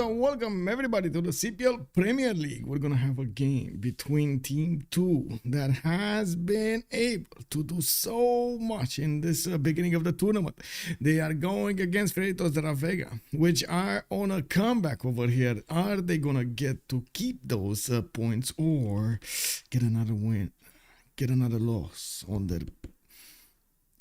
welcome everybody to the CPL Premier League. We're gonna have a game between Team 2 that has been able to do so much in this beginning of the tournament. They are going against Freritos de Vega, which are on a comeback over here. Are they gonna get to keep those points or get another win, get another loss on their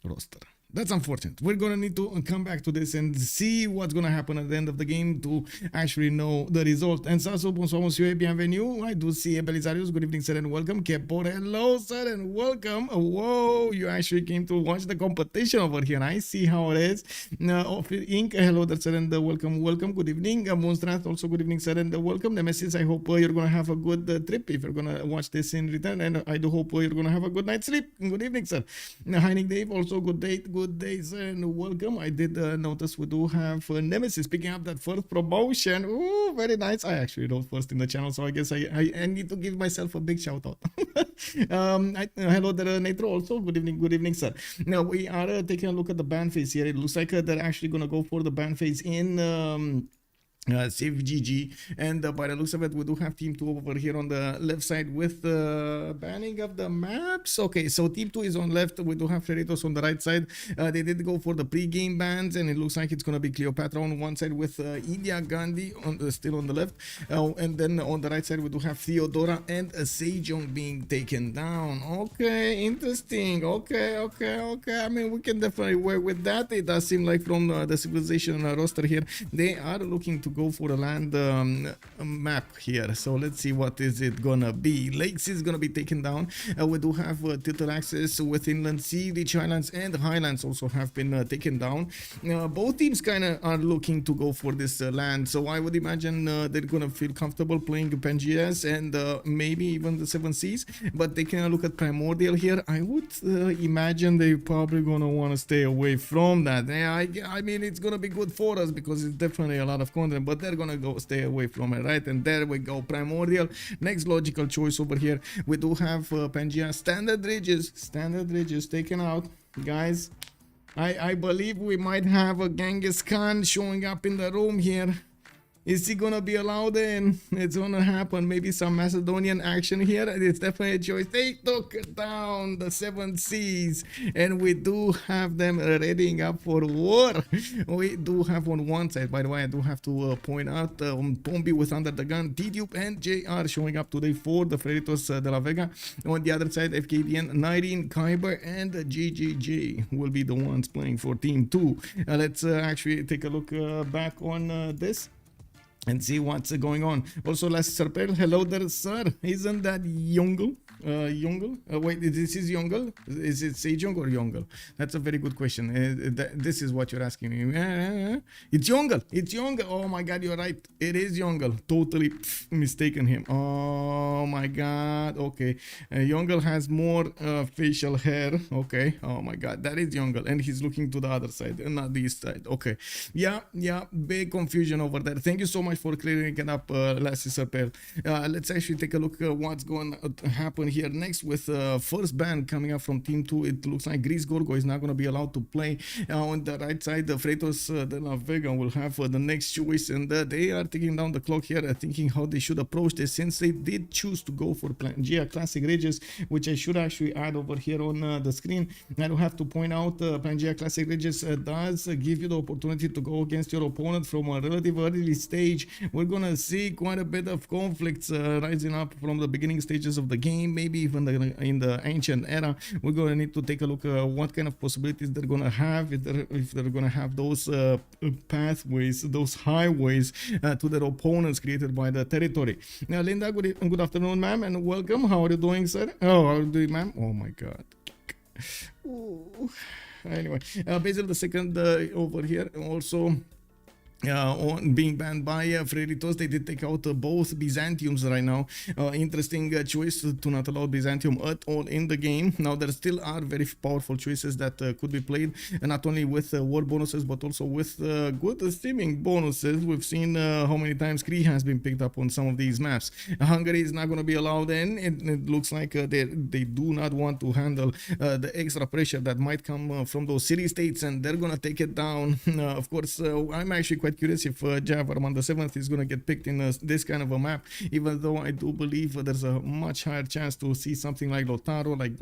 roster? That's unfortunate. We're going to need to come back to this and see what's going to happen at the end of the game to actually know the result. And Sasso, bonsoir monsieur, bienvenue. I do see Belisarius. Good evening, sir, and welcome. Kepor, hello, sir, and welcome. Whoa, you actually came to watch the competition over here. I see how it is. Inc, hello there, sir, and welcome, welcome. Good evening. Monstrat, also good evening, sir, and welcome. Nemesis, I hope you're going to have a good trip if you're going to watch this in return. And I do hope you're going to have a good night's sleep. Good evening, sir. Heining Dave, also good day. Good day, sir, and welcome. I did notice we do have Nemesis picking up that first promotion. Ooh, very nice. I actually wrote first in the channel, so I guess I need to give myself a big shout out. Hello there, Natro, also. Good evening, sir. Now, we are taking a look at the ban phase here. It looks like they're actually going to go for the ban phase in Civ6, and by the looks of it, we do have Team 2 over here on the left side with the banning of the maps. Okay, so Team 2 is on left. We do have Freritos on the right side. They did go for the pre-game bans, and it looks like it's going to be Cleopatra on one side with India Gandhi still on the left. And then on the right side, we do have Theodora and Sejong being taken down. Okay, interesting. Okay. I mean, we can definitely work with that. It does seem like from the civilization roster here, they are looking to go for a land map here. So let's see what is it gonna be. Lakes is gonna be taken down. We do have title access with Inland Sea, Rich Highlands, and Highlands also have been taken down. Both teams kind of are looking to go for this land, so I would imagine they're gonna feel comfortable playing Pangaeas and maybe even the Seven Seas, but they can look at Primordial here. I would imagine they're probably gonna want to stay away from that. I mean, it's gonna be good for us because it's definitely a lot of content, but they're gonna go stay away from it, right? And there we go, Primordial. Next logical choice over here. We do have Pangaea standard ridges taken out, guys. I believe we might have a Genghis Khan showing up in the room here. Is he gonna be allowed in? It's gonna happen. Maybe some Macedonian action here. It's definitely a choice. They took down the Seven Seas, and we do have them readying up for war. We do have on one side, by the way, I do have to point out Pompi with UnderTheGun, Tidube, and JR showing up today for the Freritos de Vega. On the other side, Fkdn, Nyreen, Kiber, and JJJ will be the ones playing for Team 2. Let's actually take a look back on this and see what's going on. Also, last Serpel, hello there, sir. Isn't that Yongle? Wait, this is Yongle? Is it Sejong or Yongle? That's a very good question. This is what you're asking me. It's Yongle. Oh my god, you're right. It is Yongle. Totally mistaken him. Oh my god. Okay. Yongle has more facial hair. Okay. Oh my god, that is Yongle. And he's looking to the other side and not the east side. Okay. Yeah. Big confusion over there. Thank you so much for clearing it up, Lassie Serpel. Let's actually take a look at what's going to happen here next with first ban coming up from Team 2. It looks like Greece Gorgo is not going to be allowed to play. On the right side, the Freritos de Vega will have the next choice, and they are taking down the clock here, thinking how they should approach this, since they did choose to go for Pangaea Classic Ridges, which I should actually add over here on the screen. I do have to point out Pangaea Classic Ridges does give you the opportunity to go against your opponent from a relative early stage. We're going to see quite a bit of conflicts rising up from the beginning stages of the game, maybe even in the ancient era. We're going to need to take a look at what kind of possibilities they're going to have, if they're going to have those pathways, those highways to their opponents created by the territory. Now, Linda, good afternoon, ma'am, and welcome. How are you doing, sir? Oh, how are you doing, ma'am? Oh my god. Ooh. Anyway, Basil the second over here also on being banned by Freritos. They did take out both Byzantiums right now. Interesting choice to not allow Byzantium at all in the game. Now there still are very powerful choices that could be played, not only with war bonuses but also with good streaming bonuses. We've seen how many times Cree has been picked up on some of these maps. Hungary is not going to be allowed in. It looks like they do not want to handle the extra pressure that might come from those city states, and they're going to take it down. Of course, I'm actually quite quite curious if Javar on the 7th is gonna get picked in this kind of a map, even though I do believe there's a much higher chance to see something like Lotaro, like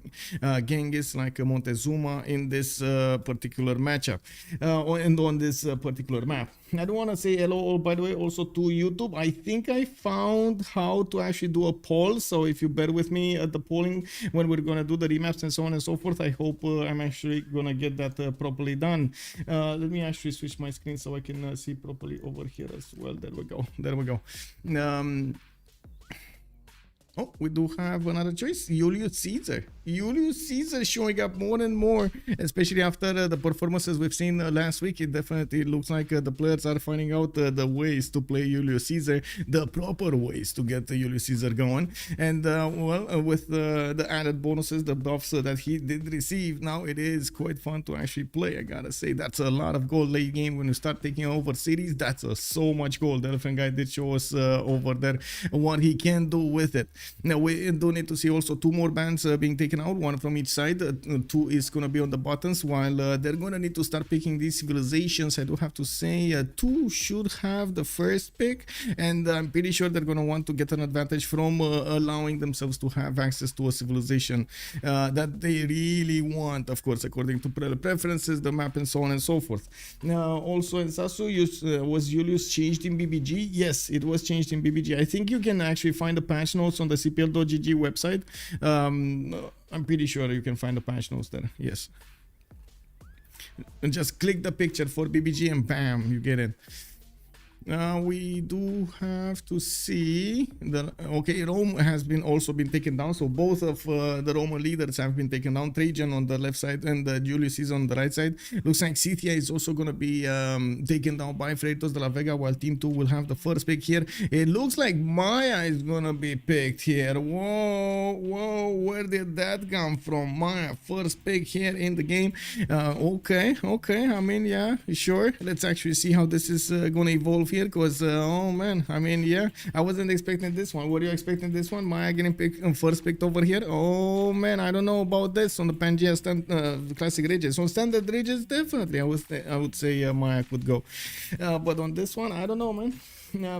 Genghis, like Montezuma in this particular matchup and on this particular map. I don't want to say hello, by the way, also to YouTube. I think I found how to actually do a poll, so if you bear with me at the polling when we're going to do the remaps and so on and so forth, I hope I'm actually going to get that properly done. Let me actually switch my screen so I can see properly over here as well. There we go. There we go. Oh, we do have another choice, Julius Caesar. Julius Caesar showing up more and more, especially after the performances we've seen last week. It definitely looks like the players are finding out the ways to play Julius Caesar, the proper ways to get Julius Caesar going. And well, with the added bonuses, the buffs that he did receive, now it is quite fun to actually play. I gotta say, that's a lot of gold late game when you start taking over cities. That's so much gold. The Elephant guy did show us over there what he can do with it. Now we do need to see also 2 more bands being taken out, 1 from each side. 2 is going to be on the buttons, while they're going to need to start picking these civilizations. I do have to say 2 should have the first pick, and I'm pretty sure they're going to want to get an advantage from allowing themselves to have access to a civilization that they really want, of course, according to preferences, the map, and so on and so forth. Now also in Sasu, was Julius changed in BBG? Yes, it was changed in BBG. I think you can actually find the patch notes on the CPL.gg website. I'm pretty sure you can find the patch notes there. Yes. And just click the picture for BBG and bam, you get it. We do have to see the Rome has also been taken down, so both of the Roman leaders have been taken down. Trajan on the left side and Julius is on the right side. Looks like Scythia is also going to be taken down by Freritos de la Vega, while team 2 will have the first pick here. It looks like Maya is going to be picked here. Whoa, where did that come from? Maya, first pick here in the game. Okay, I mean, yeah, sure. Let's actually see how this is going to evolve here, because oh man, I mean, yeah, I wasn't expecting this one. Were you expecting this one? Maya getting first picked over here? Oh man, I don't know about this on the Pangea classic ridges. On standard ridges, definitely I would say Maya could go, but on this one, I don't know, man.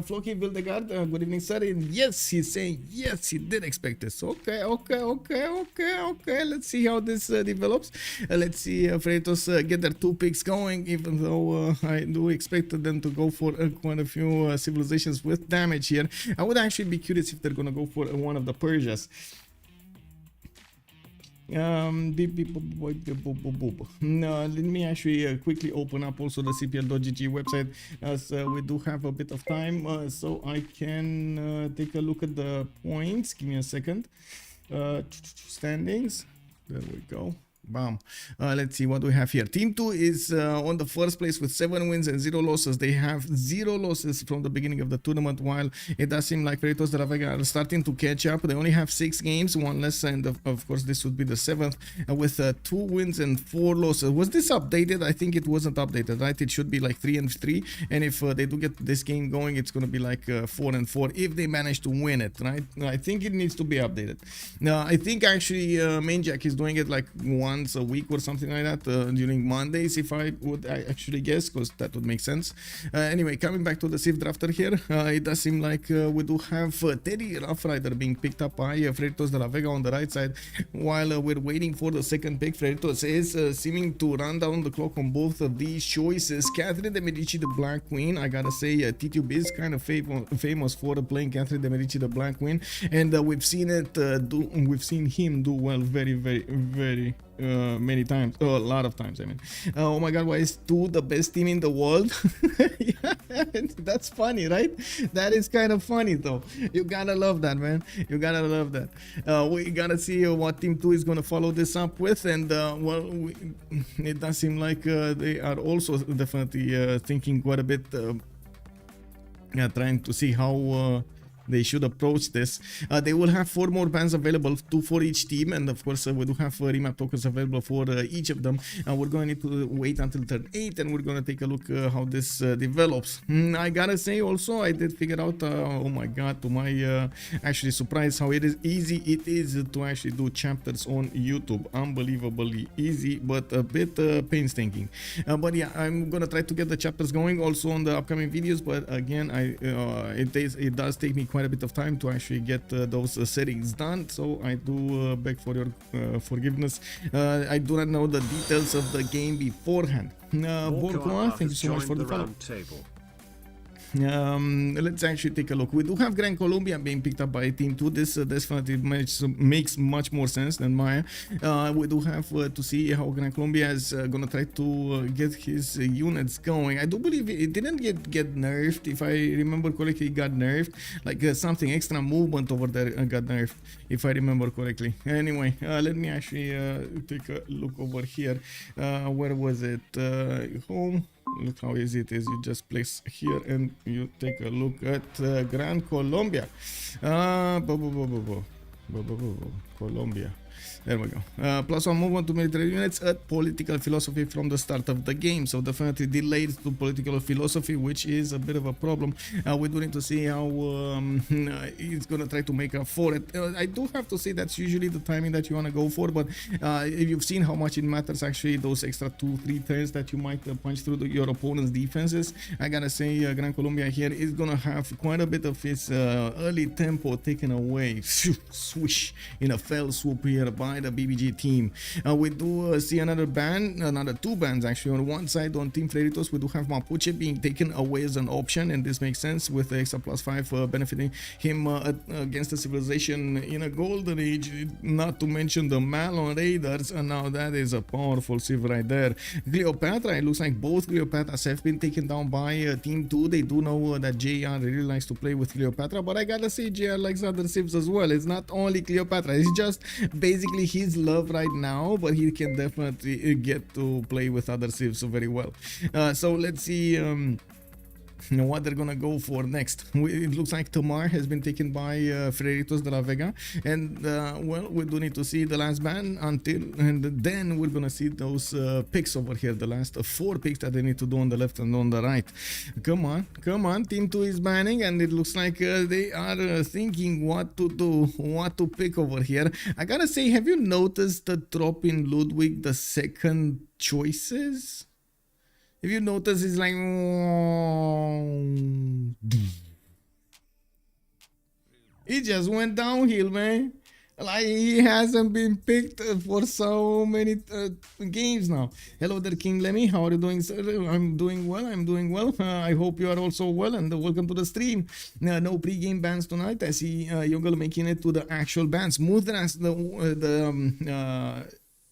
Floki Vildegard, good evening, sir. And yes, he's saying yes, he did expect this. Okay. Let's see how this develops. Let's see Freritos get their 2 picks going, even though I do expect them to go for quite a few civilizations with damage here. I would actually be curious if they're gonna go for one of the Persias. Let me actually quickly open up also the CPL.gg website, as we do have a bit of time, so I can take a look at the points. Give me a second. Standings, there we go. Bam. Let's see what we have here. Team 2 is on the first place with 7 wins and 0 losses. They have 0 losses from the beginning of the tournament, while it does seem like Freritos de la Vega are starting to catch up. They only have 6 games, 1 less, and of course this would be the 7th with 2 wins and 4 losses. Was this updated? I think it wasn't updated, right? It should be like 3-3, and if they do get this game going, it's going to be like 4-4 if they manage to win it, right? I think it needs to be updated. I think actually Maniac is doing it like once a week or something like that during Mondays, if I would actually guess, because that would make sense. Anyway, coming back to the Civ drafter here, it does seem like we do have Teddy Rough Rider being picked up by Freritos de la Vega on the right side, while we're waiting for the second pick. Freritos is seeming to run down the clock on both of these choices. Catherine de Medici, the Black Queen, I gotta say Tidube is kind of famous for playing Catherine de Medici, the Black Queen, and we've seen him do well very many times, a lot of times, I mean. Oh my god, why is 2 the best team in the world? Yeah, that's funny, right? That is kind of funny though. You gotta love that, man. You gotta love that. We gotta see what team 2 is gonna follow this up with, and well, it does seem like they are also definitely thinking quite a bit, trying to see how they should approach this. They will have 4 more bans available, 2 for each team, and of course we do have remap tokens available for each of them. We're going to need to wait until turn 8, and we're going to take a look how this develops. I gotta say also, I did figure out, oh my god, to my actually surprise, how easy it is to actually do chapters on YouTube. Unbelievably easy, but a bit painstaking. But yeah, I'm gonna try to get the chapters going also on the upcoming videos, but again, it does take me quite a bit of time to actually get those settings done, so I do beg for your forgiveness. I do not know the details of the game beforehand. Borkoa, thank you so much for the follow. Let's actually take a look. We do have Gran Colombia being picked up by Team 2. This definitely makes much more sense than Maya. We do have to see how Gran Colombia is gonna try to get his units going. I do believe it didn't get nerfed. If I remember correctly, it got nerfed. Like something extra movement over there got nerfed, if I remember correctly. Anyway, let me actually take a look over here. Where was it? Home. Look how easy it is. You just place here and you take a look at Gran Colombia. Colombia. There we go. +1 movement to military units at political philosophy from the start of the game. So definitely delayed to political philosophy, which is a bit of a problem. We do need to see how he's gonna try to make up for it. I do have to say that's usually the timing that you want to go for, but if you've seen how much it matters actually those extra 2-3 turns that you might punch through your opponent's defenses, I gotta say Gran Colombia here is gonna have quite a bit of his early tempo taken away. Swish in a fell swoop here by the BBG team. We do see another 2 bans actually. On one side, on Team Freritos, we do have Mapuche being taken away as an option, and this makes sense with the extra +5 benefiting him against the civilization in a golden age, not to mention the Malon Raiders, and now that is a powerful civ right there. Cleopatra, it looks like both Cleopatras have been taken down by Team 2. They do know that JR really likes to play with Cleopatra, but I gotta say JR likes other civs as well. It's not only Cleopatra, it's just basically his love right now, but he can definitely get to play with other civs very well. So let's see what they're gonna go for next. It looks like Tamar has been taken by Freritos de la Vega, and well, we do need to see the last ban and then we're gonna see those picks over here, the last 4 picks that they need to do on the left and on the right. Come on, Team 2 is banning, and it looks like they are thinking what to do, what to pick over here. I gotta say, have you noticed the drop in Ludwig II choices? If you notice, it's like it just went downhill, man. Like he hasn't been picked for so many games now. Hello there, King Lemmy. How are you doing, sir? I'm doing well. I hope you are also well, and welcome to the stream. No pre-game bans tonight. I see Yogal making it to the actual bans. Mudras,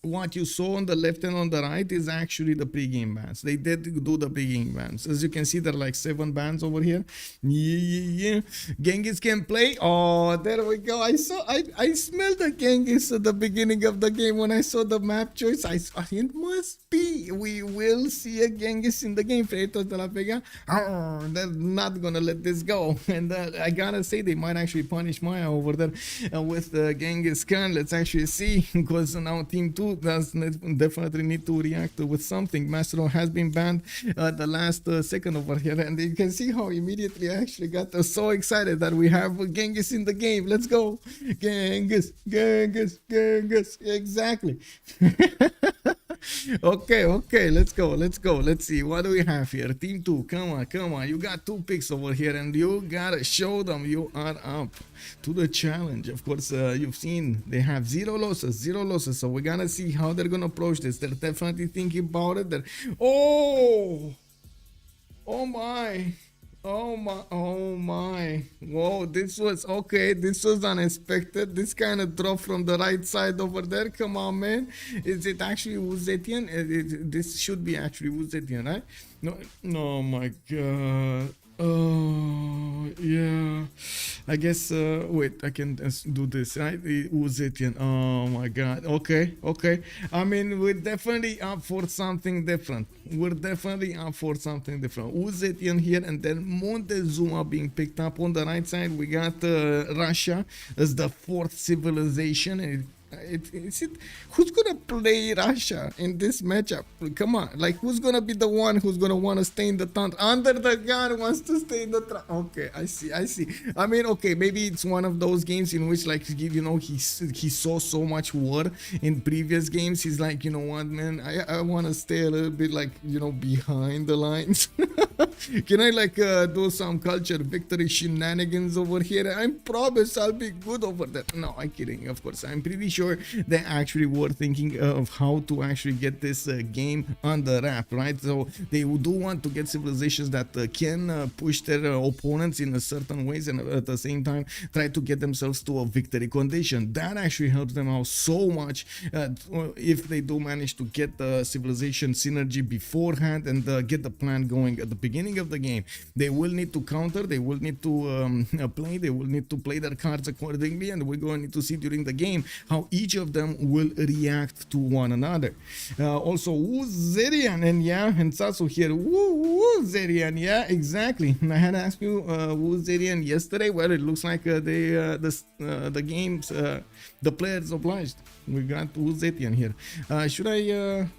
what you saw on the left and on the right is actually the pre-game bans. They did do the pre-game bans. As you can see, there are like 7 bans over here. Yeah. Genghis can play. Oh, there we go. I smelled the Genghis at the beginning of the game when I saw the map choice. It must be. We will see a Genghis in the game. Freritos de la Vega. They're not gonna let this go. And I gotta say, they might actually punish Maya over there with Genghis Khan. Let's actually see, because now Team 2 does definitely need to react with something. Mastro has been banned the last second over here, and you can see how immediately I actually got so excited that we have Genghis in the game. Let's go, Genghis, exactly. Okay, let's go. Let's see, what do we have here? Team 2, come on, you got 2 picks over here, and you gotta show them you are up to the challenge. Of course, you've seen they have 0 losses, so we're gonna see how they're gonna approach this. They're definitely thinking about it. Oh my, whoa, this was okay. This was unexpected. This kind of drop from the right side over there. Come on, man. Is it actually Zetian? This should be actually Zetian, right? No, my god. Oh yeah, I guess, wait, I can do this, right? Zetian. Oh my god. Okay, okay. I mean, we're definitely up for something different. We're definitely up for something different. Zetian here, and then Montezuma being picked up on the right side. We got Russia as the fourth civilization. Who's gonna play Russia in this matchup? Come on, like who's gonna be the one who's gonna want to stay in the town? UnderTheGun wants to stay in the town. Okay, I see. I mean, okay, maybe it's one of those games in which, like, you know, he saw so much war in previous games. He's like, you know what, man, I want to stay a little bit, like, you know, behind the lines. Can I like do some culture victory shenanigans over here? I promise I'll be good over there. No, I'm kidding. Of course, I'm pretty sure they actually were thinking of how to actually get this game on the wrap, right? So they do want to get civilizations that can push their opponents in a certain ways, and at the same time try to get themselves to a victory condition. That actually helps them out so much if they do manage to get the civilization synergy beforehand and get the plan going at the beginning of the game. They will need to counter, they will need to they will need to play their cards accordingly, and we're going to see during the game how each of them will react to one another. Also, Zetian and Sasu here. Zetian, yeah, exactly. I had asked you Zetian yesterday. Well, it looks like the games, the players obliged. We got Zetian here. Should I?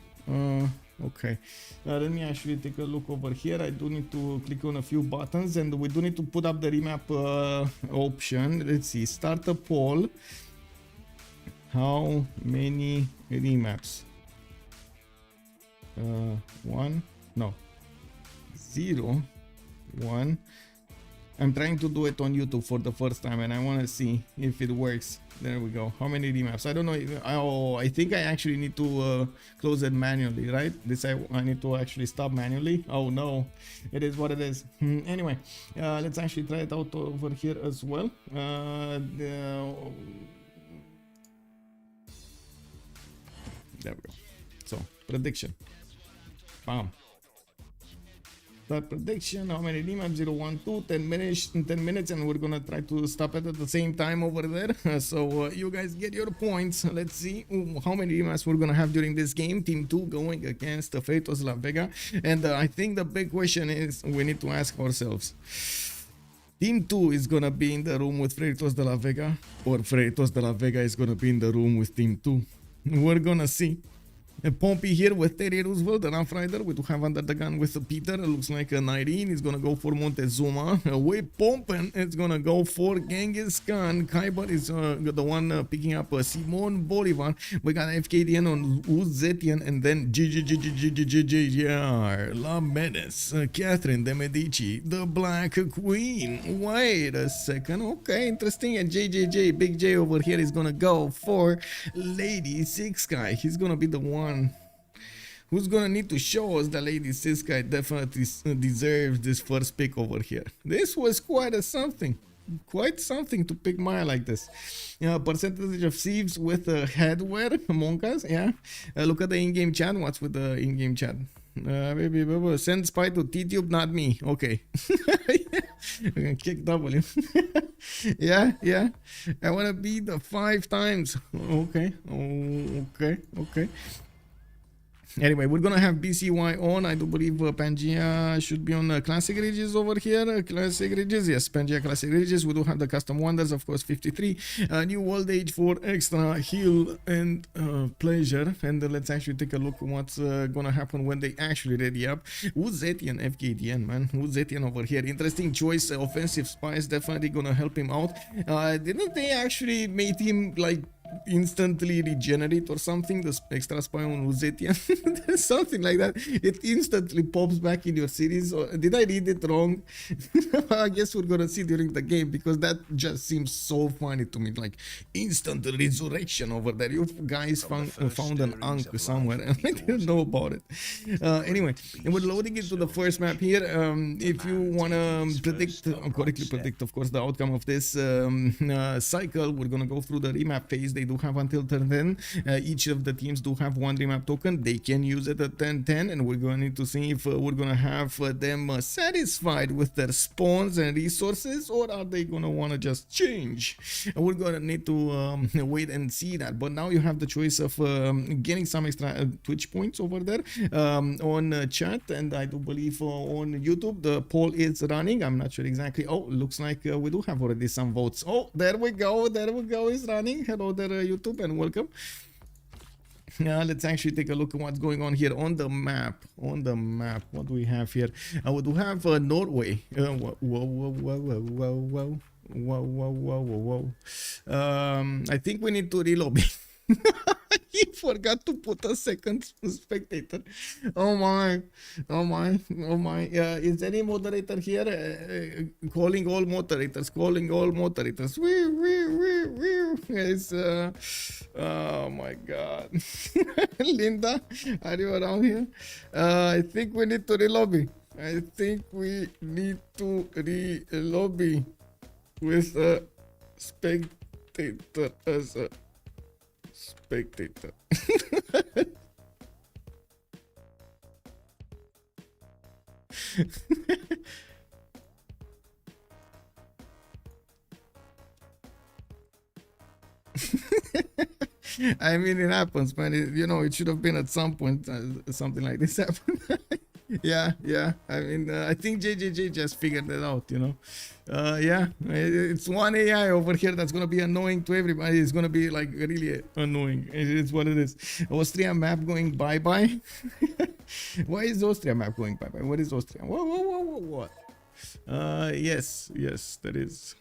Okay, let me actually take a look over here. I do need to click on a few buttons, and we do need to put up the remap option. Let's see, start a poll. How many remaps? 1, no, 0, 1. I'm trying to do it on YouTube for the first time, and I want to see if it works. There we go. How many remaps? I don't know. I think I actually need to close it manually, right? This I need to actually stop manually. Oh no, it is what it is. Anyway, let's actually try it out over here as well. There we go. So, prediction. Bam. That prediction, how many remaps? 0, 1, 2, 10 minutes, and we're gonna try to stop it at the same time over there. So you guys get your points. Let's see how many remaps we're gonna have during this game. Team 2 going against Freritos Vega, and I think the big question is we need to ask ourselves: Team 2 is gonna be in the room with Freritos Vega, or Freritos Vega is gonna be in the room with Team 2? We're gonna see. Pompi here with Terry Roosevelt, the Rough Rider. We do have UnderTheGun with Peter. It looks like Nyreen is gonna go for Montezuma. With Pompen, it's gonna go for Genghis Khan. Kiber is the one picking up Simon Bolivar. We got Fkdn on Zetian, and then La Menace, Catherine de Medici, the Black Queen. Wait a second. Okay, interesting. And Big J over here is gonna go for Lady Six Guy. He's gonna be the one who's gonna need to show us that Lady Sis guy definitely deserves this first pick over here. This was quite something to pick Maya like this. Percentage of Civs with headwear, Monkas, yeah. Look at the in-game chat. What's with the in-game chat? Baby, send spy to Tidube, not me. Okay. Kick W. yeah. I wanna be the 5 times. Okay. Anyway, we're gonna have BCY on. I do believe Pangea should be on Classic Ridges over here. Classic Ridges, yes, Pangea Classic Ridges. We do have the Custom Wonders, of course, 53. New World Age for extra heal and pleasure. And let's actually take a look at what's gonna happen when they actually ready up. Zetian Fkdn, man. Zetian over here. Interesting choice. Offensive spies definitely gonna help him out. Didn't they actually make him like instantly regenerate or something? The extra spy on Zetian? Something like that. It instantly pops back in your series. Or did I read it wrong? I guess we're gonna see during the game, because that just seems so funny to me. Like instant resurrection over there. You guys found an Ankh somewhere and I didn't know about it. Anyway, and we're loading into the first map here. If you wanna correctly predict, of course, the outcome of this cycle, we're gonna go through the remap phase. They do have until turn 10. Each of the teams do have one remap token. They can use it at turn 10, and we're going to need to see if we're going to have them satisfied with their spawns and resources, or are they going to want to just change? And we're going to need to wait and see that. But now you have the choice of getting some extra Twitch points over there on chat, and I do believe on YouTube the poll is running. I'm not sure exactly. Oh, looks like we do have already some votes. Oh, there we go, it's running. Hello there, YouTube, and welcome. Let's actually take a look at what's going on here on the map. What do we have here? We do have Norway. Whoa. I think we need to relobby. He forgot to put a second spectator. Oh my. Is any moderator here? Calling all moderators. It's, oh my god. Linda, are you around here? I think we need to relobby. With a spectator as a spectator. I mean, it happens, man. It should have been at some point something like this happened. Yeah. I mean, I think JJJ just figured it out, yeah, it's one AI over here that's gonna be annoying to everybody. It's gonna be like really annoying. It's what it is. Austria map going bye-bye. Why is Austria map going bye-bye? What is Austria? What? Yes, that is.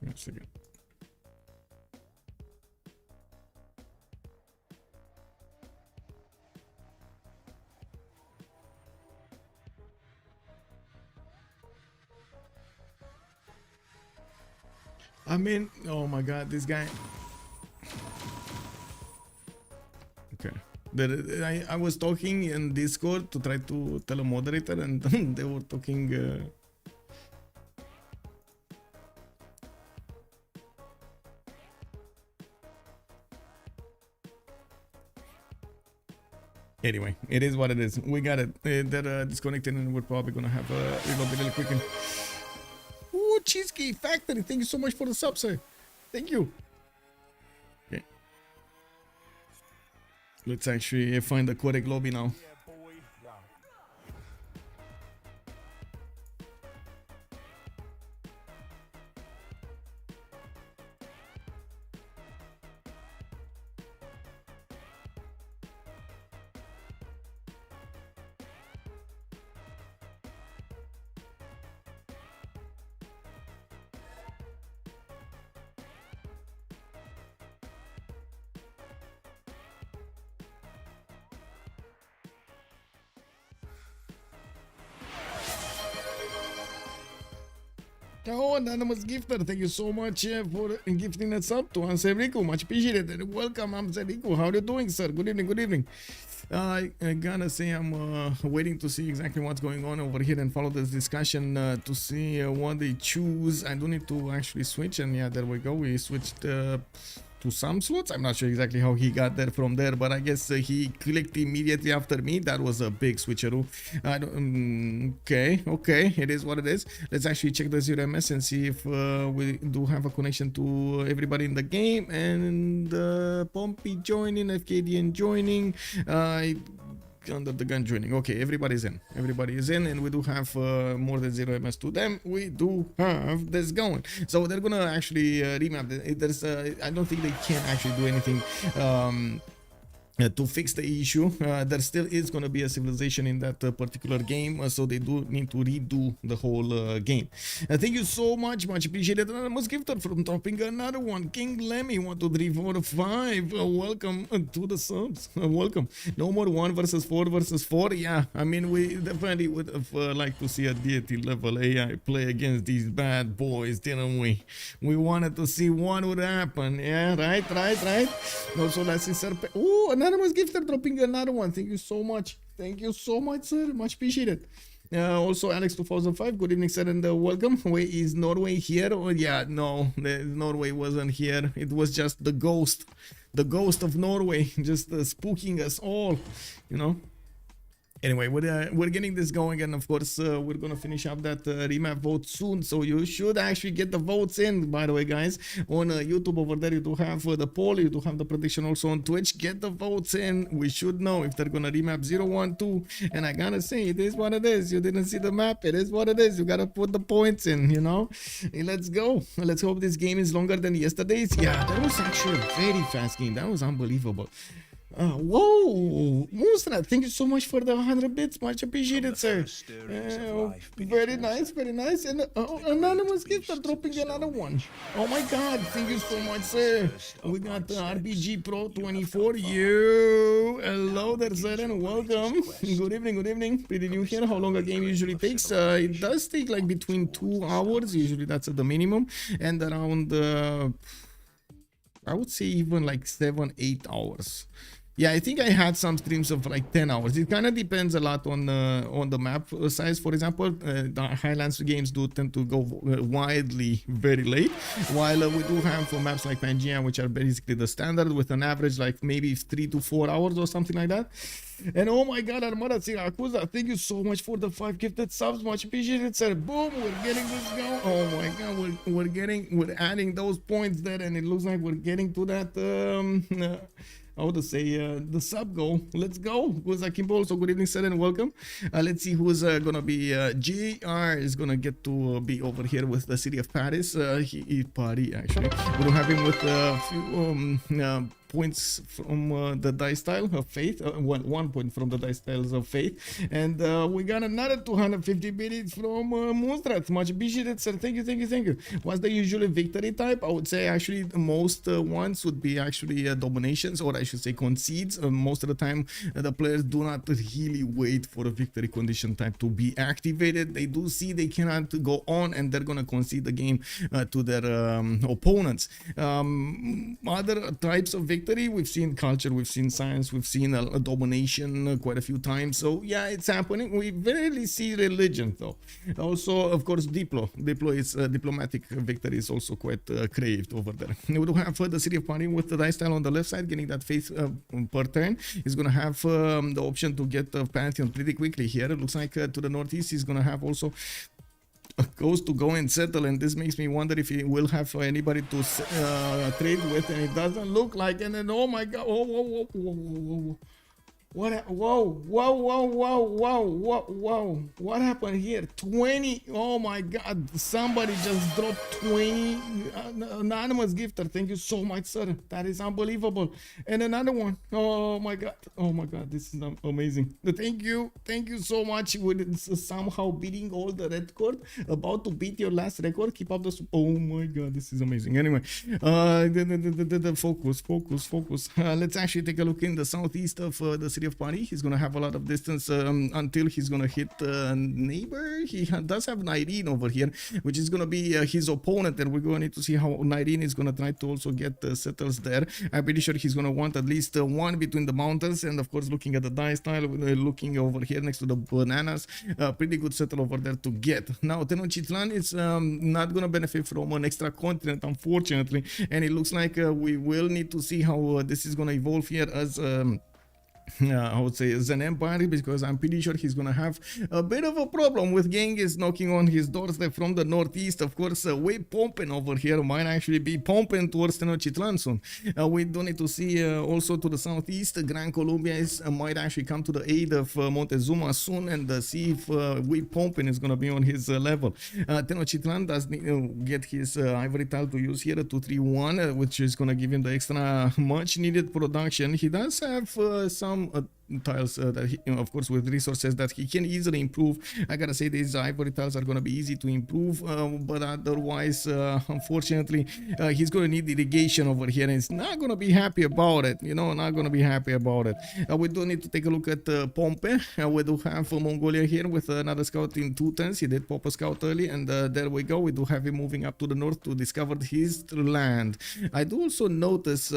Once again. I mean, oh my god, this guy. Okay. I was talking in Discord to try to tell a moderator, and they were talking. Anyway, it is what it is. We got it. They're disconnected, and we're probably gonna have a really quick. Ooh, Cheesecake Factory! Thank you so much for the sub, sir. Thank you. Okay. Let's actually find the correct lobby now. Oh, anonymous gifter, thank you so much for gifting us up to us, Enrico. Much appreciated. Welcome, I'm Zerico. How are you doing, sir? Good evening. I gotta say I'm waiting to see exactly what's going on over here and follow this discussion to see what they choose. I do need to actually switch, and yeah, there we go. We switched to some slots. I'm not sure exactly how he got there from there, but I guess he clicked immediately after me. That was a big switcheroo. I don't, okay, it is what it is. Let's actually check the 0ms and see if we do have a connection to everybody in the game. And Pompi joining, Fkdn joining, UnderTheGun joining. Okay, everybody is in, and we do have more than 0ms to them. We do have this going, so they're gonna actually remap it. There's I don't think they can actually do anything to fix the issue. There still is going to be a civilization in that particular game, so they do need to redo the whole game. Thank you so much appreciated. Anonymous gifter from dropping another one. King Lemmy 1 2 3 4 5. Welcome to the subs. Welcome. No more 1 versus 4 versus 4. Yeah, I mean, we definitely would have liked to see a deity level AI play against these bad boys, didn't we? We wanted to see what would happen. Yeah, right. Also, let's see. Oh, anonymous gifter dropping another one. Thank you so much. Thank you so much, sir. Much appreciated. Also, Alex 2005. Good evening, sir, and welcome. Wait, is Norway here? Oh, yeah, no, Norway wasn't here. It was just the ghost of Norway, just spooking us all, you know. Anyway, we're getting this going, and of course we're gonna finish up that remap vote soon, so you should actually get the votes in. By the way, guys, on YouTube over there you do have the poll, you do have the prediction also on Twitch. Get the votes in. We should know if they're gonna remap 0, 1, 2, and I gotta say, it is what it is. You didn't see the map, it is what it is. You gotta put the points in, you know. Hey, let's go. Let's hope this game is longer than yesterday's. Yeah, that was actually a very fast game. That was unbelievable. Whoa, Moonstrat, thank you so much for the 100 bits. Much appreciated, sir. Very nice, very nice. And anonymous gift are dropping another one. Oh my god, thank you so much, sir. We got the RPG Pro 24. You, hello there, sir, and welcome. Good evening, good evening. Pretty new here. How long a game usually takes? It does take like between 2 hours. Usually that's at the minimum, and around I would say even like 7-8 hours. Yeah, I think I had some streams of like 10 hours. It kind of depends a lot on the map size. For example, the Highlands games do tend to go widely very late, while we do have for maps like Pangea, which are basically the standard with an average like maybe 3 to 4 hours or something like that. And oh my god, Armada Siracusa, thank you so much for the 5 gifted subs. Much appreciated, sir. Boom, we're getting this going. Oh my god, we're adding those points there, and it looks like we're getting to that I would say the sub goal. Let's go. Who's Kimbo? Also, good evening, sir, and welcome. Let's see who's gonna be. JR is gonna get to be over here with the city of Paris. He is Paris, actually. We don't have him with a few points from the dice tile of faith. 1 point from the dice tiles of faith, and we got another 250 minutes from Moonstrat. Much appreciated, sir. Thank you, thank you, thank you. What's the usual victory type? I would say actually the most ones would be actually dominations, or I should say concedes. Most of the time the players do not really wait for a victory condition type to be activated. They do see they cannot go on, and they're gonna concede the game to their opponents. Other types of victory, we've seen culture, we've seen science, we've seen a domination quite a few times. So yeah, it's happening. We rarely see religion though. Also, of course, diplo is diplomatic victory is also quite craved over there. We do have the city of Paris with the dice tile on the left side, getting that faith per turn. He's gonna have the option to get the Pantheon pretty quickly here. It looks like to the northeast he's gonna have also goes to go and settle, and this makes me wonder if he will have anybody to trade with, and it doesn't look like. And then oh my god, whoa, what happened here? 20, oh my god, somebody just dropped 20. Anonymous gifter, thank you so much, sir. That is unbelievable. And another one, oh my god, this is amazing. Thank you so much. With somehow beating all the record, about to beat your last record. Keep up the oh my god, this is amazing. Anyway, the focus. Let's actually take a look in the southeast of the city of Paris. He's gonna have a lot of distance until he's gonna hit neighbor. He does have Nyreen over here, which is gonna be his opponent, and we're gonna need to see how Nyreen is gonna try to also get settles there. I'm pretty sure he's gonna want at least one between the mountains, and of course looking at the dice tile, looking over here next to the bananas, pretty good settle over there to get. Now Tenochtitlan is not gonna benefit from an extra continent, unfortunately, and it looks like we will need to see how this is gonna evolve here as I would say as an empire, because I'm pretty sure he's gonna have a bit of a problem with Genghis knocking on his doorstep from the northeast. Of course, way pumping over here might actually be pumping towards Tenochtitlan soon. We do need to see also to the southeast, Gran Colombia might actually come to the aid of Montezuma soon, and see if we pumping is gonna be on his level. Tenochtitlan does get his ivory tile to use here, 231, which is gonna give him the extra much needed production. He does have some tiles that he, of course with resources that he can easily improve. I gotta say these ivory tiles are gonna be easy to improve, but otherwise unfortunately he's gonna need irrigation over here, and he's not gonna be happy about it, you know, not gonna be happy about it. We do need to take a look at Pompi. We do have Mongolia here with another scout in 2 turns. He did pop a scout early, and there we go. We do have him moving up to the north to discover his land. I do also notice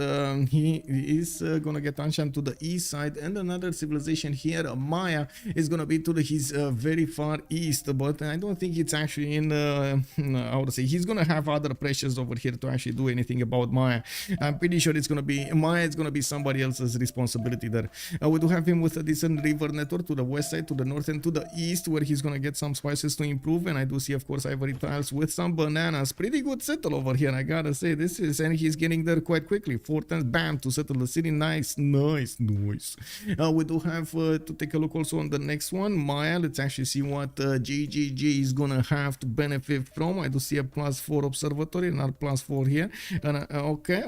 he is gonna get Anshan to the east side, and another another civilization here. Maya is gonna be to his very far east, but I don't think it's actually in how to say, he's gonna have other pressures over here to actually do anything about Maya. I'm pretty sure it's gonna be Maya is gonna be somebody else's responsibility there. We do have him with a decent river network to the west side, to the north, and to the east, where he's gonna get some spices to improve. And I do see, of course, ivory tiles with some bananas. Pretty good settle over here, I gotta say. This is, and he's getting there quite quickly. 4 times, bam, to settle the city. Nice. We do have to take a look also on the next one, Maya. Let's actually see what JJJ is gonna have to benefit from. I do see a +4 observatory, another +4 here, and okay,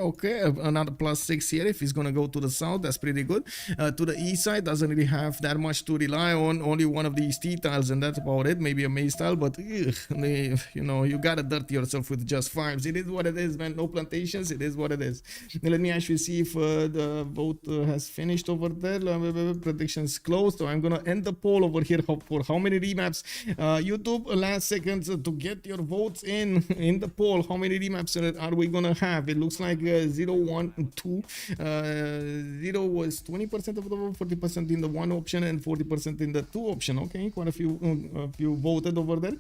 another +6 here. If he's gonna go to the south, that's pretty good. To the east side, doesn't really have that much to rely on. Only one of these T tiles, and that's about it. Maybe a maze tile, but you know, you gotta dirty yourself with just 5s. It is what it is, man. No plantations. It is what it is. Let me actually see if the vote has finished over there. Predictions closed, so I'm gonna end the poll over here for how many remaps. YouTube, last seconds to get your votes in the poll. How many remaps are we gonna have? It looks like 0, 1, 2. 0 was 20% of the vote, 40% in the 1 option, and 40% in the 2 option. Okay, quite a few voted over there.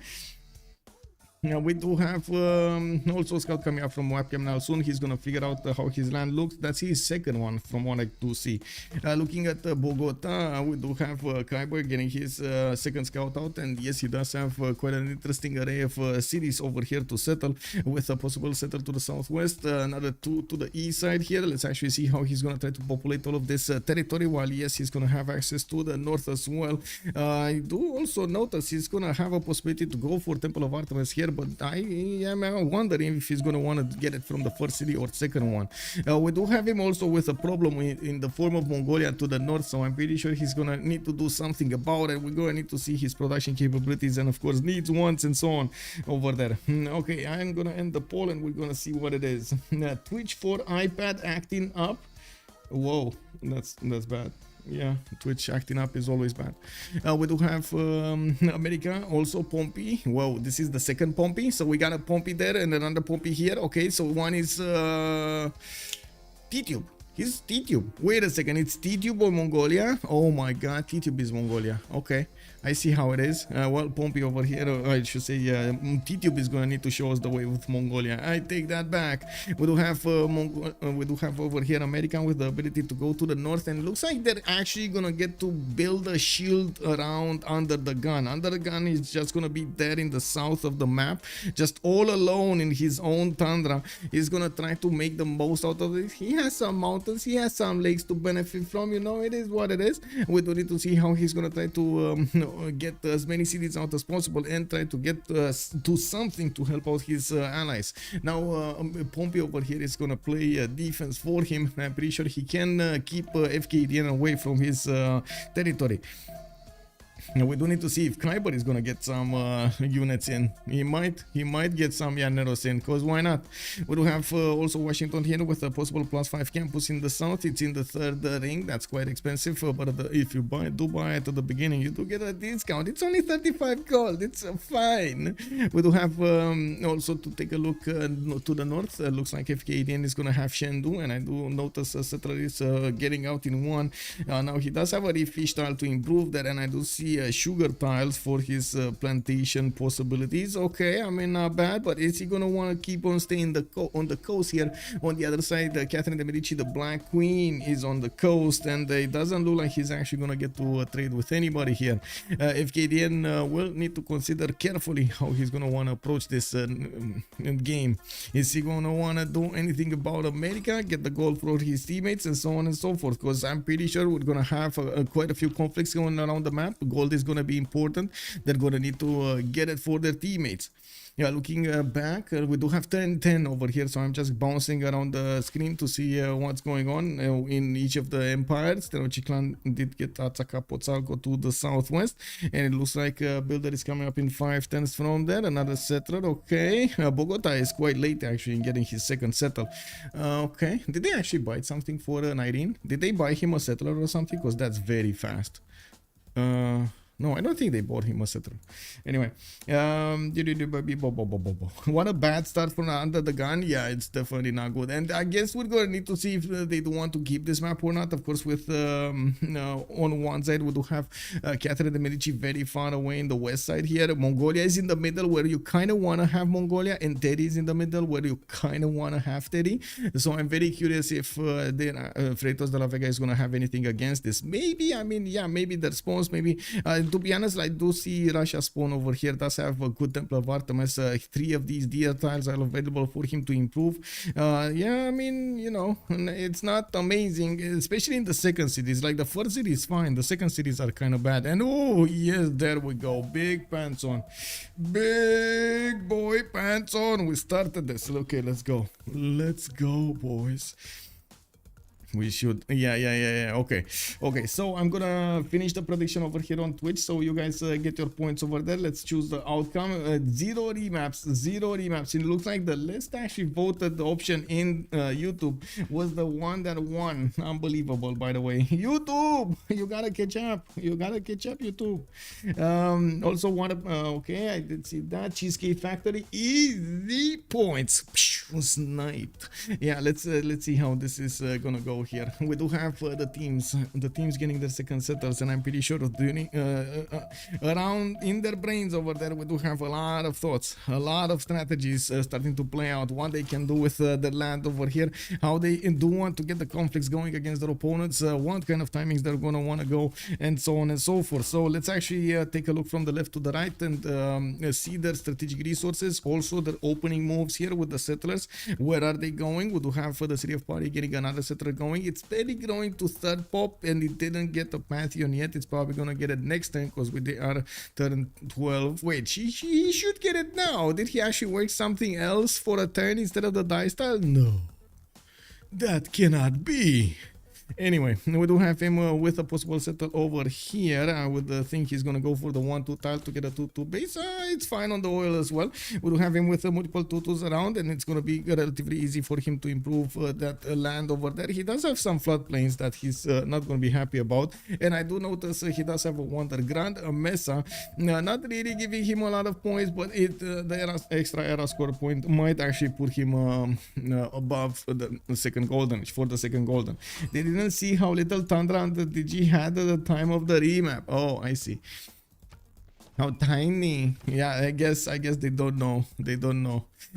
Yeah, we do have also Scout coming up from webcam now soon. He's gonna figure out how his land looks. That's his second one from what I do see. Looking at Bogota, we do have Kiber getting his second scout out, and yes, he does have quite an interesting array of cities over here to settle, with a possible settle to the southwest, another 2 to the east side here. Let's actually see how he's gonna try to populate all of this territory, while yes, he's gonna have access to the north as well. I do also notice he's gonna have a possibility to go for Temple of Artemis here, but I am wondering if he's going to want to get it from the first city or second one. We do have him also with a problem in the form of Mongolia to the north, so I'm pretty sure he's going to need to do something about it. We're going to need to see his production capabilities and, of course, needs, wants, and so on over there. Okay, I'm going to end the poll and we're going to see what it is. Twitch for iPad acting up. Whoa, that's bad. Yeah, Twitch acting up is always bad. We do have America, also Pompi. Wow, this is the second Pompi. So we got a Pompi there and another Pompi here. Okay, so one is Tidube. He's Tidube. Wait a second, it's Tidube or Mongolia? Oh my god, Tidube is Mongolia. Okay, I see how it is. Well, Pompi over here, I should say, Tidube is gonna need to show us the way with Mongolia. I take that back. We do have over here American with the ability to go to the north, and it looks like they're actually gonna get to build a shield around UnderTheGun. UnderTheGun is just gonna be there in the south of the map, just all alone in his own tundra. He's gonna try to make the most out of it. He has some mountains, he has some lakes to benefit from. You know, it is what it is. We do need to see how he's gonna try to get as many cities out as possible and try to get to something to help out his allies. Now Pompi over here is gonna play defense for him. I'm pretty sure he can keep Fkdn away from his territory. Now we do need to see if Kiber is gonna get some units in. He might get some Llaneros in, cause why not? We do have also Washington here with a possible +5 campus in the south. It's in the 3rd ring. That's quite expensive, but if you do buy it at the beginning, you do get a discount. It's only 35 gold. It's fine. We do have also to take a look to the north. Looks like Fkdn is gonna have Chengdu, and I do notice a settler is getting out in 1. Now he does have a refish tile to improve that, and I do see sugar tiles for his plantation possibilities. Okay, I mean, not bad, but is he gonna want to keep on staying on the coast here? On the other side, Catherine de Medici, the Black Queen, is on the coast, and it doesn't look like he's actually gonna get to trade with anybody here. Fkdn will need to consider carefully how he's gonna want to approach this game. Is he gonna want to do anything about America, get the gold for his teammates, and so on and so forth? Because I'm pretty sure we're gonna have quite a few conflicts going around the map. Gold is gonna be important. They're gonna need to get it for their teammates. Yeah, looking back, we do have 10-10 over here, so I'm just bouncing around the screen to see what's going on in each of the empires. Terochi clan did get Atsakapotsalko to the southwest, and it looks like Builder is coming up in 5-10s from there. Another settler, okay. Bogota is quite late actually in getting his second settle. Okay, did they actually buy something for Nyreen? Did they buy him a settler or something? Because that's very fast. No, I don't think they bought him a settler. Anyway, what a bad start for Under the Gun. Yeah, it's definitely not good. And I guess we're gonna need to see if they do want to keep this map or not. Of course, with on one side we do have Catherine de Medici very far away in the west side here. Mongolia is in the middle where you kind of want to have Mongolia, and Teddy is in the middle where you kind of want to have Teddy. So I'm very curious if Freritos de la Vega is gonna have anything against this. Maybe, I mean, yeah, maybe their spawns, maybe. To be honest, I do see Russia spawn over here does have a good Temple of Artemis. 3 of these deer tiles are available for him to improve. Yeah, I mean, you know, it's not amazing, especially in the second cities. Like the first city is fine, the second cities are kind of bad. And oh yes, there we go, big pants on, big boy pants on. We started this. Okay, let's go, boys. We should, yeah. Okay. So I'm gonna finish the prediction over here on Twitch, so you guys get your points over there. Let's choose the outcome. 0 remaps. It looks like the list actually voted the option in YouTube was the one that won. Unbelievable, by the way. YouTube, you gotta catch up. YouTube. Also one. Okay, I did see that. Cheesecake Factory, easy points. Sniped. Yeah, let's see how this is gonna go here. We do have the teams getting their second setters, and I'm pretty sure doing around in their brains over there we do have a lot of thoughts, a lot of strategies starting to play out, what they can do with the land over here, how they do want to get the conflicts going against their opponents, what kind of timings they're gonna want to go, and so on and so forth. So let's actually take a look from the left to the right and see their strategic resources, also their opening moves here with the settlers. Where are they going? We do have the City of Party getting another settler going. It's steady growing to third pop, and it didn't get a Pantheon yet. It's probably gonna get it next time because they are turn 12. Wait, he should get it now. Did he actually work something else for a turn instead of the dice style? No, that cannot be. Anyway, we do have him with a possible settle over here. I would think he's gonna go for the 1-2 tile to get a 2-2 base. It's fine on the oil as well. We do have him with multiple 2-2s around, and it's gonna be relatively easy for him to improve that land over there. He does have some floodplains that he's not gonna be happy about, and I do notice he does have a Wonder Grand, a Mesa, not really giving him a lot of points, but the extra era score point might actually put him above the second golden. For the second golden, they didn't see how little Tundra and the DG had at the time of the remap. Oh, I see. How tiny. Yeah, I guess they don't know.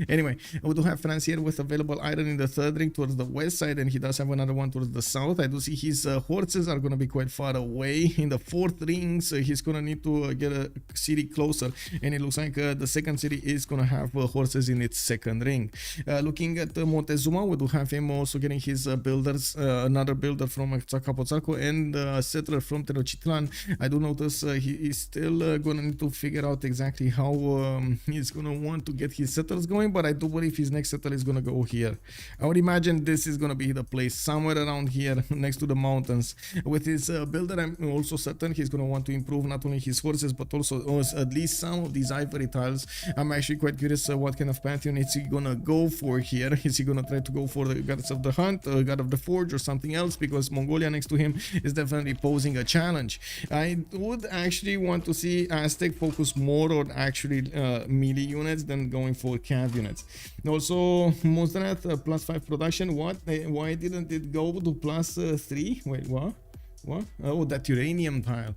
Anyway, we do have France here with available iron in the third ring towards the west side, and he does have another one towards the south. I do see his horses are going to be quite far away in the fourth ring, so he's going to need to get a city closer, and it looks like the second city is going to have horses in its second ring. Looking at Montezuma, we do have him also getting his builders, another builder from Capozaco and a settler from Tenochtitlan. I do notice he is still going to need to figure out exactly how he's going to want to get his settlers going, but I do believe his next settler is going to go here. I would imagine this is going to be the place somewhere around here next to the mountains. With his builder, I'm also certain he's going to want to improve not only his horses but also at least some of these ivory tiles. I'm actually quite curious what kind of pantheon is he going to go for here. Is he going to try to go for the gods of the hunt, god of the forge, or something else, because Mongolia next to him is definitely posing a challenge. I would actually want to see Aztec focus more on actually melee units than going for cav units. Also, Monsternet +5 production. Why didn't it go to +3? Wait, what? Oh, that uranium tile.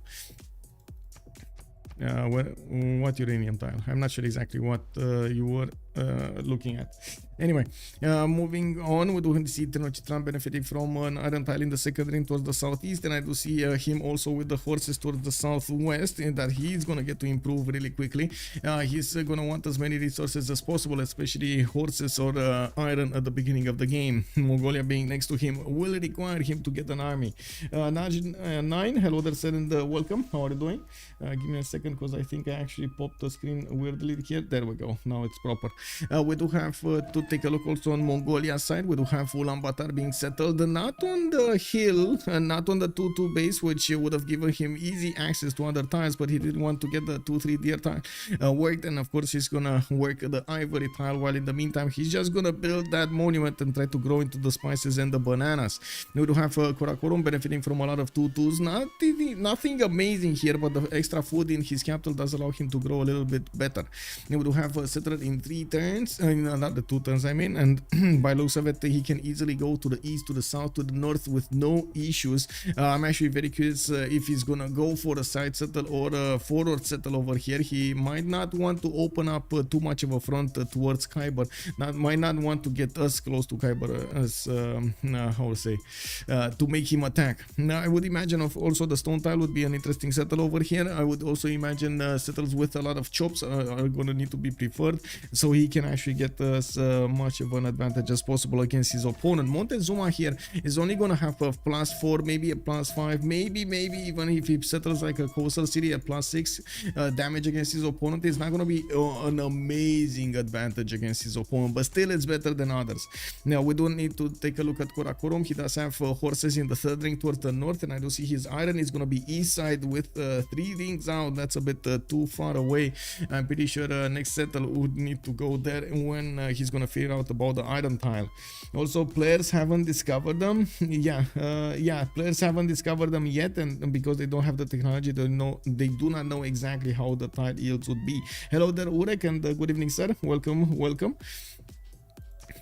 What uranium tile? I'm not sure exactly what you were looking at. Anyway, moving on, we do see Tenochtitlan benefiting from an iron tile in the second ring towards the southeast, and I do see him also with the horses towards the southwest, and that he's gonna get to improve really quickly. He's gonna want as many resources as possible, especially horses or iron at the beginning of the game. Mongolia being next to him will require him to get an army. Nine, hello there, sir, and welcome. How are you doing? Give me a second, because I think I actually popped the screen weirdly here. There we go. Now it's proper. We do have two take a look also on Mongolia side. We do have Ulaanbaatar being settled, not on the hill, not on the 2-2 base, which would have given him easy access to other tiles, but he didn't want to get the 2-3 deer tile worked, and of course he's gonna work the ivory tile, while in the meantime he's just gonna build that monument and try to grow into the spices and the bananas. We do have Karakorum benefiting from a lot of 2-2s, nothing amazing here, but the extra food in his capital does allow him to grow a little bit better. We do have a settler in 3 turns, not the 2 turns I mean, and by looks of it he can easily go to the east, to the south, to the north with no issues. I'm actually very curious if he's gonna go for a side settle or a forward settle over here. He might not want to open up too much of a front towards Kiber, might not want to get us close to Kiber as how to say, to make him attack. Now I would imagine also the stone tile would be an interesting settle over here. I would also imagine settles with a lot of chops are going to need to be preferred, so he can actually get as much of an advantage as possible against his opponent. Montezuma here is only going to have a +4, maybe a +5, maybe even if he settles like a coastal city at +6 damage against his opponent. It's not going to be an amazing advantage against his opponent, but still it's better than others. Now we don't need to take a look at Karakorum. He does have horses in the 3rd ring towards the north, and I do see his iron is going to be east side with 3 rings out. That's a bit too far away. I'm pretty sure next settle would need to go there when he's going to figure out about the iron tile. Also, players haven't discovered them. Yeah, players haven't discovered them yet, and because they don't have the technology, they do not know exactly how the tile yields would be. Hello there, Urek, and good evening, sir. Welcome.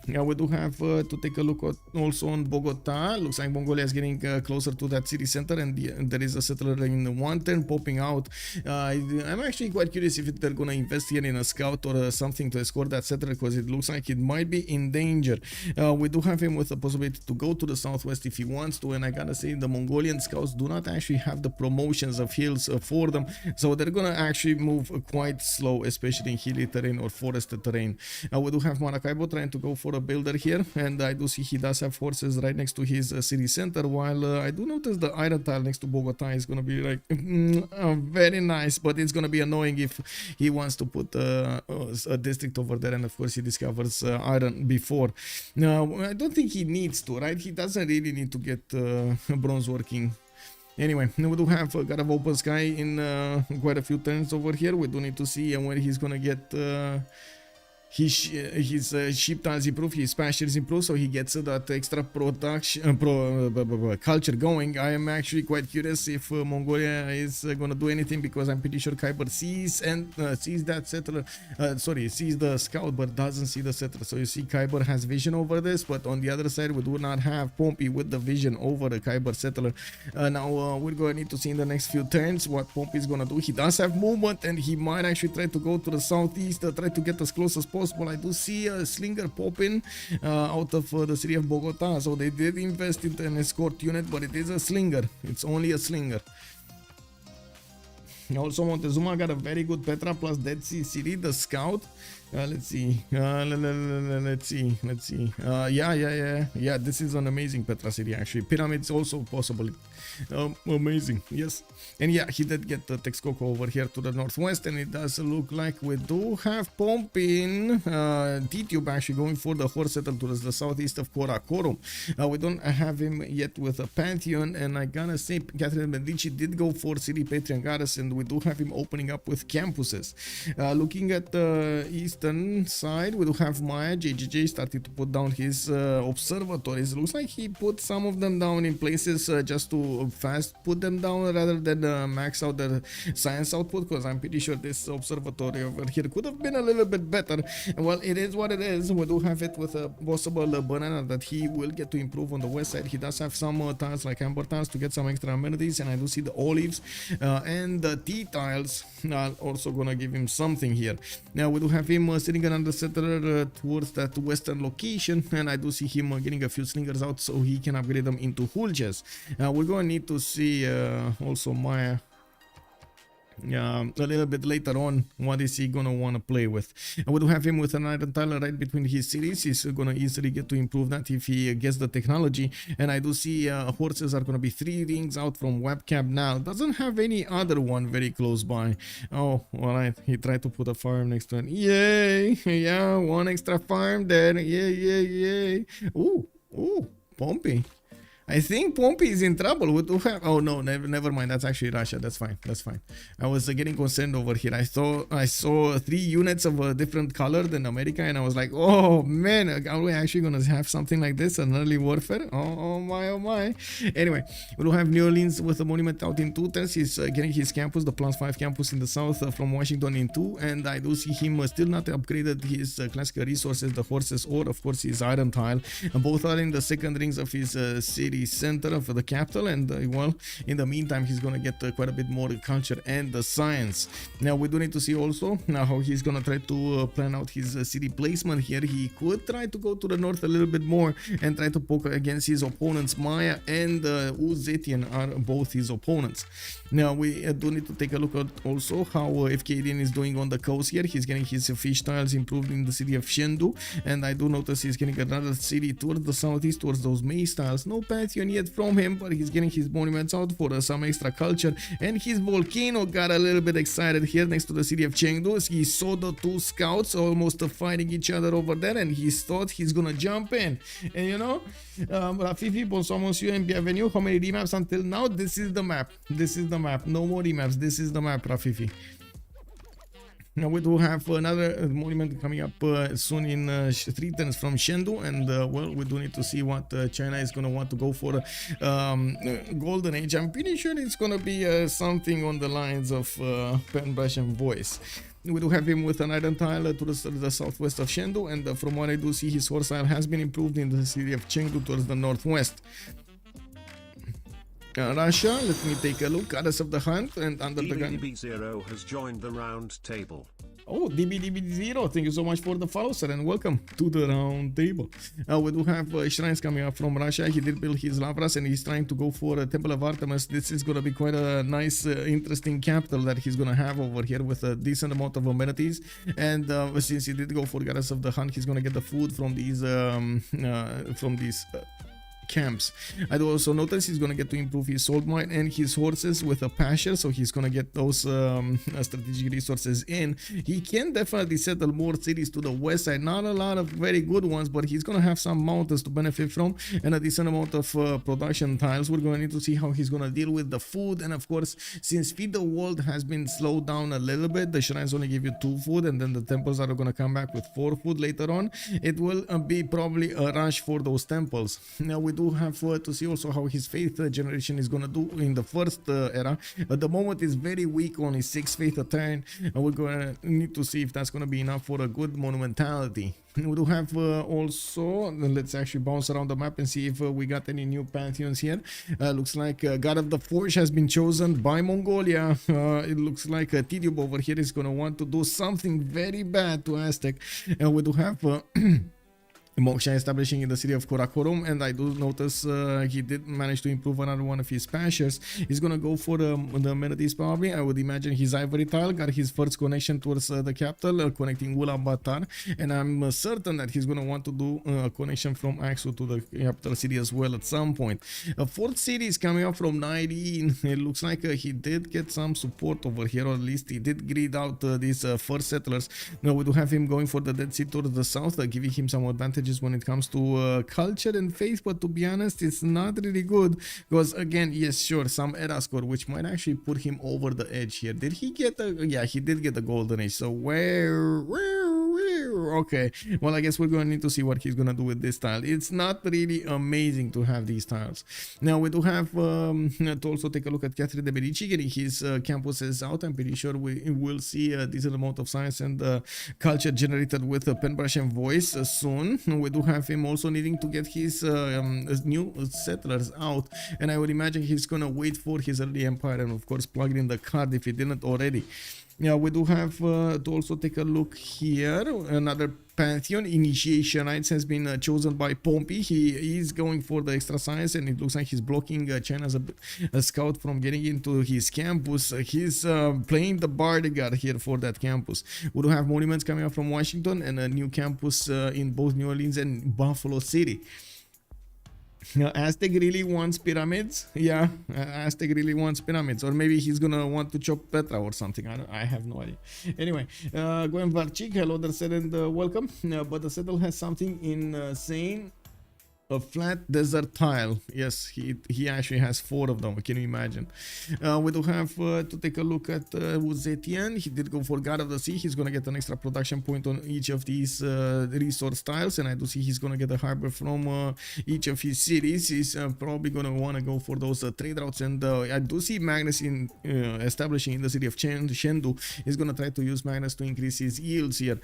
Now we do have to take a look at also on Bogota. Looks like Mongolia is getting closer to that city center, and there is a settler in 1 turn popping out. I'm actually quite curious if they're gonna invest here in a scout or something to escort that settler, because it looks like it might be in danger. We do have him with the possibility to go to the southwest if he wants to, and I gotta say the Mongolian scouts do not actually have the promotions of hills for them, so they're gonna actually move quite slow, especially in hilly terrain or forested terrain. We do have Maracaibo trying to go for a builder here, and I do see he does have forces right next to his city center, while I do notice the iron tile next to Bogota is gonna be like very nice, but it's gonna be annoying if he wants to put a district over there, and of course he discovers iron before. Now I don't think he needs to, right? He doesn't really need to get bronze working. Anyway, we do have God of Open Sky in quite a few turns over here. We do need to see where he's gonna get his sheep tiles improve, his pastures improve, so he gets that extra production culture going. I am actually quite curious if Mongolia is gonna do anything, because I'm pretty sure Kiber sees that settler, sees the scout but doesn't see the settler. So you see Kiber has vision over this, but on the other side we do not have Pompi with the vision over the Kiber settler. Now we're gonna need to see in the next few turns what Pompi is gonna do. He does have movement, and he might actually try to go to the southeast, try to get as close as possible. I do see a slinger popping out of the city of Bogota, so they did invest in an escort unit, but it is a slinger. It's only a slinger. Also, Montezuma got a very good Petra plus Dead Sea City, the scout. Let's see. Yeah, this is an amazing Petra city actually. Pyramids also possible. Amazing, yes. And yeah, he did get the Texcoco over here to the northwest, and it does look like we do have Pompi in Tidube actually going for the horse settle to the southeast of Karakorum. We don't have him yet with a Pantheon, and I gotta say Catherine Medici did go for City Patrian Goddess, and we do have him opening up with campuses. Looking at the eastern side, we do have Maya. JJJ started to put down his observatories. Looks like he put some of them down in places just to fast put them down rather than max out the science output, because I'm pretty sure this observatory over here could have been a little bit better. Well, it is what it is. We do have it with a possible banana that he will get to improve on the west side. He does have some tiles like amber tiles to get some extra amenities, and I do see the olives and the tea tiles are also gonna give him something here. Now we do have him sitting another settler towards that western location, and I do see him getting a few slingers out so he can upgrade them into hulges. We're gonna need to see also Maya a little bit later on what is he gonna want to play with. And we do have him with an iron tile right between his cities. He's gonna easily get to improve that if he gets the technology. And I do see horses are gonna be 3 rings out from webcam now. Doesn't have any other one very close by. Oh, all right, he tried to put a farm next to it. Yay! Yeah, 1 extra farm there. Yay. Ooh, Pompi. I think Pompi is in trouble. What do have? Oh no, never mind. That's actually Russia. That's fine. I was getting concerned over here. I saw 3 units of a different color than America, and I was like, oh man, are we actually gonna have something like this? An early warfare? Oh my. Anyway, we do have New Orleans with a monument out in 2 turns. He's getting his campus, the +5 campus in the south from Washington in 2, and I do see him still not upgraded his classical resources, the horses, or of course his iron tile. Both are in the second rings of his city center of the capital, and well, in the meantime he's gonna get quite a bit more culture and science. Now we do need to see also how he's gonna try to plan out his city placement here. He could try to go to the north a little bit more and try to poke against his opponents. Maya and Zetian are both his opponents. Now we do need to take a look at also how Fkdn is doing on the coast here. He's getting his fish tiles improved in the city of Chengdu, and I do notice he's getting another city towards the southeast, towards those maize tiles. No pantheon yet from him, but he's getting his monuments out for some extra culture, and his volcano got a little bit excited here next to the city of Chengdu. He saw the 2 scouts almost fighting each other over there, and he thought he's gonna jump in. And you know, Rafifi, bonsoir monsieur and bienvenue. How many remaps until now? This is the map. No more remaps. This is the map, Rafifi. Now we do have another monument coming up soon in 3 turns from Chengdu, and well, we do need to see what China is going to want to go for golden age. I'm pretty sure it's going to be something on the lines of pen, brush and voice. We do have him with an iron tile to the southwest of Chengdu, and from what I do see, his horse tile has been improved in the city of Chengdu towards the northwest. Russia, let me take a look. Goddess of the Hunt and UnderTheGun. DB0 has joined the round table. Oh, DB0, thank you so much for the follow, sir, and welcome to the round table. We do have shrines coming up from Russia. He did build his Lavras, and he's trying to go for a Temple of Artemis. This is going to be quite a nice, interesting capital that he's going to have over here with a decent amount of amenities. And since he did go for Goddess of the Hunt, he's going to get the food from these camps. I do also notice he's gonna get to improve his salt mine and his horses with a pasture, so he's gonna get those strategic resources in. He can definitely settle more cities to the west side, not a lot of very good ones, but he's gonna have some mountains to benefit from and a decent amount of production tiles. We're gonna need to see how he's gonna deal with the food, and of course, since Feed the World has been slowed down a little bit, the shrines only give you 2 food, and then the temples are gonna come back with 4 food later on. It will be probably a rush for those temples. Now we do have to see also how his faith generation is gonna do in the first era. At the moment is very weak on his 6 faith a turn, and we're gonna need to see if that's gonna be enough for a good monumentality. We do have also, let's actually bounce around the map and see if we got any new pantheons here. Looks like God of the Forge has been chosen by Mongolia. It looks like Tidube over here is gonna want to do something very bad to Aztec. And we do have Moksha establishing in the city of Karakorum, and I do notice he did manage to improve another one of his pastures. He's gonna go for the amenities probably. I would imagine his ivory tile got his first connection towards the capital, connecting Ulaanbaatar, and I'm certain that he's gonna want to do a connection from Aksu to the capital city as well at some point. A 4th city is coming up from Nyreen. It looks like he did get some support over here, or at least he did greed out these first settlers. Now we do have him going for the Dead Sea towards the south, giving him some advantage when it comes to culture and faith, but to be honest, it's not really good because again, yes, sure, some era score which might actually put him over the edge here. Did he get a, yeah, he did get the golden age, so where okay, well, I guess we're going to need to see what he's going to do with this tile. It's not really amazing to have these tiles. Now we do have to also take a look at Catherine de Medici getting his campuses out. I'm pretty sure we will see a decent amount of science and culture generated with pen, brush and voice soon. We do have him also needing to get his new settlers out, and I would imagine he's going to wait for his early empire and of course plug in the card if he didn't already. Yeah, we do have to also take a look here. Another Pantheon initiation rights has been chosen by Pompi. He is going for the extra science, and it looks like he's blocking China as a scout from getting into his campus. He's playing the bodyguard here for that campus. We do have monuments coming up from Washington and a new campus in both New Orleans and Buffalo City. Aztec really wants pyramids. Yeah, Aztec really wants pyramids, or maybe he's gonna want to chop Petra or something. I have no idea. Anyway, Gwen Varchik, hello there, said, and welcome. But the settle has something insane. A flat desert tile. Yes, he actually has 4 of them. Can you imagine? We do have to take a look at Zetian. He did go for God of the Sea. He's gonna get an extra production point on each of these resource tiles, and I do see he's gonna get a harbor from each of his cities. He's probably gonna want to go for those trade routes, and I do see Magnus in establishing in the city of Chengdu. He's gonna try to use Magnus to increase his yields here,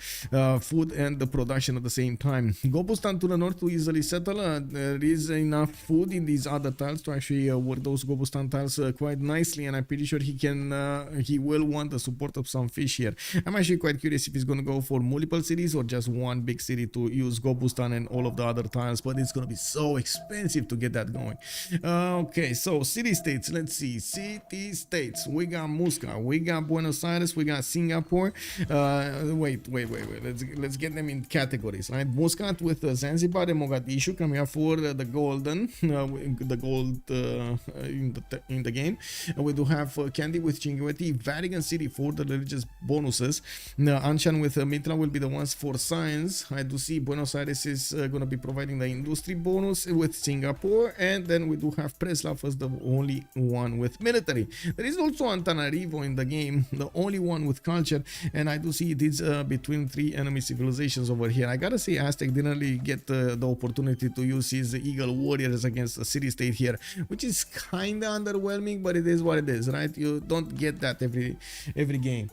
food and the production at the same time. Gobustan to the north to easily settle. There is enough food in these other tiles to actually work those Gobustan tiles quite nicely, and I'm pretty sure he will want the support of some fish here. I'm actually quite curious if he's gonna go for multiple cities or just one big city to use Gobustan and all of the other tiles, but it's gonna be so expensive to get that going. Okay, so city states, let's see. City states, we got Muscat, we got Buenos Aires, we got Singapore. Wait, let's get them in categories, right? Muscat with Zanzibar and Mogadishu coming up for the golden, the gold in the game. We do have Candy with Chinguetti, Vatican City for the religious bonuses. Anshan with Mitra will be the ones for science. I do see Buenos Aires is going to be providing the industry bonus with Singapore, and then we do have Preslav as the only one with military. There is also Antananarivo in the game, the only one with culture, and I do see it is between 3 enemy civilizations over here. I gotta say, Aztec didn't really get the opportunity to use his Eagle Warriors against the city state here, which is kinda underwhelming, but it is what it is, right? You don't get that every game.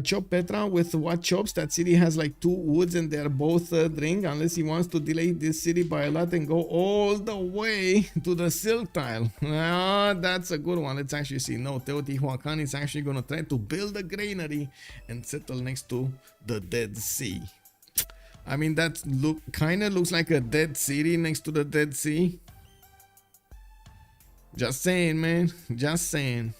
Chop Petra with what chops? That city has like 2 woods and they're both drink, unless he wants to delay this city by a lot and go all the way to the silk tile. That's a good one. Let's actually see. No, Teotihuacan is actually going to try to build a granary and settle next to the Dead Sea. I mean, that kind of looks like a dead city next to the Dead Sea. Just saying, man. Just saying.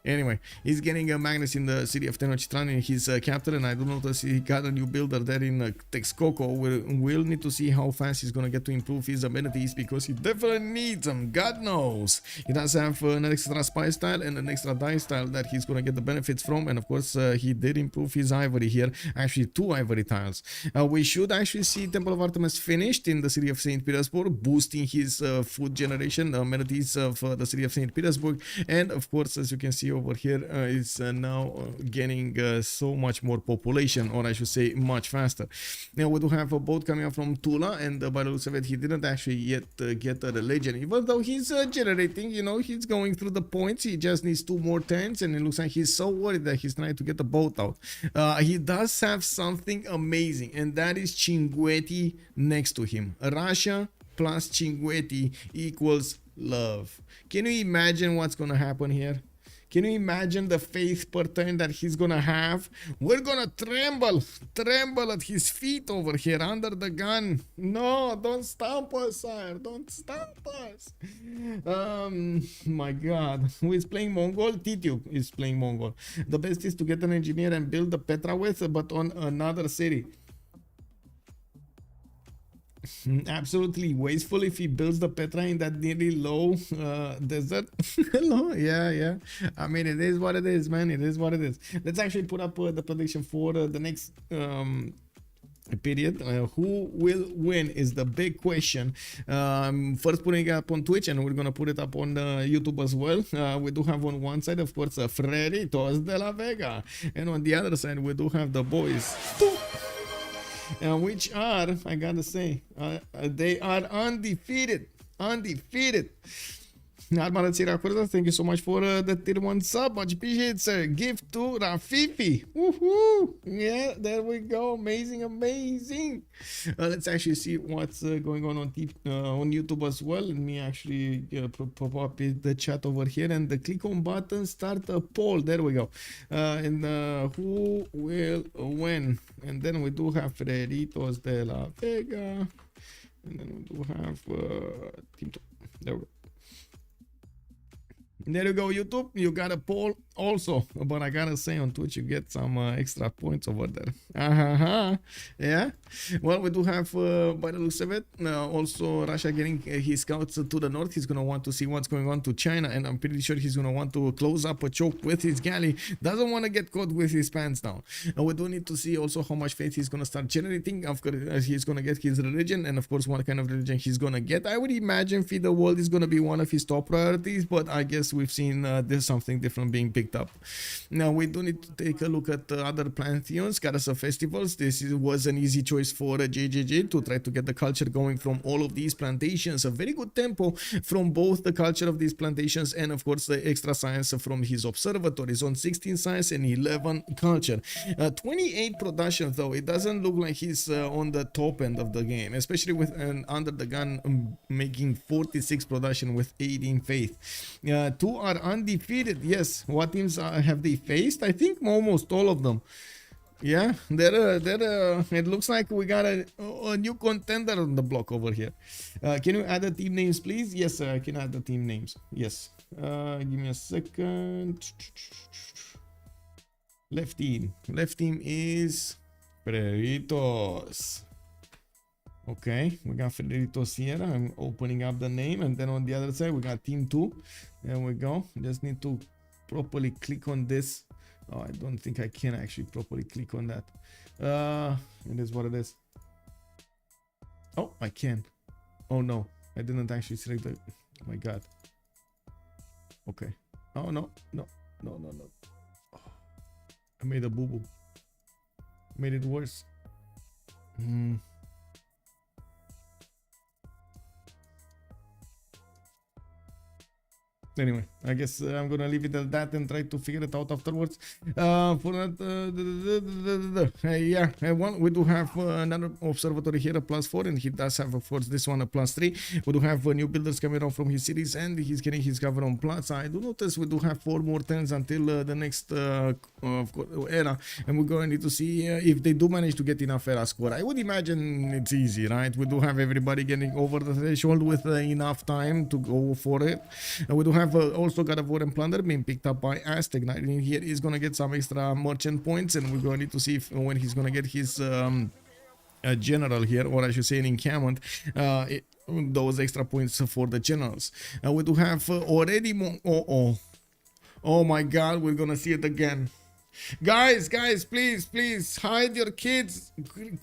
Anyway, he's getting a Magnus in the city of Tenochtitlan in his capital, and I do notice he got a new builder there in Texcoco. We'll need to see how fast he's gonna get to improve his amenities, because he definitely needs them. God knows. He does have an extra spy style and an extra dye style that he's gonna get the benefits from, and of course he did improve his ivory here. Actually, 2 ivory tiles. We should actually see Temple of Artemis finished in the city of St. Petersburg, boosting his food generation, the amenities of the city of St. Petersburg, and of course, as you can see over here, is now getting so much more population, or I should say much faster. Now we do have a boat coming up from Tula, and by the looks of it, he didn't actually yet get the legend, even though he's generating, you know, he's going through the points. He just needs 2 more turns, and it looks like he's so worried that he's trying to get the boat out. He does have something amazing, and that is Chinguetti next to him. Russia plus Chinguetti equals love. Can you imagine what's gonna happen here? Can you imagine the faith per turn that he's gonna have? We're gonna tremble at his feet over here under the gun. No, don't stomp us, sire. Don't stomp us. My God. Who is playing Mongol? Tidube is playing Mongol. The best is to get an engineer and build the Petra with, but on another city. Absolutely wasteful if he builds the Petra in that nearly low desert. Low, yeah. I mean, it is what it is, man. It is what it is. Let's actually put up the prediction for the next period. Who will win is the big question. First putting it up on Twitch, and we're gonna put it up on YouTube as well. We do have on one side, of course, Freritos de la Vega, and on the other side we do have the boys, which are, I gotta say, they are undefeated. Armada Siracurzas, thank you so much for the tier 1 sub. Much appreciated, sir. Gift to Rafifi. Woohoo! Yeah, there we go. Amazing, amazing. Let's actually see what's going on on YouTube as well. Let me actually pop up the chat over here and click on button, start a poll. There we go. And who will win? And then we do have Freritos de la Vega. And then we do have Team 2. There we go. There you go, YouTube. You got a poll also, but I gotta say on Twitch you get some extra points over there. Yeah. Well, we do have, by the looks of it, also Russia getting his scouts to the north. He's gonna want to see what's going on to China, and I'm pretty sure he's gonna want to close up a choke with his galley. Doesn't want to get caught with his pants down. We do need to see also how much faith he's gonna start generating. Of course, he's gonna get his religion, and of course, what kind of religion he's gonna get. I would imagine feed the world is gonna be one of his top priorities, but I guess we've seen there's something different being picked up. Now we do need to take a look at other pantheons, goddess of festivals. This was an easy choice for JJJ to try to get the culture going from all of these plantations. A very good tempo from both the culture of these plantations and of course the extra science from his observatories on 16 science and 11 culture. 28 production though. It doesn't look like he's on the top end of the game, especially with an UnderTheGun making 46 production with 18 faith. 2 are undefeated. Yes, what teams have they faced? I think almost all of them. Yeah, it looks like we got a new contender on the block over here. Can you add the team names, please? Yes, sir, I can add the team names. Yes. Give me a second. Left team. Left team is Freritos. Okay, we got Freritos here. I'm opening up the name, and then on the other side we got team 2. There we go. Just need to properly click on this. Oh, I don't think I can actually properly click on that. It is what it is. Oh, I can. Oh no, I didn't actually select the. Oh my god. Okay. Oh no. Oh, I made a boo boo. Made it worse. Anyway, I guess I'm gonna leave it at that and try to figure it out afterwards. For that, yeah, we do have another observatory here, a +4, and he does have, of course, this one a +3. We do have new builders coming out from his cities, and he's getting his cover on plus. I do notice we do have 4 more turns until the next era, and we're going to need to see if they do manage to get enough era score. I would imagine it's easy, right? We do have everybody getting over the threshold with enough time to go for it. We do have also got a War and Plunder being picked up by Aztec. Nyreen here is going to get some extra merchant points, and we're going to need to see when he's going to get his general here, or I should say an encampment, those extra points for the generals. We do have already oh my god, we're going to see it again. Guys, please hide your kids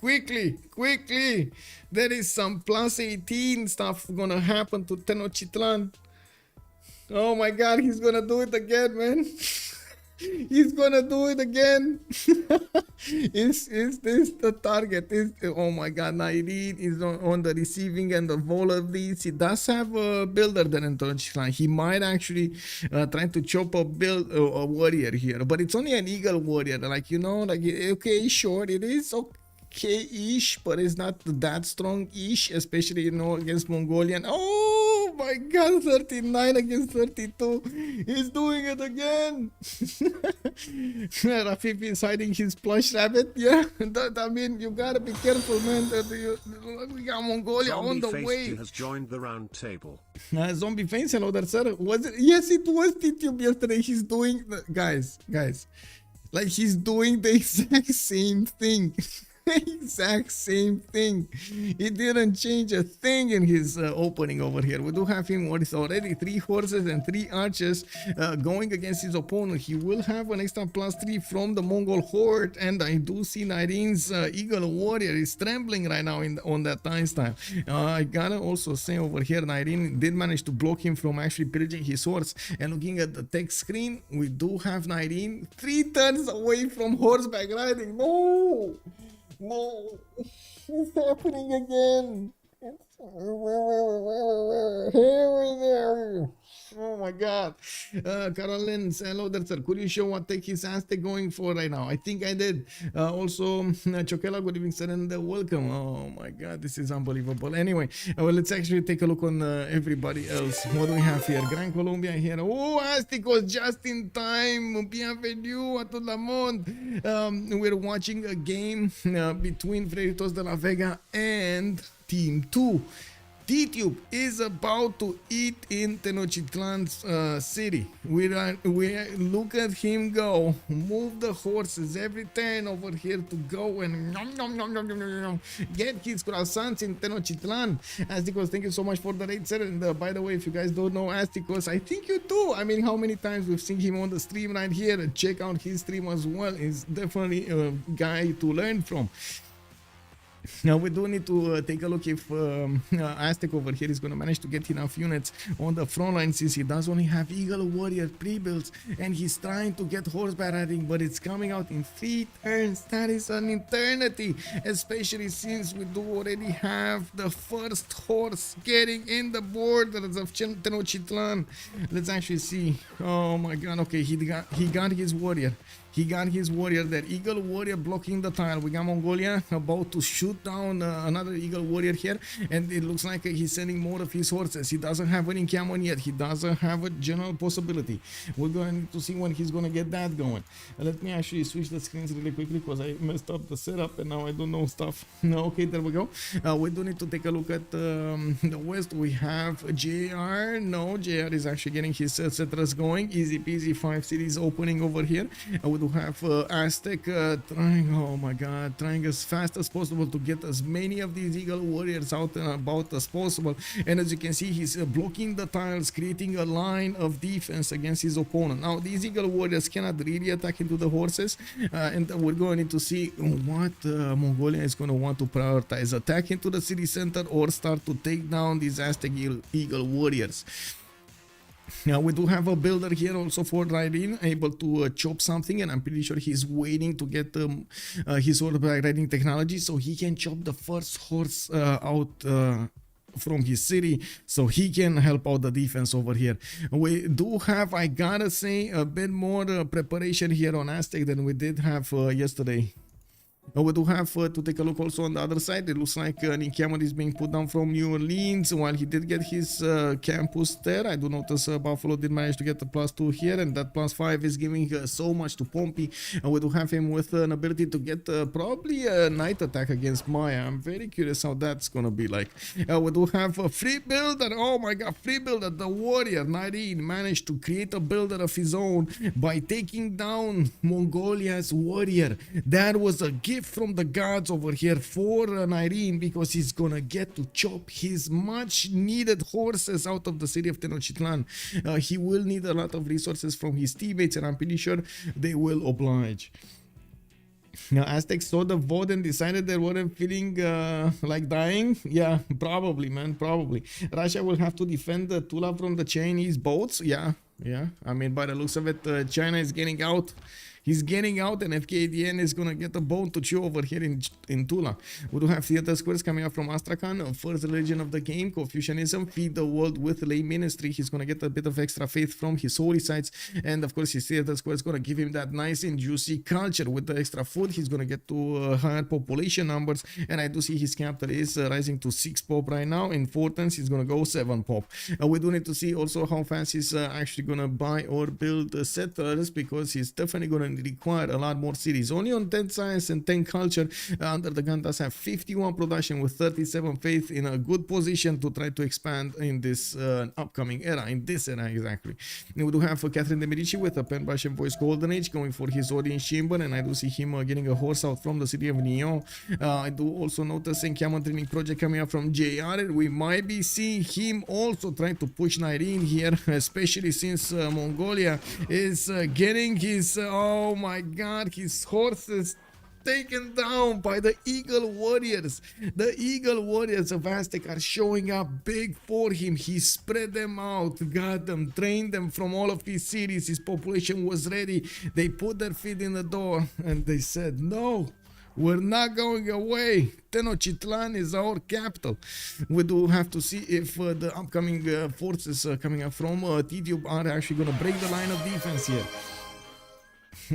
quickly. There is some +18 stuff gonna happen to Tenochtitlan. Oh my god, he's gonna do it again, man. He's gonna do it again. Is this the target? Oh my god, Nyreen is on the receiving end of all of these. He does have a builder there in Tenochtitlan. He might actually try to chop a warrior here, but it's only an eagle warrior. Like, you know, like, okay, sure, it is okay-ish, but it's not that strong-ish, especially, you know, against Mongolian. Oh my god, 39 against 32. He's doing it again. Rafifi is hiding his plush rabbit. Yeah, I mean, you gotta be careful, man. We got Mongolia on the way. Has joined the round table. Zombie Face, hello there, sir. Was it? Yes, it was Tidube yesterday. He's doing, guys, like, he's doing the exact same thing. Exact same thing. He didn't change a thing in his opening over here. We do have him with already 3 horses and 3 archers going against his opponent. He will have an extra +3 from the Mongol horde, and I do see Nyreen's eagle warrior is trembling right now on that time style. I gotta also say over here, Nyreen did manage to block him from actually pillaging his horse. And looking at the text screen, we do have Nyreen 3 turns away from horseback riding. No, it's happening again. Oh my god. Carolyn, hello there, sir. Could you show what tech is Aztec going for right now? I think I did. Also, Chokela, good evening, sir, and welcome. Oh my god, this is unbelievable. Anyway, well, let's actually take a look on everybody else. What do we have here? Gran Colombia here. Oh, Aztec was just in time. Bienvenue a tout le monde. We're watching a game between Freritos de la Vega and Team 2. Tidube is about to eat in Tenochtitlan's city. We look at him go, move the horses every turn over here to go and get his croissants in Tenochtitlan. Aztecos, thank you so much for the raid, sir. And by the way, if you guys don't know Aztecos, I think you do. I mean, how many times we've seen him on the stream right here? Check out his stream as well. He's definitely a guy to learn from. Now we do need to take a look if Aztec over here is going to manage to get enough units on the front line, since he does only have Eagle Warrior pre-builds and he's trying to get horseback riding, but it's coming out in 3 turns. That is an eternity, especially since we do already have the first horse getting in the borders of Tenochtitlan. Let's actually see. Oh my god, okay, he got his warrior. He got his warrior there. Eagle Warrior blocking the tile. We got Mongolia about to shoot down another Eagle Warrior here. And it looks like he's sending more of his horses. He doesn't have any Camon yet. He doesn't have a general possibility. We're going to see when he's going to get that going. Let me actually switch the screens really quickly because I messed up the setup and now I don't know stuff. Okay, there we go. We do need to take a look at the west. We have JR. No, JR is actually getting his settlers going. Easy peasy, 5 cities opening over here. We do have Aztec trying, oh my god, trying as fast as possible to get as many of these Eagle Warriors out and about as possible. And as you can see, he's blocking the tiles, creating a line of defense against his opponent. Now, these Eagle Warriors cannot really attack into the horses, and we're going to see what Mongolia is going to want to prioritize: attack into the city center or start to take down these Aztec Eagle Warriors. Now we do have a builder here also for Nyreen, able to chop something, and I'm pretty sure he's waiting to get his horseback riding technology so he can chop the first horse out from his city, so he can help out the defense over here. We do have, I gotta say, a bit more preparation here on Aztec than we did have yesterday. We do have to take a look also on the other side. It looks like Nikiamon is being put down from New Orleans. While he did get his campus there, I do notice Buffalo did manage to get the +2 here, and that +5 is giving so much to Pompi. We do have him with an ability to get probably a night attack against Maya. I'm very curious how that's gonna be like. We do have a free builder. Oh my god, free builder. The warrior Nyreen managed to create a builder of his own by taking down Mongolia's warrior. That was a gift from the gods over here for Nyreen, because he's gonna get to chop his much needed horses out of the city of Tenochtitlan. He will need a lot of resources from his teammates, and I'm pretty sure they will oblige. Now, Aztecs saw the vote and decided they weren't feeling like dying. Yeah, probably, man, probably. Russia will have to defend the Tula from the Chinese boats. Yeah. I mean, by the looks of it, China is getting out. He's getting out, and Fkdn is gonna get a bone to chew over here in Tula. We do have theater squares coming up from Astrakhan, first religion of the game, Confucianism, feed the world with lay ministry. He's gonna get a bit of extra faith from his holy sites, and of course his theater square is gonna give him that nice and juicy culture. With the extra food, he's gonna get to higher population numbers, and I do see his capital is rising to 6 pop right now. In 4 turns, he's gonna go 7 pop. We do need to see also how fast he's actually gonna buy or build settlers, because he's definitely gonna require a lot more cities. Only on 10 science and 10 culture, UnderTheGun does have 51 production with 37 faith, in a good position to try to expand in this upcoming era, in this era exactly. We do have Catherine de Medici with a pen brush and voice golden age going for his audience chamber, and I do see him getting a horse out from the city of Nyon. I do also notice Camon training project coming up from JR, and we might be seeing him also trying to push Nyreen here, especially since Mongolia is getting his oh my god, his horses taken down by the Eagle Warriors. The Eagle Warriors of Aztec are showing up big for him. He spread them out, got them, trained them from all of his cities. His population was ready. They put their feet in the door and they said, no, We're not going away. Tenochtitlan is our capital. We do have to see if the upcoming forces coming up from Tidube are actually going to break the line of defense here.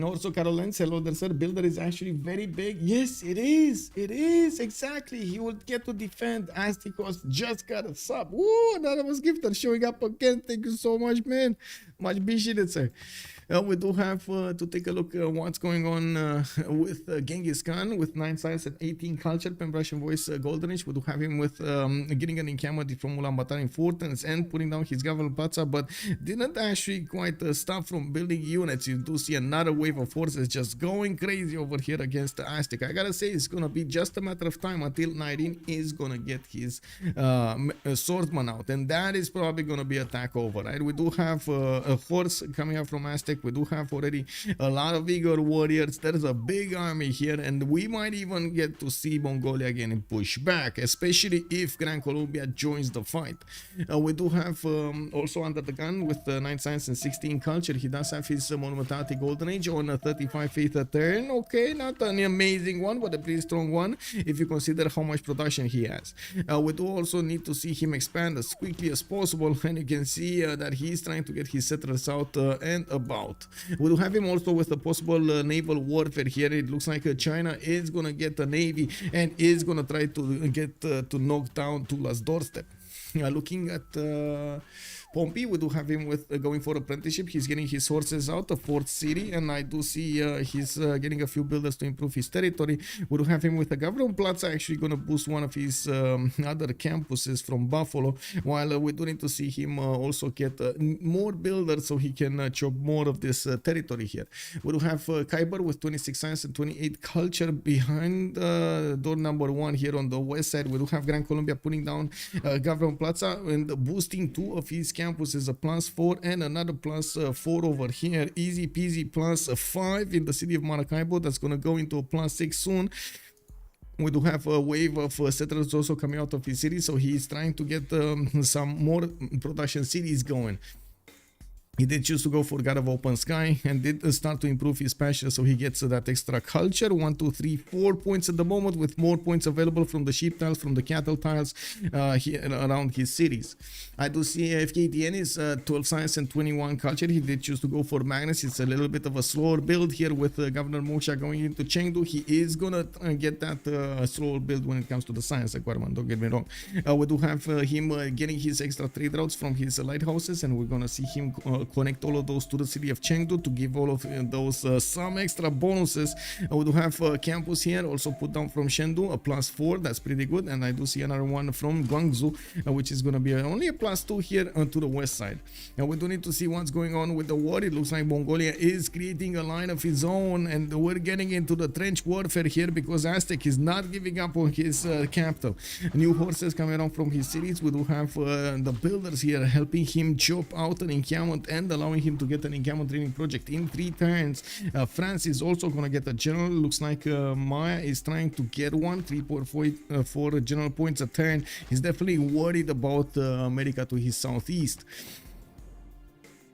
Also, Caroline, hello there, sir. Builder is actually very big. Yes, it is. It is. Exactly. He will get to defend. Aztecos just got a sub. Woo, anonymous gifter showing up again. Thank you so much, man. Much appreciated, sir. We do have to take a look at what's going on with Genghis Khan with 9 science and 18 culture. Pembrasian voice Golden Age. We do have him with getting an encampment from Ulaanbaatar in Fortens and putting down his Gavel Plaza, but didn't actually quite stop from building units. You do see another wave of forces just going crazy over here against the Aztec. I gotta say, it's gonna be just a matter of time until Nyreen is gonna get his swordsman out, and that is probably gonna be attack over, right? We do have a horse coming up from Aztec. We do have already a lot of vigor warriors. There is a big army here, and we might even get to see Mongolia again and push back, especially if Gran Colombia joins the fight. We do have also UnderTheGun with 9 science and 16 culture. He does have his monumentality golden age on a 35 faith a turn. Okay, not an amazing one, but a pretty strong one if you consider how much production he has. We do also need to see him expand as quickly as possible, and you can see that he's trying to get his settlers out and about. We do have him also with a possible naval warfare here. It looks like China is gonna get a navy and is gonna try to get to knock down Tula's doorstep. Looking at Pompi, we do have him with going for apprenticeship. He's getting his horses out of Fort City, and I do see he's getting a few builders to improve his territory. We do have him with the Gavron Plaza, actually going to boost one of his other campuses from Buffalo, while we do need to see him also get more builders so he can chop more of this territory here. We do have Kiber with 26 science and 28 culture behind door number 1 here on the west side. We do have Gran Colombia putting down Gavron Plaza and boosting 2 of his campuses, a +4 and another +4 over here. Easy peasy +5 in the city of Maracaibo. That's going to go into a +6 soon. We do have a wave of settlers also coming out of his city, so he's trying to get some more production cities going. He did choose to go for God of Open Sky and did start to improve his pasture, so he gets that extra culture. 1, 2, 3, 4 points at the moment, with more points available from the sheep tiles, from the cattle tiles here around his cities. I do see Fkdn is 12 science and 21 culture. He did choose to go for Magnus. It's a little bit of a slower build here with Governor Moksha going into Chengdu. He is gonna get that slower build when it comes to the science requirement, don't get me wrong. We do have him getting his extra trade routes from his lighthouses, and we're gonna see him connect all of those to the city of Chengdu to give all of those some extra bonuses. We do have campus here also put down from Chengdu, a +4. That's pretty good. And I do see another one from Guangzhou, which is going to be only a +2 here to the west side. Now we do need to see what's going on with the war. It looks like Mongolia is creating a line of its own, and we're getting into the trench warfare here because Aztec is not giving up on his capital. New horses coming around from his cities. We do have the builders here helping him chop out an encampment and allowing him to get an encampment training project in 3 turns. France is also going to get a general. Looks like Maya is trying to get one. 3.4 general points a turn. He's definitely worried about America to his southeast.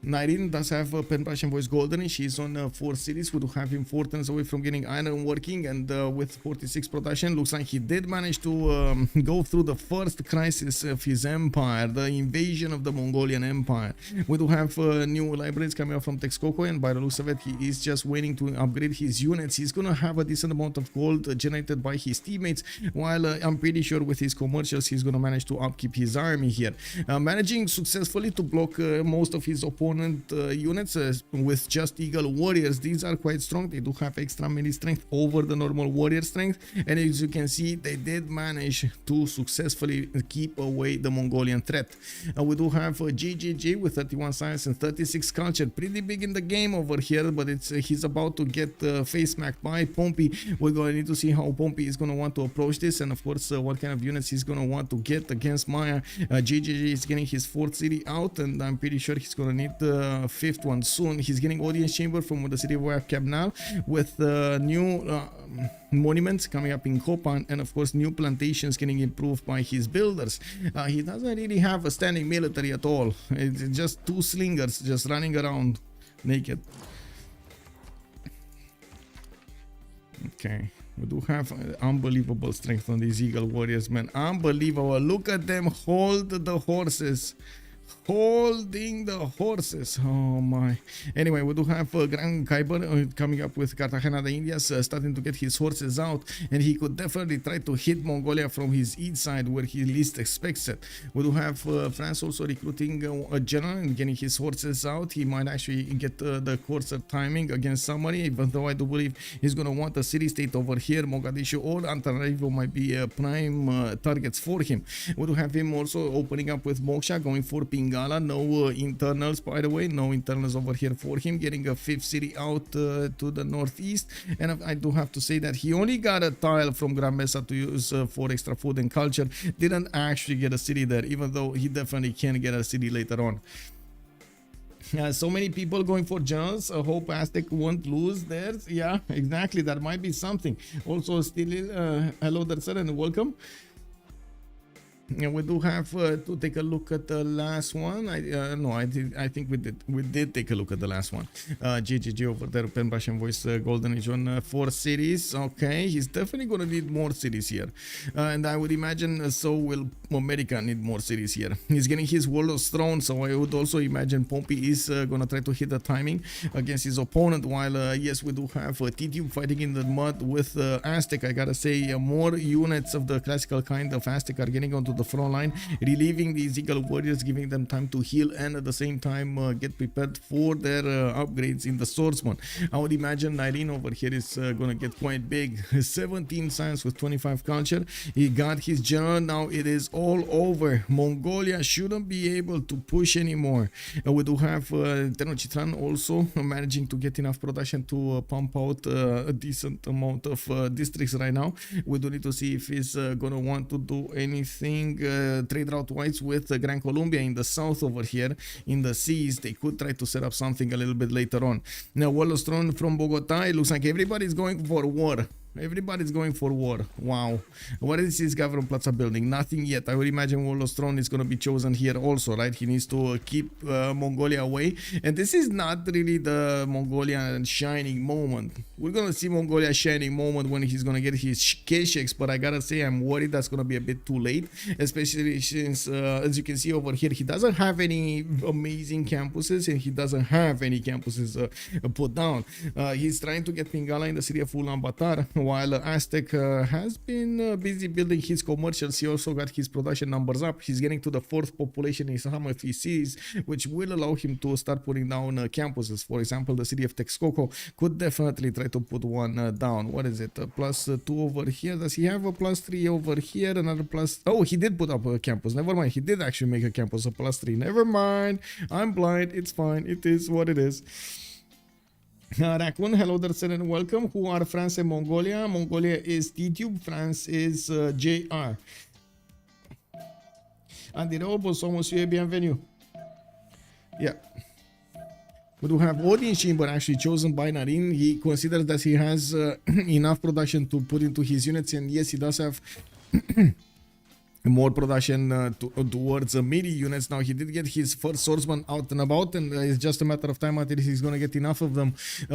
Nyreen does have a Pembrasian voice golden. She's on 4 cities. We do have him 4 turns away from getting iron working, and with 46 production, looks like he did manage to go through the first crisis of his empire, the invasion of the Mongolian Empire. We do have new libraries coming out from Texcoco, and by the looks of it, he is just waiting to upgrade his units. He's gonna have a decent amount of gold generated by his teammates, while I'm pretty sure with his commercials, he's gonna manage to upkeep his army here, managing successfully to block most of his opponents units with just eagle warriors. These are quite strong. They do have extra melee strength over the normal warrior strength, and as you can see, they did manage to successfully keep away the Mongolian threat. We do have GGG with 31 science and 36 culture, pretty big in the game over here, but he's about to get face smacked by Pompi. We're going to need to see how Pompi is going to want to approach this, and of course what kind of units he's going to want to get against Maya. GGG is getting his 4th city out, and I'm pretty sure he's going to need the 5th one soon. He's getting audience chamber from the city of Vega with new monuments coming up in Copan, and of course new plantations getting improved by his builders. He doesn't really have a standing military at all. It's just 2 slingers just running around naked. Okay, We do have unbelievable strength on these Eagle Warriors, man. Unbelievable. Look at them hold the horses. Holding the horses. Oh my. Anyway, we do have Gran Kiber coming up with Cartagena de Indias, starting to get his horses out, and he could definitely try to hit Mongolia from his east side where he least expects it. We do have France also recruiting a general and getting his horses out. He might actually get the courser timing against somebody, even though I do believe he's going to want a city-state over here. Mogadishu or Antananarivo might be prime targets for him. We do have him also opening up with Moksha, going for Pingala. No internals, by the way, no internals over here for him, getting a 5th city out to the northeast. And I do have to say that he only got a tile from Gran Mesa to use for extra food and culture, didn't actually get a city there, even though he definitely can get a city later on. So many people going for generals. Hope Aztec won't lose theirs. Yeah, exactly, that might be something. Also still hello there, sir, and welcome. And we do have to take a look at the last one. I think we did take a look at the last one. GGG over there, Pen Russian Voice, Golden Age on 4 cities. Okay, he's definitely gonna need more cities here, and I would imagine so will America need more cities here. He's getting his World of Throne, so I would also imagine Pompi is gonna try to hit the timing against his opponent. While yes, we do have Tidube fighting in the mud with Aztec. I gotta say, more units of the classical kind of Aztec are getting onto the front line, relieving these Eagle Warriors, giving them time to heal and at the same time get prepared for their upgrades in the swordsman. I would imagine Nyreen over here is gonna get quite big. 17 science with 25 culture. He got his general. Now it is all over. Mongolia shouldn't be able to push anymore. We do have Tenochtitlan also managing to get enough production to pump out a decent amount of districts right now. We do need to see if he's gonna want to do anything trade route wise with Gran Colombia in the south over here in the seas. They could try to set up something a little bit later on. Now, Wallostron from Bogota, it looks like everybody's going for war. Everybody's going for war. Wow. What is this government plaza building? Nothing yet. I would imagine Warlord's throne is going to be chosen here also, right? He needs to keep Mongolia away. And this is not really the Mongolian shining moment. We're going to see Mongolia shining moment when he's going to get his K-Shakes, but I gotta say I'm worried that's going to be a bit too late, especially since, as you can see over here, he doesn't have any amazing campuses and he doesn't have any campuses put down. He's trying to get Pingala in the city of Ulaanbaatar, while Aztec has been busy building his commercials. He also got his production numbers up. He's getting to the 4th population in some of his cities, which will allow him to start putting down campuses. For example, the city of Texcoco could definitely try to put one down. What is it? +2 over here. Does he have a +3 over here? Another plus. Oh, he did put up a campus. Never mind. He did actually make a campus, a +3. Never mind. I'm blind. It's fine. It is what it is. Raccoon, hello there, sir, and welcome. Who are France and Mongolia? Mongolia is Tidube, France is JR. Andy Robo, somos bienvenue. Yeah. We do have Odin Chamber actually chosen by Nyreen. He considers that he has enough production to put into his units, and yes, he does have more production towards melee units. Now, he did get his first swordsman out and about, and it's just a matter of time until he's going to get enough of them.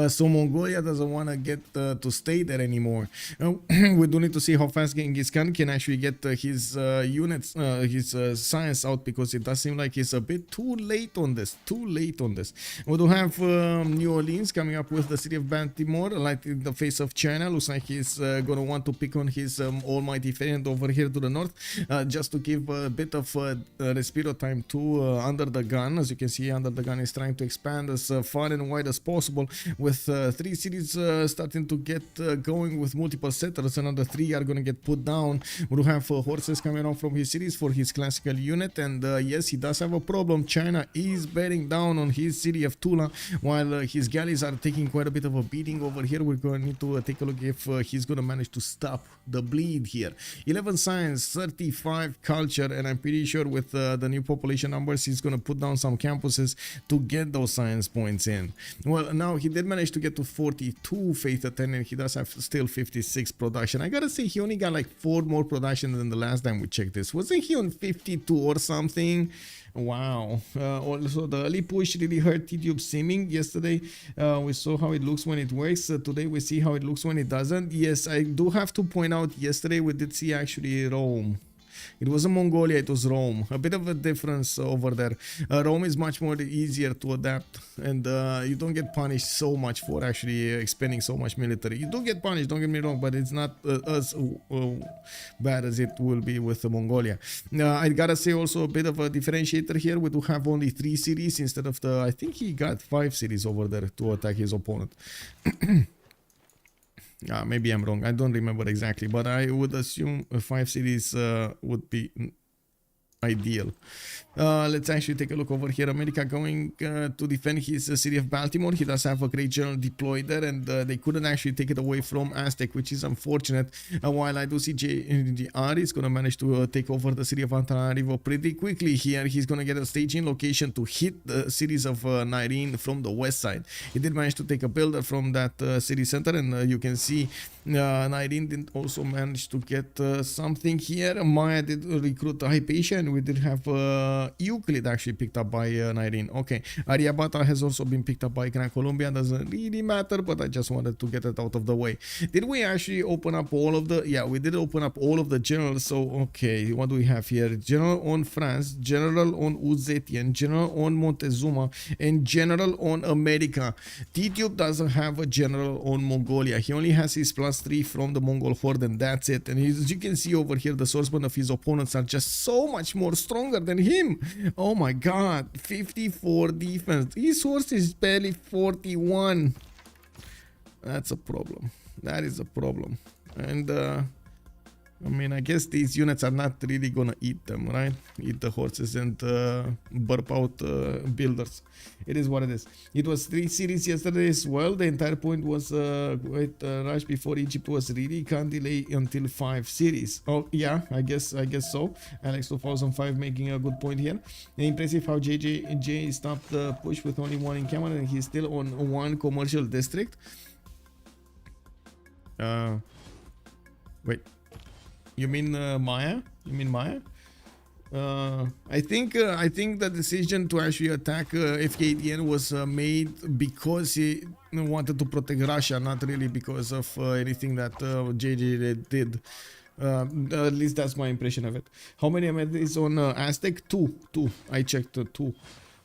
So Mongolia doesn't want to get to stay there anymore. We do need to see how fast Genghis Khan can actually get his units, his science out, because it does seem like he's a bit too late on this. We do have New Orleans coming up with the city of Baltimore, like in the face of China. Looks like he's going to want to pick on his almighty friend over here to the north. Just to give a bit of respiro time to UnderTheGun. As you can see, UnderTheGun is trying to expand as far and wide as possible, with 3 cities starting to get going with multiple settlers. Another 3 are going to get put down. We do have horses coming on from his cities for his classical unit, and yes, he does have a problem. China is bearing down on his city of Tula, while his galleys are taking quite a bit of a beating over here. We're going to need to take a look if he's going to manage to stop the bleed here. 11 science, 35 5 culture, and I'm pretty sure with the new population numbers, he's gonna put down some campuses to get those science points in. Well, now he did manage to get to 42 faith attendant. He does have still 56 production. I gotta say, he only got like 4 more production than the last time we checked this. Wasn't he on 52 or something? Wow. Also, the early push really hurt Tidube simming. Yesterday, we saw how it looks when it works. Today, we see how it looks when it doesn't. Yes, I do have to point out, yesterday we did see actually Rome. It wasn't Mongolia, it was Rome. A bit of a difference over there. Rome is much more easier to adapt, and you don't get punished so much for actually expending so much military. You do get punished, don't get me wrong, but it's not as bad as it will be with Mongolia. I gotta say also a bit of a differentiator here. We do have only 3 cities instead of the, I think he got 5 cities over there to attack his opponent. Maybe I'm wrong. I don't remember exactly, but I would assume 5 cities would be ideal. Let's actually take a look over here. America going to defend his city of Baltimore. He does have a great general deployed there, and they couldn't actually take it away from Aztec, which is unfortunate. While I do see JR is going to manage to take over the city of Antananarivo pretty quickly here. He's going to get a staging location to hit the cities of Nyreen from the west side. He did manage to take a builder from that city center, and you can see Nyreen did also manage to get something here. Maya did recruit Hypatia, and we did have Euclid actually picked up by Nyreen. Okay, Aryabhata has also been picked up by Gran Colombia. Doesn't really matter, but I just wanted to get it out of the way. Did we actually open up all of the... Yeah, we did open up all of the generals. So, okay, what do we have here? General on France, general on Zetian, general on Montezuma, and general on America. Tidube doesn't have a general on Mongolia. He only has his +3 from the Mongol horde, and that's it. And as you can see over here, the swordsmen of his opponents are just so much more stronger than him. Oh my god, 54 defense. His horse is barely 41. That's a problem. That is a problem. And I mean, I guess these units are not really gonna eat them, right? Eat the horses and burp out builders. It is what it is. It was 3 cities yesterday as well. The entire point was rush before Egypt was ready. Can't delay until 5 cities. Oh yeah, I guess so. Alex 2005 making a good point here. Impressive how JJ stopped the push with only 1 encampment, and he's still on 1 commercial district. Wait. You mean Maya? You mean Maya? I think the decision to actually attack Fkdn was made because he wanted to protect Russia, not really because of anything that JJ did. At least that's my impression of it. How many is on Aztec? 2. I checked 2.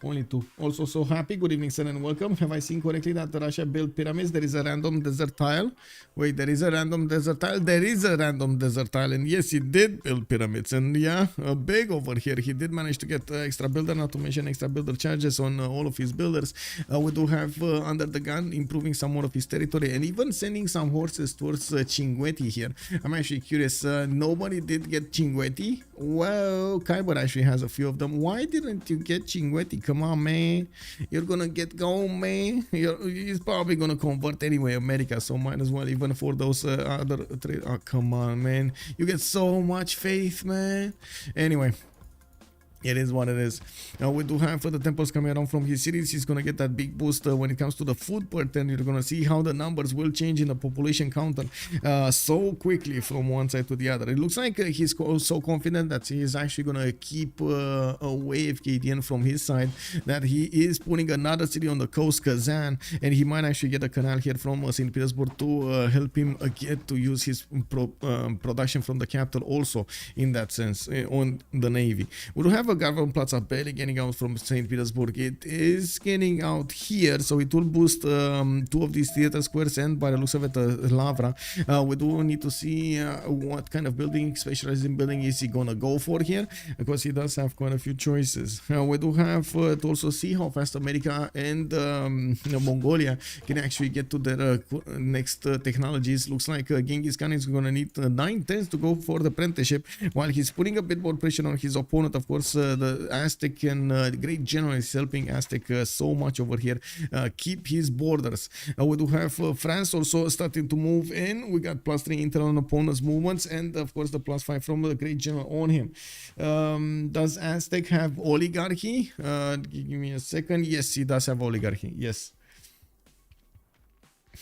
Only 2. Also, so happy. Good evening, sir, and welcome. Have I seen correctly that Russia built pyramids? There is a random desert tile. Wait, there is a random desert tile? There is a random desert tile. And yes, he did build pyramids. And yeah, big over here. He did manage to get extra builder, not to mention extra builder charges on all of his builders. We do have UnderTheGun improving some more of his territory and even sending some horses towards Cinguetti here. I'm actually curious. Nobody did get Cinguetti. Well, Kiber actually has a few of them. Why didn't you get Cinguetti? Come on, man. You're gonna get going, man. He's probably gonna convert anyway, America, so might as well, even for those other trade. Oh, come on, man. You get so much faith, man. Anyway. It is what it is. Now we do have the temples coming around from his cities. He's gonna get that big boost when it comes to the food part, and you're gonna see how the numbers will change in the population counter so quickly from one side to the other. It looks like he's so confident that he's actually gonna keep away Fkdn from his side, that he is putting another city on the coast, Kazan, and he might actually get a canal here from St. Petersburg to help him get to use his production from the capital also in that sense on the navy. We do have a government plaza barely getting out from St. Petersburg. It is getting out here, so it will boost 2 of these theater squares, and by the looks of it, Lavra. We do need to see what kind of building, specialized in building, is he gonna go for here, because he does have quite a few choices. We do have to also see how fast America and Mongolia can actually get to their next technologies. Looks like Genghis Khan is gonna need 9 turns to go for the apprenticeship, while he's putting a bit more pressure on his opponent. Of course, the Aztec and Great General is helping Aztec so much over here keep his borders. We do have France also starting to move in. We got +3 intel on opponent's movements, and of course the +5 from the Great General on him. Does Aztec have oligarchy? Give me a second. Yes, he does have oligarchy. Yes.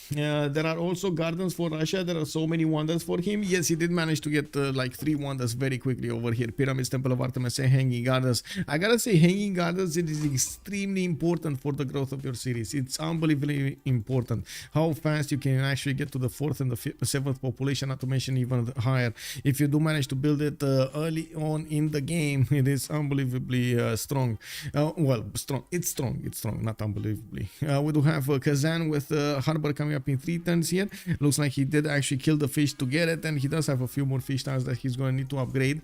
There are also gardens for Russia. There are so many wonders for him. Yes, he did manage to get like 3 wonders very quickly over here. Pyramids, Temple of Artemis, and Hanging Gardens. I gotta say, Hanging Gardens, it is extremely important for the growth of your series. It's unbelievably important how fast you can actually get to the 4th and the 7th population, not to mention even higher. If you do manage to build it early on in the game, it is unbelievably strong. Well, strong. It's strong, not unbelievably. We do have Kazan with Harbor coming up in 3 turns here. Looks like he did actually kill the fish to get it, and he does have a few more fish towns that he's going to need to upgrade.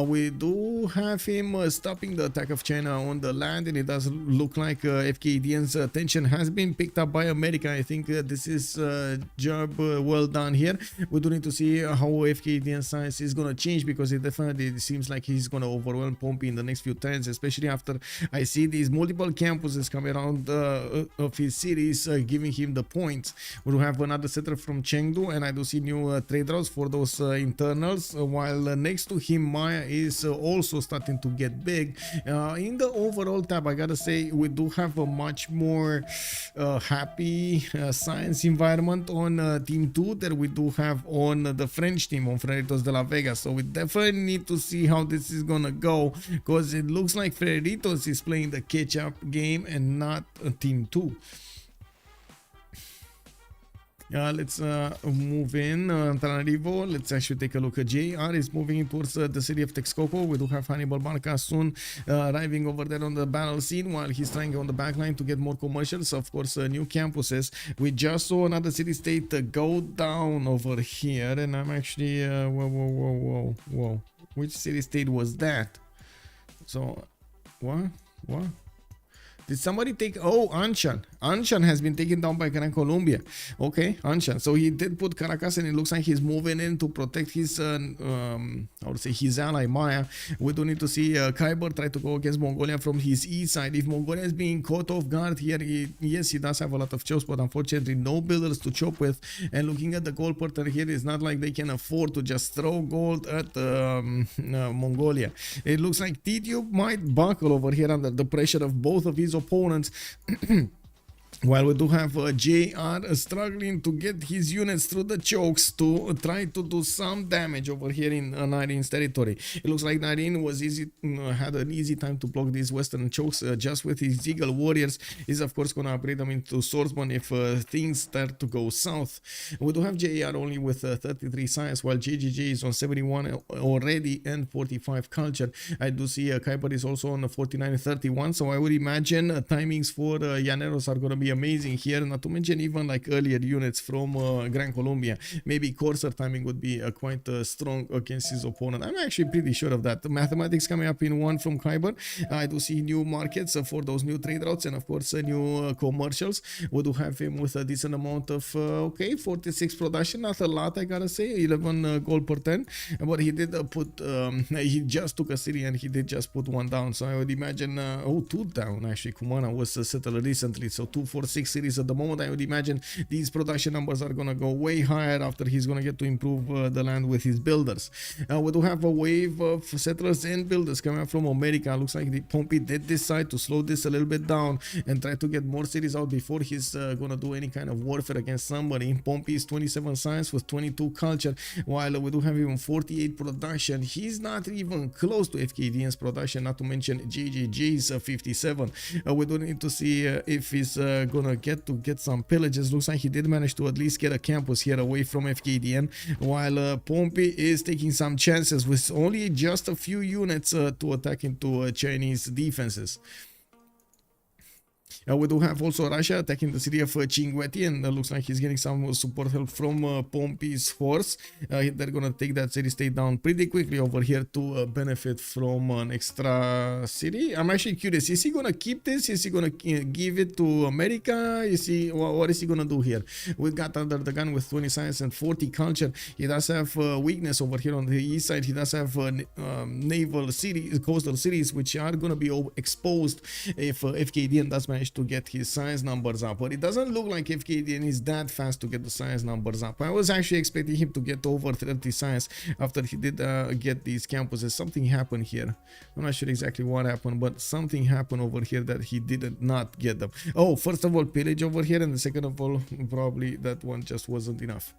We do have him stopping the attack of China on the land, and it does look like Fkdn's attention has been picked up by America. I think this is job well done here. We do need to see how Fkdn's science is going to change, because it definitely seems like he's going to overwhelm Pompi in the next few turns, especially after I see these multiple campuses coming around of his cities, giving him the points. We do have another settler from Chengdu, and I do see new trade routes for those internals, while next to him Maya is also starting to get big. In the overall tab, I gotta say, we do have a much more happy science environment on team 2 that we do have on the French team, on Freritos de la Vega. So we definitely need to see how this is gonna go, because it looks like Freritos is playing the catch-up game and not team 2. Let's move in Tanarivo. Let's actually take a look. JR is moving in towards the city of Texcoco. We do have Hannibal Barca soon arriving over there on the battle scene, while he's trying on the backline to get more commercials, of course, new campuses. We just saw another city-state go down over here, and I'm actually whoa, which city-state was that? So what did somebody take? Oh, Anshan. Anshan has been taken down by Gran Colombia. Okay, Anshan. So he did put Caracas, and it looks like he's moving in to protect his, how to say, his ally Maya. We do need to see Kiber try to go against Mongolia from his east side. If Mongolia is being caught off guard here, yes, he does have a lot of chops, but unfortunately no builders to chop with. And looking at the gold pattern here, it's not like they can afford to just throw gold at Mongolia. It looks like Tidube might buckle over here under the pressure of both of his opponents. While we do have JR struggling to get his units through the chokes to try to do some damage over here in Nyreen's territory. It looks like Nyreen was had an easy time to block these western chokes just with his Eagle warriors. He's of course going to upgrade them into swordsman if things start to go south. We do have JR only with 33 science, while JGJ is on 71 already and 45 culture. I do see Kiber is also on 49-31, so I would imagine timings for Llaneros are going to be amazing here, not to mention even like earlier units from Gran Colombia. Maybe Corsair timing would be quite strong against his opponent. I'm actually pretty sure of that. The mathematics coming up in 1 from Kiber. I do see new markets for those new trade routes, and of course new commercials. We do have him with a decent amount of 46 production, not a lot, I gotta say, 11 gold per 10, but he did put he just took a city and he did just put 1 down. So I would imagine 2 down actually. Kumana was settled recently, so 2 for 6 cities at the moment. I would imagine these production numbers are gonna go way higher after he's gonna get to improve the land with his builders. We do have a wave of settlers and builders coming up from America. Looks like the Pompi did decide to slow this a little bit down and try to get more cities out before he's gonna do any kind of warfare against somebody. Pompi is 27 science with 22 culture, while we do have even 48 production. He's not even close to Fkdn's production, not to mention JJJ's 57. We do need to see if he's gonna get some pillages. Looks like he did manage to at least get a campus here away from Fkdn, while Pompi is taking some chances with only just a few units to attack into Chinese defenses. We do have also Russia attacking the city of Cinguetti, and looks like he's getting some support help from Pompi's force. They're gonna take that city-state down pretty quickly over here to benefit from an extra city. I'm actually curious, is he gonna keep this? Is he gonna give it to America? Is he, what is he gonna do here? We've got Under the Gun with 20 science and 40 culture. He does have weakness over here on the east side. He does have naval cities, coastal cities, which are gonna be exposed if Fkdn does manage to get his science numbers up, but it doesn't look like Fkdn is that fast to get the science numbers up. I was actually expecting him to get over 30 science after he did get these campuses. Something happened here. I'm not sure exactly what happened, but something happened over here that he did not get them. Oh, first of all, pillage over here, and the second of all, probably that one just wasn't enough.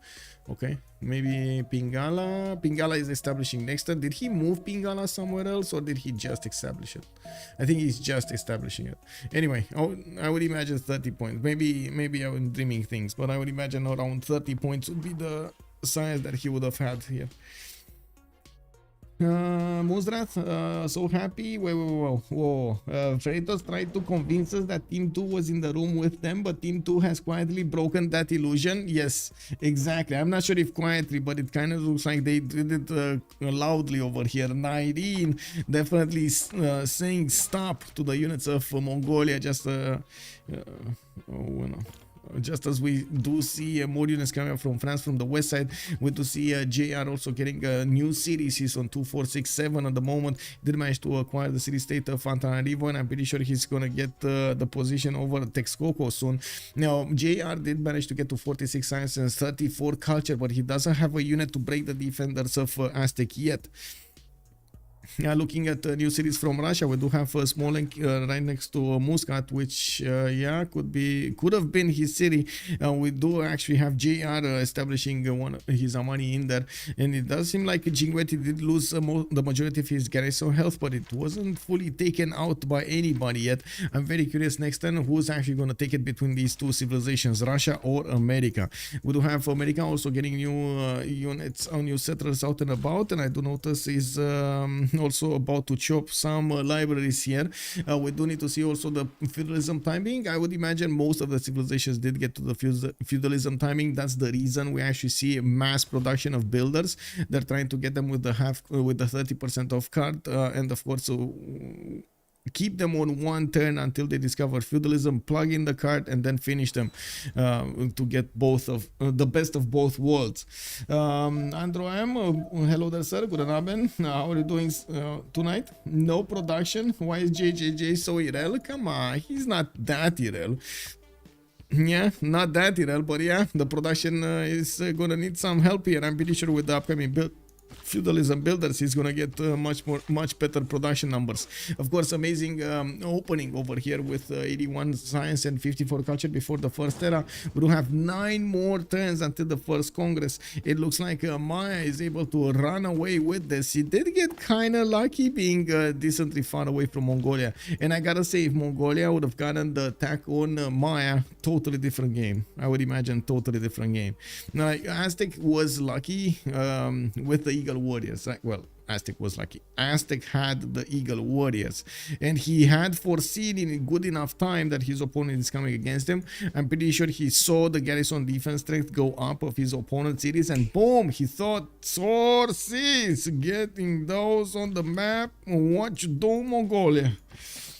Okay, maybe Pingala is establishing next turn. Did he move Pingala somewhere else, or did he just establish it? I think he's just establishing it. Anyway, I would imagine 30 points. Maybe I'm dreaming things, but I would imagine around 30 points would be the size that he would have had here. Moonstrath, so happy. Whoa. Freritos tried to convince us that Team 2 was in the room with them, but Team 2 has quietly broken that illusion. Yes, exactly. I'm not sure if quietly, but it kind of looks like they did it loudly over here. Nyreen definitely saying stop to the units of Mongolia. Just as we do see more units coming from France from the west side, we do see JR also getting new cities. He's on 2467 at the moment. Did manage to acquire the city-state of Antananarivo, and I'm pretty sure he's gonna get the position over Texcoco soon. Now, JR did manage to get to 46 science and 34 culture, but he doesn't have a unit to break the defenders of Aztec yet. Looking at new cities from Russia, we do have Smolensk right next to Muscat, which could have been his city. We do actually have JR establishing his Amani in there, and it does seem like Cinguetti did lose the majority of his garrison health, but it wasn't fully taken out by anybody yet. I'm very curious next turn who's actually going to take it between these two civilizations, Russia or America. We do have America also getting new units, new settlers out and about, and I do notice is also about to chop some libraries here. We do need to see also the feudalism timing. I would imagine most of the civilizations did get to the feudalism timing. That's the reason we actually see mass production of builders. They're trying to get them with the 30% off card, and of course keep them on one turn until they discover feudalism, plug in the card, and then finish them to get both of the best of both worlds. Andrew M, hello there, sir. Good evening. How are you doing tonight? No production. Why is JJJ so irrel? Come on, he's not that irrel. Yeah, not that irrel, but yeah, the production is gonna need some help here. I'm pretty sure with the upcoming feudalism builders, he's gonna get much better production numbers. Of course, amazing opening over here with 81 science and 54 culture before the first era. We do have 9 more turns until the first congress. It looks like Maya is able to run away with this. He did get kind of lucky being decently far away from Mongolia, and I gotta say, if Mongolia would have gotten the attack on Maya, totally different game. I would imagine totally different game. Now, Aztec was lucky with the Eagle Warriors. Well, Aztec was lucky. Aztec had the Eagle Warriors, and he had foreseen in good enough time that his opponent is coming against him. I'm pretty sure he saw the garrison defense strength go up of his opponent's cities, and boom, he thought, sources, getting those on the map. What you do, Mongolia?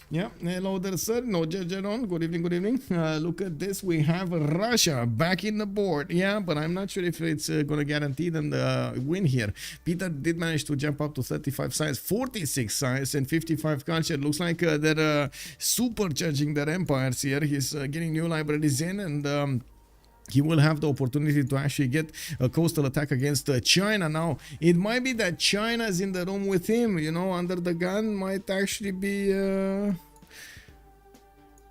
Yeah, hello there, sir. No, Jeron. Good evening, good evening. Look at this. We have Russia back in the board. Yeah, but I'm not sure if it's going to guarantee them the win here. Peter did manage to jump up to 35 science, 46 science, and 55 culture. Looks like they're supercharging their empires here. He's getting new libraries in, and he will have the opportunity to actually get a coastal attack against China. Now, it might be that China's in the room with him, you know, under the gun might actually be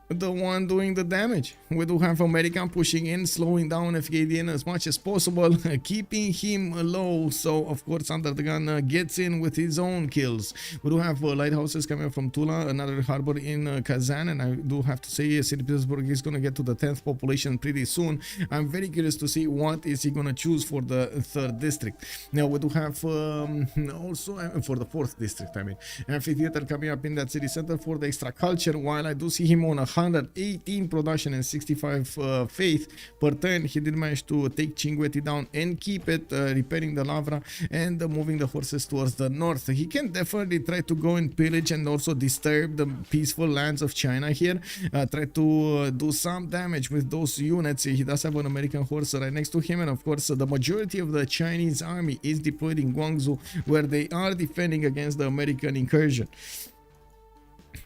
the one doing the damage. We do have American pushing in, slowing down Fkdn as much as possible, keeping him low. So, of course, Under the Gun gets in with his own kills. We do have lighthouses coming from Tula, another harbor in Kazan, and I do have to say St. Petersburg is going to get to the 10th population pretty soon. I'm very curious to see what is he going to choose for the 3rd district. Now, we do have also for the 4th district, I mean, amphitheater coming up in that city center for the extra culture, while I do see him on a 118 production and 65 faith per turn. He did manage to take Chinguetti down and keep it, repairing the Lavra and moving the horses towards the north. He can definitely try to go and pillage and also disturb the peaceful lands of China here, try to do some damage with those units. He does have an American horse right next to him, and of course the majority of the Chinese army is deployed in Guangzhou, where they are defending against the American incursion.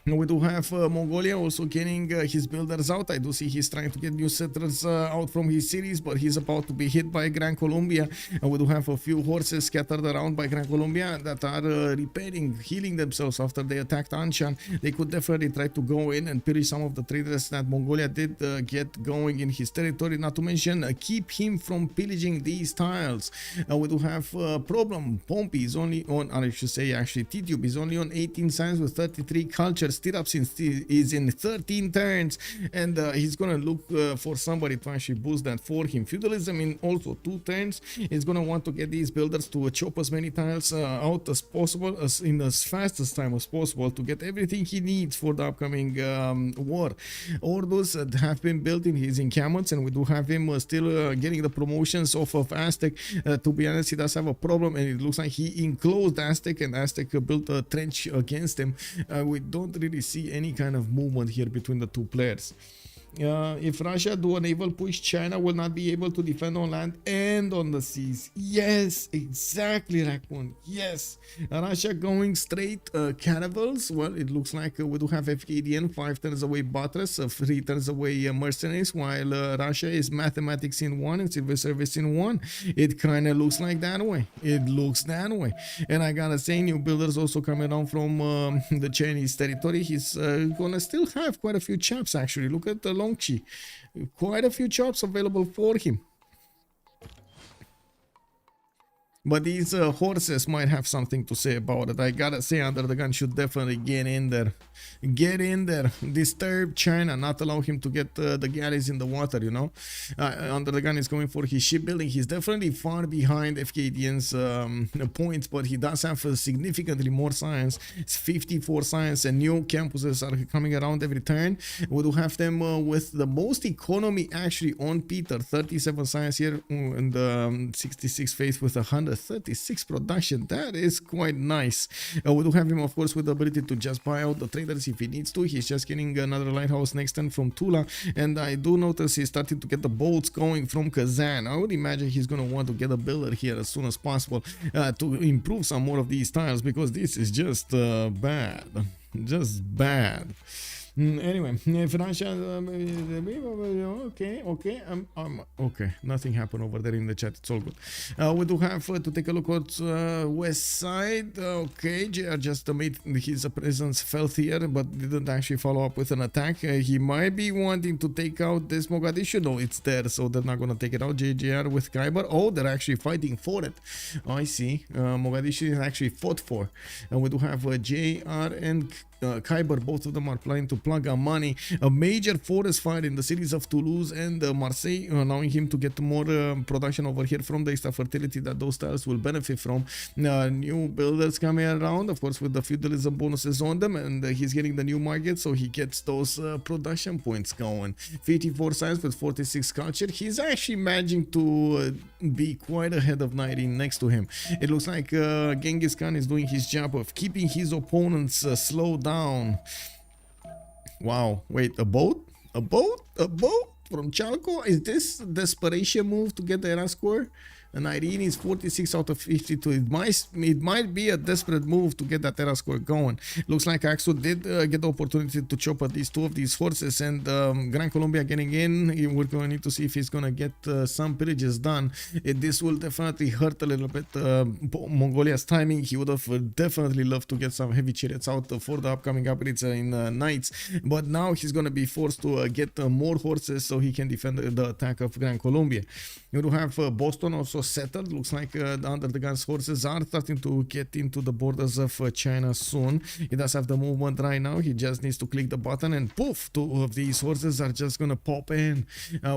We do have Mongolia also getting his builders out. I do see he's trying to get new settlers out from his cities, but he's about to be hit by Gran Colombia. We do have a few horses scattered around by Gran Colombia that are repairing, healing themselves after they attacked Anshan. They could definitely try to go in and pillage some of the traders that Mongolia did get going in his territory, not to mention keep him from pillaging these tiles. We do have problem. Pompi is only on, or I should say actually Tidube is only on 18 science with 33 culture. Stirrups is in 13 turns, and he's gonna look for somebody to actually boost that for him. Feudalism in also 2 turns. He's gonna want to get these builders to chop as many tiles out as possible, in as fast as time as possible, to get everything he needs for the upcoming war. Orders have been built in his encampments, and we do have him still getting the promotions off of Aztec. To be honest, he does have a problem, and it looks like he enclosed Aztec, and Aztec built a trench against him. We don't really see any kind of movement here between the two players. If Russia do a naval push, China will not be able to defend on land and on the seas. Yes, exactly, Raccoon. Yes, Russia going straight caravels. Well, it looks like we do have Fkdn 5 turns away Buttress, 3 turns away mercenaries, while Russia is mathematics in 1 and civil service in 1. It kind of looks like that way. It looks that way. And I gotta say, new builders also coming down from the Chinese territory. He's gonna still have quite a few chaps actually. Look at the Longchi. Quite a few jobs available for him. But these horses might have something to say about it. I gotta say, UnderTheGun should definitely get in there. Get in there. Disturb China. Not allow him to get the galleys in the water, you know. UnderTheGun is going for his shipbuilding. He's definitely far behind Fkdn's points, but he does have significantly more science. It's 54 science, and new campuses are coming around every turn. We do have them with the most economy actually on Peter. 37 science here, and 66 faith with 136 production. That is quite nice. We do have him, of course, with the ability to just buy out the traders if he needs to. He's just getting another lighthouse next turn from Tula, and I do notice he's starting to get the boats going from Kazan. I would imagine he's going to want to get a builder here as soon as possible to improve some more of these tiles, because this is just bad. Just bad. Anyway, if Russia, okay, nothing happened over there in the chat. It's all good. We do have to take a look at west side. Okay, JR just made his presence felt here, but didn't actually follow up with an attack. He might be wanting to take out this Mogadishu. No, it's there, so they're not gonna take it out. JR with Kiber. Oh, they're actually fighting for it. I see. Mogadishu is actually fought for, and we do have JR and Kiber. Both of them are planning to plug money. A major forest fire in the cities of Toulouse and Marseille, allowing him to get more production over here from the extra fertility that those tiles will benefit from. New builders coming around, of course, with the feudalism bonuses on them, and he's getting the new market, so he gets those production points going. 54 science with 46 culture. He's actually managing to be quite ahead of Nyreen next to him. It looks like Genghis Khan is doing his job of keeping his opponents slowed down. Wow, wait, a boat? A boat? A boat from Chalco? Is this a desperation move to get the era score? And Nyreen is 46 out of 52. It might be a desperate move to get that Terra score going. Looks like Axo did get the opportunity to chop at least 2 of these horses, and Gran Colombia getting in. We're going to need to see if he's going to get some pillages done. This will definitely hurt a little bit Mongolia's timing. He would have definitely loved to get some heavy chariots out for the upcoming upgrades in Knights, but now he's going to be forced to get more horses so he can defend the attack of Gran Colombia. You do have Boston also also settled. Looks like the UnderTheGun's forces are starting to get into the borders of China soon. He does have the movement right now. He just needs to click the button and poof, 2 of these horses are just gonna pop in.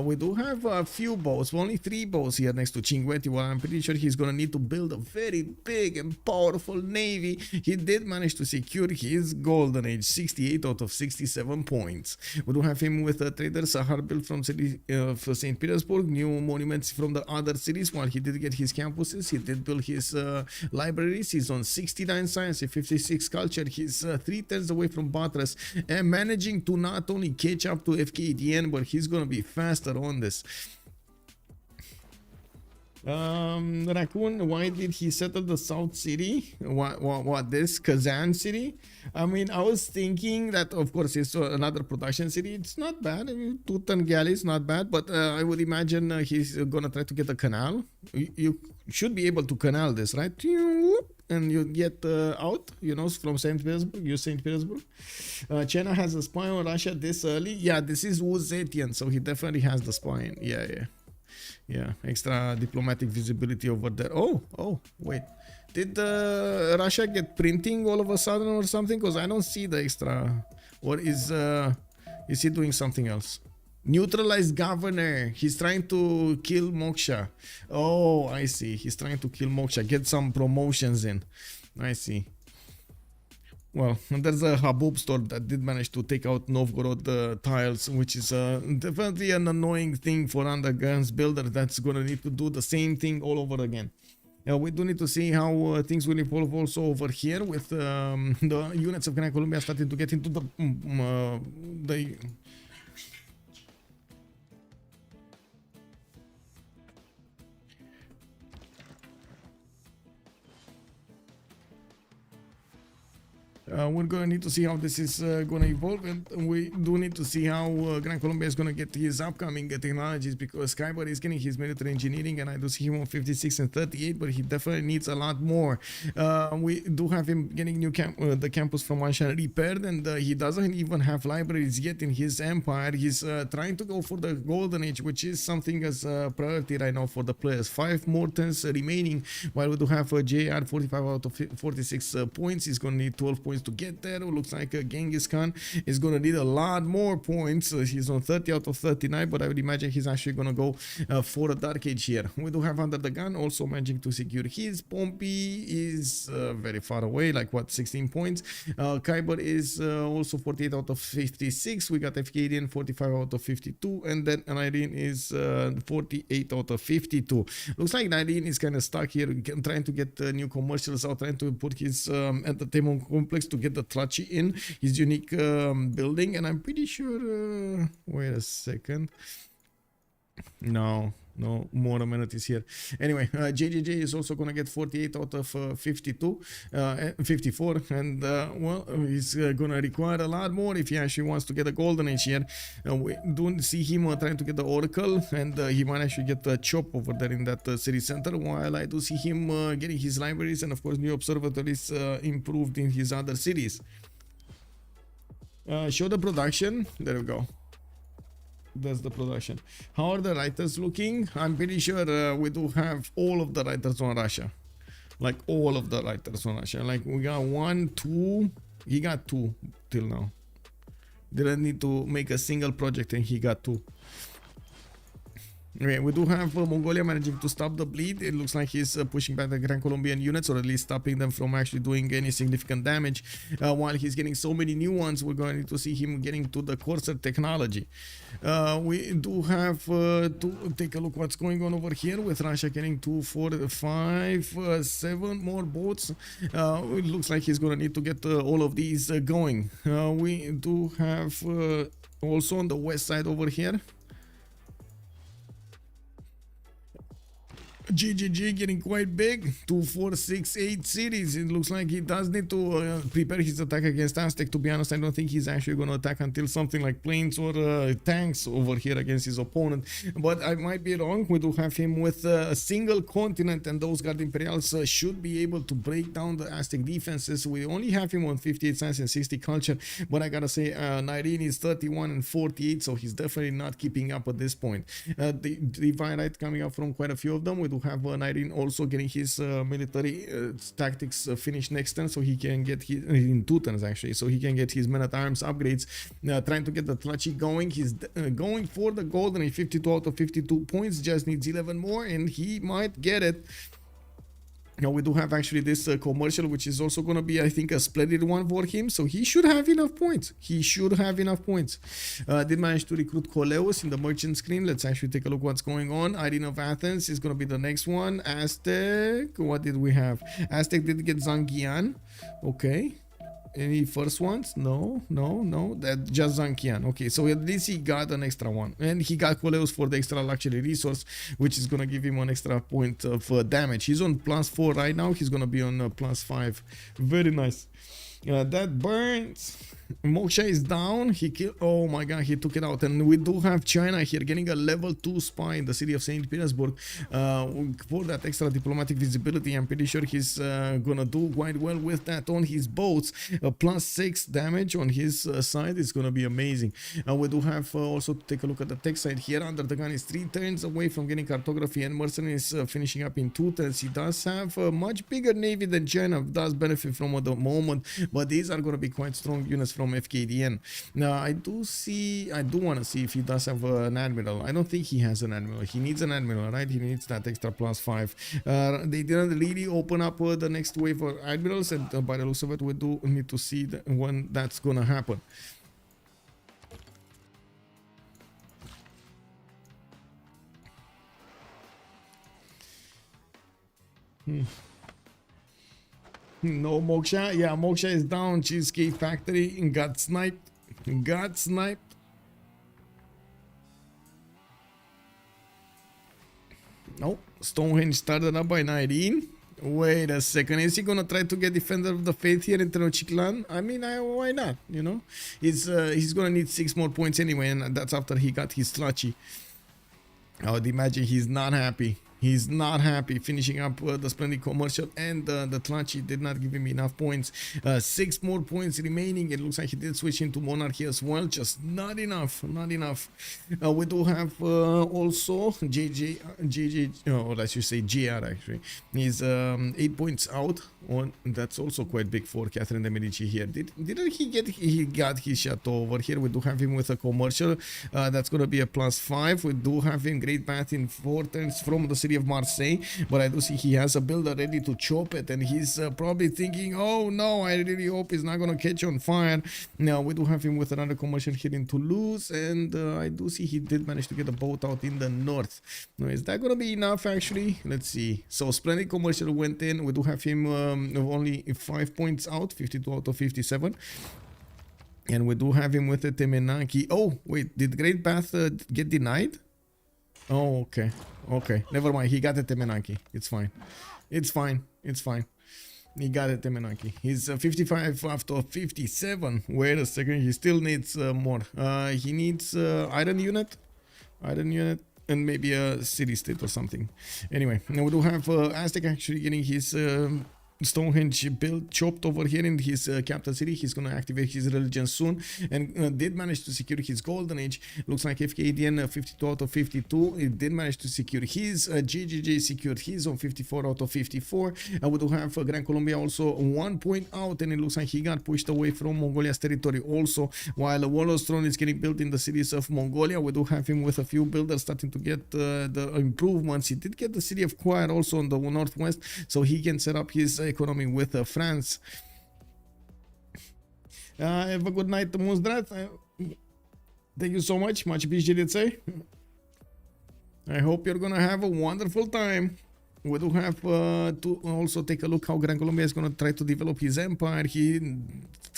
We do have a few boats, only 3 boats here next to Cinquetti. Well, I'm pretty sure he's gonna need to build a very big and powerful navy. He did manage to secure his golden age, 68 out of 67 points. We do have him with traders, hard built from St. Petersburg, new monuments from the other cities. While he did get his campuses, he did build his libraries. He's on 69 science and 56 culture. He's 3 turns away from Batras and managing to not only catch up to Fkdn, but he's gonna be faster on this. Raccoon, why did he settle the South City? What this Kazan city? I mean, I was thinking that, of course, it's another production city. It's not bad. I mean, 2-ton galley is not bad, but I would imagine he's gonna try to get a canal. You should be able to canal this, right? And you get out, you know, from St. Petersburg. Use St. Petersburg. China has a spy on Russia this early. Yeah, this is Zetian, so he definitely has the spy. Yeah, extra diplomatic visibility over there. Oh, wait. Did Russia get printing all of a sudden or something? Because I don't see the extra. Or is he doing something else? Neutralized governor. He's trying to kill Moksha. Oh, I see. He's trying to kill Moksha. Get some promotions in. I see. Well, there's a Habub store that did manage to take out Novgorod tiles, which is definitely an annoying thing for UnderTheGun's builder that's gonna need to do the same thing all over again. We do need to see how things will evolve also over here with the units of Gran Colombia starting to get into the we're gonna need to see how this is gonna evolve, and we do need to see how Gran Colombia is gonna get his upcoming technologies, because Kiber is getting his military engineering, and I do see him on 56 and 38, but he definitely needs a lot more. We do have him getting new the campus from Wanshan repaired, and he doesn't even have libraries yet in his empire. He's trying to go for the golden age, which is something as a priority right now for the players. 5 more turns remaining, while we do have JR 45 out of 46 points. He's gonna need 12 points to get there. It looks like Genghis Khan is gonna need a lot more points. He's on 30 out of 39, but I would imagine he's actually gonna go for a dark age here. We do have UnderTheGun also managing to secure his. Pompi is very far away, like what, 16 points. Kiber is also 48 out of 56. We got Fkdn 45 out of 52, and then Nyreen is 48 out of 52. Looks like Nyreen is kind of stuck here, trying to get new commercials out, trying to put his entertainment complex to get the Trachi in, his unique building, and I'm pretty sure wait a second, no more amenities here. Anyway, JJJ is also gonna get 48 out of 54, and well, he's gonna require a lot more if he actually wants to get a golden age here. We don't see him trying to get the Oracle, and he might actually get the Chop over there in that city center, while I do see him getting his libraries and of course new observatories improved in his other cities. Show the production. There we go. That's the production. How are the writers looking? I'm pretty sure we do have all of the writers on Russia. Like all of the writers on Russia. Like we got 1, 2. He got 2 till now. Didn't need to make a single project and he got 2. Okay, we do have Mongolia managing to stop the bleed. It looks like he's pushing back the Gran Colombian units, or at least stopping them from actually doing any significant damage. While he's getting so many new ones, we're going to see him getting to the Corsair technology. We do have to take a look what's going on over here with Russia getting 2, 4, 5, 7 more boats. It looks like he's going to need to get all of these going. We do have also on the west side over here, GGG getting quite big. 2, 4, 6, 8 cities. It looks like he does need to prepare his attack against Aztec. To be honest, I don't think he's actually going to attack until something like planes or tanks over here against his opponent. But I might be wrong. We do have him with a single continent, and those Guard Imperials should be able to break down the Aztec defenses. We only have him on 58 science and 60 culture, but I gotta say Nyreen is 31 and 48, so he's definitely not keeping up at this point. The Divine Right coming up from quite a few of them. We do do have Nyreen also getting his military tactics finished next turn, so he can get his in 2 turns actually, so he can get his men-at-arms upgrades. Trying to get the Tlachi going. He's going for the golden age, 52 out of 52 points, just needs 11 more and he might get it. Now we do have actually this commercial, which is also going to be, I think, a splendid one for him. So he should have enough points. He should have enough points. Did manage to recruit Coleus in the merchant screen. Let's actually take a look what's going on. Irene of Athens is going to be the next one. Aztec. What did we have? Aztec did get Zangyan. Okay. Any first ones? No. That just Zankian. Okay, so at least he got an extra one, and he got Coleus for the extra luxury resource, which is gonna give him an extra point of damage. He's on +4 right now. He's gonna be on +5. Very nice. That burns. Moksha is down. He killed. Oh my god, he took it out. And we do have China here getting a level 2 spy in the city of St. Petersburg for that extra diplomatic visibility. I'm pretty sure he's gonna do quite well with that on his boats. +6 damage on his side is gonna be amazing. We do have also to take a look at the tech side here. UnderTheGun is 3 turns away from getting cartography, and Mercenary is finishing up in 2 turns. He does have a much bigger navy than China, does benefit from at the moment, but these are gonna be quite strong units from Fkdn. Now I do want to see if he does have an admiral. I don't think he has an admiral. He needs an admiral, right? He needs that extra +5. They didn't really open up the next wave for admirals, and by the looks of it, we do need to see when that's gonna happen. No Moksha. Yeah, Moksha is down. Cheesecake Factory got sniped. Nope. Stonehenge started up by Nyreen. Wait a second. Is he gonna try to get Defender of the Faith here in Tenochtitlan? I mean, why not? You know, he's gonna need 6 more points anyway, and that's after he got his Tlachi. I would imagine he's not happy. He's not happy finishing up the splendid commercial, and the Tlachi did not give him enough points. 6 more points remaining. It looks like he did switch into monarchy as well, just not enough. We do have also JJ, or let's just say GR actually. He's 8 points out. That's also quite big for Catherine de Medici here. Didn't he got his chateau over here? We do have him with a commercial. That's gonna be a +5. We do have him Great Bath in 4 turns from the city of Marseille, but I do see he has a builder ready to chop it, and he's probably thinking, oh no, I really hope he's not gonna catch on fire. Now we do have him with another commercial here in Toulouse, and I do see he did manage to get a boat out in the north. Now, is that gonna be enough actually? Let's see. So splendid commercial went in. We do have him only 5 points out, 52 out of 57. And we do have him with the Temenaki. Oh wait, did Great Bath get denied? Oh, okay. Never mind. He got a Temenaki. It's fine. He got a Temenaki. He's 55 after 57. Wait a second. He still needs more. He needs iron unit, and maybe a city state or something. Anyway, now we do have Aztec actually getting his Stonehenge build chopped over here in his capital city. He's gonna activate his religion soon, and did manage to secure his golden age. Looks like Fkdn 52 out of 52. It did manage to secure his. GGG secured his on 54 out of 54. And we do have Gran Colombia also 1 point out, and it looks like he got pushed away from Mongolia's territory also. While Warlord's throne is getting built in the cities of Mongolia, we do have him with a few builders starting to get the improvements. He did get the city of Choir also on the northwest, so he can set up his economy with France. Have a good night, Muzdrat. Thank you so much appreciated, say. I hope you're gonna have a wonderful time. We do have to also take a look how Gran Colombia is gonna try to develop his empire. He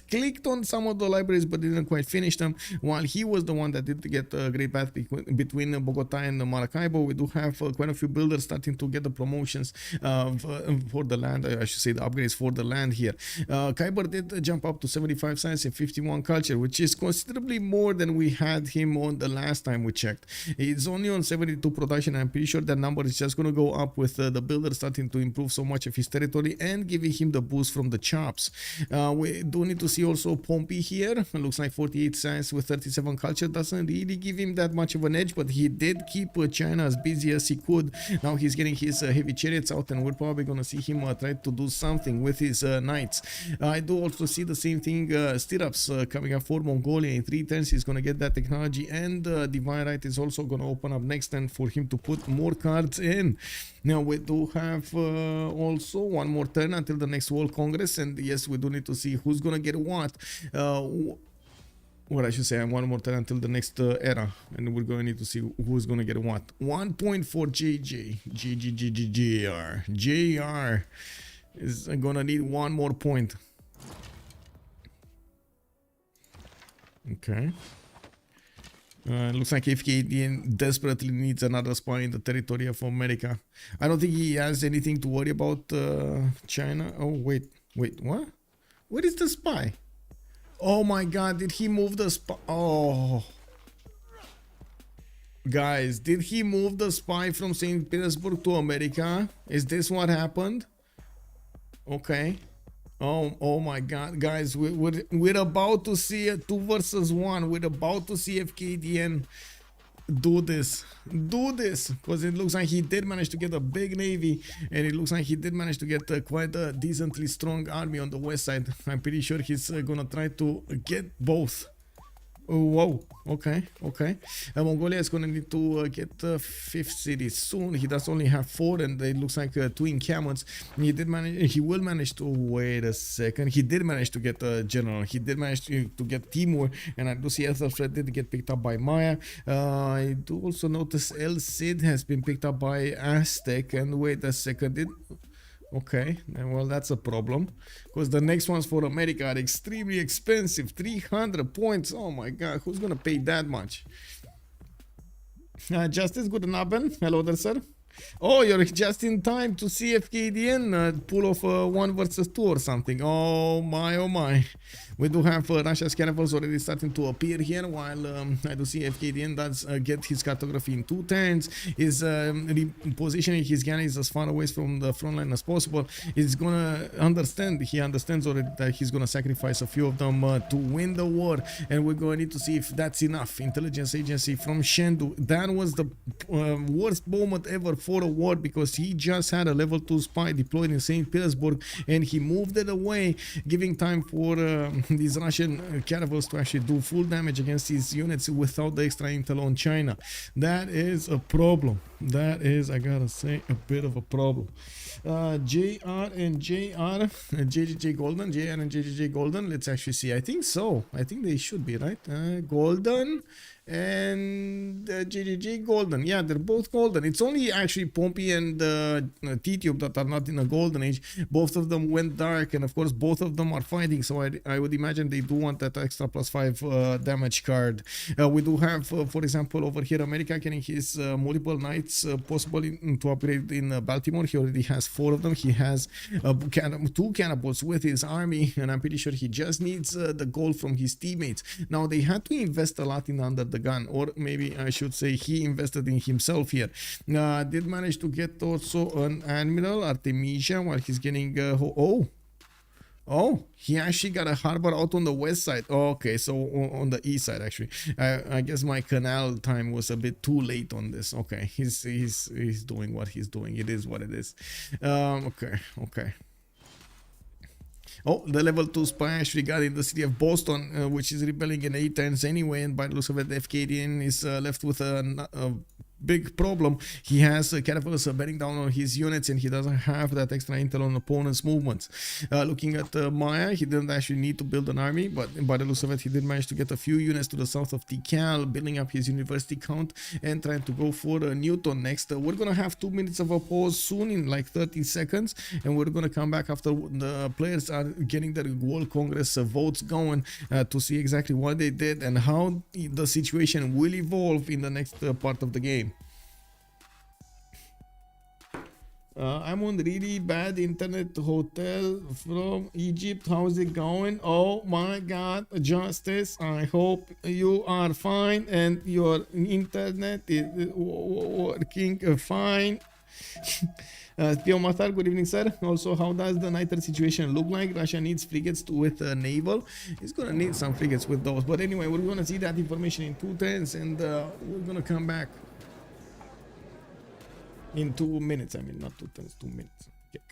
clicked on some of the libraries but didn't quite finish them, while he was the one that did get a great path between Bogota and Maracaibo. We do have quite a few builders starting to get the promotions for the land. I should say the upgrades for the land here. Kiber did jump up to 75 science and 51 culture, which is considerably more than we had him on the last time we checked. He's only on 72 production. I'm pretty sure that number is just going to go up with the builder starting to improve so much of his territory and giving him the boost from the chops. We do need to see see also Pompi here. Looks like 48 science with 37 culture. Doesn't really give him that much of an edge, but he did keep China as busy as he could. Now he's getting his heavy chariots out, and we're probably going to see him try to do something with his knights. I do also see the same thing, stirrups coming up for Mongolia in 3 turns. He's going to get that technology, and Divine Right is also going to open up next turn for him to put more cards in. Now we do have also one more turn until the next World Congress, and yes, we do need to see who's going to get what. What I should say, one more turn until the next era, and we're going to need to see who's going to get what. 1 point for JJ. JR is going to need 1 more point. Okay. Looks like Fkdn desperately needs another spy in the territory of America. I don't think he has anything to worry about China. Oh, wait, what? Where is the spy? Oh my god, did he move the spy? Oh. Guys, did he move the spy from St. Petersburg to America? Is this what happened? Okay. Oh my god, guys, we're about to see a 2 versus 1. We're about to see Fkdn do this, because it looks like he did manage to get a big navy, and it looks like he did manage to get quite a decently strong army on the west side. I'm pretty sure he's gonna try to get both. Whoa, okay. Mongolia is gonna need to get the 5th city soon. He does only have 4, and it looks like 2 encampments. He will manage to, wait a second, he did manage to get a general. He did manage to get Timur, and I do see Ethelfred did get picked up by Maya. I do also notice El Cid has been picked up by Aztec, and wait a second, okay, well, that's a problem, because the next ones for America are extremely expensive. 300 points. Oh my god, who's gonna pay that much? Justice, good Abend. Hello there, sir. Oh, you're just in time to see Fkdn pull off 1 versus 2 or something. Oh my. We do have Russia's cannibals already starting to appear here, while I do see Fkdn does get his cartography in 2 turns. Is repositioning his galleys as far away from the front line as possible. He's gonna understand, he understands already that he's gonna sacrifice a few of them to win the war, and we're going to need to see if that's enough. Intelligence agency from Shendu, that was the worst moment ever for a war, because he just had a level 2 spy deployed in St. Petersburg, and he moved it away, giving time for these Russian caravels to actually do full damage against these units without the extra intel on China. That is a problem. That is, I gotta say, a bit of a problem. JR and JR, JJJ Golden, JR and JJJ Golden, let's actually see. I think so. I think they should be, right? Golden and JJJ Golden. Yeah, they're both golden. It's only actually Pompi and Tidube that are not in a golden age. Both of them went dark, and of course both of them are fighting, so I would imagine they do want that extra +5 damage card. We do have, for example, over here America getting his multiple knights possibly to upgrade in Baltimore. He already has 4 of them. He has 2 cannibals with his army, and I'm pretty sure he just needs the gold from his teammates. Now, they had to invest a lot in UnderTheGun, or maybe I should say he invested in himself here. Did manage to get also an Admiral, Artemisia, while he's getting oh, he actually got a harbor out on the west side. Oh, okay, so on the east side, actually. I guess my canal time was a bit too late on this. Okay, he's doing what he's doing. It is what it is. Okay. Oh, the level 2 spy actually got in the city of Boston, which is rebelling in 8 turns anyway, and by the looks of it, Fkdn is left with a big problem. He has catapults bearing down on his units, and he doesn't have that extra intel on opponent's movements. Looking at Maya, he didn't actually need to build an army, but by the looks of it, he did manage to get a few units to the south of Tikal, building up his university count and trying to go for Newton next. We're gonna have 2 minutes of a pause soon, in like 30 seconds, and we're gonna come back after the players are getting their World Congress votes going to see exactly what they did and how the situation will evolve in the next part of the game. I'm on really bad internet hotel from Egypt. How's it going? Oh my god, Justice, I hope you are fine and your internet is working fine. Theo Matar, good evening, sir. Also, how does the nighter situation look like? Russia needs frigates with naval. It's gonna need some frigates with those. But anyway, we're gonna see that information in 2 turns, and we're gonna come back in 2 minutes. I mean, not 2 turns, 2 minutes. Okay.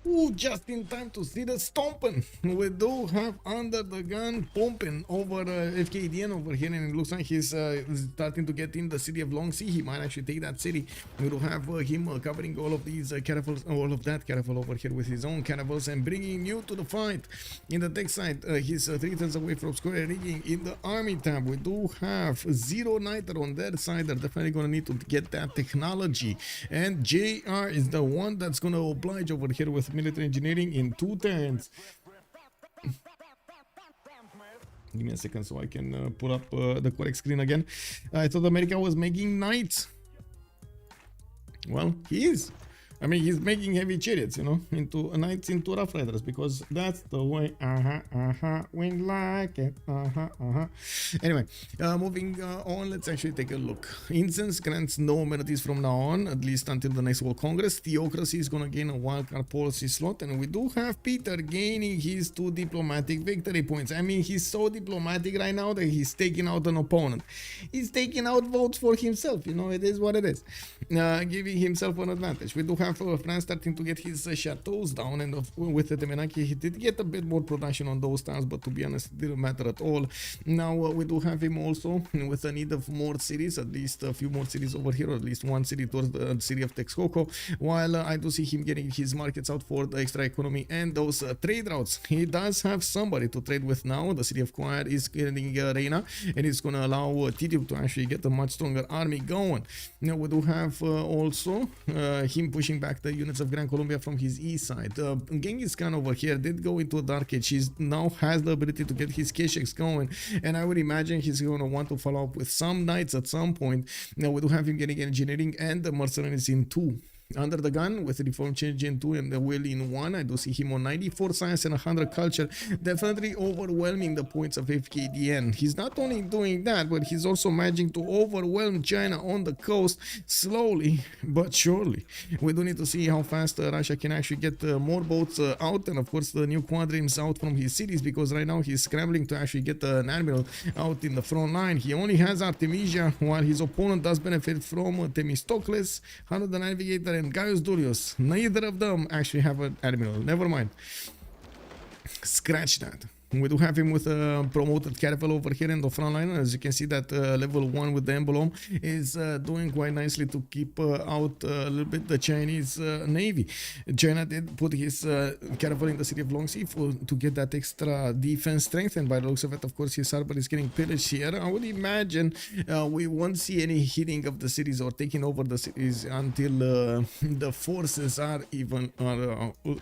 Ooh, just in time to see the stomping. We do have UnderTheGun pumping over Fkdn over here, and it looks like he's starting to get in the city of Long Sea. He might actually take that city. We do have him covering all of these caravels, all of that caravel over here with his own caravels and bringing you to the fight. In the tech side, he's 3 turns away from square rigging. In the army tab, we do have Zero Nighter on their side. They're definitely going to need to get that technology. And JR is the one that's going to oblige over here with military engineering in 2 turns. Give me a second so I can pull up the correct screen again. I thought America was making knights. Well, he is. I mean, he's making heavy chariots, you know, into knights into rough riders, because that's the way. We like it. Anyway, moving on, let's actually take a look. Incense grants no amenities from now on, at least until the next World Congress. Theocracy is gonna gain a wildcard policy slot, and we do have Peter gaining his 2 diplomatic victory points. I mean, he's so diplomatic right now that he's taking out an opponent. He's taking out votes for himself. You know, it is what it is. Giving himself an advantage. We do have France starting to get his chateaus down, and with the Temenaki he did get a bit more production on those towns, but to be honest it didn't matter at all. Now we do have him also with a need of more cities, at least a few more cities over here, or at least 1 city towards the city of Texcoco, while I do see him getting his markets out for the extra economy and those trade routes. He does have somebody to trade with now. The city of Choir is getting Reina, and it's going to allow Tidube to actually get a much stronger army going. Now we do have also him pushing back the units of Gran Colombia from his east side. Genghis Khan over here did go into a dark age. He now has the ability to get his Kesheks going, and I would imagine he's going to want to follow up with some knights at some point. Now we do have him getting engineering and the mercenaries in 2. UnderTheGun with reform change in 2 and the will in 1. I do see him on 94 science and 100 culture, definitely overwhelming the points of Fkdn. He's not only doing that, but he's also managing to overwhelm China on the coast slowly but surely. We do need to see how fast Russia can actually get more boats out, and of course the new quadrims out from his cities, because right now he's scrambling to actually get an admiral out in the front line. He only has Artemisia, while his opponent does benefit from Themistocles, Hunter the Navigator, and Gaius Durius. Neither of them actually have an admiral. Never mind. Scratch that. We do have him with a promoted caravel over here in the front line. As you can see, that level 1 with the emblem is doing quite nicely to keep out a little bit the Chinese navy. China did put his caravel in the city of Longxi to get that extra defense strength, and by the looks of it, of course, his harbor is getting pillaged here. I would imagine we won't see any hitting of the cities or taking over the cities until the forces are even,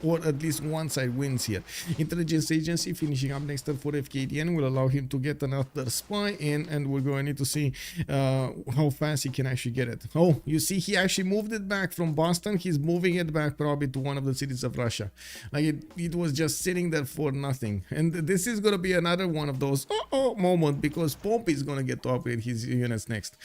or at least one side wins here. Intelligence agency finishing up next turn for Fkdn will allow him to get another spy in, and we're going to need to see how fast he can actually get it. Oh, you see, he actually moved it back from Boston. He's moving it back probably to one of the cities of Russia. Like it was just sitting there for nothing. And this is going to be another one of those moment, because Pompi is going to get to upgrade his units next.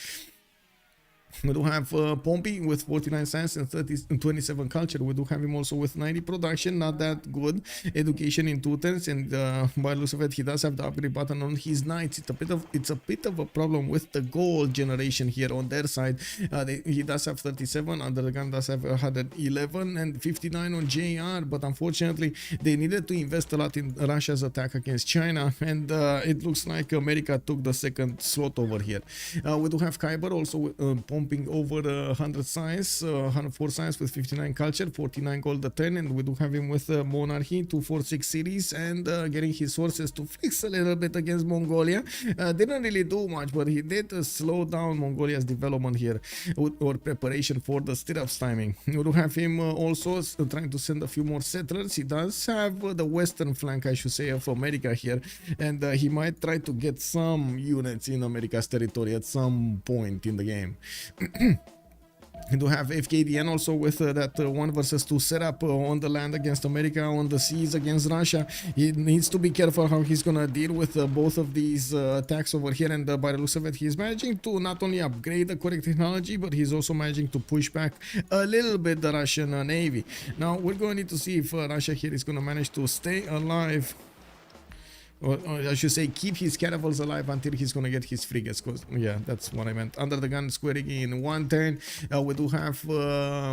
We do have Pompi with 49 science and 27 culture. We do have him also with 90 production, not that good. Education in 2 turns, and by the looks of it, he does have the upgrade button on his knights. It's a bit of a problem with the gold generation here on their side. He does have 37, UnderTheGun does have 111 and 59 on JR, but unfortunately, they needed to invest a lot in Russia's attack against China, and it looks like America took the second slot over here. We do have Kiber also pumping over 100 science, 104 science with 59 culture, 49 gold a turn, and we do have him with monarchy, 246 cities, and getting his sources to flex a little bit against Mongolia. Didn't really do much, but he did slow down Mongolia's development here, or preparation for the stirrups timing. We do have him also trying to send a few more settlers. He does have the western flank, I should say, of America here, and he might try to get some units in America's territory at some point in the game. We do have Fkdn also with that 1 versus 2 setup on the land against America, on the seas against Russia. He needs to be careful how he's gonna deal with both of these attacks over here, and by the looks of it, he's managing to not only upgrade the correct technology, but he's also managing to push back a little bit the Russian navy. Now we're going to need to see if Russia here is gonna manage to stay alive, or I should say keep his caravels alive until he's gonna get his frigates, because yeah, that's what I meant. UnderTheGun squaring in 1 turn. We do have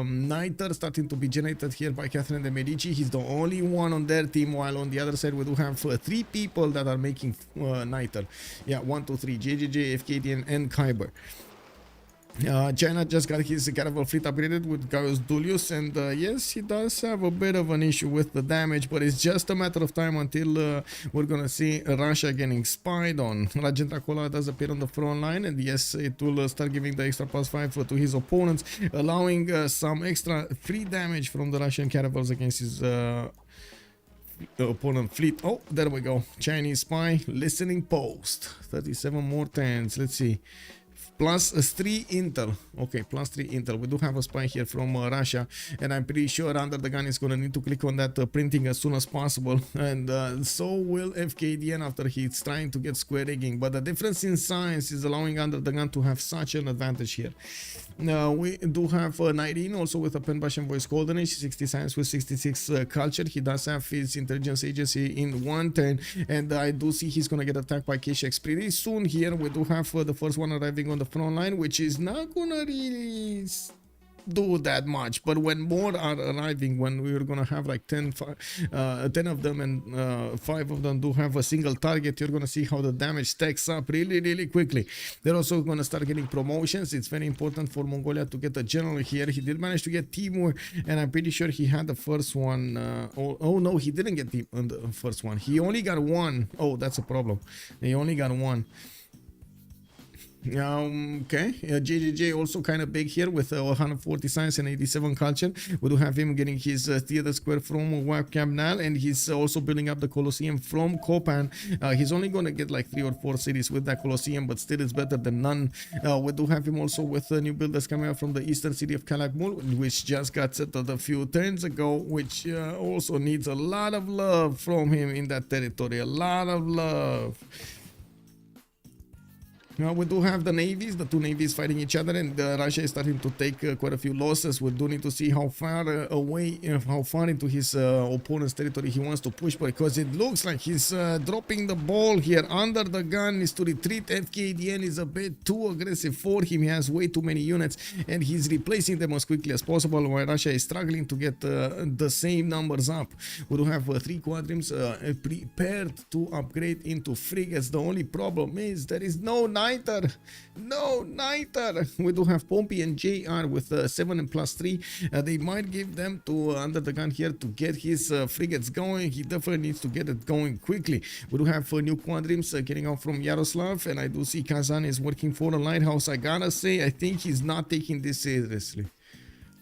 Niter starting to be generated here by Catherine de Medici. He's the only one on their team, while on the other side we do have 3 people that are making Niter. Yeah, 1, 2, 3, JJJ, Fkdn, and Kiber. China just got his caravel fleet upgraded with Gaius Dulius, and yes, he does have a bit of an issue with the damage, but it's just a matter of time until we're gonna see Russia getting spied on. Regent Dracula does appear on the front line, and yes, it will start giving the extra +5 to his opponents, allowing some extra free damage from the Russian caravels against his opponent fleet. Oh, there we go. Chinese spy listening post. 37 more turns. Let's see. +3 intel. Okay, +3 intel. We do have a spy here from Russia, and I'm pretty sure UnderTheGun is gonna need to click on that printing as soon as possible, and so will Fkdn after he's trying to get square rigging. But the difference in science is allowing UnderTheGun to have such an advantage here. Now we do have Nyreen also with a pen bash and voice coordination, 60 science with 66 culture. He does have his intelligence agency in 1 turn, and I do see he's gonna get attacked by K-Shex pretty soon here. We do have the first one arriving on the front line, which is not gonna really do that much, but when more are arriving, when we're gonna have like 10 of them, and 5 of them do have a single target, you're gonna see how the damage stacks up really quickly. They're also gonna start getting promotions. It's very important for Mongolia to get a general here. He did manage to get Timur, and I'm pretty sure he had the first one. Oh no, he didn't get the first one. He only got 1. Oh, that's a problem. He only got 1. Okay, JJJ also kind of big here with 140 science and 87 culture. We do have him getting his theater square from Webcam now, and he's also building up the Colosseum from Kopan. He's only going to get like 3 or 4 cities with that Colosseum, but still it's better than none. We do have him also with new builders coming out from the eastern city of Kalakmul, which just got settled a few turns ago, which also needs a lot of love from him in that territory. A lot of love. We do have the navies, the two navies fighting each other, and Russia is starting to take quite a few losses. We do need to see how far away, how far into his opponent's territory he wants to push, because it looks like he's dropping the ball here. Under the gun is to retreat. Fkdn is a bit too aggressive for him. He has way too many units, and he's replacing them as quickly as possible, while Russia is struggling to get the same numbers up. We do have 3 quadrims prepared to upgrade into frigates. The only problem is there is no niter. No niter. We do have Pompi and JR with 7 and +3. They might give them to UnderTheGun here to get his frigates going. He definitely needs to get it going quickly. We do have new quadrims getting out from Yaroslav, and I do see Kazan is working for a lighthouse. I gotta say, I think he's not taking this seriously.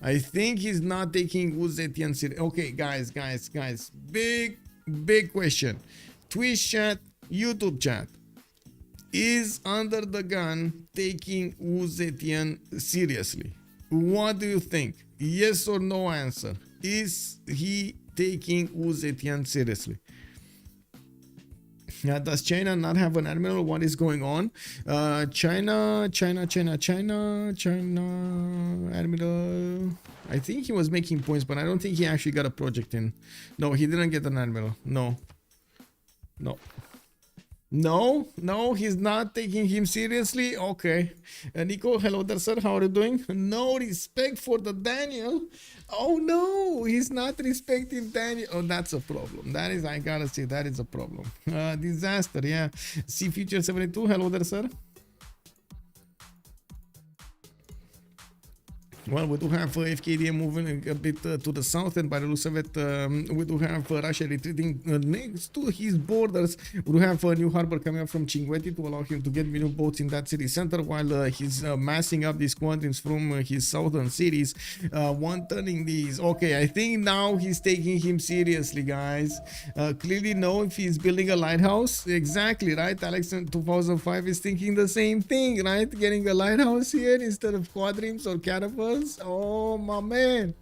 I think he's not taking Zetian seriously. Okay, guys. Big question. Twitch chat, YouTube chat. Is UnderTheGun taking Zetian seriously? What do you think? Yes or no answer. Is he taking Zetian seriously? Does China not have an admiral? What is going on? China admiral. I think he was making points, but I don't think he actually got a project in. No, he didn't get an admiral. No, he's not taking him seriously. Okay. Nico, hello there, sir. How are you doing? No respect for the Daniel. Oh no, he's not respecting Daniel. Oh, that's a problem. That is, I gotta say, that is a problem. Disaster, yeah. See Future 72, hello there, sir. Well, we do have Fkdn moving a bit to the south, and by the looks of it, we do have Russia retreating next to his borders. We do have a new harbor coming up from Cinguetti to allow him to get new boats in that city center, while he's massing up these quadrims from his southern cities, one-turning these. Okay, I think now he's taking him seriously, guys. Clearly know if he's building a lighthouse. Exactly, right? Alex in 2005 is thinking the same thing, right? Getting a lighthouse here instead of quadrims or catapults. Oh my man.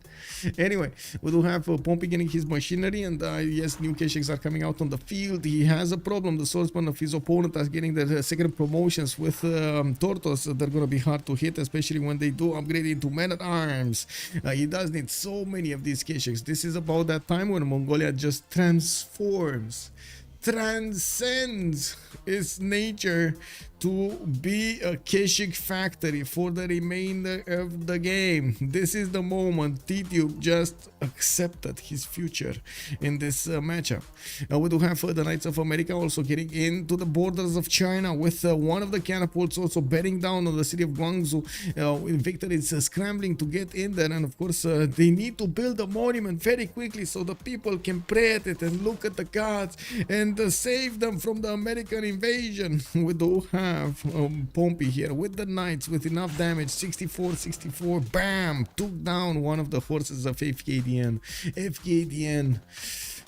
Anyway, we do have Pompi getting his machinery, and yes, new K6s are coming out on the field. He has a problem. The swordsman of his opponent are getting their second promotions with Tortos. They're going to be hard to hit, especially when they do upgrade into men-at-arms. He does need so many of these K6s. This is about that time when Mongolia just transcends its nature to be a Keshik factory for the remainder of the game. This is the moment Tidube just accepted his future in this matchup. We do have the Knights of America also getting into the borders of China with one of the catapults also bearing down on the city of Guangzhou. Victor is scrambling to get in there, and of course they need to build a monument very quickly so the people can pray at it and look at the gods and save them from the American invasion. We do have Pompi here with the knights with enough damage. 64, bam, took down one of the horses of Fkdn.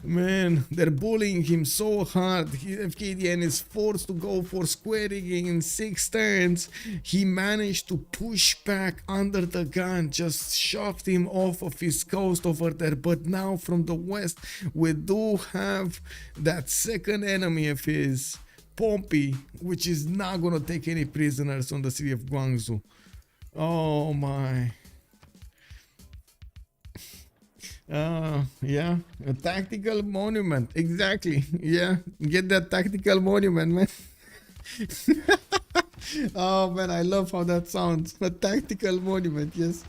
Man, they're bullying him so hard. Fkdn is forced to go for square rigging in 6 turns. He managed to push back UnderTheGun, just shoved him off of his coast over there. But now from the west, we do have that second enemy of his, Pompi, which is not gonna take any prisoners on the city of Guangzhou. Oh my. Yeah, a tactical monument. Exactly. Yeah, get that tactical monument, man. Oh man, I love how that sounds. A tactical monument, yes.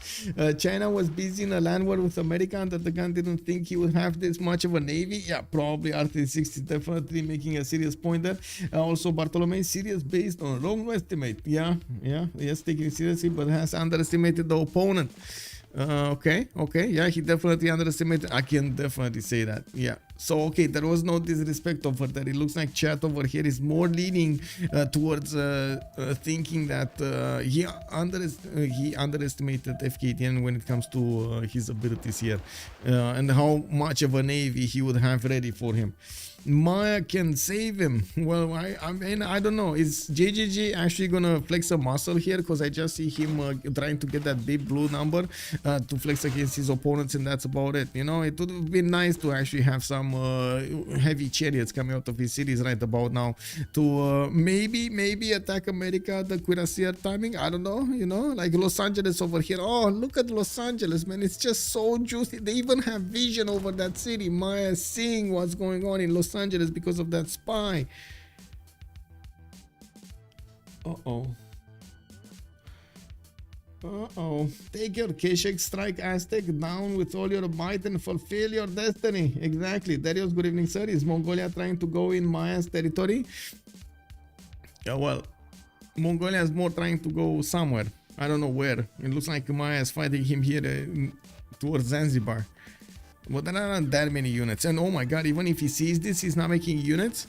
China was busy in a land war with America, and UnderTheGun didn't think he would have this much of a navy. Yeah, probably R36 is definitely making a serious point there. Also, Bartolome is serious based on wrong estimate. Yeah, yes, taking it seriously, but has underestimated the opponent. Okay, yeah, he definitely underestimated. I can definitely say that. Yeah. So okay, there was no disrespect over there. It looks like chat over here is more leaning towards thinking that he underestimated Fkdn when it comes to his abilities here, and how much of a navy he would have ready for him. Maya can save him. Well, I mean, I don't know. Is JJJ actually gonna flex a muscle here? Because I just see him trying to get that big blue number to flex against his opponents, and that's about it. You know, it would have been nice to actually have some heavy chariots coming out of his cities right about now to maybe attack America at the cuirassier timing. I don't know. You know, like Los Angeles over here. Oh, look at Los Angeles, man. It's just so juicy. They even have vision over that city. Maya seeing what's going on in Los Angeles because of that spy. Uh-oh. Take your Keshek, strike Aztec down with all your might and fulfill your destiny. Exactly. Darius, good evening, sir. Is Mongolia trying to go in Maya's territory? Yeah, well, Mongolia is more trying to go somewhere. I don't know where. It looks like Maya is fighting him here towards Zanzibar. But there aren't that many units. And oh my god, even if he sees this, he's not making units.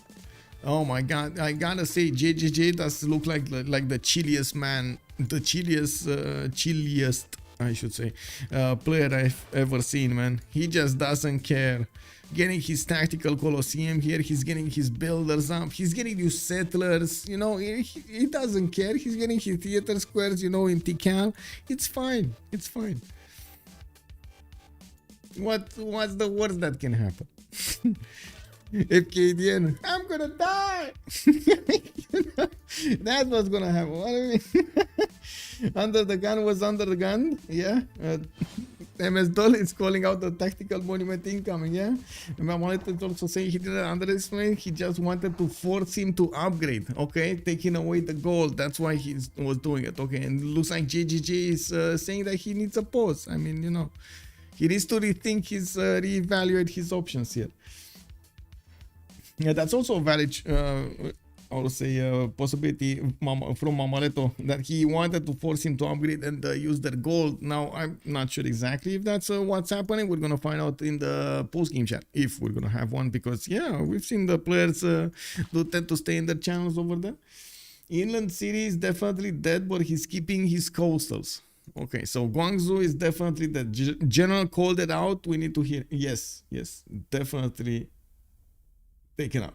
Oh my god, I gotta say, JJJ does look like the chilliest man, the chilliest, I should say, player I've ever seen, man. He just doesn't care. Getting his tactical Colosseum here, he's getting his builders up, he's getting new settlers, you know, he doesn't care. He's getting his theater squares, you know, in Tikal. It's fine, it's fine. What's the worst that can happen? Fkdn, I'm gonna die. That's what's gonna happen. What do you mean? Under the gun was under the gun. Yeah. MS Doll is calling out the tactical monument incoming. Yeah. And I wanted to also say he didn't underestimate. He just wanted to force him to upgrade. Okay, taking away the gold. That's why he was doing it. Okay, and it looks like JGJ is saying that he needs a pause. I mean, you know. He needs to rethink his, reevaluate his options here. Yeah, that's also a valid, I would say, possibility from Mamareto, that he wanted to force him to upgrade and use their gold. Now, I'm not sure exactly if that's what's happening. We're going to find out in the post-game chat, if we're going to have one, because, yeah, we've seen the players do tend to stay in their channels over there. Inland City is definitely dead, but he's keeping his coastals. Okay, so Guangzhou is definitely the general called it out. We need to hear. Yes, definitely taken out.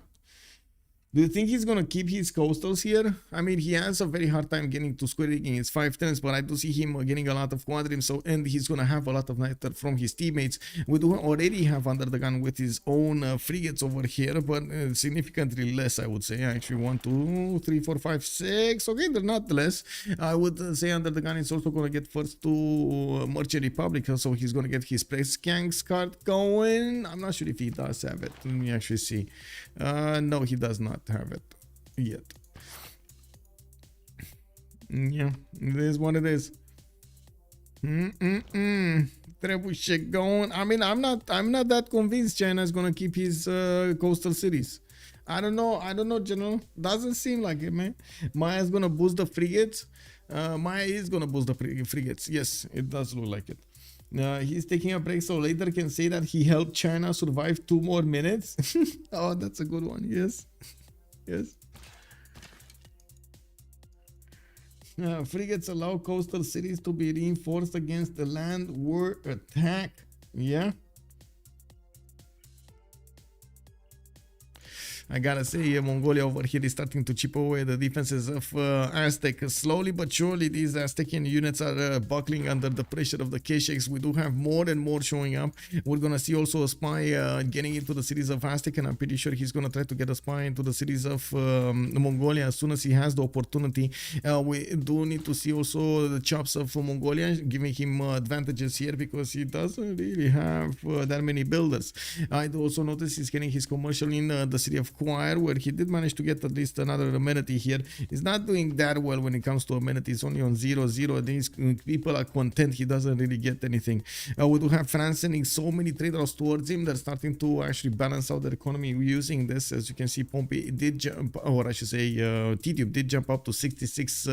Do you think he's going to keep his coastals here? I mean, he has a very hard time getting to square in his 510s, but I do see him getting a lot of quadrims, so, and he's going to have a lot of niter from his teammates. We do already have Under the Gun with his own frigates over here, but significantly less, I would say. Actually, 1, 2, 3, 4, 5, 6. Okay, they're not less. I would say Under the Gun is also going to get first to Merchant Republic, so he's going to get his Press Skanks card going. I'm not sure if he does have it. Let me actually see. No, he does not have it yet. Yeah, it is what it is. Trebuchet going. I mean, I'm not that convinced China's gonna keep his coastal cities. I don't know, General. Doesn't seem like it, man. Maya's gonna boost the frigates. Maya is gonna boost the frigates. Yes, it does look like it. He's taking a break so later can say that he helped China survive 2 more minutes. Oh, that's a good one. Yes. Yes. Frigates allow coastal cities to be reinforced against the land war attack. Yeah. I gotta say, Mongolia over here is starting to chip away the defenses of Aztec. Slowly but surely, these Aztecian units are buckling under the pressure of the Kesheks. We do have more and more showing up. We're gonna see also a spy getting into the cities of Aztec, and I'm pretty sure he's gonna try to get a spy into the cities of Mongolia as soon as he has the opportunity. We do need to see also the chops of Mongolia, giving him advantages here because he doesn't really have that many builders. I do also notice he's getting his commercial in the city of Choir, where he did manage to get at least another amenity here. He's not doing that well when it comes to amenities, only on 0-0. These people are content, he doesn't really get anything. We do have France sending so many traders towards him. They're starting to actually balance out their economy using this. As you can see, Pompi did jump, or I should say Tidube did jump up to 66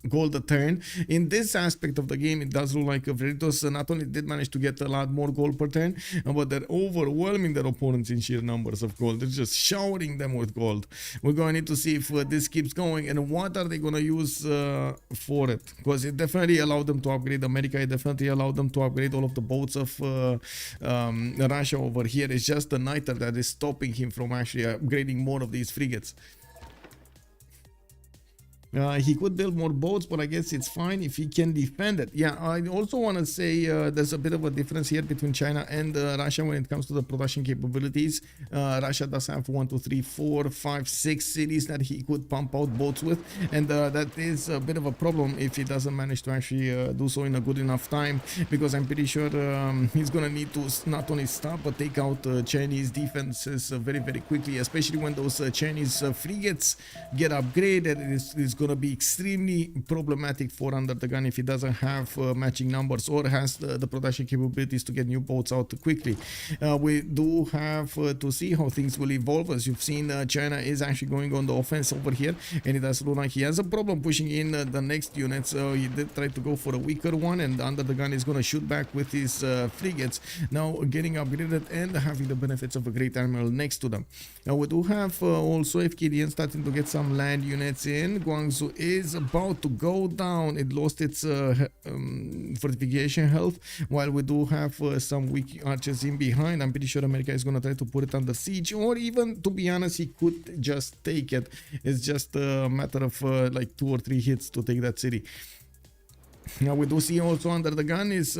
gold a turn. In this aspect of the game, it does look like Freritos not only did manage to get a lot more gold per turn, but they're overwhelming their opponents in sheer numbers of gold. They're just showering them with gold. We're going to need to see if this keeps going and what are they going to use for it, because it definitely allowed them to upgrade America. It definitely allowed them to upgrade all of the boats of Russia over here. It's just the Niter that is stopping him from actually upgrading more of these frigates. He could build more boats, but I guess it's fine if he can defend it. Yeah, I also want to say there's a bit of a difference here between China and Russia when it comes to the production capabilities. Russia does have 1, 2, 3, 4, 5, 6 cities that he could pump out boats with, and that is a bit of a problem if he doesn't manage to actually do so in a good enough time, because I'm pretty sure he's gonna need to not only stop but take out Chinese defenses very, very quickly, especially when those Chinese frigates get upgraded. It's going to be extremely problematic for UnderTheGun if he doesn't have matching numbers or has the production capabilities to get new boats out quickly. We do have to see how things will evolve. As you've seen, China is actually going on the offense over here, and it does look like he has a problem pushing in the next units. He did try to go for a weaker one, and UnderTheGun is going to shoot back with his frigates, now getting upgraded and having the benefits of a great admiral next to them. Now we do have also Fkdn starting to get some land units in. Guangzhou is about to go down. It lost its fortification health, while we do have some weak archers in behind. I'm pretty sure America is going to try to put it under siege, or even, to be honest, he could just take it. It's just a matter of like 2 or 3 hits to take that city. Now we do see also UnderTheGun is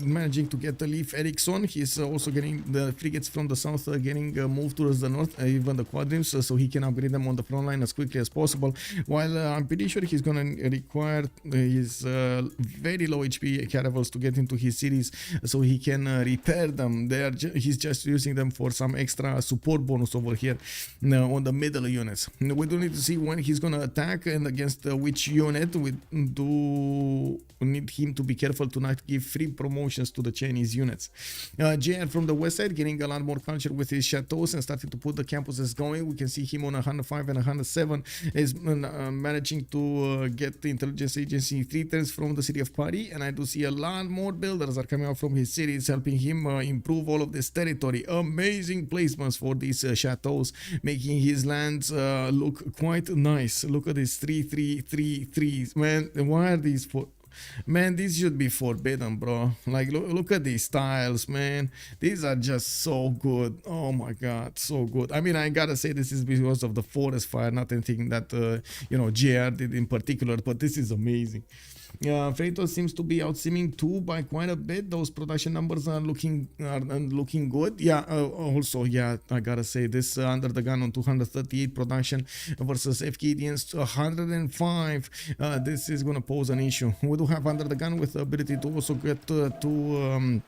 managing to get the Leif Erikson. He's also getting the frigates from the south getting moved towards the north, even the quadrims, so he can upgrade them on the front line as quickly as possible. While I'm pretty sure he's going to require his very low HP caravels to get into his cities so he can repair them. He's just using them for some extra support bonus over here on the middle units. We do need to see when he's going to attack and against which unit. We do need him to be careful to not give free promotions to the Chinese units. JR from the west side getting a lot more culture with his chateaus and starting to put the campuses going. We can see him on 105 and 107 is managing to get the intelligence agency 3 turns from the city of Paris, and I do see a lot more builders are coming out from his cities, helping him improve all of this territory. Amazing placements for these chateaus, making his lands look quite nice. Look at these 3-3-3-3s, man. Why are these for? Man, these should be forbidden, bro. Like, look at these tiles, man. These are just so good. Oh my god, so good. I mean, I gotta say this is because of the forest fire, not anything that you know, JR did in particular, but this is amazing. Freritos seems to be outsimming 2 by quite a bit. Those production numbers are looking good. Yeah, also, yeah, I gotta say this UnderTheGun on 238 production versus Fkdn's 105. This is gonna pose an issue. We do have UnderTheGun with the ability to also get to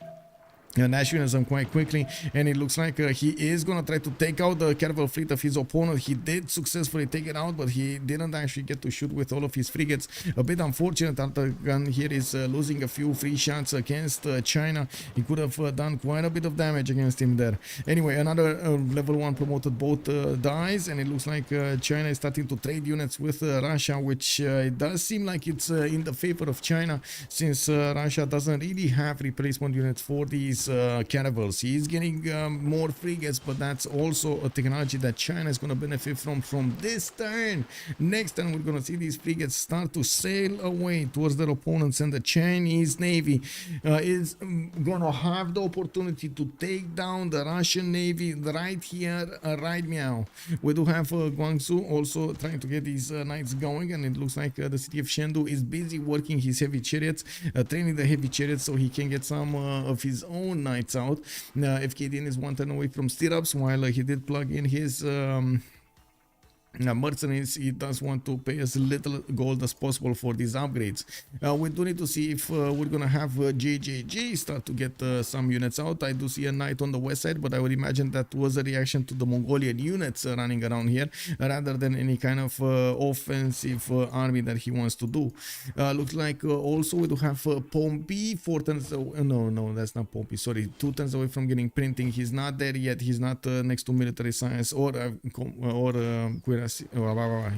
nationalism quite quickly, and it looks like he is gonna try to take out the caravel fleet of his opponent. He did successfully take it out, but he didn't actually get to shoot with all of his frigates. A bit unfortunate. UnderTheGun here is losing a few free shots against China. He could have done quite a bit of damage against him there. Anyway, another level 1 promoted boat dies, and it looks like China is starting to trade units with Russia, which it does seem like it's in the favor of China, since Russia doesn't really have replacement units for these caravels. He's getting more frigates, but that's also a technology that China is going to benefit from this turn. Next turn, we're going to see these frigates start to sail away towards their opponents, and the Chinese Navy is going to have the opportunity to take down the Russian Navy right here, right meow. We do have Guangzhou also trying to get these knights going, and it looks like the city of Chengdu is busy working his heavy chariots, training the heavy chariots so he can get some of his own knights out. Fkdn is 1 turn away from stirrups, while he did plug in his mercenaries. He does want to pay as little gold as possible for these upgrades. We do need to see if we're gonna have JJJ start to get some units out. I do see a knight on the west side, but I would imagine that was a reaction to the Mongolian units running around here rather than any kind of offensive army that he wants to do. Looks like also we do have Pompi 4 turns no, that's not Pompi, sorry, 2 turns away from getting printing. He's not there yet. He's not next to military science or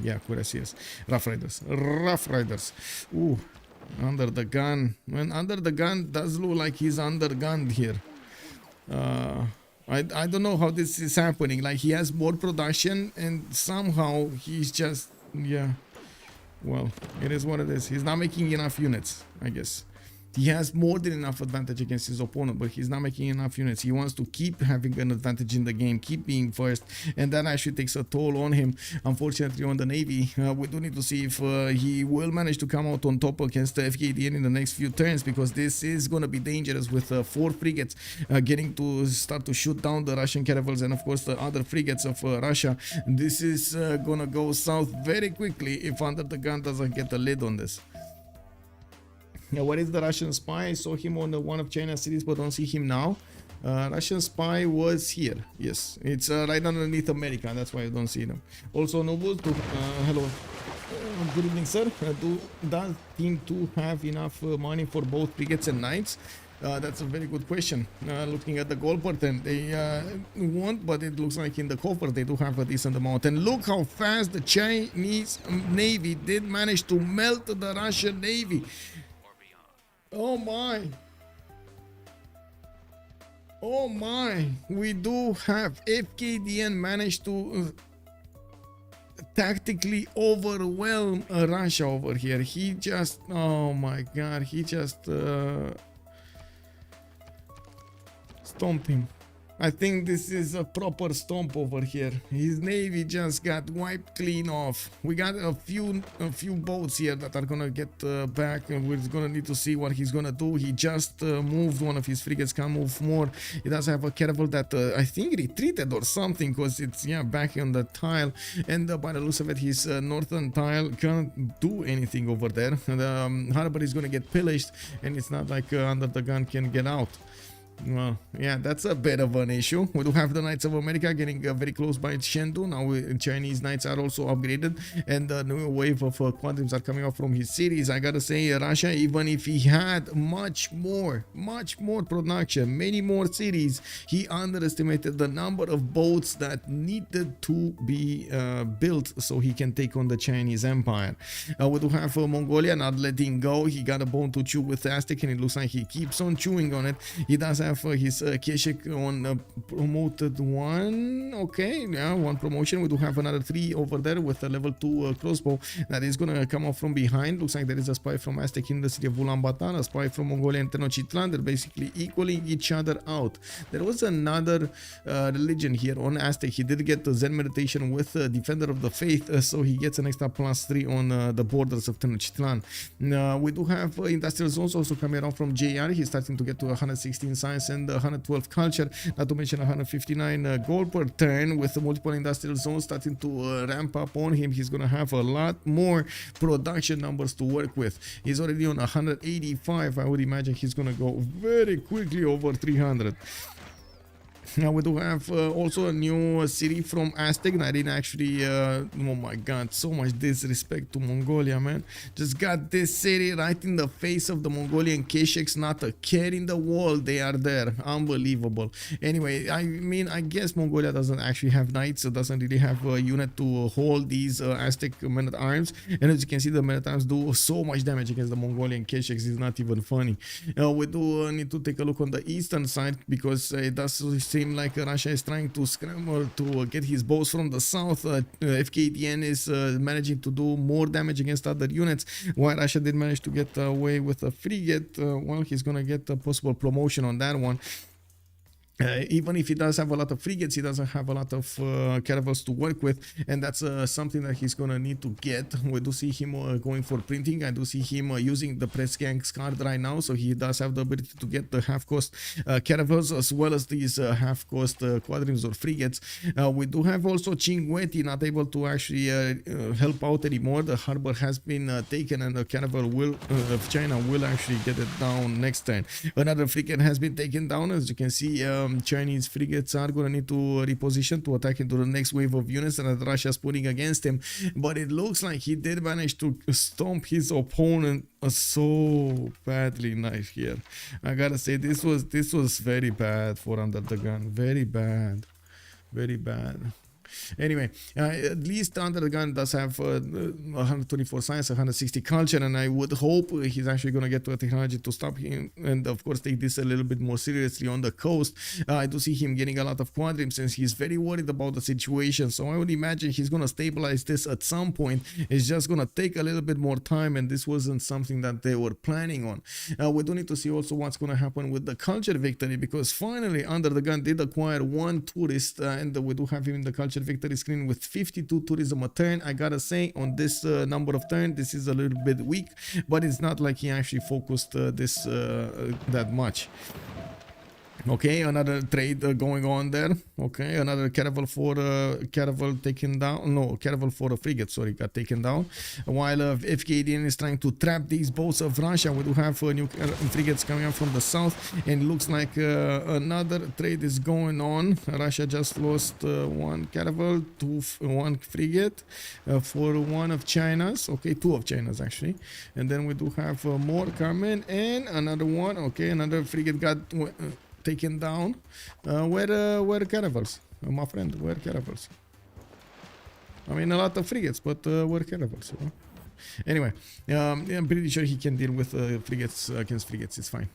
yeah, Cuirassiers. Rough Riders. Rough Riders. Ooh, under the gun. Man, under the gun does look like he's undergunned here. I don't know how this is happening. Like, he has more production and somehow he's just, yeah. Well, it is what it is. He's not making enough units, I guess. He has more than enough advantage against his opponent, but he's not making enough units. He wants to keep having an advantage in the game, keep being first, and that actually takes a toll on him. Unfortunately, on the Navy, we do need to see if he will manage to come out on top against the Fkdn in the next few turns, because this is going to be dangerous with 4 frigates getting to start to shoot down the Russian caravels and, of course, the other frigates of Russia. This is going to go south very quickly if UnderTheGun doesn't get the lid on this. Yeah, what is the Russian spy? I saw him on one of China's cities, but don't see him now. Russian spy was here. Yes, it's right underneath America. That's why I don't see them. Also, Noble, hello. Good evening, sir. Does Team 2 have enough money for both frigates and knights? That's a very good question. Looking at the goal pattern, they won't, but it looks like in the coffer they do have a decent amount. And look how fast the Chinese Navy did manage to melt the Russian Navy. Oh my. Oh my. We do have Fkdn managed to tactically overwhelm Russia over here. He just, oh my god, he just stomped him. I think this is a proper stomp over here. His navy just got wiped clean off. We got a few boats here that are gonna get back, and we're gonna need to see what he's gonna do. He just moved one of his frigates, can't move more. He does have a caravel that I think retreated or something, because it's, yeah, back on the tile. And by the looks of it, his northern tile can't do anything over there. The harbor is gonna get pillaged, and it's not like UnderTheGun can get out. Well, yeah, that's a bit of an issue. We do have the Knights of America getting very close by Chengdu. Now Chinese Knights are also upgraded, and a new wave of quadrims are coming up from his cities. I gotta say, Russia, even if he had much more production, many more cities, he underestimated the number of boats that needed to be built so he can take on the Chinese Empire. We do have Mongolia not letting go. He got a bone to chew with Aztec, and it looks like he keeps on chewing on it. He does have his Keshik on promoted 1. Okay, yeah, 1 promotion. We do have another 3 over there with a level 2 crossbow that is gonna come off from behind. Looks like there is a spy from Aztec in the city of Ulaanbaatar, a spy from Mongolia and Tenochtitlan. They're basically equaling each other out. There was another religion here on Aztec. He did get the Zen meditation with Defender of the Faith, so he gets an extra +3 on the borders of Tenochtitlan. We do have industrial zones also coming around from JR. He's starting to get to 116 science and 112 culture, not to mention 159 gold per turn. With the multiple industrial zones starting to ramp up on him, he's gonna have a lot more production numbers to work with. He's already on 185. I would imagine he's gonna go very quickly over 300. Now we do have also a new city from Aztec. Nyreen actually, oh my god, so much disrespect to Mongolia, man. Just got this city right in the face of the Mongolian Keshiks, not a care in the world. They are there. Unbelievable. Anyway, I mean, I guess Mongolia doesn't actually have knights. It doesn't really have a unit to hold these Aztec men-at-arms. And as you can see, the men-at-arms do so much damage against the Mongolian Keshiks. It's not even funny. We do need to take a look on the eastern side, because it does seem like Russia is trying to scramble to get his bows from the south. Fkdn is managing to do more damage against other units, while Russia did manage to get away with a frigate. Well, he's gonna get a possible promotion on that one. Even if he does have a lot of frigates, he doesn't have a lot of caravels to work with, and that's something that he's gonna need to get. We do see him going for printing. I do see him using the press gangs card right now, so he does have the ability to get the half-cost caravels as well as these half-cost quadrims or frigates. We do have also Chingweti not able to actually help out anymore. The harbor has been taken, and the caravel of China will actually get it down next turn. Another frigate has been taken down, as you can see. Chinese frigates are going to need to reposition to attack into the next wave of units that Russia's putting against him. But it looks like he did manage to stomp his opponent so badly nice here. I gotta say, this was very bad for UnderTheGun. Very bad. Very bad. Anyway, at least UnderTheGun does have 124 science, 160 culture, and I would hope he's actually going to get to a technology to stop him and of course take this a little bit more seriously on the coast. I do see him getting a lot of quadrims since he's very worried about the situation, so I would imagine he's going to stabilize this at some point. It's just going to take a little bit more time, and this wasn't something that they were planning on. We do need to see also what's going to happen with the culture victory, because finally UnderTheGun did acquire one tourist, and we do have him in the culture victory screen with 52 tourism a turn. I gotta say, on this number of turn, this is a little bit weak, but it's not like he actually focused this that much. Okay, another trade going on there. Okay, another caravel for caravel taken down. No, caravel for a frigate, sorry, got taken down. While Fkdn is trying to trap these boats of Russia. We do have new frigates coming up from the south, and it looks like another trade is going on. Russia just lost one caravel, one frigate for one of China's. Okay, two of China's actually. And then we do have more coming, and another one. Okay, another frigate got taken down. Where caravels? My friend, where caravels? I mean, a lot of frigates, but where caravels? You know? Anyway, I'm pretty sure he can deal with frigates against frigates. It's fine.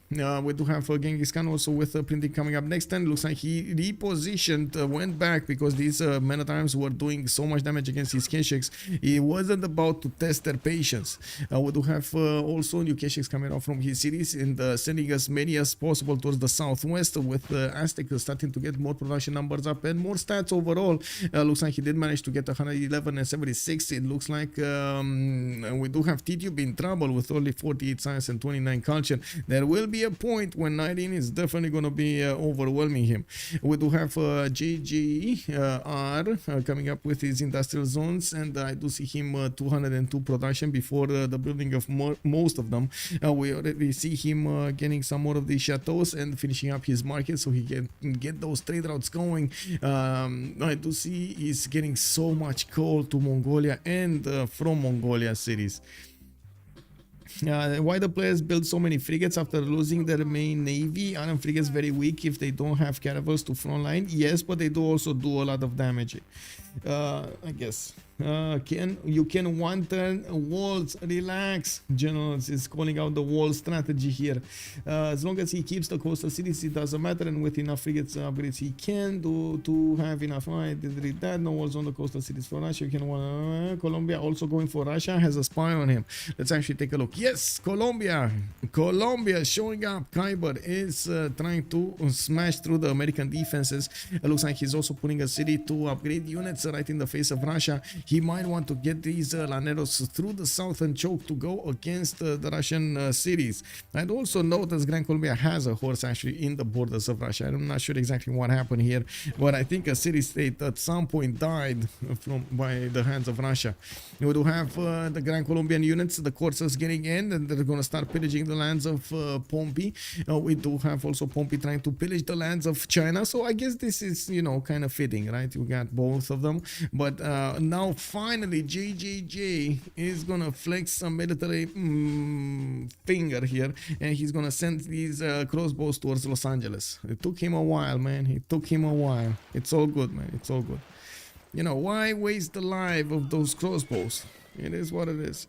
We do have Genghis Khan also with printing coming up next, and looks like he repositioned, went back because these men at arms were doing so much damage against his Keshiks. He wasn't about to test their patience. We do have also new Keshiks coming out from his cities and sending as many as possible towards the southwest, with Aztec starting to get more production numbers up and more stats overall. Looks like he did manage to get 111 and 76. It looks like we do have Tidube in trouble with only 48 science and 29 culture. There will be a point when Nyreen is definitely going to be overwhelming him. We do have JGR coming up with his industrial zones, and I do see him 202 production before the building of most of them. We already see him getting some more of these chateaus and finishing up his market so he can get those trade routes going. I do see he's getting so much coal to Mongolia and from Mongolia cities. Why the players build so many frigates after losing their main navy? Aren't frigates very weak if they don't have caravels to frontline? Yes, but they do also do a lot of damage. I guess. You can one turn walls. Relax. Generals is calling out the wall strategy here. As long as he keeps the coastal cities, it doesn't matter, and with enough frigates upgrades he can do to have enough. I did read that. No walls on the coastal cities for Russia. You can Colombia also going for Russia, has a spy on him. Let's actually take a look. Yes, Colombia showing up. Kiber is trying to smash through the American defenses. It looks like he's also putting a city to upgrade units right in the face of Russia. He might want to get these Laneros through the south and choke to go against the Russian cities. I'd also note that Gran Colombia has a horse actually in the borders of Russia. I'm not sure exactly what happened here, but I think a city-state at some point died by the hands of Russia. We do have the Gran Colombian units, the corsairs getting in, and they're going to start pillaging the lands of Pompi. We do have also Pompi trying to pillage the lands of China, so I guess this is, you know, kind of fitting, right? You got both of them, but now finally JJJ is gonna flex some military finger here, and he's gonna send these crossbows towards Los Angeles. It took him a while, man. It took him a while. It's all good, man. It's all good. You know, why waste the life of those crossbows? It is what it is.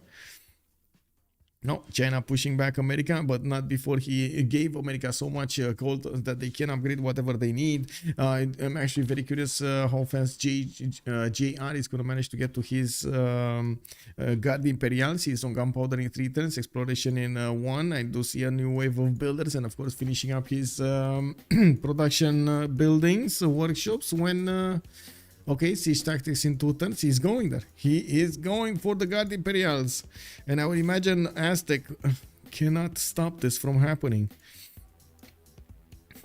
No, China pushing back America, but not before he gave America so much gold that they can upgrade whatever they need. I'm actually very curious how fast JR is going to manage to get to his Guard Imperials. He's on gunpowder in 3 turns, exploration in 1. I do see a new wave of builders, and of course finishing up his production buildings, workshops when... Okay, siege tactics in 2 turns. He's going there. He is going for the Guard Imperials. And I would imagine Aztec cannot stop this from happening.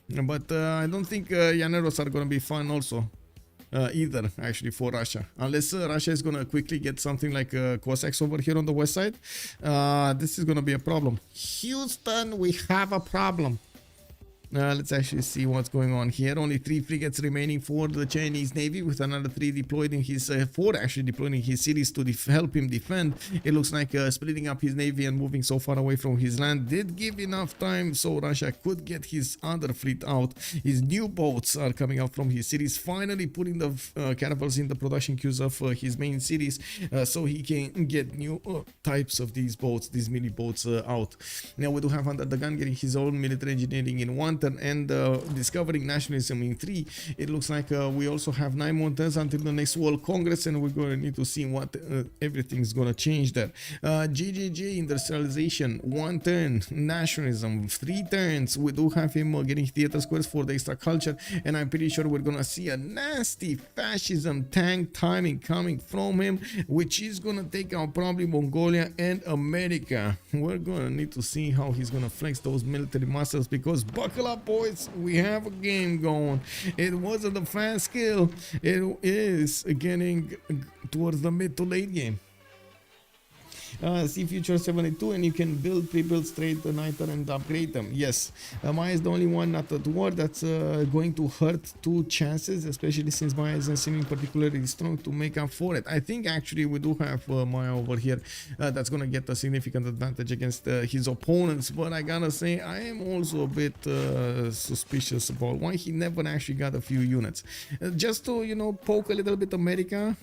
But I don't think Llaneros are going to be fun also. Either, actually, for Russia. Unless Russia is going to quickly get something like Cossacks over here on the west side. This is going to be a problem. Houston, we have a problem. Let's actually see what's going on here. Only 3 frigates remaining for the Chinese Navy, with another 3 deployed in his 4 actually deployed in his cities to help him defend. It looks like splitting up his navy and moving so far away from his land did give enough time so Russia could get his other fleet out. His new boats are coming out from his cities, finally putting the caravels in the production queues of his main cities, so he can get new types of these boats, these mini boats out. Now we do have UnderTheGun getting his own military engineering in 1 turn and discovering nationalism in 3. It looks like we also have 9 more turns until the next World Congress, and we're going to need to see what everything's going to change there. GGG industrialization, 1 turn, nationalism, 3 turns. We do have him getting theater squares for the extra culture, and I'm pretty sure we're going to see a nasty fascism tank timing coming from him, which is going to take out probably Mongolia and America. We're going to need to see how he's going to flex those military muscles, because buckle up, boys, we have a game going. It wasn't a fast skill, it is getting towards the mid to late game. See Future 72, and you can pre-build straight the Niter and upgrade them. Yes, Maya is the only one not at war that's going to hurt 2 chances, especially since Maya isn't seeming particularly strong to make up for it. I think actually we do have Maya over here that's going to get a significant advantage against his opponents, but I gotta say I am also a bit suspicious about why he never actually got a few units. Just to, you know, poke a little bit America.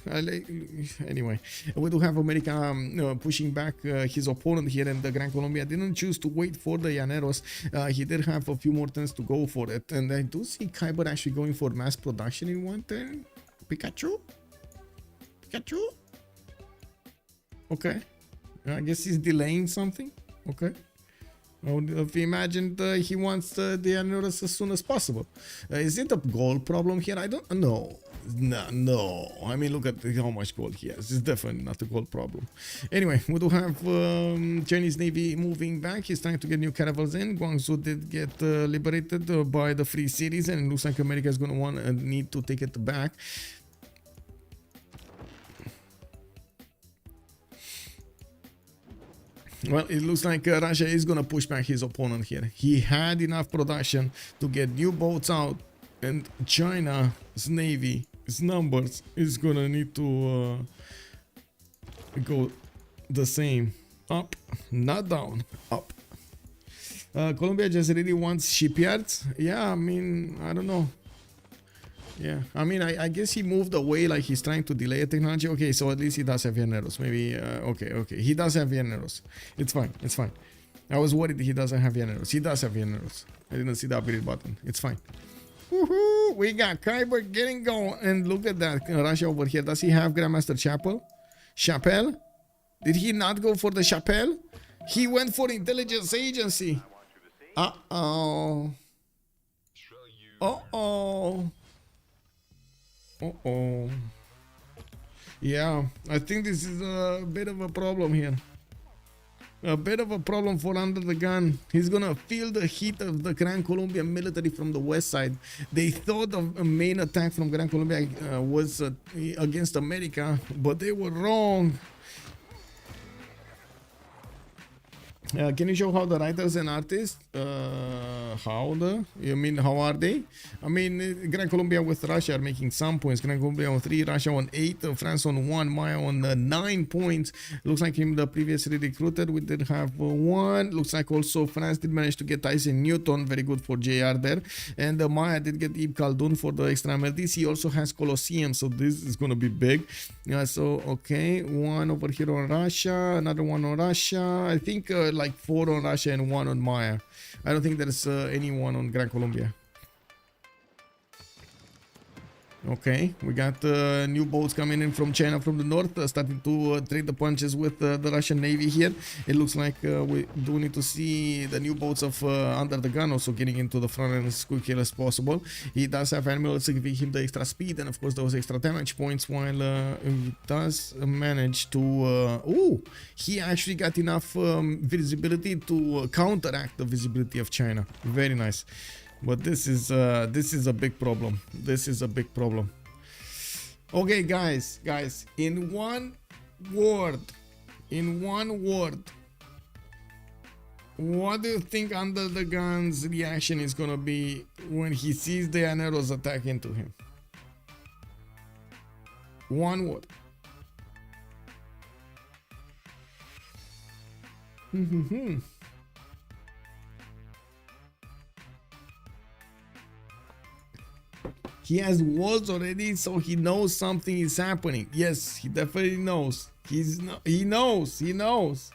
Anyway, we do have America pushing back his opponent here, and the Gran Colombia didn't choose to wait for the Llaneros. He did have a few more turns to go for it, and I do see Kiber actually going for mass production in 1 turn. Pikachu? Okay, I guess he's delaying something. Okay, I would have imagined he wants the Llaneros as soon as possible. Is it a gold problem here? I don't know. No, I mean, look at how much gold he has. It's definitely not a gold problem. Anyway, we do have Chinese Navy moving back. He's trying to get new caravels in. Guangzhou did get liberated by the free cities, and it looks like America is going to need to take it back. Well, it looks like Russia is going to push back his opponent here. He had enough production to get new boats out, and China's navy, its numbers, is going to need to go the same. Up, not down, up. Colombia just really wants shipyards. Yeah, I mean, I don't know. Yeah, I mean, I guess he moved away, like he's trying to delay a technology. Okay, so at least he does have Llaneros. Maybe, okay. He does have Llaneros. It's fine. I was worried he doesn't have Llaneros. He does have Llaneros. I didn't see the upgrade button. It's fine. Woohoo! We got Kiber getting going. And look at that. Russia over here. Does he have Grandmaster Chapel? Did he not go for the Chapel? He went for Intelligence Agency. Uh-oh. Yeah, I think this is a bit of a problem here. A bit of a problem for UnderTheGun. He's gonna feel the heat of the Gran Colombia military from the west side. They thought of a main attack from Gran Colombia was against America, but they were wrong. Can you show how the writers and artists, how are they? I mean, Gran Colombia with Russia are making some points. Gran Colombia on 3, Russia on 8, France on 1, Maya on 9 points. Looks like him, the previously recruited, we did have 1. Looks like also France did manage to get Tyson Newton, very good for JR there. And Maya did get Ibn Khaldun for the extra melodies. He also has Colosseum, so this is going to be big. So, okay, 1 over here on Russia, another 1 on Russia. I think like 4 on Russia and 1 on Maya. I don't think there's anyone on Gran Colombia. Okay, we got new boats coming in from China from the north, starting to trade the punches with the Russian Navy here. It looks like we do need to see the new boats of UnderTheGun also getting into the front end as quickly as possible. He does have animals giving him the extra speed and of course those extra damage points, while he does manage to... he actually got enough visibility to counteract the visibility of China. Very nice. But this is a big problem. This is a big problem. Okay, guys, in one word, What do you think UnderTheGun's reaction is gonna be when he sees the Llaneros attack into him? One word. He has walls already, so he knows something is happening. Yes, he definitely knows. He knows.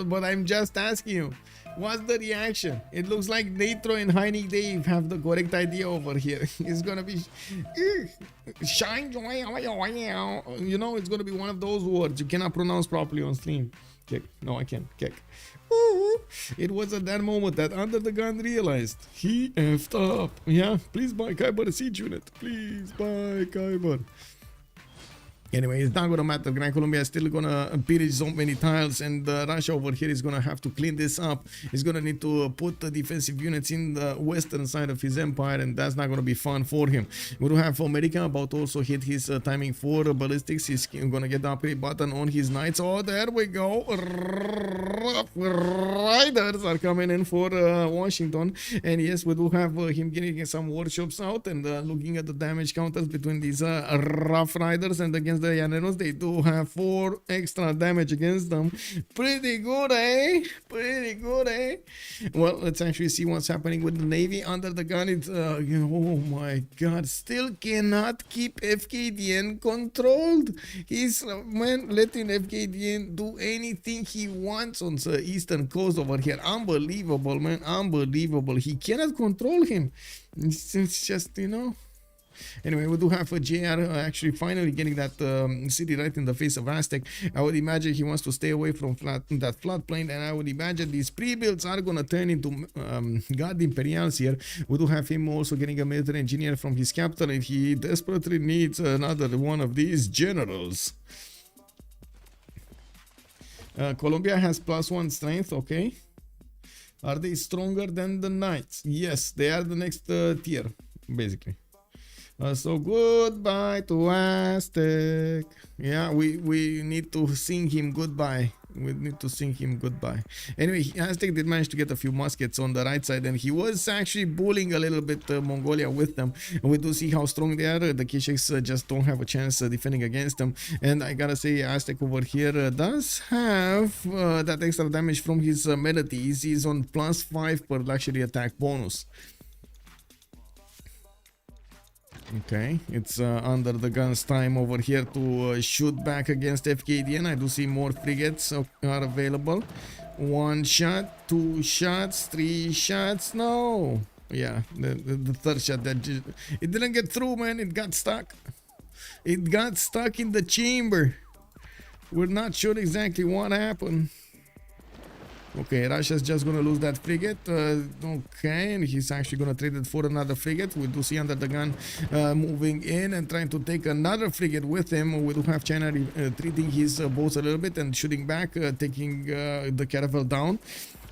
But I'm just asking you, what's the reaction? It looks like Nitro and Heinig Dave have the correct idea over here. It's gonna be shine, you know, it's gonna be one of those words you cannot pronounce properly on stream. Kick. No, I can't. Kick. Ooh. It was at that moment that UnderTheGun realized he effed up. Yeah, please buy Kiber a siege unit. Please buy Kiber. Anyway, it's not gonna matter. Gran Colombia is still gonna pillage so many tiles, and Russia over here is gonna have to clean this up. He's gonna need to put the defensive units in the western side of his empire, and that's not gonna be fun for him. We do have America about to also hit his timing for ballistics. He's gonna get the upgrade button on his knights. Oh, there we go. Riders are coming in for Washington, and yes, we do have him getting some workshops out and looking at the damage counters between these Rough Riders and against the Llaneros. They do have 4 extra damage against them. Pretty good, eh? Pretty good, eh? Well, let's actually see what's happening with the Navy. UnderTheGun, it's oh my god, still cannot keep Fkdn controlled. He's man letting Fkdn do anything he wants on the eastern coast over here. Unbelievable, man, unbelievable. He cannot control him. It's just, you know. Anyway, we do have a JR actually finally getting that city right in the face of Aztec. I would imagine he wants to stay away from that floodplain, and I would imagine these pre-builds are gonna turn into God Imperials here. We do have him also getting a military engineer from his capital, and he desperately needs another one of these generals. Colombia has +1 strength, okay. Are they stronger than the Knights? Yes, they are the next tier, basically. So goodbye to Aztec. Yeah, we need to sing him goodbye. We need to sing him goodbye. Anyway, Aztec did manage to get a few muskets on the right side, and he was actually bullying a little bit Mongolia with them. And we do see how strong they are. The Kishaks just don't have a chance defending against them. And I gotta say, Aztec over here does have that extra damage from his melodies. He's on +5 per luxury attack bonus. Okay, it's UnderTheGun's time over here to shoot back against Fkdn. I do see more frigates are available. 1 shot, 2 shots, 3 shots. No, yeah, the third shot that it didn't get through, man. It got stuck. It got stuck in the chamber. We're not sure exactly what happened. Okay, Russia's just gonna lose that frigate. Okay, and he's actually gonna trade it for another frigate. We do see UnderTheGun moving in and trying to take another frigate with him. We do have China treating his boats a little bit and shooting back, taking the caravel down.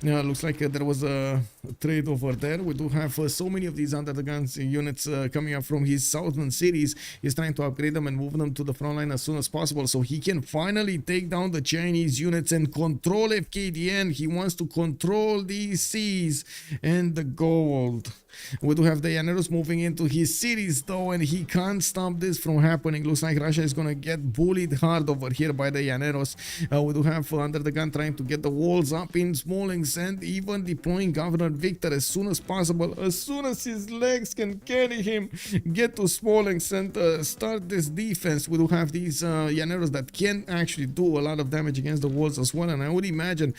Looks like there was a trade over there. We do have so many of these UnderTheGun's units coming up from his southern cities. He's trying to upgrade them and move them to the front line as soon as possible so he can finally take down the Chinese units and control Fkdn. He wants to control these seas and the gold. We do have the Llaneros moving into his cities though, and he can't stop this from happening. Looks like Russia is gonna get bullied hard over here by the Llaneros. We do have UnderTheGun trying to get the walls up in Smolensk and even deploying Governor Victor as soon as possible, as soon as his legs can carry him, get to Smolensk and start this defense. We do have these Llaneros that can actually do a lot of damage against the walls as well, and I would imagine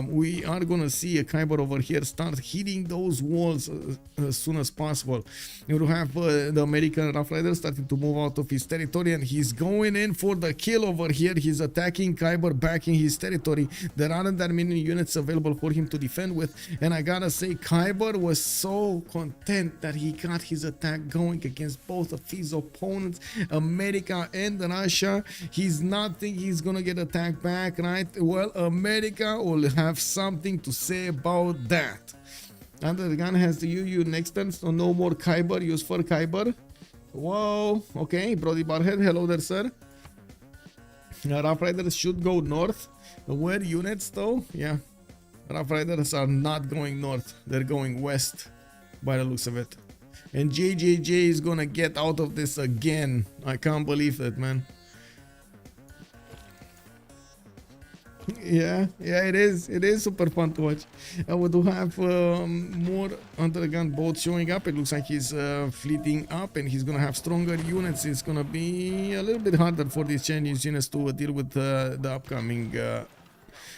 we are gonna see a Kiber over here start hitting those walls as soon as possible. You will have the American Rough Rider starting to move out of his territory, and he's going in for the kill over here. He's attacking Kiber back in his territory. There aren't that many units available for him to defend with, and I gotta say, Kiber was so content that he got his attack going against both of his opponents, America and Russia. He's not thinking he's gonna get attacked back, right? Well, America will have something to say about that. UnderTheGun has the UU next turn, so no more Kiber used for Kiber. Whoa, okay, Brody Barhead, hello there, sir. Rough Riders should go north. Where units though? Yeah. Rough Riders are not going north. They're going west by the looks of it. And JJJ is gonna get out of this again. I can't believe it, man. Yeah, it is. It is super fun to watch. We do have more UnderTheGun boats showing up. It looks like he's fleeting up and he's gonna have stronger units. It's gonna be a little bit harder for these Chinese units to deal with the upcoming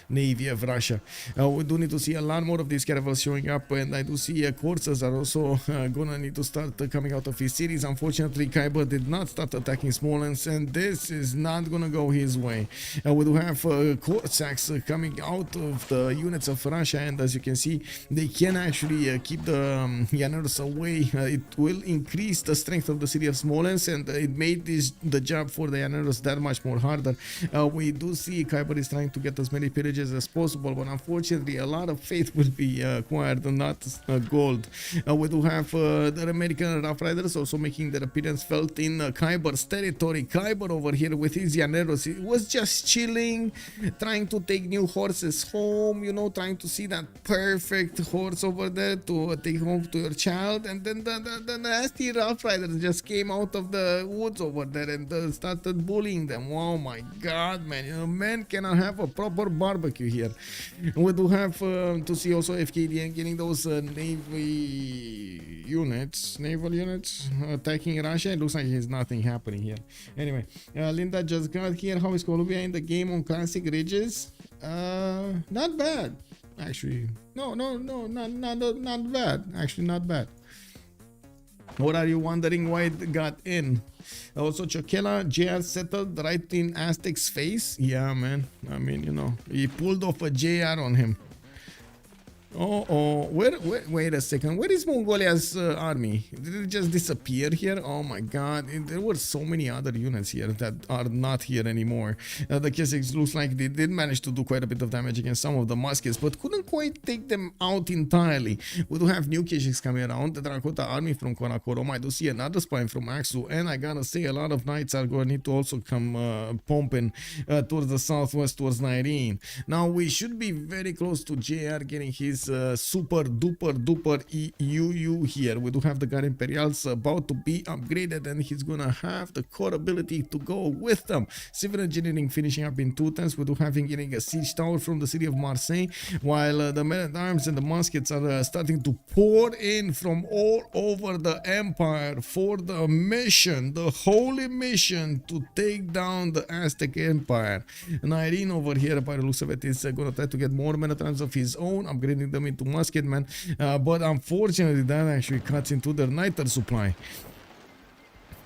Navy of Russia. We do need to see a lot more of these caravels showing up, and I do see corsairs are also gonna need to start coming out of his cities. Unfortunately, Kiber did not start attacking Smolensk, and this is not gonna go his way. We do have Cossacks coming out of the units of Russia, and as you can see, they can actually keep the Llaneros away. It will increase the strength of the city of Smolensk, and it made the job for the Llaneros that much more harder. We do see Kiber is trying to get as many pillages as possible, but unfortunately a lot of faith will be acquired and not gold. We do have the American Rough Riders also making their appearance felt in Kiber's territory. Kiber over here with his Llaneros, he was just chilling, trying to take new horses home, you know, trying to see that perfect horse over there to take home to your child, and then the nasty Rough Riders just came out of the woods over there and started bullying them. Oh my god, man, you know, man cannot have a proper barbecue here. We do have to see also Fkdn getting those naval units attacking Russia. It looks like there's nothing happening here. Anyway, Linda just got here. How is Colombia in the game on classic ridges? Not bad, actually. No, not bad. Actually, not bad. What are you wondering why it got in? Also, Chokela JR settled right in Aztec's face. Yeah, man. I mean, you know, he pulled off a JR on him. Wait a second. Where is Mongolia's army? Did it just disappear here? Oh my god. There were so many other units here that are not here anymore. The K6 looks like they did manage to do quite a bit of damage against some of the muskets, but couldn't quite take them out entirely. We do have new K6 coming around. The Drakota army from Karakorum. I do see another spine from Aksu, and I gotta say a lot of knights are going to need to also come pumping towards the southwest, towards Nyreen. Now we should be very close to JR getting his super duper EUU here. We do have the Gran Imperials about to be upgraded, and he's gonna have the core ability to go with them. Civil engineering finishing up in 2 turns. We do have him getting a siege tower from the city of Marseille, while the men at arms and the muskets are starting to pour in from all over the empire for the mission, the holy mission to take down the Aztec Empire. Nyreen over here, by the looks of it, is gonna try to get more men at arms of his own, upgrading them into musketmen, but unfortunately that actually cuts into their niter supply.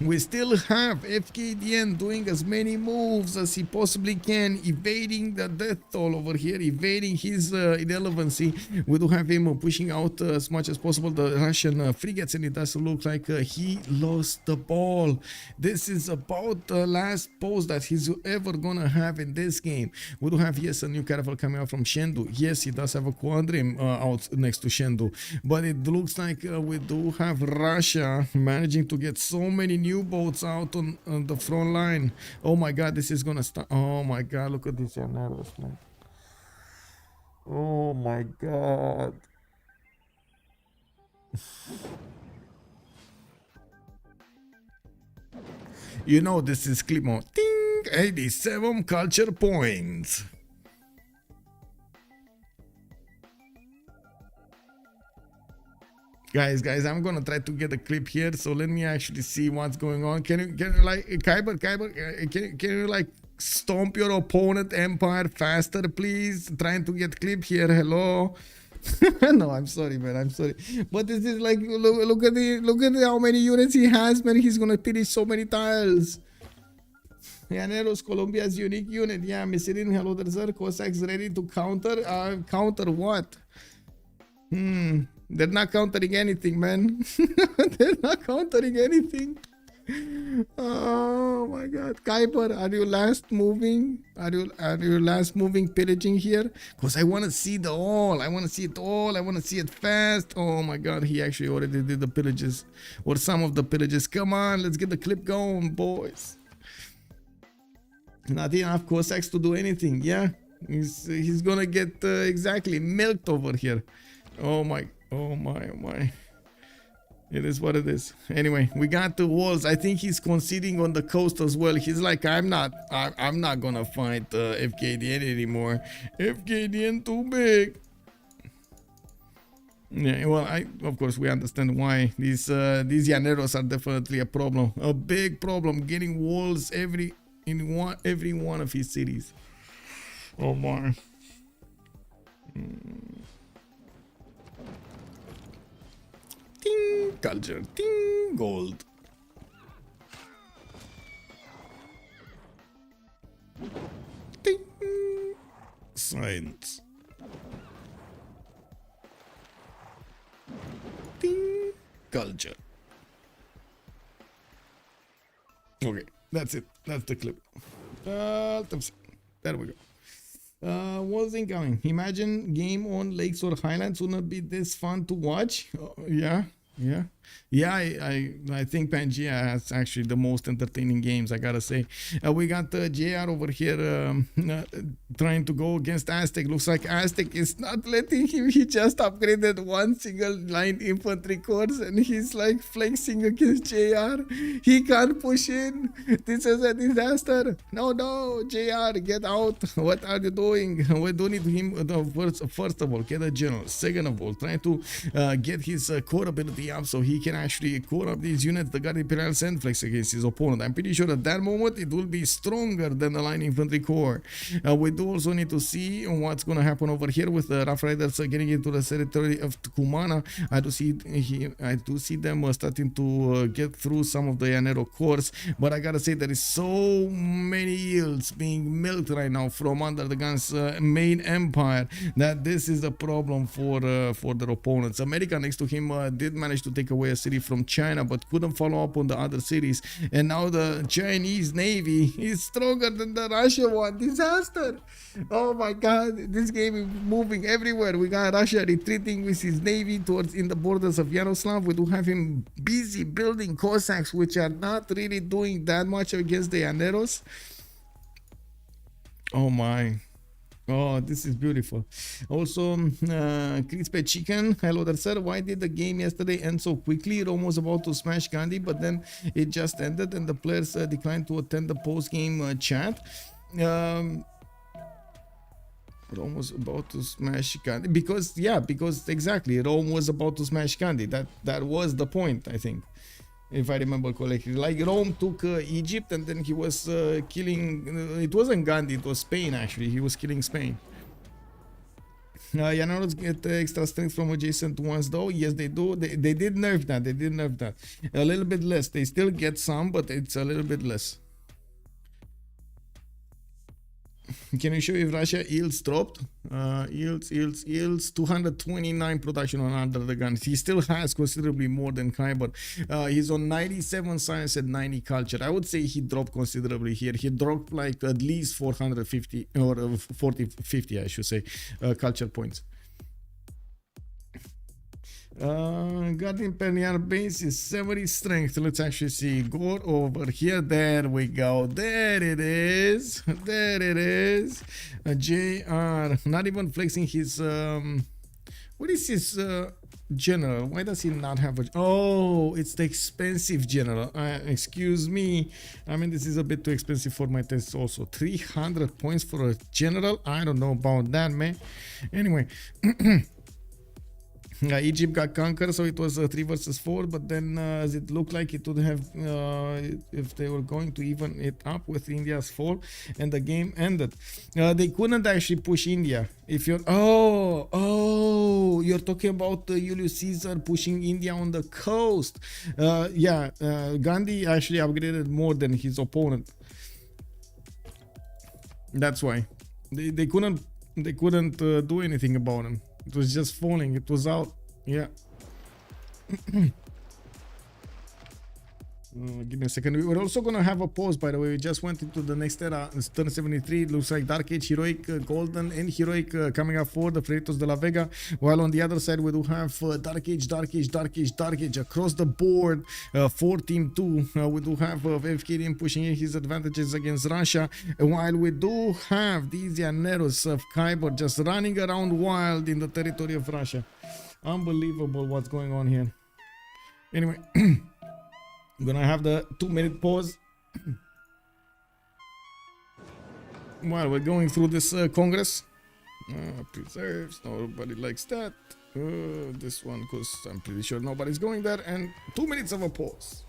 We still have Fkdn doing as many moves as he possibly can, evading the death toll over here, evading his irrelevancy. We do have him pushing out as much as possible the Russian frigates, and it does look like he lost the ball. This is about the last post that he's ever gonna have in this game. We do have, yes, a new caravel coming out from Shendu. Yes, he does have a quadrim out next to Shendu, but it looks like we do have Russia managing to get so many new boats out on the front line. Oh my god, this is gonna start. Oh my god, look at these Llaneros, man. Oh my god. You know this is clip mode. Ding! 87 culture points. Guys, I'm gonna try to get a clip here, so let me actually see what's going on. Can you like Kiber, can you like stomp your opponent empire faster, please? Trying to get clip here. Hello. No, I'm sorry, man. I'm sorry, but this is like look at how many units he has, man. He's gonna finish so many tiles. Llaneros, Colombia's unique unit. Yeah, Misirin, hello there, sir. Cossacks ready to counter. Counter what? They're not countering anything, man. They're not countering anything. Oh my god. Kiber, are you last moving? Are you last moving pillaging here? Because I want to see the all. I want to see it all. I want to see it fast. Oh my god, he actually already did the pillages. Or some of the pillages. Come on, let's get the clip going, boys. Not enough Cossacks to do anything, yeah? He's gonna get exactly milked over here. Oh my, oh my, oh my. It is what it is. Anyway, we got the walls. I think he's conceding on the coast as well. He's like, I'm not gonna fight Fkdn anymore. Fkdn too big. Yeah, well, of course we understand why these llaneros are definitely a problem, a big problem. Getting walls every one of his cities. Oh my. Ting, culture, ting, gold. Ting, science. Ting, culture. Okay, that's it. That's the clip. There we go. What's incoming? Imagine game on lakes or highlands wouldn't be this fun to watch. Yeah. I think Pangea has actually the most entertaining games, I gotta say. We got JR over here trying to go against Aztec. Looks like Aztec is not letting him. He just upgraded one single line infantry course and he's like flexing against JR. He can't push in. This is a disaster. No, JR, get out. What are you doing? We do need him first of all, get a general. Second of all, trying to get his core ability up so he can actually core up these units. The God Imperial send flex against his opponent. I'm pretty sure at that moment it will be stronger than the line infantry core. We do also need to see what's going to happen over here with the Rough Riders getting into the territory of Kumana. I do see them starting to get through some of the Llanero cores, but I gotta say there is so many yields being milked right now from UnderTheGun's main empire that this is a problem for their opponents. America next to him did manage to take away a city from China, but couldn't follow up on the other cities. And now the Chinese Navy is stronger than the Russian one. Disaster! Oh my God, this game is moving everywhere. We got Russia retreating with his navy towards in the borders of Yaroslav. We do have him busy building Cossacks, which are not really doing that much against the Llaneros. Oh my. Oh, this is beautiful. Also, Crispy Chicken, hello there, sir. Why did the game yesterday end so quickly? Rome was about to smash Gandhi, but then it just ended and the players declined to attend the post-game chat. Rome was about to smash Gandhi because exactly, Rome was about to smash Gandhi. That was the point, I think, if I remember correctly. Like Rome took Egypt and then he was killing. It wasn't Gandhi, it was Spain actually. He was killing Spain. Llaneros get extra strength from adjacent ones though. Yes, they do. They did nerf that. They did nerf that. A little bit less. They still get some, but it's a little bit less. Can you show if Russia yields dropped? Yields 229 production on UnderTheGun. He still has considerably more than Kiber. He's on 97 science and 90 culture. I would say he dropped considerably here. He dropped like at least 450 or 50 I should say culture points. Guardian Imperial base is 70 strength. Let's actually see. Go over here. There we go. There it is. There it is. JR. Not even flexing his. What is his general? Why does he not have a. Oh, it's the expensive general. Excuse me. I mean, this is a bit too expensive for my tests also. 300 points for a general? I don't know about that, man. Anyway. Egypt got conquered, so it was 3 versus 4, but then as it looked like it would have if they were going to even it up with India's fall, and the game ended. They couldn't actually push India. If you're you're talking about Julius Caesar pushing India on the coast. Gandhi actually upgraded more than his opponent. That's why they couldn't do anything about him. It was just falling. It was out. Yeah. Give me a second. We're also gonna have a pause, by the way. We just went into the next era. It's turn 73. It looks like Dark Age, Heroic, Golden, and Heroic coming up for the Freritos de la Vega. While on the other side, we do have Dark Age, Dark Age, Dark Age, Dark Age across the board for Team 2. We do have Fkdn pushing in his advantages against Russia. While we do have these Llaneros of Kiber just running around wild in the territory of Russia. Unbelievable what's going on here. Anyway. I'm gonna have the 2-minute pause while we're going through this Congress. Preserves, nobody likes that. This one, because I'm pretty sure nobody's going there. And 2 minutes of a pause.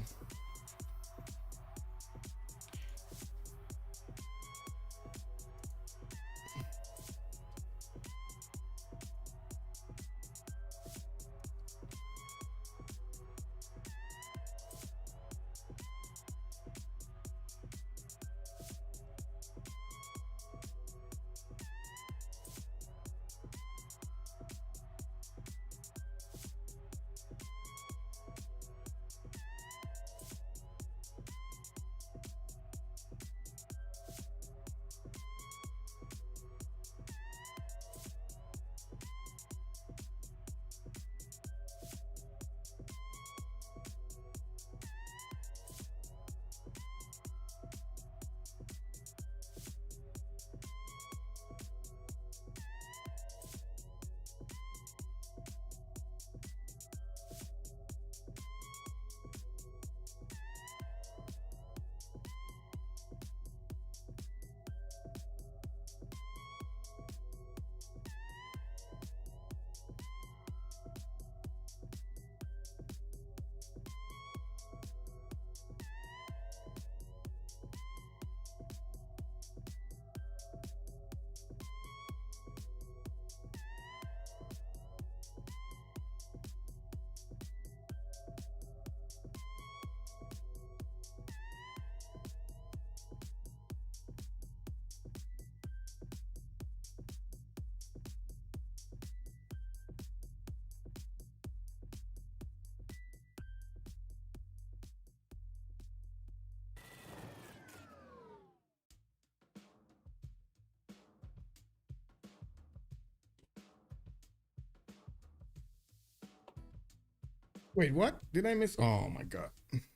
Wait, what? Did I miss? Oh my god.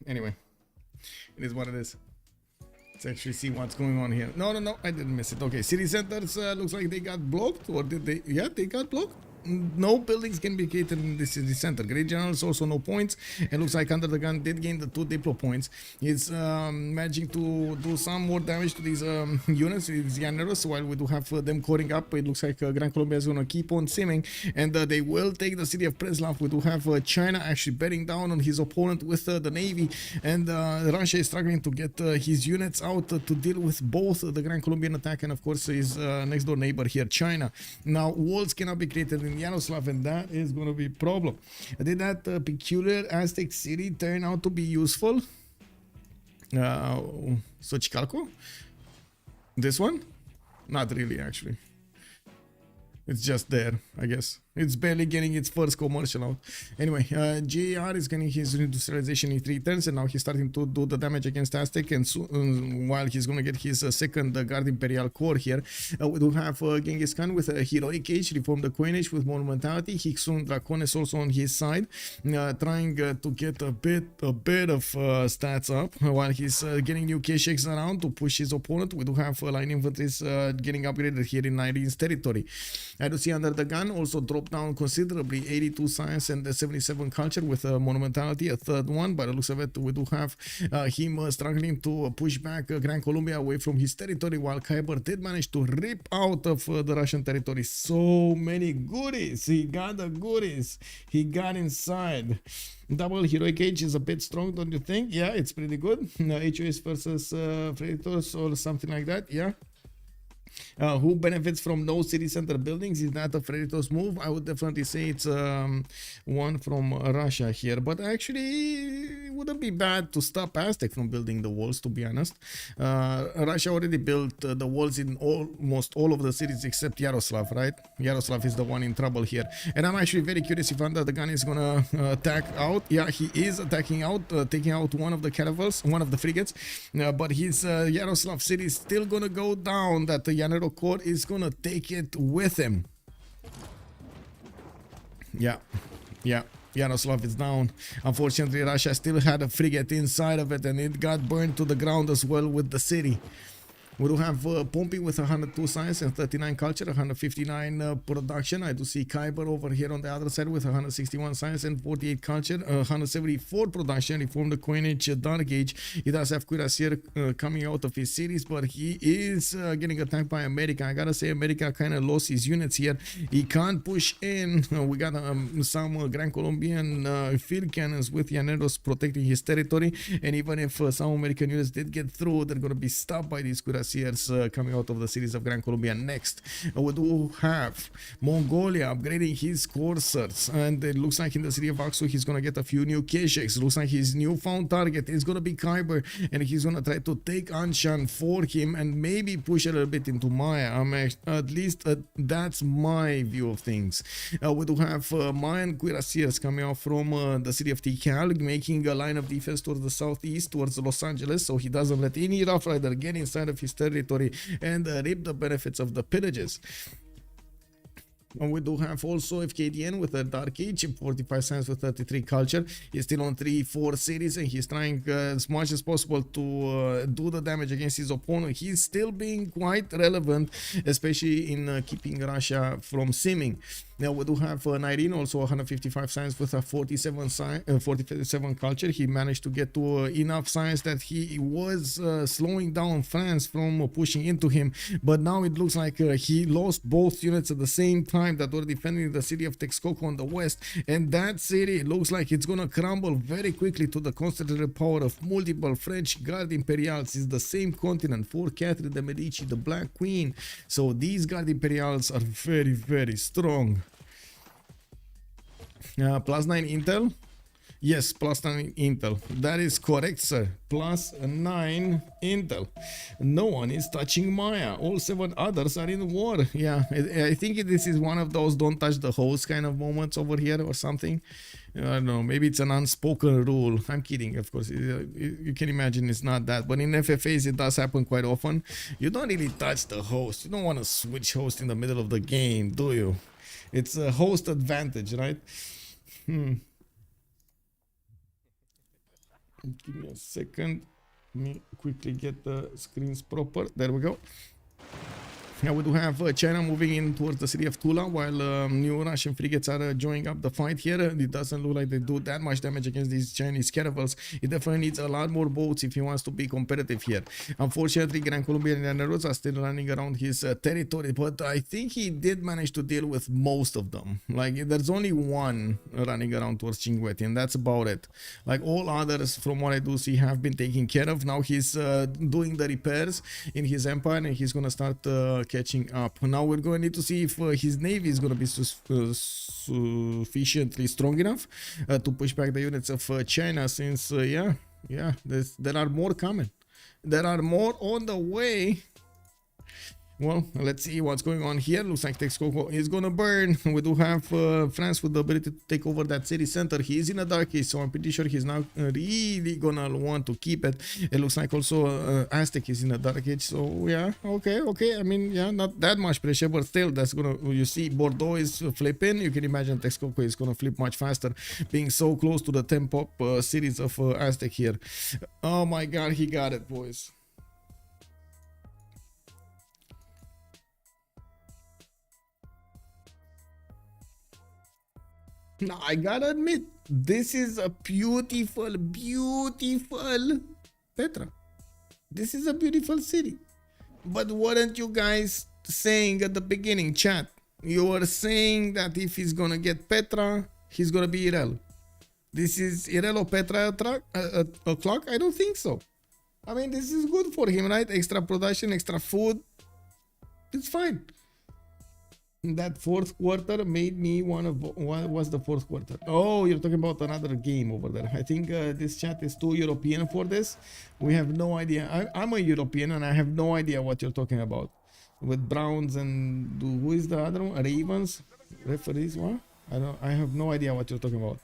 Anyway, it is what it is. Let's actually see what's going on here. No, I didn't miss it. Okay, city centers looks like they got blocked, or did they? Yeah, they got blocked. No buildings can be created in the city center. Great generals also no points. It looks like UnderTheGun did gain the 2 Diplo points. It's managing to do some more damage to these units, these Llaneros, while we do have them coring up. It looks like Gran Colombia is going to keep on simming, and they will take the city of Preslav. We do have China actually bearing down on his opponent with the navy, and Russia is struggling to get his units out to deal with both the Gran Colombian attack and of course his next door neighbor here, China. Now walls cannot be created in Yaroslav, and that is going to be a problem. Did that peculiar Aztec city turn out to be useful? Xochicalco? This one? Not really, actually. It's just there, I guess. It's barely getting its first commercial out. Anyway, JR is getting his industrialization in 3 turns, and now he's starting to do the damage against Aztec, and while he's going to get his second Guard Imperial Corps here, we do have Genghis Khan with a Heroic Age, Reform the Coinage with Monumentality, Hixun Dracones also on his side, trying to get a bit of stats up, while he's getting new K-Shakes around to push his opponent. We do have line infantries getting upgraded here in Nyreen's territory. I do see UnderTheGun also dropped down considerably, 82 science and 77 culture with Monumentality, a third one. By the looks of it, we do have him struggling to push back Gran Colombia away from his territory, while Kiber did manage to rip out of the Russian territory so many goodies. He got the goodies. He got inside. Double Heroic Age is a bit strong, don't you think? Yeah, it's pretty good. HOS versus Freritos or something like that. Yeah. Who benefits from no city center buildings? Is that a Freritos move? I would definitely say it's one from Russia here, but actually it wouldn't be bad to stop Aztec from building the walls, to be honest. Russia already built the walls in almost all of the cities except Yaroslav, right? Yaroslav is the one in trouble here, and I'm actually very curious if UnderTheGun is gonna attack out. Yeah, he is attacking out, taking out one of the caravels, one of the frigates, but his Yaroslav city is still gonna go down. That the Yanero Corps is gonna take it with him. Yeah, Yaroslav is down. Unfortunately, Russia still had a frigate inside of it, and it got burned to the ground as well with the city. We do have Pompi with 102 science and 39 culture, 159 production. I do see Kiber over here on the other side with 161 science and 48 culture, 174 production. He formed the coinage dark age. He does have cuirassier coming out of his series, but he is getting attacked by America. I gotta say, America kind of lost his units here. He can't push in. We got some Gran Colombian field cannons with Llaneros protecting his territory, and even if some American units did get through, they're gonna be stopped by these cuirassiers coming out of the series of Gran Colombia. Next, we do have Mongolia upgrading his coursers, and it looks like in the city of Aksu he's gonna get a few new Kesheks. Looks like his newfound target is gonna be Kiber, and he's gonna try to take Anshan for him and maybe push a little bit into Maya. At least that's my view of things. We do have Mayan cuirassiers coming out from the city of Tikal, making a line of defense towards the southeast, towards Los Angeles, so he doesn't let any Rough Rider get inside of his territory and reap the benefits of the pillages. And we do have also Fkdn with a Dark Age, 45 science with 33 culture. He's still on 3-4 series, and he's trying as much as possible to do the damage against his opponent. He's still being quite relevant, especially in keeping Russia from simming. Now we do have Nyreen, also 155 science with a 47 culture. He managed to get to enough science that he was slowing down France from pushing into him, but now it looks like he lost both units at the same time that were defending the city of Texcoco on the west, and that city looks like it's gonna crumble very quickly to the concentrated power of multiple French Guard Imperials. It's the same continent for Catherine de Medici, the Black Queen, so these Guard Imperials are very, very strong. +9 intel. Yes, +9 intel. That is correct, sir. +9 intel. No one is touching Maya. All 7 others are in war. Yeah, I think this is one of those don't touch the host kind of moments over here or something. I don't know, maybe it's an unspoken rule. I'm kidding, of course. You can imagine it's not that, but in FFAs it does happen quite often. You don't really touch the host. You don't want to switch host in the middle of the game, do you? It's a host advantage, right? Give me a second. Let me quickly get the screens proper. There we go. Now we do have China moving in towards the city of Tula, while new Russian frigates are joining up the fight here. It doesn't look like they do that much damage against these Chinese caravels. It definitely needs a lot more boats if he wants to be competitive here. Unfortunately, Gran Colombian Llaneros are still running around his territory, but I think he did manage to deal with most of them. Like, there's only one running around towards Chinguetti, and that's about it. Like, all others, from what I do see, have been taken care of. Now he's doing the repairs in his empire, and he's gonna start catching up. Now we're going to need to see if his navy is going to be sufficiently strong enough to push back the units of China, since there are more coming. There are more on the way. Well, let's see what's going on here. Looks like Texcoco is gonna burn. We do have France with the ability to take over that city center. He is in a dark age, so I'm pretty sure he's not really gonna want to keep it. It looks like also Aztec is in a dark age, so yeah, okay. I mean, yeah, not that much pressure, but still, that's gonna, you see Bordeaux is flipping. You can imagine Texcoco is gonna flip much faster, being so close to the 10 pop cities of Aztec here. Oh my god, he got it, boys. Now, I gotta admit, this is a beautiful Petra. This is a beautiful city. But weren't you guys saying at the beginning, chat? You were saying that if he's gonna get Petra, he's gonna be Irel. This is Irel or Petra o'clock? I don't think so. I mean, this is good for him, right? Extra production, extra food. It's fine. That fourth quarter made me want to. What was the fourth quarter? Oh, you're talking about another game over there. I think this chat is too European for this. We have no idea. I'm a European and I have no idea what you're talking about. With Browns and who is the other one? Ravens? Referees? What? I have no idea what you're talking about.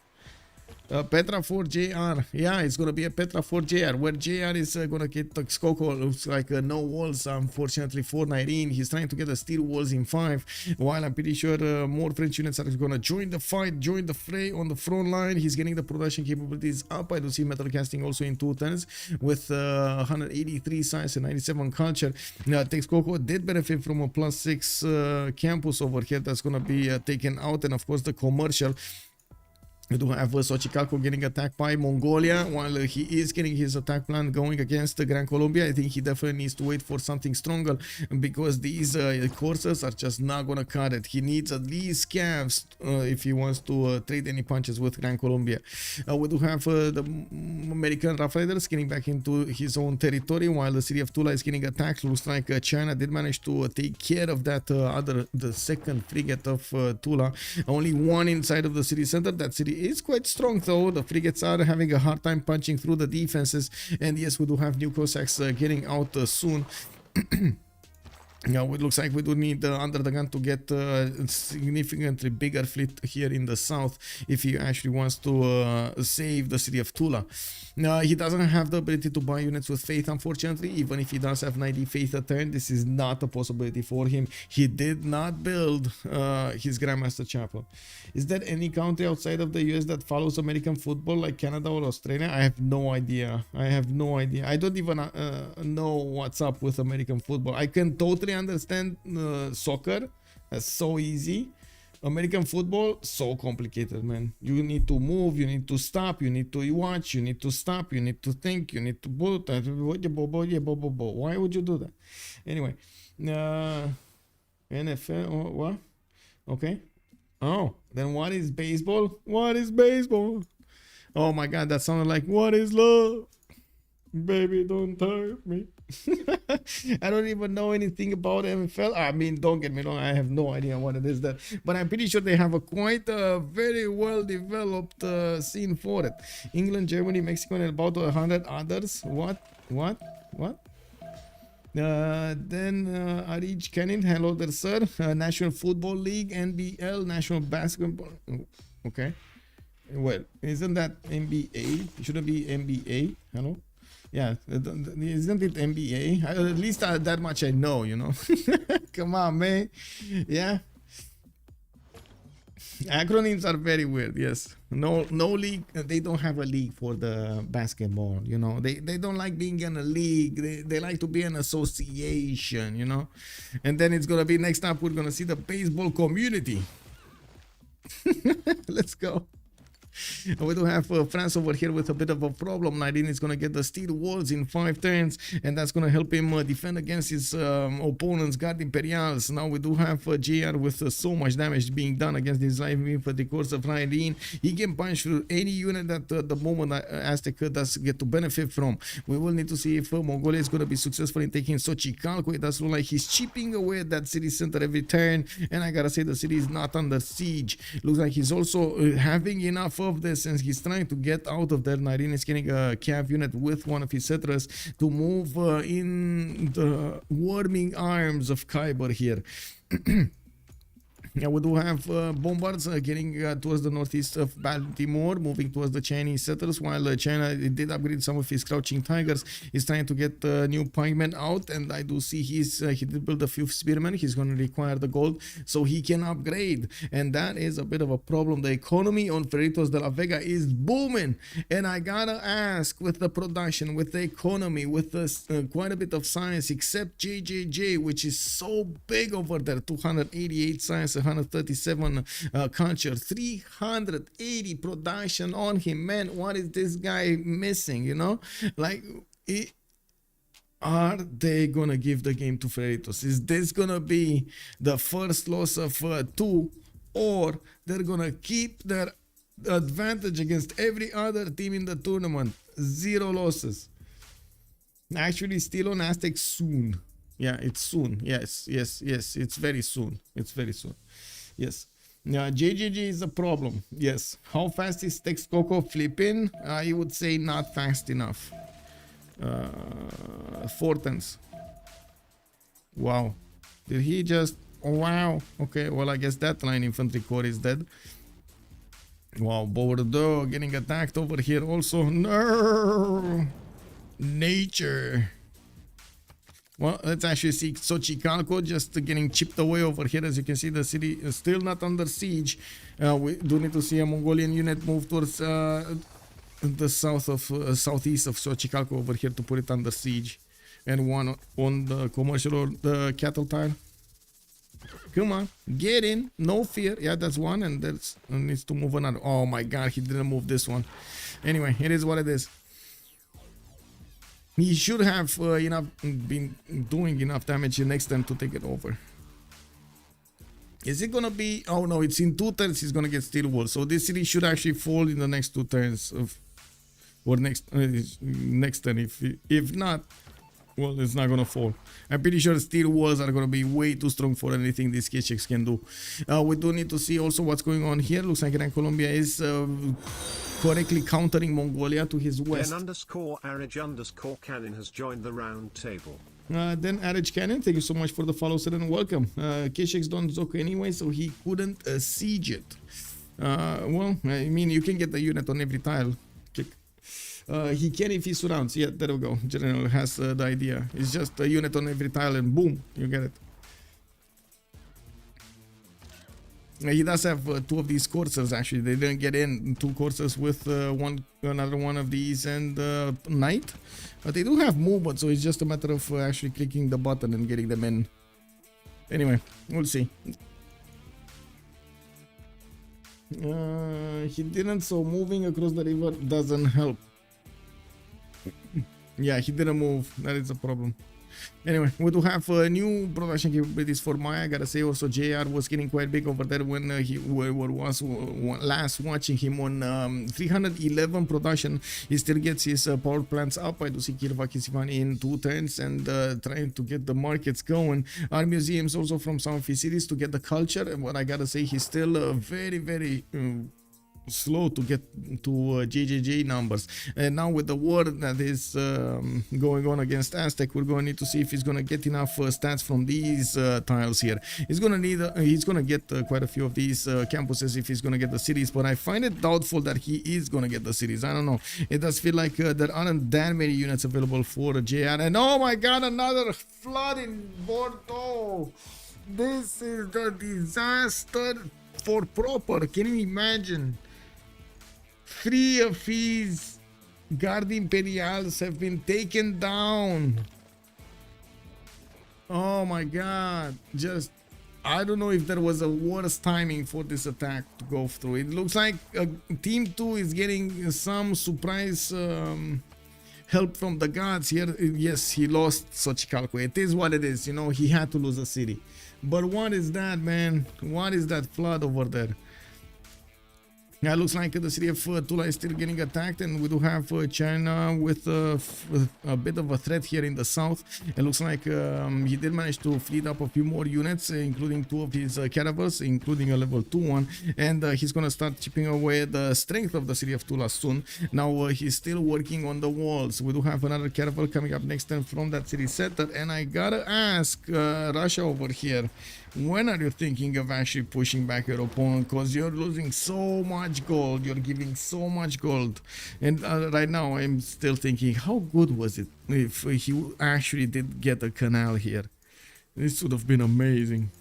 Petra for JR. Yeah, it's gonna be a Petra for JR. Where JR is gonna get Skoko. Looks like no walls, unfortunately, for Nyreen. He's trying to get the steel walls in 5. While I'm pretty sure more French units are gonna join the fight, join the fray on the front line. He's getting the production capabilities up. I do see metal casting also in 2 turns with 183 science and 97 culture. Texcoco did benefit from a +6 campus over here that's gonna be taken out, and of course the commercial. We do have Xochicalco getting attacked by Mongolia while he is getting his attack plan going against Gran Colombia. I think he definitely needs to wait for something stronger because these courses are just not gonna cut it. He needs at least scavs if he wants to trade any punches with Gran Colombia. We do have the American Rough Riders getting back into his own territory while the city of Tula is getting attacked. Looks like China did manage to take care of that the second frigate of Tula. Only one inside of the city center. That city is quite strong though. The frigates are having a hard time punching through the defenses, and yes, we do have new Cossacks getting out soon. Now it looks like we do need UnderTheGun to get a significantly bigger fleet here in the south if he actually wants to save the city of Tula. He doesn't have the ability to buy units with faith, unfortunately. Even if he does have 90 faith a turn, this is not a possibility for him. He did not build his Grandmaster Chapel. Is there any country outside of the US that follows American football like Canada or Australia? I have no idea. I don't even know what's up with American football. I can totally understand soccer. That's so easy. American football, so complicated, man. You need to move, you need to stop, you need to watch, you need to stop, you need to think, you need to put that. Why would you do that? Anyway, NFL, what? Okay. Oh, then what is baseball? What is baseball? Oh my God, that sounded like, what is love? Baby, don't hurt me. I don't even know anything about NFL. I mean, don't get me wrong, I have no idea what it is that, but I'm pretty sure they have a quite very well developed scene for it. England, Germany, Mexico, and about 100 others. What? Then Arij Kenin, hello there, sir. National Football League, NBL, National Basketball. Okay. Well, isn't that NBA? It shouldn't be NBA. Hello. Yeah, isn't it NBA? At least that much I know, you know. Come on, man. Yeah. Acronyms are very weird. Yes. No league. They don't have a league for the basketball. You know. They don't like being in a league. They like to be an association. You know. And then it's gonna be next up. We're gonna see the baseball community. Let's go. We do have France over here with a bit of a problem. Nyreen is going to get the steel walls in 5 turns, and that's going to help him defend against his opponent's Guard Imperials. Now we do have JR with so much damage being done against his live infantry corps of Nyreen. He can punch through any unit that the moment Aztec does get to benefit from. We will need to see if Mongolia is going to be successful in taking Xochicalco. It does look like he's chipping away at that city center every turn, and I gotta say the city is not under siege. Looks like he's also having enough of this, since he's trying to get out of there. Nyreen is getting a cav unit with one of his settlers to move in the warming arms of Kiber here. Yeah, we do have bombards getting towards the northeast of Baltimore, moving towards the Chinese settlers, while China did upgrade some of his crouching tigers. He's trying to get new pikemen out, and I do see he did build a few spearmen. He's going to require the gold so he can upgrade, and that is a bit of a problem. The economy on Freritos de la Vega is booming, and I gotta ask, with the production, with the economy, with the quite a bit of science, except JJJ, which is so big over there, 288 science, 137 culture, 380 production on him. Man, what is this guy missing? You know, like, are they gonna give the game to Freritos? Is this gonna be the first loss of 2, or they're gonna keep their advantage against every other team in the tournament? 0 losses. Actually, still on Aztec soon. Yeah, it's soon. Yes, yes, yes. It's very soon. It's very soon. Yes. JJJ is a problem. Yes. How fast is Texcoco flipping? I would say not fast enough. 4 tens. Wow. Did he just... Oh, wow. Okay, well, I guess that line infantry corps is dead. Wow, Bordeaux getting attacked over here also. No! Nature. Well, let's actually see Xochicalco just getting chipped away over here. As you can see, the city is still not under siege. We do need to see a Mongolian unit move towards the southeast of Xochicalco over here to put it under siege. And one on the commercial or the cattle tile. Come on, get in, no fear. Yeah, that's one, and that needs to move another. Oh my god, he didn't move this one. Anyway, it is what it is. He should have been doing enough damage next time to take it over. Is it gonna be... Oh no, it's in 2 turns he's gonna get steel wall. So this city should actually fall in the next 2 turns of... Or next turn. If not... Well, it's not gonna fall. I'm pretty sure steel walls are gonna be way too strong for anything these Kicheks can do. We do need to see also what's going on here. Looks like Gran Colombia is correctly countering Mongolia to his west. Then_Arage_Cannon has joined the round table. Then Arage Cannon, thank you so much for the follow, sir, and welcome. Kicheks don't zoke anyway, so he couldn't siege it. Well, I mean, you can get the unit on every tile. He can if he surrounds. Yeah, there we go. General has the idea. It's just a unit on every tile and boom, you get it. He does have 2 of these coursers actually. They didn't get in 2 coursers with another one of these and knight. But they do have movement, so it's just a matter of actually clicking the button and getting them in. Anyway, we'll see. He didn't, so moving across the river doesn't help. Yeah, he didn't move. That is a problem. Anyway, we do have new production capabilities for Maya. I gotta say also JR was getting quite big over there when we was last watching him on 311 production. He still gets his power plants up. I do see Kirvakisivan in 2 turns and trying to get the markets going. Our museums also from some of his cities to get the culture. And what I gotta say, he's still very slow to get to JJJ numbers. And now with the war that is going on against Aztec, we're going to need to see if he's going to get enough stats from these tiles here. He's going to need he's going to get quite a few of these campuses if he's going to get the cities, but I find it doubtful that he is going to get the cities. I don't know. It does feel like there aren't that many units available for JR. And oh my god, another flood in Bordeaux. This is the disaster for proper. Can you imagine? 3 of his Guard Imperials have been taken down. Oh my god. Just, I don't know if there was a worse timing for this attack to go through. It looks like Team 2 is getting some surprise help from the gods here. Yes, he lost Xochicalco. It is what it is. You know, he had to lose a city. But what is that, man? What is that flood over there? Yeah, it looks like the city of Tula is still getting attacked, and we do have China with a bit of a threat here in the south. It looks like he did manage to fleet up a few more units, including 2 of his caravels, including a level 2 one, and he's gonna start chipping away the strength of the city of Tula soon. Now he's still working on the walls. We do have another caravel coming up next time from that city center, and I gotta ask Russia over here, when are you thinking of actually pushing back your opponent? Because you're losing so much gold, you're giving so much gold. And right now I'm still thinking, how good was it if he actually did get a canal here? This would have been amazing.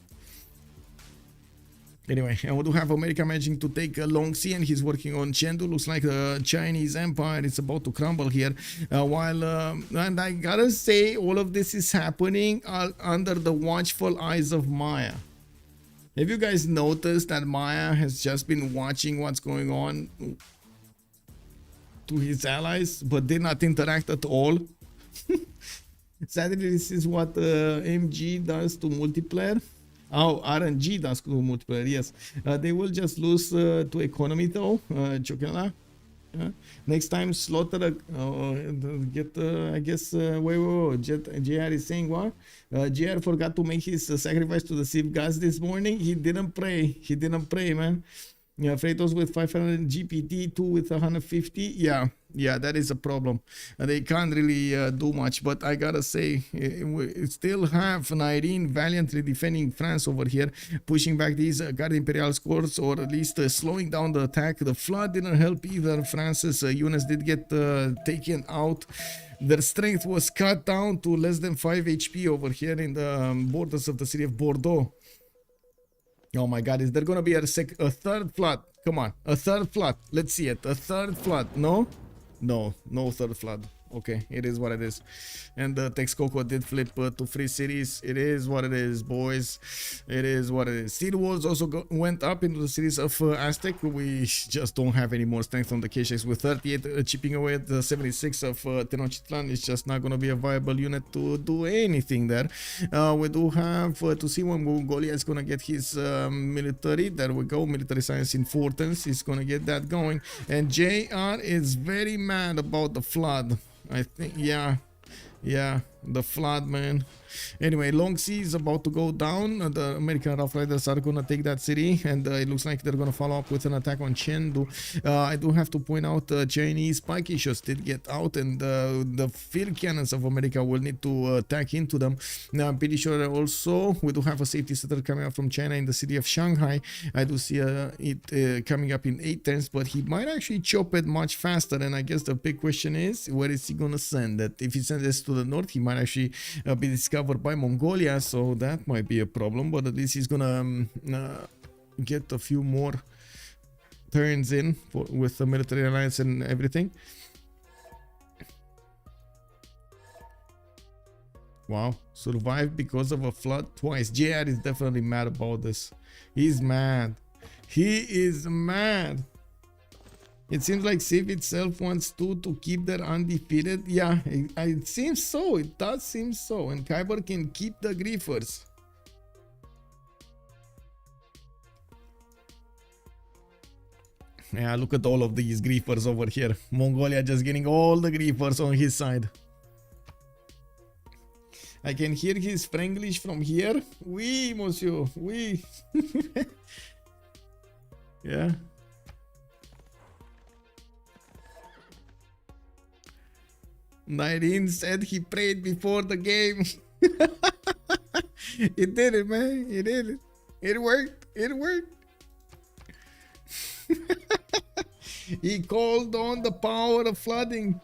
Anyway, and we do have America managing to take a long sea, and he's working on Chengdu. Looks like the Chinese Empire is about to crumble here. And I gotta say, all of this is happening under the watchful eyes of Maya. Have you guys noticed that Maya has just been watching what's going on to his allies, but did not interact at all? Sadly, this is what MG does to multiplayer. Oh, RNG does to multiplayer, yes. They will just lose to economy though, Chokela. Next time, slaughter get I guess wait, JR is saying what? JR forgot to make his sacrifice to the Civ gods this morning. He didn't pray. He didn't pray, man. Yeah, Freritos with 500 GPT, 2 with 150. Yeah, that is a problem. They can't really do much, but I gotta say, we still have Nyreen valiantly defending France over here, pushing back these Guard Imperial scores, or at least slowing down the attack. The flood didn't help either. France's units did get taken out. Their strength was cut down to less than 5 HP over here in the borders of the city of Bordeaux. Oh my god, is there gonna be a third flood? Come on, a third flood. Let's see it. A third flood. No? No third flood. Okay, it is what it is. And Texcoco did flip to free cities. It is what it is, boys. It is what it is. Steel walls also went up into the cities of Aztec. We just don't have any more strength on the caches. With 38 chipping away at the 76 of Tenochtitlan, it's just not going to be a viable unit to do anything there. We do have to see when Mongolia is going to get his military. There we go, military science importance. He's going to get that going. And JR is very mad about the flood. I think, yeah, the flood, man. Anyway, Long Sea is about to go down. The American Rough Riders are gonna take that city, and it looks like they're gonna follow up with an attack on Chengdu. I do have to point out Chinese spike issues did get out, and the field cannons of America will need to attack into them. Now, I'm pretty sure also we do have a safety setter coming up from China in the city of Shanghai. I do see it coming up in 8 turns, but he might actually chop it much faster. And I guess the big question is, where is he gonna send it? If he sends this to the north, he might actually be discovered by Mongolia, so that might be a problem, but at least he's gonna get a few more turns in with the military alliance and everything. Wow, survived because of a flood twice. JR is definitely mad about this. He's mad. He is mad. It seems like Civ itself wants to keep their undefeated. Yeah, it seems so. It does seem so. And Kiber can keep the griefers. Yeah, look at all of these griefers over here. Mongolia just getting all the griefers on his side. I can hear his Franglish from here. Oui, monsieur. Oui. Yeah. Nyreen said he prayed before the game. It did it, man. It did it. It worked. It worked. He called on the power of flooding.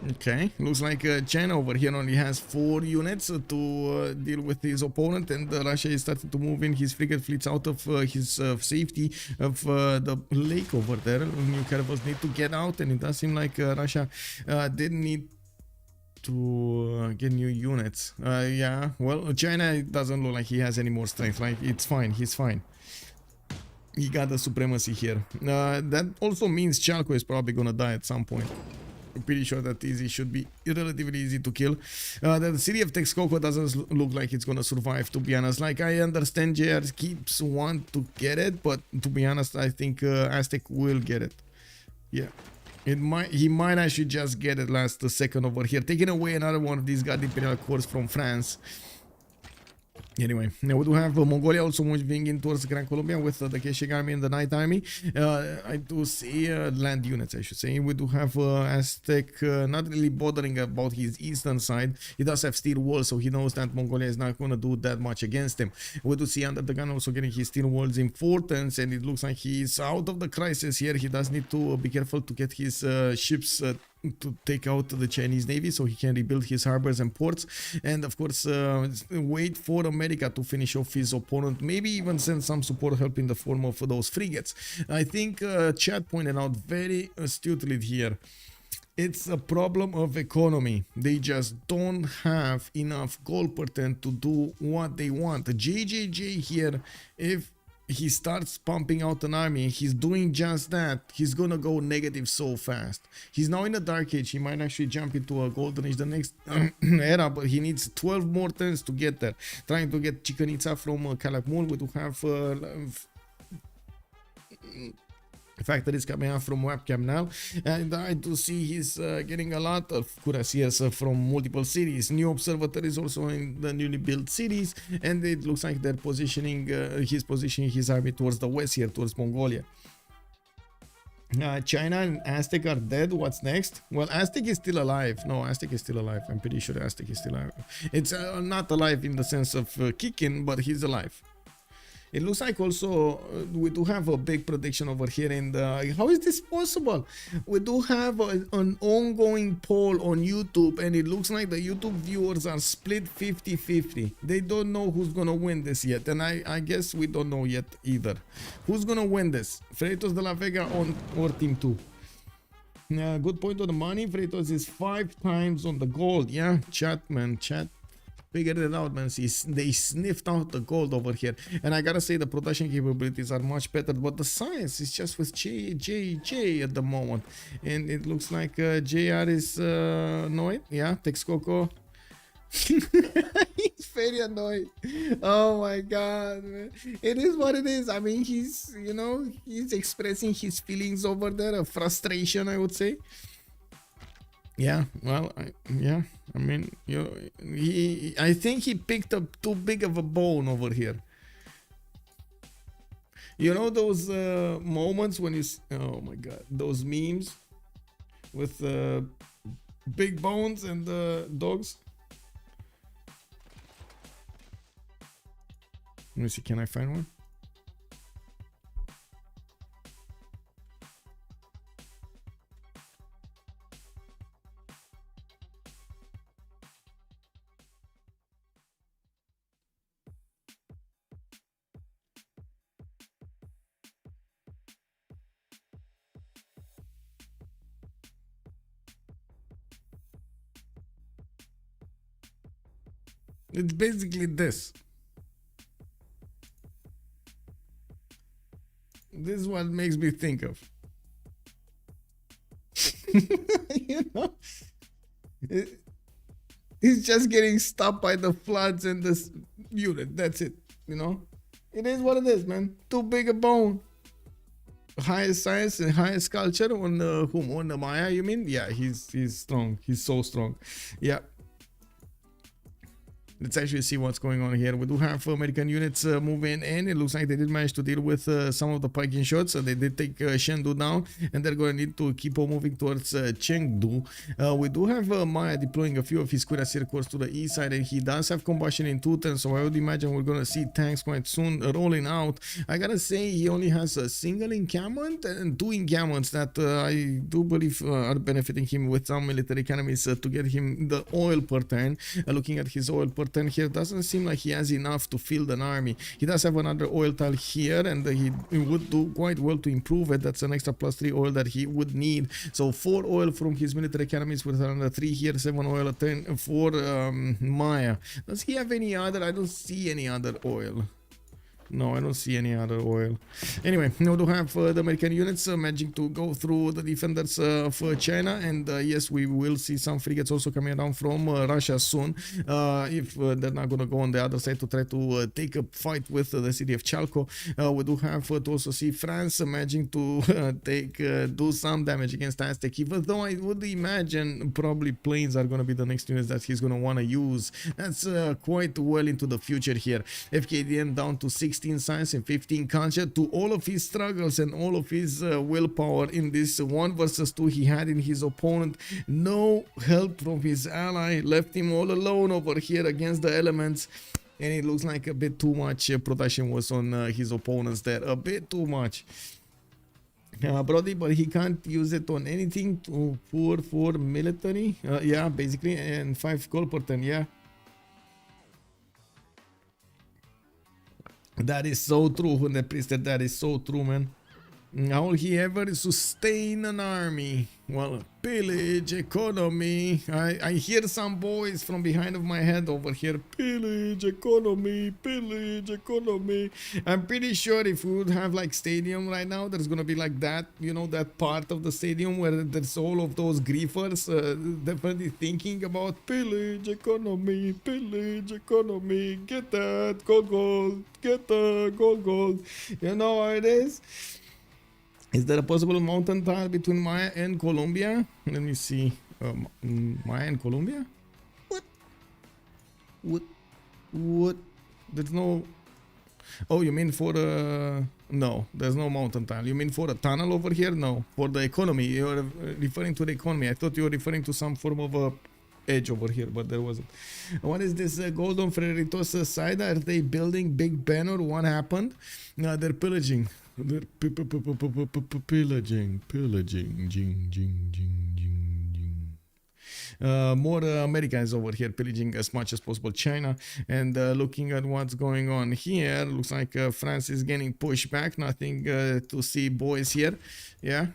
Okay, looks like China over here only has 4 units to deal with his opponent, and Russia is starting to move in his frigate fleets out of his safety of the lake over there. New caravels need to get out, and it does seem like Russia did need to get new units. Yeah, well, China doesn't look like he has any more strength. Like, it's fine, he's fine. He got the supremacy here. That also means Chalco is probably gonna die at some point. I'm pretty sure that Easy should be relatively easy to kill. The city of Texcoco doesn't look like it's gonna survive, to be honest. Like, I understand JR keeps want to get it, but to be honest, I think Aztec will get it. Yeah, he might actually just get it last second over here, taking away another one of these god imperial cores from France. Anyway, now we do have Mongolia also moving in towards Gran Colombia with the Keshik army and the Night army. I do see land units, I should say. We do have Aztec not really bothering about his eastern side. He does have steel walls, so he knows that Mongolia is not going to do that much against him. We do see UnderTheGun also getting his steel walls importance, and it looks like he's out of the crisis here. He does need to be careful to get his ships to take out the Chinese Navy so he can rebuild his harbors and ports, and of course wait for America to finish off his opponent, maybe even send some support help in the form of those frigates. I think Chad pointed out very astutely here, it's a problem of economy. They just don't have enough gold per turn to do what they want. JJJ here, if he starts pumping out an army and he's doing just that, he's gonna go negative so fast. He's now in a dark age. He might actually jump into a golden age the next era, but he needs 12 more turns to get there. Trying to get Chicanitsa from Calakmul. We do have factories coming out from webcam now, and I do see he's getting a lot of cuirassiers from multiple cities. New observatories also in the newly built cities, and it looks like they're positioning his army towards the west here, towards Mongolia. China and Aztec are dead. What's next? Well, Aztec is still alive. No, Aztec is still alive. I'm pretty sure Aztec is still alive. It's not alive in the sense of kicking, but he's alive. It looks like also we do have a big prediction over here, and how is this possible? We do have an ongoing poll on YouTube, and it looks like the YouTube viewers are split 50-50. They don't know who's gonna win this yet, and I guess we don't know yet either. Who's gonna win this? Freritos de la Vega or Team 2? Good point on the money. Freritos is 5 times on the gold. Yeah, chat, man, chat. Figured it out, man. They sniffed out the gold over here, and I gotta say the production capabilities are much better, but the science is just with J at the moment, and it looks like JR is annoyed. Yeah, Texcoco. He's very annoyed. Oh my god, man. It is what it is. I mean, he's expressing his feelings over there of frustration, I would say. Yeah, well, I mean, I think he picked up too big of a bone over here. You know those moments when oh my god, those memes with big bones and dogs? Let me see, can I find one? It's basically this. This is what makes me think of. He's just getting stopped by the floods and this unit. That's it. It is what it is, man. Too big a bone. Highest science and highest culture on whom? On the Maya, you mean? Yeah, he's strong. He's so strong. Yeah. Let's actually see what's going on here. We do have American units moving in. It looks like they did manage to deal with some of the piking shots. They did take Chengdu down, and they're going to need to keep on moving towards Chengdu. We do have Maya deploying a few of his cuirassier corps to the east side, and he does have combustion in 2 turns, so I would imagine we're going to see tanks quite soon rolling out. I gotta say, he only has a single encampment and 2 encampments that I do believe are benefiting him with some military economies to get him the oil per turn. Looking at his oil per turn here, doesn't seem like he has enough to field an army. He does have another oil tile here, and he would do quite well to improve it. That's an extra +3 oil that he would need. So 4 oil from his military economies with another 3 here, 7 oil a turn for Maya. Does he have any other? I don't see any other oil. No, I don't see any other oil. Anyway, now we do have the American units managing to go through the defenders of China, and yes, we will see some frigates also coming down from Russia soon, if they're not going to go on the other side to try to take a fight with the city of Chalco. We do have to also see France managing to do some damage against Aztec, even though I would imagine probably planes are going to be the next units that he's going to want to use. That's quite well into the future here. Fkdn down to 16 science and 15 culture. To all of his struggles and all of his willpower in this 1 versus 2 he had in his opponent, no help from his ally, left him all alone over here against the elements, and it looks like a bit too much production was on his opponents there, a bit too much. Brody, but he can't use it on anything for military. Yeah, basically, and 5 gold per turn. Yeah. That is so true, the priest. That is so true, man. How will he ever sustain an army? Well, pillage, economy. I hear some boys from behind of my head over here. Pillage, economy, pillage, economy. I'm pretty sure if we would have like stadium right now, there's gonna be like that, you know, that part of the stadium where there's all of those griefers definitely thinking about pillage, economy, get that, gold, get the gold. You know how it is? Is there a possible mountain tile between Maya and Colombia? Let me see. Maya and Colombia? What? There's no... Oh, you mean for the... No, there's no mountain tile. You mean for a tunnel over here? No. For the economy. You're referring to the economy. I thought you were referring to some form of a edge over here, but there wasn't. What is this gold on Freritos side? Are they building Big Ben or what happened? No, they're pillaging. They're pillaging, more Americans over here pillaging as much as possible China, and looking at what's going on here, looks like France is getting pushed back. Nothing to see, boys, here. Yeah,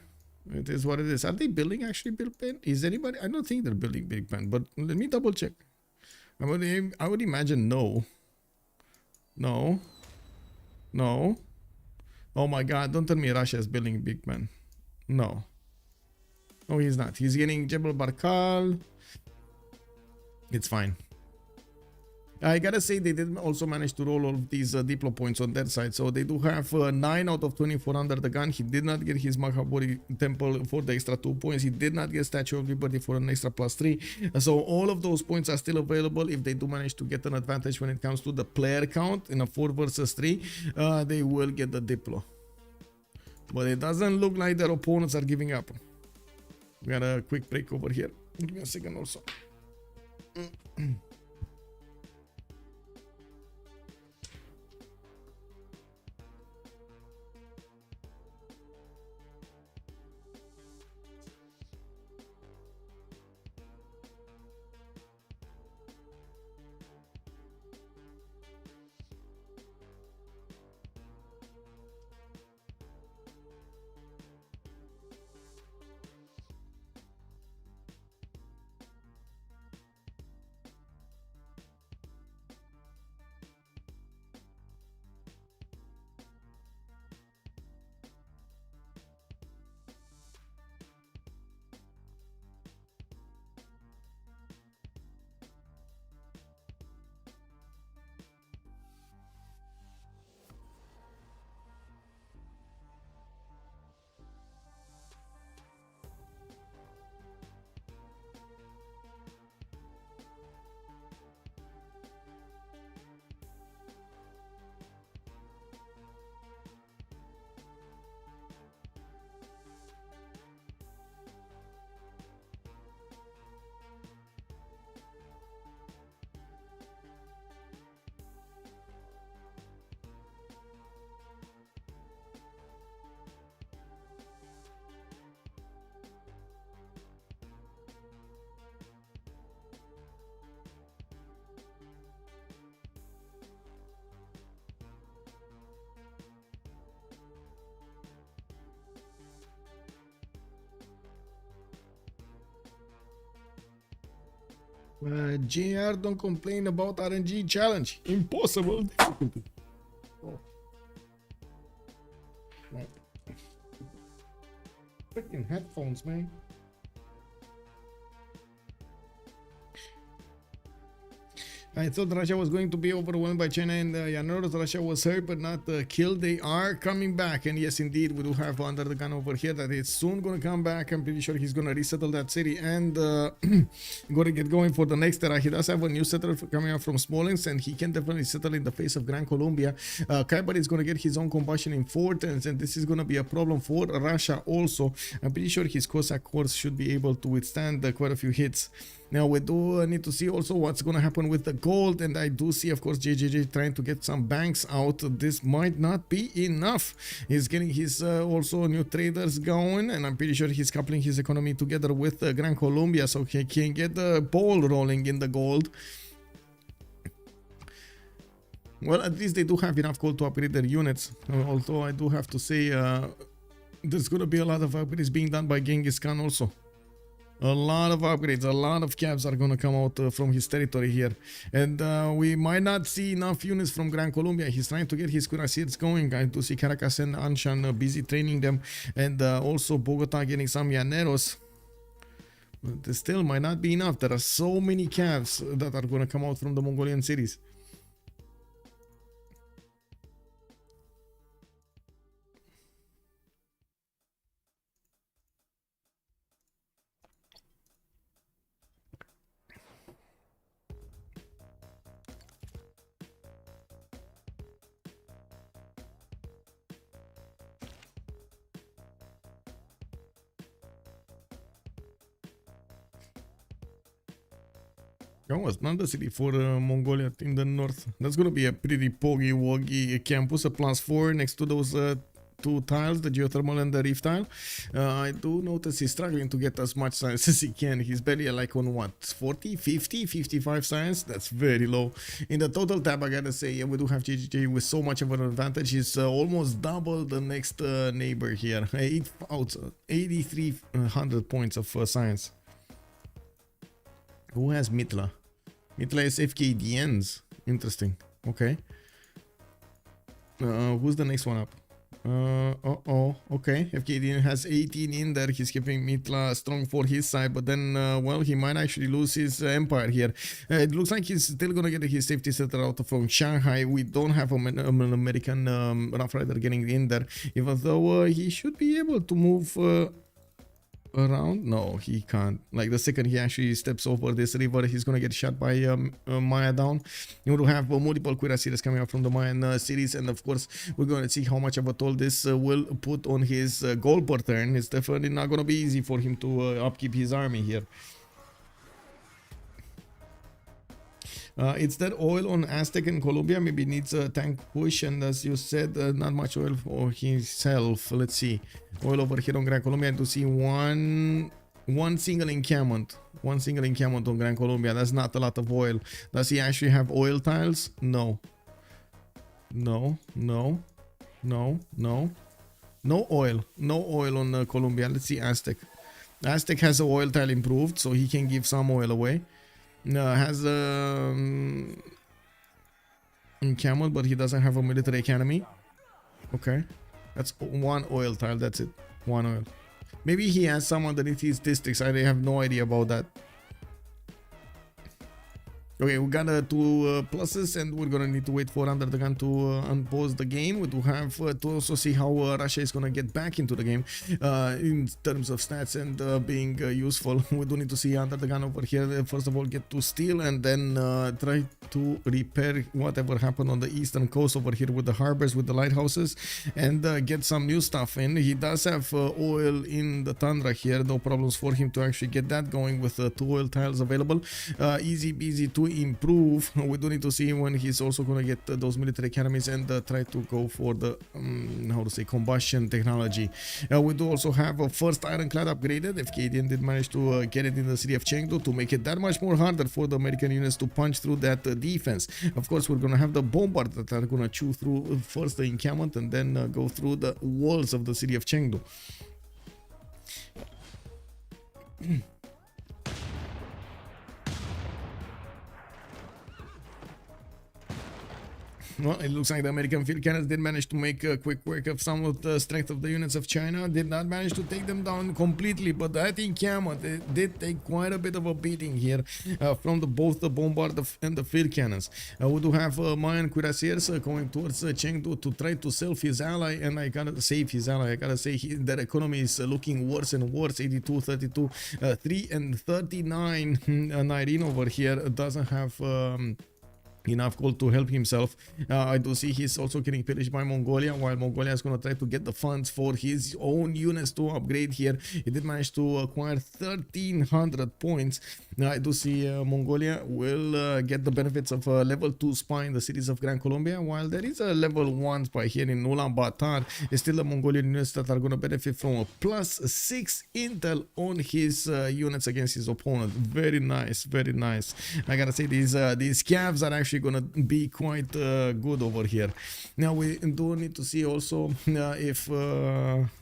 it is what it is. Are they building actually Big Ben? Is anybody? I don't think they're building Big Ben, but let me double check. I would imagine no. Oh my god, don't tell me Russia is building Big Ben. No, he's not. He's getting Jebel Barkal. It's fine. I gotta say, they did also manage to roll all of these diplo points on their side. So they do have 9 out of 24 under the gun. He did not get his Mahabodhi Temple for the extra 2 points. He did not get Statue of Liberty for an extra +3. So all of those points are still available if they do manage to get an advantage when it comes to the player count in a 4 versus 3. They will get the diplo. But it doesn't look like their opponents are giving up. We got a quick break over here. Give me a second also. JR, don't complain about RNG challenge. Impossible difficulty. Oh. Freaking headphones, man. I thought Russia was going to be overwhelmed by China, and I know that Russia was hurt but not killed. They are coming back, and yes, indeed, we do have UnderTheGun over here that is soon going to come back. I'm pretty sure he's going to resettle that city and going to get going for the next era. He does have a new settler coming out from Smolensk, and he can definitely settle in the face of Gran Colombia. Kiber is going to get his own combustion in fortress, and this is going to be a problem for Russia also. I'm pretty sure his Cossack horse should be able to withstand quite a few hits. Now we do need to see also what's going to happen with the gold, and I do see, of course, JJJ trying to get some banks out. This might not be enough. He's getting his also new traders going, and I'm pretty sure he's coupling his economy together with Gran Colombia so he can get the ball rolling in the gold. Well, at least they do have enough gold to upgrade their units, although I do have to say there's gonna be a lot of upgrades being done by Genghis Khan also. A lot of upgrades, a lot of cabs are gonna come out from his territory here. And we might not see enough units from Gran Colombia. He's trying to get his cuirassiers going. I do see Caracas and Anshan busy training them. And also Bogota getting some llaneros. But there still might not be enough. There are so many cabs that are gonna come out from the Mongolian cities. Oh, it's not the city for Mongolia in the north. That's gonna be a pretty poggy-woggy campus, a +4 next to those two tiles, the geothermal and the reef tile. I do notice he's struggling to get as much science as he can. He's barely like on what, 40, 50, 55 science? That's very low. In the total tab, I gotta say, yeah, we do have GGG with so much of an advantage. He's almost double the next neighbor here. 8,300 points of science. Who has Mitla? Mitla is Fkdn's. Interesting. Okay. Who's the next one up? Okay. Fkdn has 18 in there. He's keeping Mitla strong for his side, but then, well, he might actually lose his empire here. It looks like he's still gonna get his safety center out from Shanghai. We don't have an American Rough Rider getting in there, even though he should be able to move around. No, he can't. Like the second he actually steps over this river, he's gonna get shot by Maya down. You will have multiple cuirassiers coming out from the Mayan cities, and of course we're gonna see how much of a toll this will put on his goal per turn. It's definitely not gonna be easy for him to upkeep his army here. It's that oil on Aztec and Colombia maybe needs a tank push, and as you said, not much oil for himself. Let's see, oil over here on Gran Colombia, and to see one single encampment on Gran Colombia. That's not a lot of oil. Does he actually have oil tiles? No oil on Colombia. Let's see Aztec. Aztec has a oil tile improved, so he can give some oil away. Has encampment, but he doesn't have a military academy. Okay, that's one oil tile. That's it, one oil. Maybe he has some underneath his districts. I have no idea about that. Okay, we got two pluses, and we're gonna need to wait for UnderTheGun to unpause the game. We do have to also see how Russia is gonna get back into the game in terms of stats and being useful. We do need to see UnderTheGun over here. First of all, get to steal, and then try to repair whatever happened on the eastern coast over here with the harbors, with the lighthouses, and get some new stuff in. He does have oil in the tundra here. No problems for him to actually get that going with 2 oil tiles available. Easy peasy to improve. We do need to see when he's also gonna get those military academies and try to go for the how to say, combustion technology. We do also have a first ironclad upgraded. Fkdn did manage to get it in the city of Chengdu to make it that much more harder for the American units to punch through that defense. Of course, we're gonna have the bombard that are gonna chew through first the encampment and then go through the walls of the city of Chengdu. Well, it looks like the American field cannons did manage to make quick work of some of the strength of the units of China. Did not manage to take them down completely, but that encampment did take quite a bit of a beating here from both the bombard and the field cannons. We do have Mayan cuirassiers going towards Chengdu to try to save his ally, and I gotta save his ally. I gotta say their economy is looking worse and worse. 82, 32, 3 and 39. Nyreen over here doesn't have enough gold to help himself. I do see he's also getting pillaged by Mongolia, while Mongolia is going to try to get the funds for his own units to upgrade here. He did manage to acquire 1300 points. I do see Mongolia will get the benefits of a level 2 spy in the cities of Gran Colombia, while there is a level 1 spy here in Ulaanbaatar. It's still the Mongolian units that are going to benefit from a +6 intel on his units against his opponent. Very nice, very nice. I gotta say these calves are actually actually gonna be quite good over here. Now we do need to see also if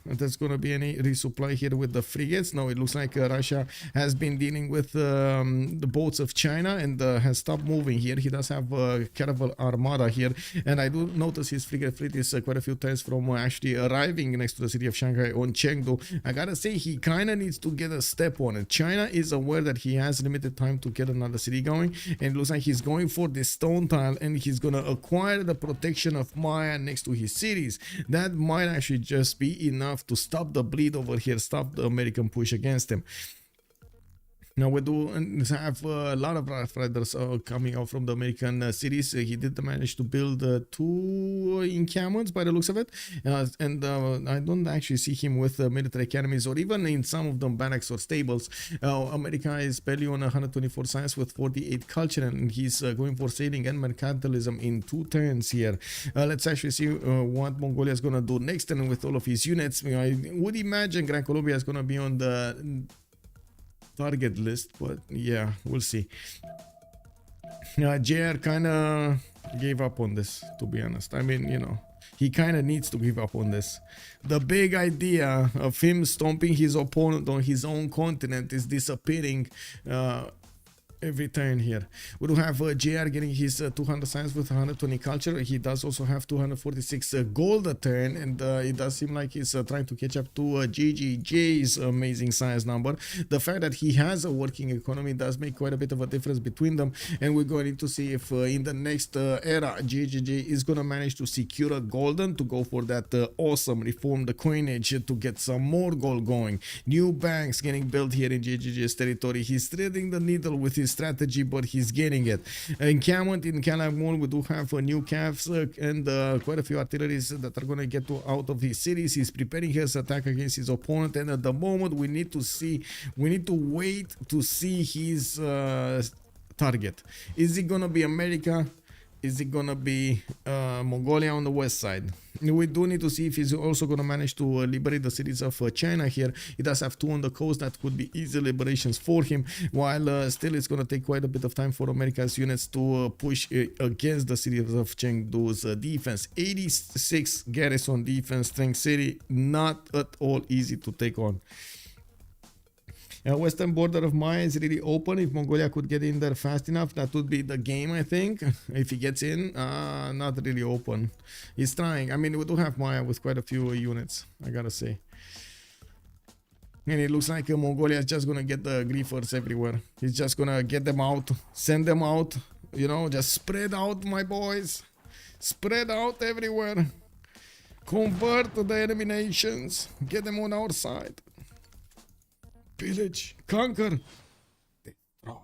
there's gonna be any resupply here with the frigates. No, it looks like Russia has been dealing with the boats of China and has stopped moving here. He does have a caravel armada here, and I do notice his frigate fleet is quite a few times from actually arriving next to the city of Shanghai on Chengdu. I gotta say, he kind of needs to get a step on it. China is aware that he has limited time to get another city going, and it looks like he's going for this stone tile, and he's gonna acquire the protection of Maya next to his cities. That might actually just be enough to stop the bleed over here, stop the American push against him. Now we do have a lot of Rough Riders coming out from the American cities. He did manage to build 2 encampments by the looks of it, and I don't actually see him with military academies or even in some of them barracks or stables. America is barely on 124 science with 48 culture, and he's going for sailing and mercantilism in 2 turns here. Let's actually see what Mongolia is gonna do next, and with all of his units, I would imagine Gran Colombia is gonna be on the target list, but yeah, we'll see. JR kind of gave up on this, to be honest. I mean, you know, he kind of needs to give up on this. The big idea of him stomping his opponent on his own continent is disappearing every turn here. We do have JR getting his 200 science with 120 culture. He does also have 246 gold a turn, and it does seem like he's trying to catch up to GGJ's amazing science number. The fact that he has a working economy does make quite a bit of a difference between them, and we're going to see if in the next era GGJ is going to manage to secure a golden to go for that awesome reformed coinage to get some more gold going. New banks getting built here in GGJ's territory. He's threading the needle with his strategy, but he's getting it. Encampment in Kalagmul, we do have new calves and quite a few artilleries that are going to get out of his cities. He's preparing his attack against his opponent, and at the moment we need to wait to see his target. Is it gonna be America? Is it gonna be Mongolia on the west side? We do need to see if he's also gonna manage to liberate the cities of China here. He does have 2 on the coast that could be easy liberations for him, while still it's gonna take quite a bit of time for America's units to push against the cities of Chengdu's defense. 86 garrison defense strength city, not at all easy to take on. Western border of Maya is really open. If Mongolia could get in there fast enough, that would be the game, I think. If he gets in, not really open. He's trying. I mean, we do have Maya with quite a few units, I gotta say. And it looks like Mongolia is just gonna get the griefers everywhere. He's just gonna get them out, send them out, you know, just spread out, my boys. Spread out everywhere. Convert the enemy nations. Get them on our side. Pillage, conquer, destroy.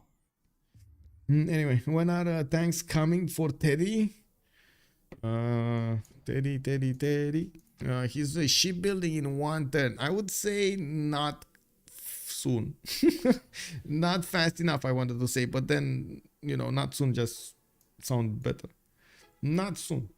Anyway, when are tanks coming for Teddy? Teddy. He's shipbuilding in 1 turn. I would say not soon. Not fast enough, I wanted to say, but then, you know, not soon just sound better. Not soon.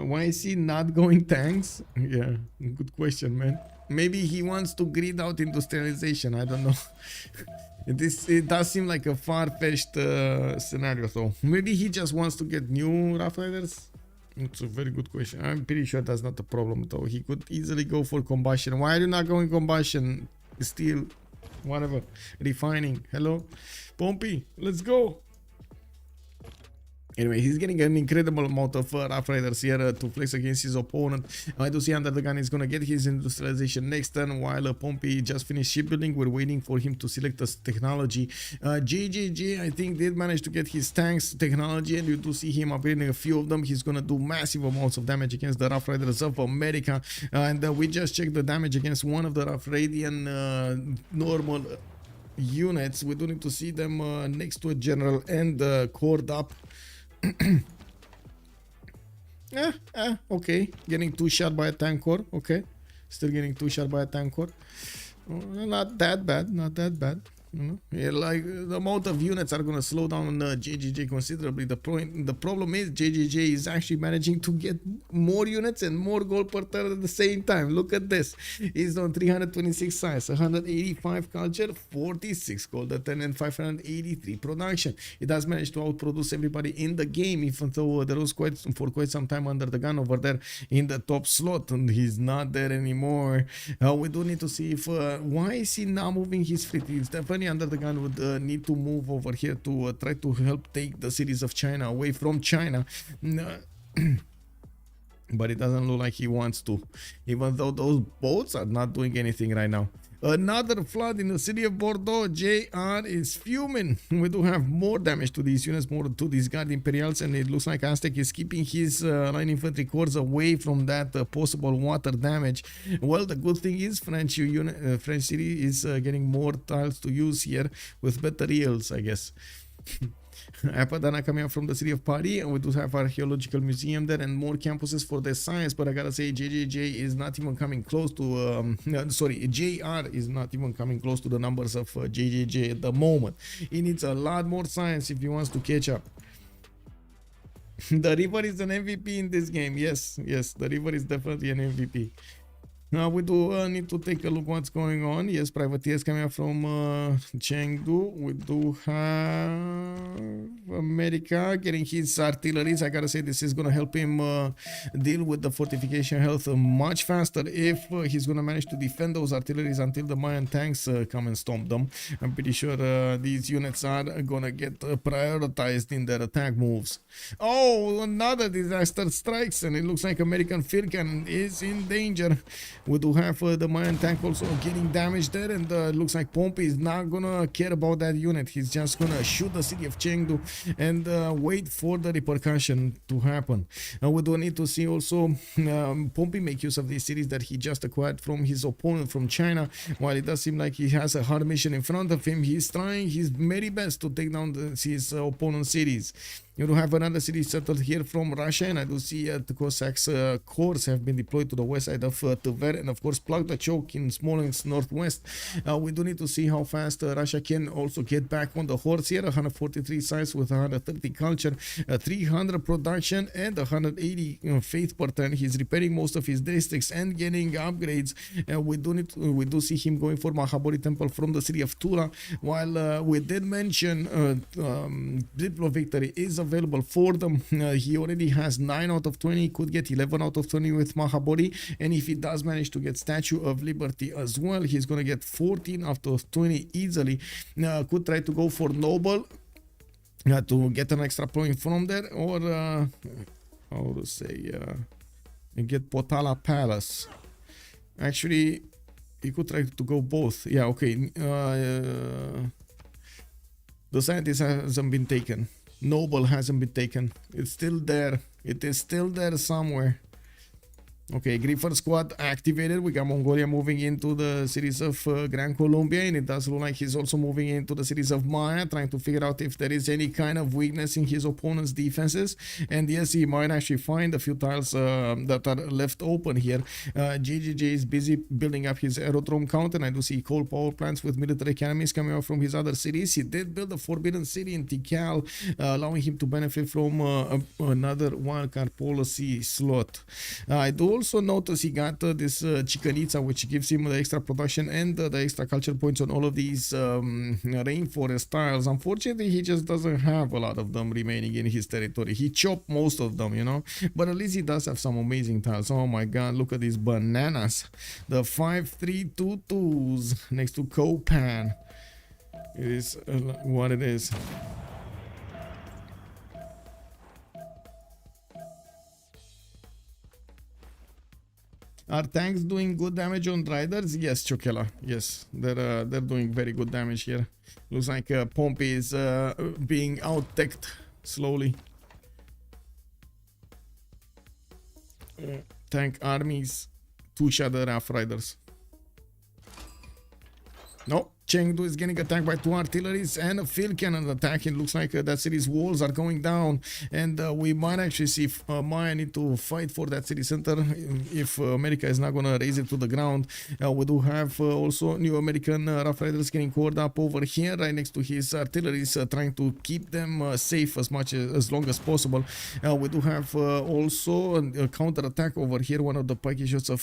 Why is he not going tanks? Yeah, good question, man. Maybe he wants to grid out industrialization. I don't know. It does seem like a far-fetched scenario, though. Maybe he just wants to get new Rough Riders. It's a very good question. I'm pretty sure that's not a problem, though. He could easily go for combustion. Why are you not going combustion? Steel, whatever. Refining. Hello, Pompi. Let's go. Anyway, he's getting an incredible amount of Rough Riders here to flex against his opponent. I do see UnderTheGun is going to get his industrialization next turn, while Pompi just finished shipbuilding. We're waiting for him to select a technology. JJJ, I think, did manage to get his tanks technology, and you do see him upgrading a few of them. He's going to do massive amounts of damage against the Rough Riders of America. And we just checked the damage against one of the Rough Radian normal units. We do need to see them next to a general and cored up. Okay, getting 2 shot by a tank core. Okay, still getting 2 shot by a tank core. Not that bad. You know? Yeah, like the amount of units are gonna slow down JJJ considerably. The problem is JJJ is actually managing to get more units and more gold per turn at the same time. Look at this. He's on 326 science, 185 culture, 46 gold at 10, and 583 production. It has managed to outproduce everybody in the game, even though there was quite some time UnderTheGun over there in the top slot, and he's not there anymore. We do need to see if why is he not moving his fleet. He's definitely UnderTheGun would need to move over here to try to help take the cities of China away from China. But it doesn't look like he wants to, even though those boats are not doing anything right now. Another flood in the city of Bordeaux. JR is fuming. We do have more damage to these units, more to these Guard Imperials, and it looks like Aztec is keeping his line infantry corps away from that possible water damage. Well, the good thing is French city is getting more tiles to use here with better yields, I guess. Apadana coming up from the city of Paris, and we do have archaeological museum there and more campuses for the science, but I gotta say JJJ is not even coming close to sorry, JR is not even coming close to the numbers of JJJ at the moment. He needs a lot more science if he wants to catch up. The river is an MVP in this game. Yes, the river is definitely an MVP. Now we do need to take a look what's going on. Yes, privateers coming up from Chengdu. We do have America getting his artilleries. I gotta say this is gonna help him deal with the fortification health much faster if he's gonna manage to defend those artilleries until the Mayan tanks come and stomp them. I'm pretty sure these units are gonna get prioritized in their attack moves. Oh, another disaster strikes, and it looks like American field cannon is in danger. We do have the Mayan tank also getting damaged there, and looks like Pompi is not gonna care about that unit. He's just gonna shoot the city of Chengdu and wait for the repercussion to happen. We do need to see also Pompi make use of these cities that he just acquired from his opponent from China. While it does seem like he has a hard mission in front of him, he's trying his very best to take down his opponent's cities. You do have another city settled here from Russia, and I do see the Cossacks corps have been deployed to the west side of Tver, and of course plug the choke in Smolensk northwest. We do need to see how fast Russia can also get back on the horse here. 143 size with 130 culture, 300 production, and 180 faith per turn. He's repairing most of his districts and getting upgrades. We do see him going for Mahabodhi Temple from the city of Tula. While we did mention Diplo Victory is available for them. He already has 9 out of 20, could get 11 out of 20 with Mahabodhi, and if he does manage to get Statue of Liberty as well, he's gonna get 14 out of 20 easily. Could try to go for Noble to get an extra point from there, or how to say, get Potala Palace. Actually, he could try to go both. Yeah, okay. The scientist hasn't been taken. Noble hasn't been taken. It's still there. It is still there somewhere. Okay, Griffer squad activated. We got Mongolia moving into the cities of Gran Colombia, and it does look like he's also moving into the cities of Maya, trying to figure out if there is any kind of weakness in his opponent's defenses. And yes, he might actually find a few tiles that are left open here. JJJ is busy building up his aerodrome count, and I do see coal power plants with military academies coming out from his other cities. He did build a forbidden city in Tikal, allowing him to benefit from another wildcard policy slot. I do also notice he got this Chikanitsa, which gives him the extra production and the extra culture points on all of these rainforest tiles. Unfortunately, he just doesn't have a lot of them remaining in his territory. He chopped most of them, you know, but at least he does have some amazing tiles. Oh my god, look at these bananas. The 5-3-2-2s next to Copan. It is what it is. Are tanks doing good damage on riders? Yes, Chokela. Yes, they're doing very good damage here. Looks like Pompi is being out-teched slowly. Tank armies to shadow Rough Riders. No, Chengdu is getting attacked by 2 artilleries and a field cannon attack. It looks like that city's walls are going down, and we might actually see Maya need to fight for that city center if America is not going to raise it to the ground. We do have also new American Rough Riders getting caught up over here right next to his artilleries, trying to keep them safe as long as possible. We do have also a counter attack over here. One of the pikey shots of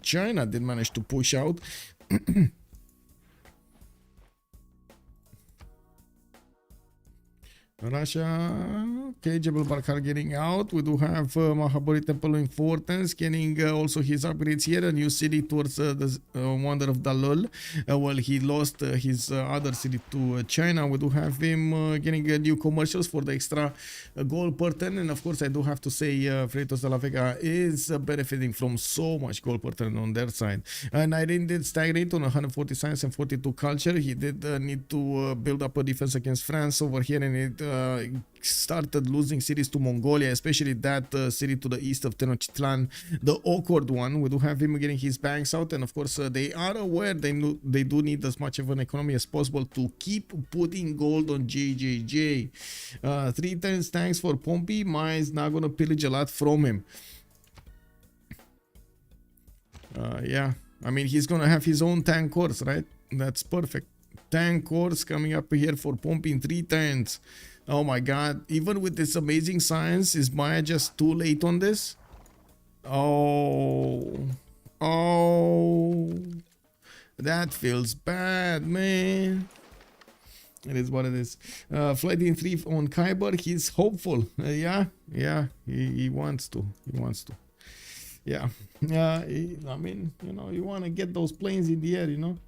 China did manage to push out. Russia, okay, Jebel Barkar getting out. We do have Mahabari Temple Importance getting also his upgrades here. A new city towards the wonder of Dalol. Well, he lost his other city to China. We do have him getting new commercials for the extra gold per turn. And of course, I do have to say Freritos de la Vega is benefiting from so much gold per turn on their side. Nyreen did stagnate on 140 science and 42 culture. He did need to build up a defense against France over here, and it started losing cities to Mongolia, especially that city to the east of Tenochtitlan, the awkward one. We do have him getting his banks out, and of course they are aware they do need as much of an economy as possible to keep putting gold on JJJ. 3 times thanks for Pompi. Maya is not gonna pillage a lot from him. Yeah, I mean, he's gonna have his own tank course, right? That's perfect. Tank course coming up here for Pompi in 3 turns. Oh my god, even with this amazing science, is Maya just too late on this? Oh, that feels bad, man. It is what it is. Flight in 3 on Kiber, he's hopeful. Yeah, he wants to. Yeah, I mean, you know, you want to get those planes in the air, you know.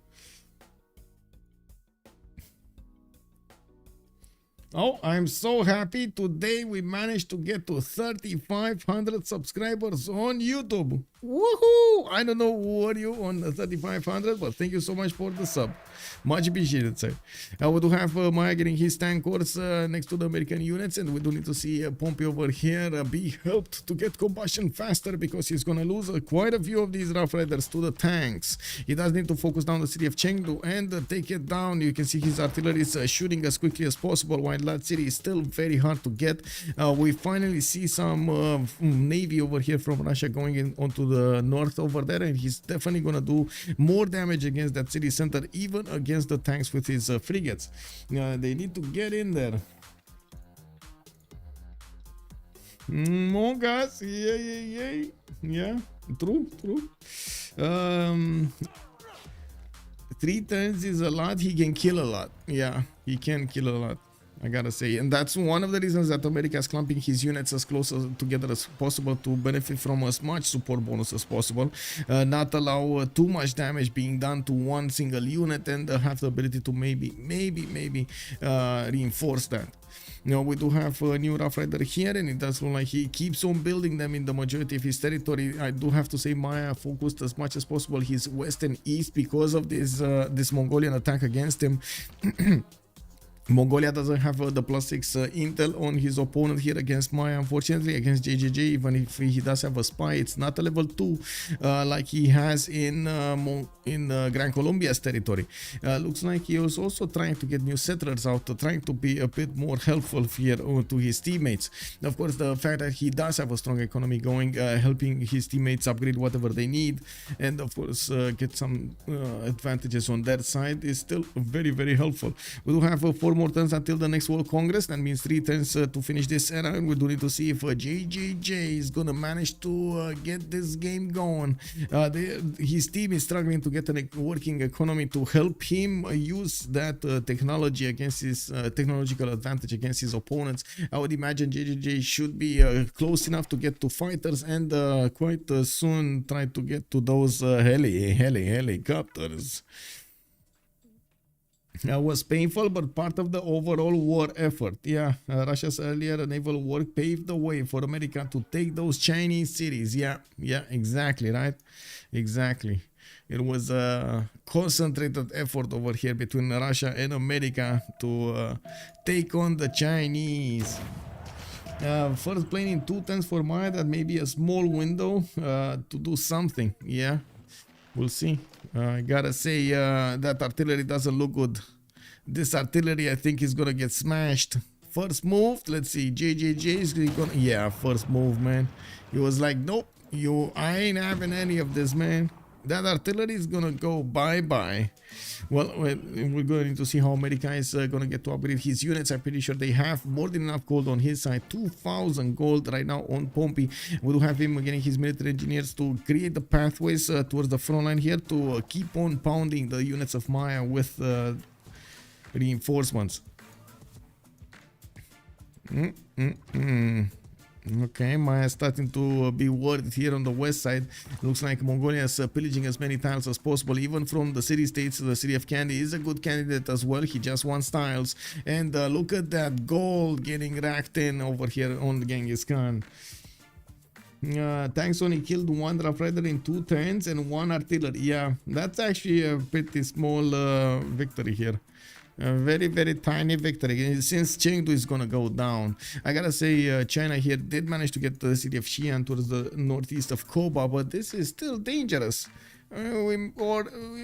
Oh, I'm so happy. Today we managed to get to 3,500 subscribers on YouTube. Woohoo! I don't know who are you on 3,500, but thank you so much for the sub. Much appreciated, sir. We do have Maya getting his tank course next to the American units, and we do need to see Pompi over here be helped to get combustion faster, because he's gonna lose quite a few of these Rough Riders to the tanks. He does need to focus down the city of Chengdu and take it down. You can see his artillery is shooting as quickly as possible, while that city is still very hard to get. We finally see some navy over here from Russia going in onto the north over there, and he's definitely gonna do more damage against that city center, even against the tanks with his frigates. They need to get in there. More gas. Yeah, true. 3 turns is a lot. He can kill a lot. Yeah, he can kill a lot, I gotta say. And that's one of the reasons that America is clumping his units as close together as possible to benefit from as much support bonus as possible. Not allow too much damage being done to one single unit, and have the ability to maybe reinforce that. You know, we do have a new Rough Rider here, and it does look like he keeps on building them in the majority of his territory. I do have to say Maya focused as much as possible his west and east because of this Mongolian attack against him. Mongolia doesn't have the +6 intel on his opponent here against Maya, unfortunately. Against JJJ, even if he does have a spy, it's not a level 2 like he has in Gran Colombia's territory. Looks like he was also trying to get new settlers out, trying to be a bit more helpful here to his teammates. Of course, the fact that he does have a strong economy going, helping his teammates upgrade whatever they need, and of course get some advantages on their side is still very, very helpful. We do have 4 more turns until the next World Congress. That means 3 turns to finish this era, and we do need to see if JJJ is gonna manage to get this game going. His team is struggling to get a working economy to help him use that technology against his technological advantage against his opponents. I would imagine JJJ should be close enough to get to fighters, and quite soon try to get to those helicopters. Was painful, but part of the overall war effort. Yeah, Russia's earlier naval work paved the way for America to take those Chinese cities. Yeah, exactly, right? Exactly. It was a concentrated effort over here between Russia and America to take on the Chinese. First plane in 2 turns for Maya. That may be a small window to do something. Yeah. We'll see. I gotta say that artillery doesn't look good. This artillery, I think, is gonna get smashed. First move, let's see. JJJ is gonna, yeah, first move, man. He was like, nope, I ain't having any of this, man. That artillery is gonna go bye-bye. Well, we're going to see how America is gonna get to upgrade his units. I'm pretty sure they have more than enough gold on his side. 2,000 gold right now on Pompi. We do have him getting his military engineers to create the pathways towards the front line here to keep on pounding the units of Maya with reinforcements. Okay, Maya starting to be worried here on the west side. Looks like Mongolia is pillaging as many tiles as possible, even from the city states. The city of Candy is a good candidate as well. He just wants tiles. And look at that gold getting racked in over here on the Genghis Khan. Tanks only killed one Rough Rider in 2 turns and 1 artillery. Yeah, that's actually a pretty small victory here. A very, very tiny victory. Since Chengdu is gonna go down, I gotta say China here did manage to get the city of Xi'an towards the northeast of Koba, but this is still dangerous. Or,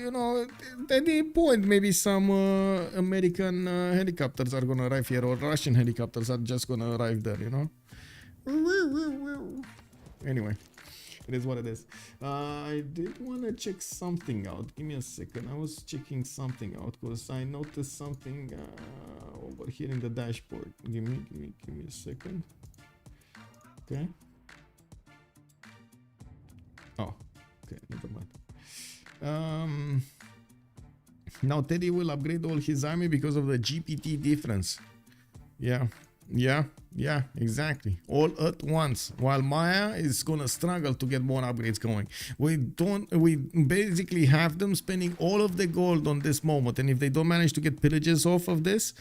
you know, at any point maybe some American helicopters are gonna arrive here, or Russian helicopters are just gonna arrive there, you know. Anyway, it is what it is. I did want to check something out. Give me a second. I was checking something out because I noticed something over here in the dashboard. Give me a second. Okay. Oh, okay, never mind. Now Teddy will upgrade all his army because of the GPT difference. Yeah, exactly. All at once. While Maya is gonna struggle to get more upgrades going. We basically have them spending all of the gold on this moment, and if they don't manage to get pillages off of this,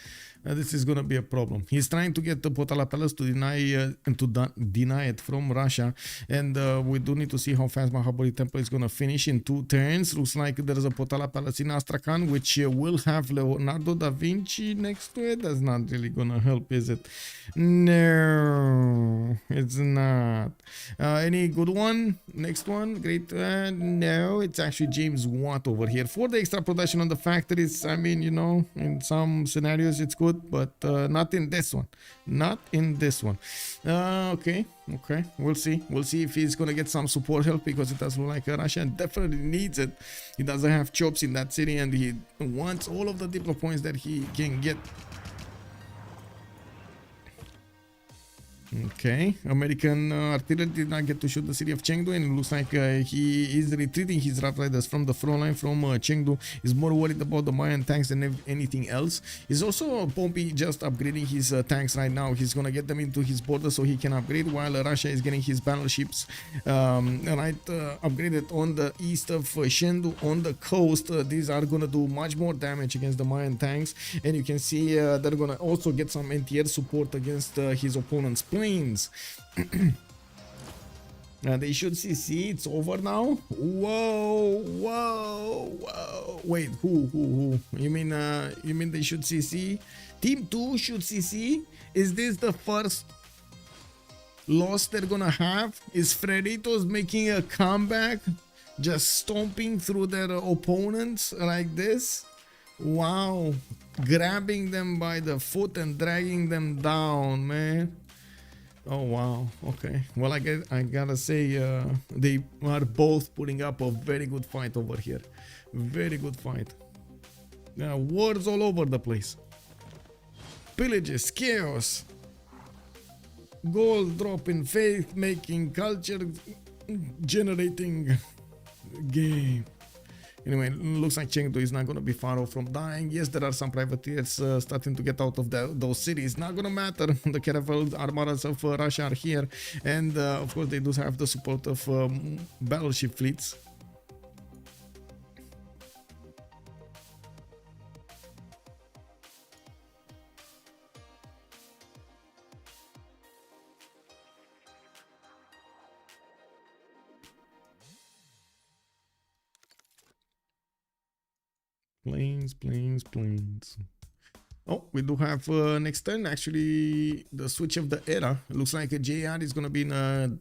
this is gonna be a problem. He's trying to get the Potala Palace to deny it from Russia, and we do need to see how fast Mahabali Temple is gonna finish in 2 turns. Looks like there's a Potala Palace in Astrakhan, which will have Leonardo da Vinci next to it. That's not really gonna help, is it? No, it's not. Any good one? Next one? Great. No, it's actually James Watt over here. For the extra production on the factories, I mean, you know, in some scenarios it's good, but not in this one. Not in this one. Okay. We'll see if he's gonna get some support help, because it does look like Russia definitely needs it. He doesn't have chops in that city, and he wants all of the diplo points that he can get. Okay, American artillery did not get to shoot the city of Chengdu, and it looks like he is retreating his Rough Riders from the front line from Chengdu. He's more worried about the Mayan tanks than anything else. He's also Pompi just upgrading his tanks right now. He's gonna get them into his border so he can upgrade, while Russia is getting his battleships upgraded on the east of Shendu on the coast. These are gonna do much more damage against the Mayan tanks, and you can see they're gonna also get some anti-air support against his opponent's planes. They should CC. It's over now. Whoa. Wait, who? You mean they should CC? Team 2 should CC? Is this the first loss they're gonna have? Is Freritos making a comeback? Just stomping through their opponents like this? Wow. Grabbing them by the foot and dragging them down, man. Oh wow, okay. Well, I gotta say they are both putting up a very good fight over here. Very good fight. Wars all over the place. Pillages, chaos, gold dropping, faith making, culture generating game. Anyway, looks like Chengdu is not going to be far off from dying. Yes, there are some privateers starting to get out of those cities. Not going to matter. The caravel armadas of Russia are here. And of course, they do have the support of battleship fleets. Planes. Oh, we do have next turn actually the switch of the era. It looks like a JR is gonna be in a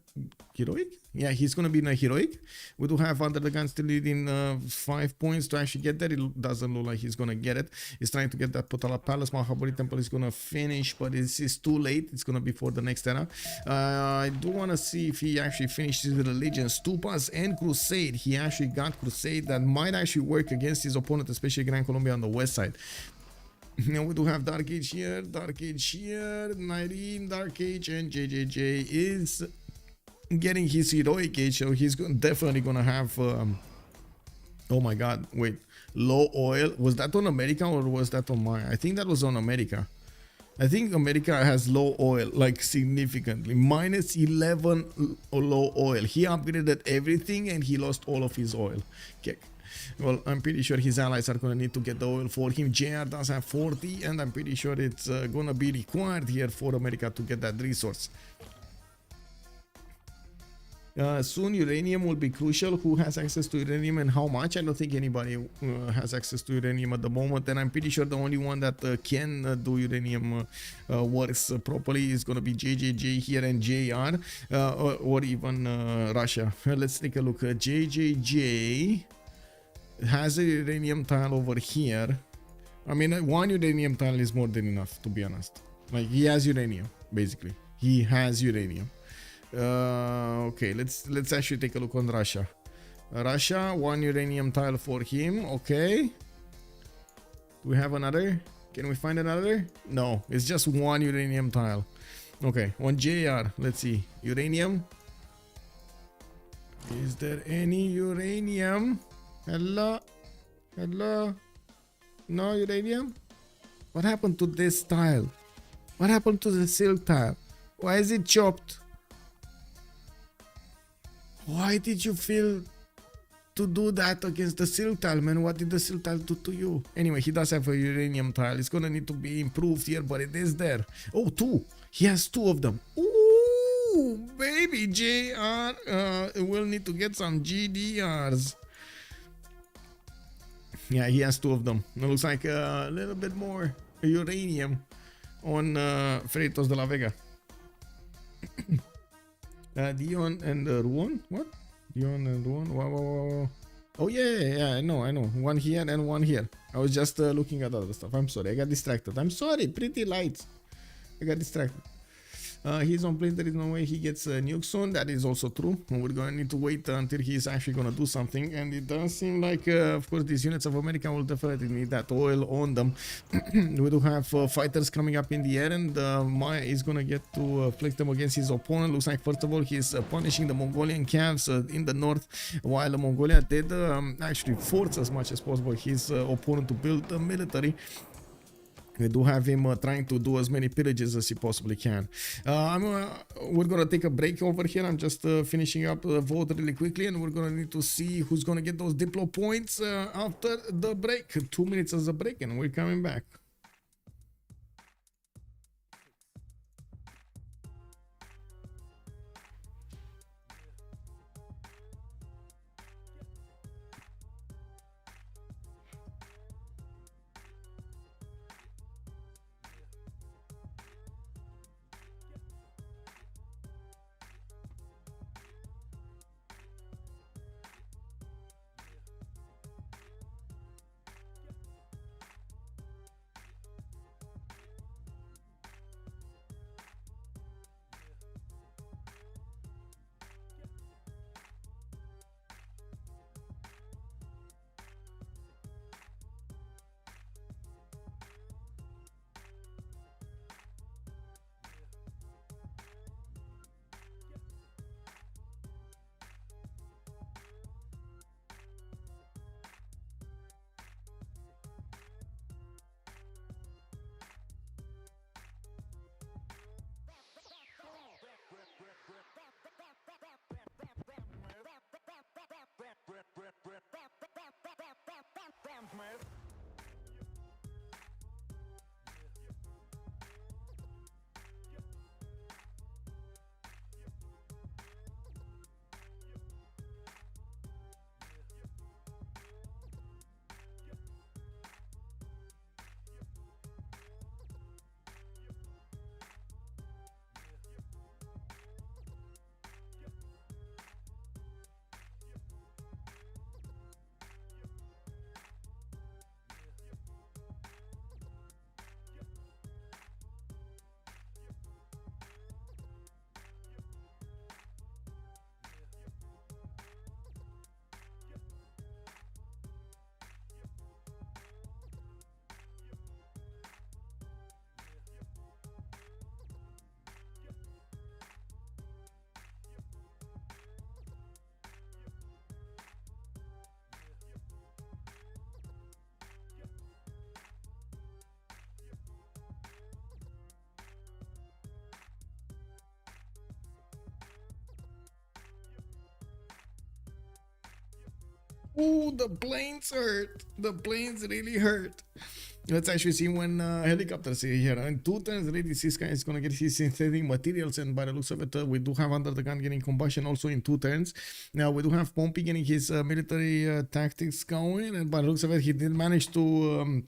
heroic. Yeah, he's gonna be in a heroic. We do have UnderTheGun still leading 5 points to actually get there. It doesn't look like he's gonna get it. He's trying to get that Potala Palace. Mahabari Temple is gonna finish, but this is too late. It's gonna be for the next era. I do wanna see if he actually finishes with Religion, Stupas, and Crusade. He actually got Crusade. That might actually work against his opponent, especially Gran Colombia on the west side. Now we do have Dark Age here, Nyreen, Dark Age, and JJJ is getting his heroic age, so he's definitely gonna have. Oh my God! Wait, low oil. Was that on America or was that on Maya? I think that was on America. I think America has low oil, like significantly. Minus 11 low oil. He upgraded everything and he lost all of his oil. Okay. Well, I'm pretty sure his allies are gonna need to get the oil for him. JR does have 40, and I'm pretty sure it's gonna be required here for America to get that resource. Soon uranium will be crucial. Who has access to uranium and how much? I don't think anybody has access to uranium at the moment, and I'm pretty sure the only one that can do uranium works properly is going to be JJJ here and JR, or even Russia. Let's take a look. JJJ has a uranium tile over here. I mean, one uranium tile is more than enough, to be honest. Like, he has uranium, basically. He has uranium. Okay, let's actually take a look on Russia. Russia, one uranium tile for him. Okay. Do we have another? Can we find another? No, it's just one uranium tile. Okay, on JR, let's see. Uranium. Is there any uranium? Hello? Hello? No uranium? What happened to this tile? What happened to the silk tile? Why is it chopped? Why did you feel to do that against the silk tile, man? What did the silk tile do to you? Anyway, he does have a uranium tile. It's gonna need to be improved here, but it is there. Oh, two. He has two of them. Ooh, baby JR. We'll need to get some GDRs. Yeah, he has two of them. It looks like a little bit more uranium on Freritos de la Vega. Dion and Ruan? What? Dion and Ruan? Wow. Oh yeah, I know. One here and one here. I was just looking at other stuff. I'm sorry, I got distracted. I'm sorry, pretty lights. I got distracted. He's on place. There is no way he gets nuked soon. That is also true. We're going to need to wait until he's actually going to do something. And it does seem like, of course, these units of America will definitely need that oil on them. We do have fighters coming up in the air, and Maya is going to get to flex them against his opponent. Looks like, first of all, he's punishing the Mongolian camps in the north, while Mongolia did actually force as much as possible his opponent to build a military. We do have him trying to do as many pillages as he possibly can. We're gonna take a break over here. I'm just finishing up the vote really quickly, and we're gonna need to see who's gonna get those Diplo points after the break. 2 minutes as a break, and we're coming back. Ooh, the planes hurt. The planes really hurt. Let's actually see when helicopters are here. In 2 turns, already this guy is going to get his synthetic materials, and by the looks of it, we do have Under the Gun getting combustion also in 2 turns. Now, we do have Pompi getting his military tactics going, and by the looks of it, he did manage to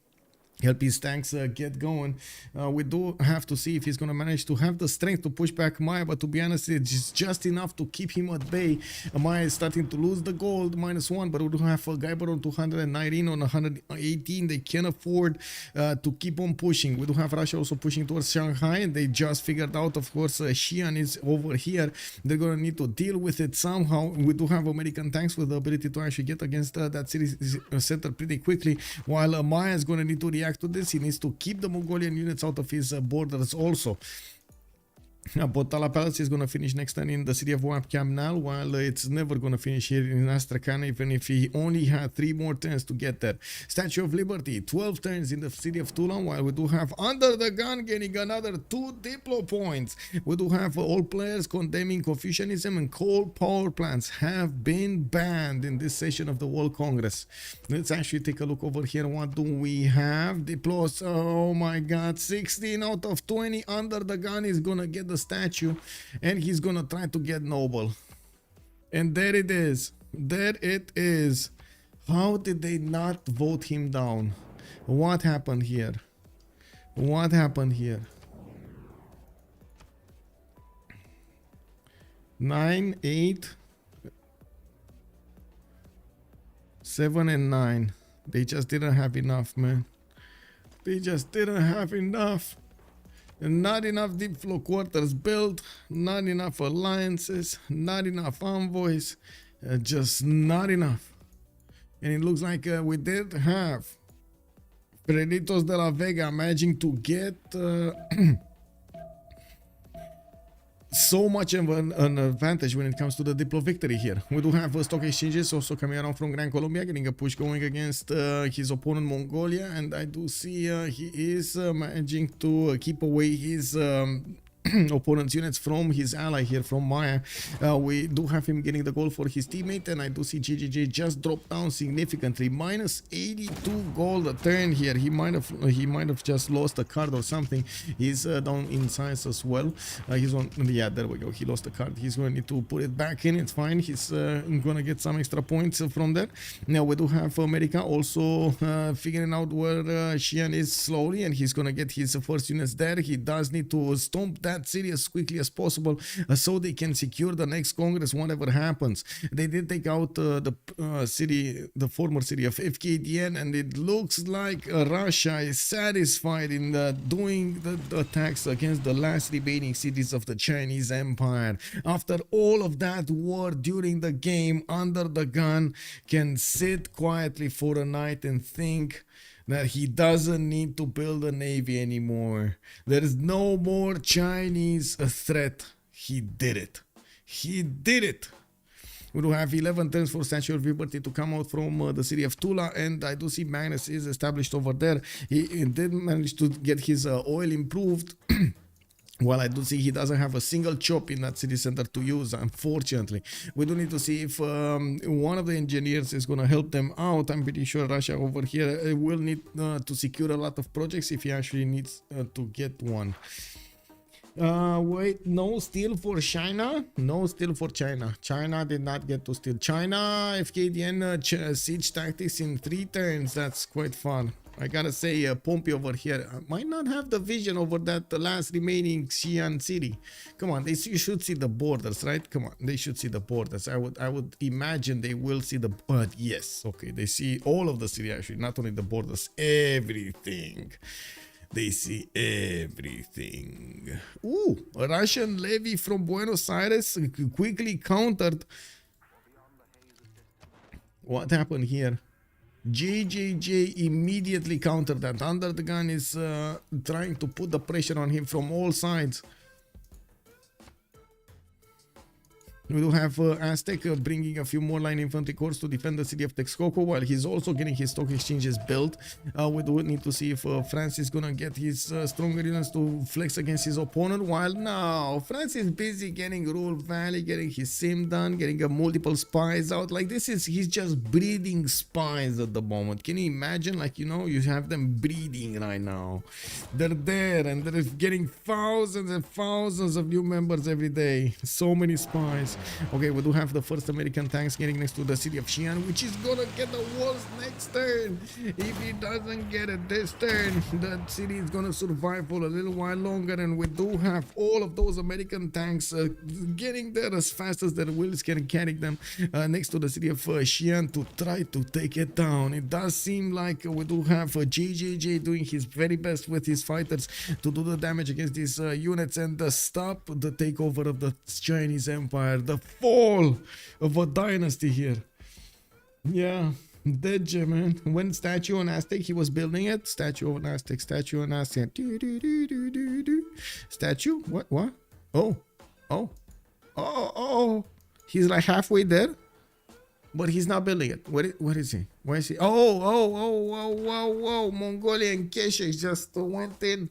help his tanks get going. We do have to see if he's going to manage to have the strength to push back Maya, but to be honest, it's just enough to keep him at bay. Maya is starting to lose the gold, -1, but we do have a Kiber on 200 and Nyreen on 118. They can afford to keep on pushing. We do have Russia also pushing towards Shanghai, and they just figured out, of course, Xi'an is over here. They're going to need to deal with it somehow. We do have American tanks with the ability to actually get against that city center pretty quickly, while Maya is going to need to react to this. He needs to keep the Mongolian units out of his borders also. Potala Palace is going to finish next turn in the city of Wapkamnal, while it's never going to finish here in Astrakhan, even if he only had 3 more turns to get there. Statue of Liberty, 12 turns in the city of Tula, while we do have Under the Gun getting another 2 Diplo points. We do have all players condemning Confucianism, and coal power plants have been banned in this session of the World Congress. Let's actually take a look over here. What do we have? Diplos, oh my god, 16 out of 20. Under the Gun is going to get the statue, and he's gonna try to get noble, and there it is. There it is. How did they not vote him down? What happened here? What happened here? 9, 8, 7 and 9. They just didn't have enough, man. They just didn't have enough. Not enough deep flow quarters built, not enough alliances, not enough envoys, just not enough. And it looks like we did have Freritos de la Vega managing to get so much of an advantage when it comes to the Diplo victory here. We do have stock exchanges also coming around from Gran, Colombia, getting a push going against his opponent Mongolia, and I do see he is managing to keep away his opponent's units from his ally here, from Maya. We do have him getting the goal for his teammate, and I do see GGG just dropped down significantly, -82 gold a turn here. He might have just lost a card or something. He's down in size as well. He's on, yeah, there we go. He lost the card. He's going to need to put it back in. It's fine. He's gonna get some extra points from there. Now we do have America also figuring out where Xi'an is slowly, and he's gonna get his first units there. He does need to stomp that city as quickly as possible so they can secure the next Congress whatever happens. They did take out the former city of Fkdn, and it looks like Russia is satisfied in doing the attacks against the last remaining cities of the Chinese Empire. After all of that war during the game, Under the Gun can sit quietly for a night and think that he doesn't need to build a navy anymore. There is no more Chinese threat. He did it. He did it. We do have 11 turns for Statue of Liberty to come out from the city of Tula, and I do see Magnus is established over there. He did manage to get his oil improved. Well, I do see he doesn't have a single chop in that city center to use, unfortunately. We do need to see if one of the engineers is going to help them out. I'm pretty sure Russia over here will need to secure a lot of projects if he actually needs to get one. Wait, no steal for China? No steal for China. China did not get to steal. China, Fkdn siege tactics in 3 turns. That's quite fun. I gotta say, Pompi over here might not have the vision over that last remaining Xi'an city. Come on, you should see the borders, right? Come on, they should see the borders. I would imagine they will see the. Yes, okay, they see all of the city actually, not only the borders, everything. They see everything. Ooh, a Russian levy from Buenos Aires quickly countered. What happened here? JJJ immediately countered that. Under the Gun is trying to put the pressure on him from all sides. We do have Aztec bringing a few more line infantry corps to defend the city of Texcoco, while he's also getting his stock exchanges built. We do need to see if France is gonna get his stronger units to flex against his opponent, while now France is busy getting Rural Valley, getting his sim done, getting multiple spies out. Like this is, he's just breeding spies at the moment. Can you imagine? Like, you know, you have them breeding right now. They're there and they're getting thousands and thousands of new members every day. So many spies. Okay, we do have the first American tanks getting next to the city of Xi'an, which is gonna get the walls next turn. If he doesn't get it this turn, the city is gonna survive for a little while longer, and we do have all of those American tanks getting there as fast as their wheels can carry them next to the city of Xi'an to try to take it down. It does seem like we do have JJJ doing his very best with his fighters to do the damage against these units and stop the takeover of the Chinese Empire. The fall of a dynasty here. Yeah, dead man. When statue on Aztec, he was building it. Statue on Aztec, statue on Aztec. Statue? What? Oh. He's like halfway there, but he's not building it. What is he? Where is he? Oh. Mongolian Keshesh just went in.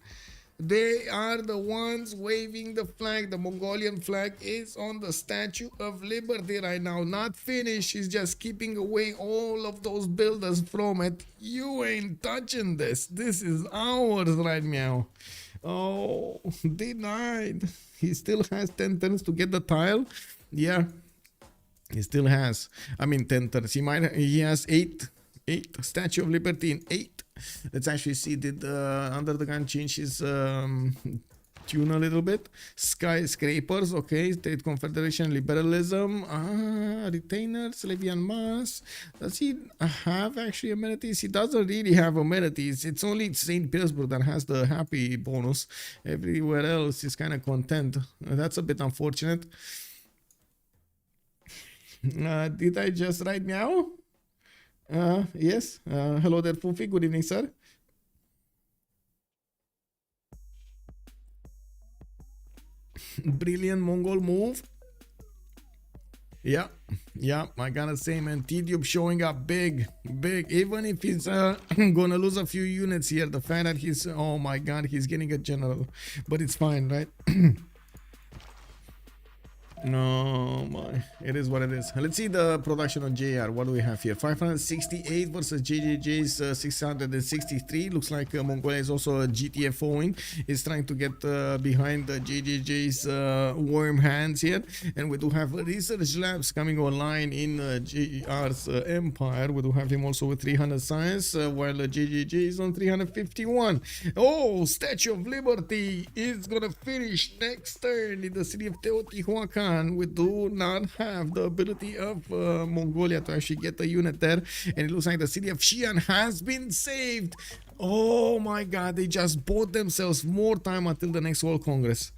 They are the ones waving the flag. The Mongolian flag is on the Statue of Liberty right now. Not finished. He's just keeping away all of those builders from it. You ain't touching this. This is ours right now. Oh, denied. He still has 10 turns to get the tile. Yeah, he still has. I mean, 10 turns. He has 8. Statue of Liberty in 8. Let's actually see, did UnderTheGun change his tune a little bit? Skyscrapers, okay. State Confederation, Liberalism, Retainers, Levian Mass. Does he have actually amenities? He doesn't really have amenities. It's only St. Petersburg that has the happy bonus. Everywhere else is kind of content. That's a bit unfortunate. Did I just write meow? Yes. Hello there, Fufi. Good evening, sir. Brilliant Mongol move. Yeah, I gotta say, man, Tidube showing up big. Even if he's gonna lose a few units here, the fact that he's, oh my god, he's getting a general, but it's fine, right? No, my, it is what it is. Let's see the production on JR. What do we have here? 568 versus JJJ's 663. Looks like Mongolia is also a GTFOing. Is trying to get behind JJJ's warm hands here. And we do have research labs coming online in JR's empire. We do have him also with 300 science, while JJJ is on 351. Oh, Statue of Liberty is gonna finish next turn in the city of Teotihuacan. We do not have the ability of Mongolia to actually get the unit there, and it looks like the city of Xi'an has been saved. Oh my god, they just bought themselves more time until the next World Congress.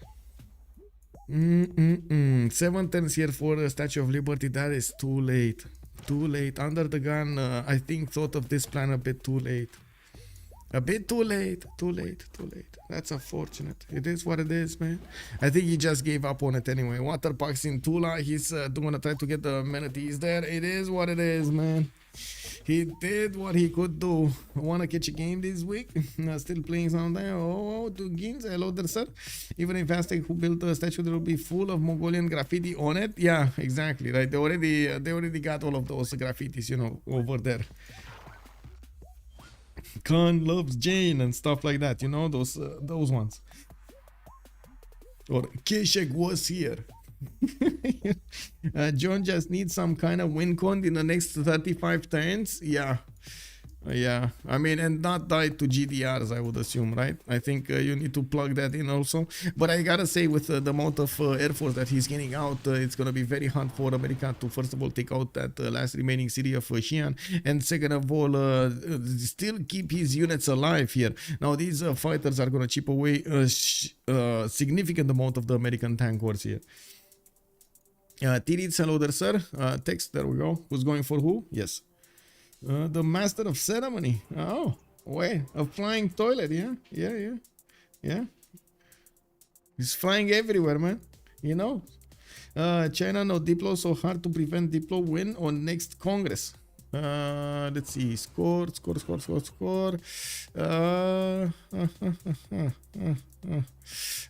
7 turns here for the Statue of Liberty. That is too late. UnderTheGun, I think, thought of this plan a bit too late. A bit too late. That's unfortunate. It is what it is, man. I think he just gave up on it anyway. Waterparks in Tula. He's gonna try to get the amenities there. It is what it is, man. He did what he could do. Wanna catch a game this week? Still playing some there. Oh, to Gins. Hello there, sir. Even if Aztec who built a statue that will be full of Mongolian graffiti on it. Yeah, exactly. Right. They already got all of those graffitis, you know, over there. Khan loves Jane and stuff like that, you know, those ones. Or Keshek was here. John just needs some kind of win con in the next 35 turns. Yeah, I mean, and not die to GDRs, I would assume, right? I think you need to plug that in also. But I gotta say, with the amount of air force that he's getting out, it's gonna be very hard for America to, first of all, take out that last remaining city of Xi'an, and second of all, still keep his units alive here. Now, these fighters are gonna chip away a significant amount of the American tank horse here. Tidits, hello there, sir. Text, there we go. Who's going for who? Yes. The master of ceremony. Oh, wait, a flying toilet. Yeah. He's flying everywhere, man. You know, China no Diplo, so hard to prevent Diplo win on next Congress. Let's see, score.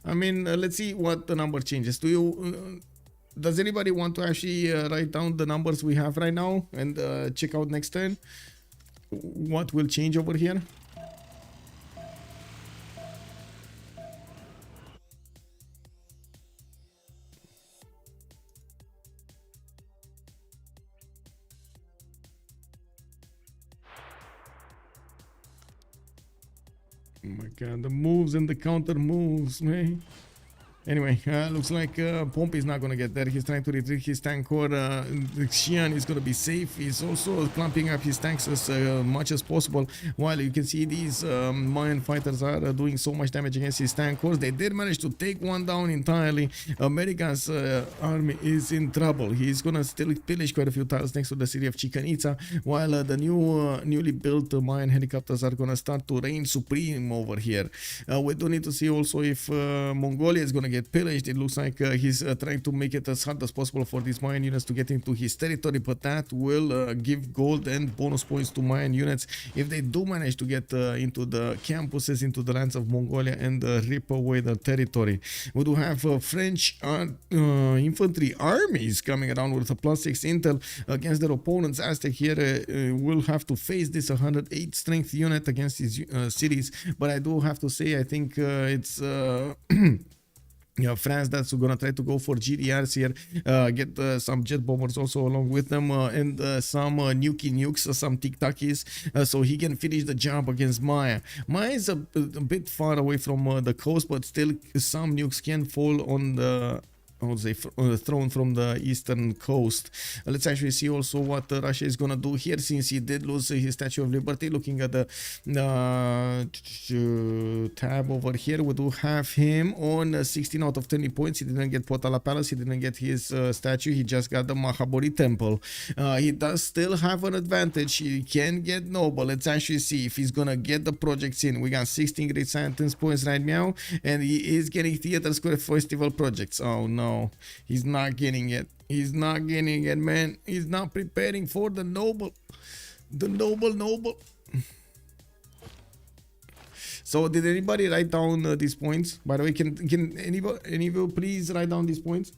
I mean, let's see what the number changes. Do you does anybody want to actually write down the numbers we have right now and check out next turn what will change over here? Oh my god, the moves and the counter moves, man. Anyway, looks like Pompi is not going to get there. He's trying to retreat his tank core. Xian is going to be safe. He's also clumping up his tanks as much as possible. While you can see these Mayan fighters are doing so much damage against his tank cores. They did manage to take one down entirely. America's army is in trouble. He's going to still pillage quite a few tiles next to the city of Chichen Itza. While the newly built Mayan helicopters are going to start to reign supreme over here. We do need to see also if Mongolia is going to get pillaged. It looks like he's trying to make it as hard as possible for these Mayan units to get into his territory, but that will give gold and bonus points to Mayan units if they do manage to get into the campuses, into the lands of Mongolia and rip away the territory. We do have French infantry armies coming around with a +6 intel against their opponents. Aztec here will have to face this 108 strength unit against these cities, but I do have to say I think it's yeah, France that's gonna try to go for GDRs here, get some jet bombers also along with them, and some nukes, some tic-tacis, so he can finish the job against Maya. Maya is a bit far away from the coast, but still some nukes can fall on the thrown from the eastern coast. Let's actually see also what Russia is gonna do here, since he did lose his Statue of Liberty. Looking at the tab over here, we do have him on 16 out of 20 points. He didn't get Potala Palace, he didn't get his statue, he just got the Mahabodhi Temple. He does still have an advantage. He can get Noble. Let's actually see if he's gonna get the projects in. We got 16 great science points right now, and he is getting Theater Square Festival projects. Oh no, he's not getting it. He's not getting it, man. He's not preparing for the noble. The noble. So did anybody write down these points? By the way, can any of you please write down these points?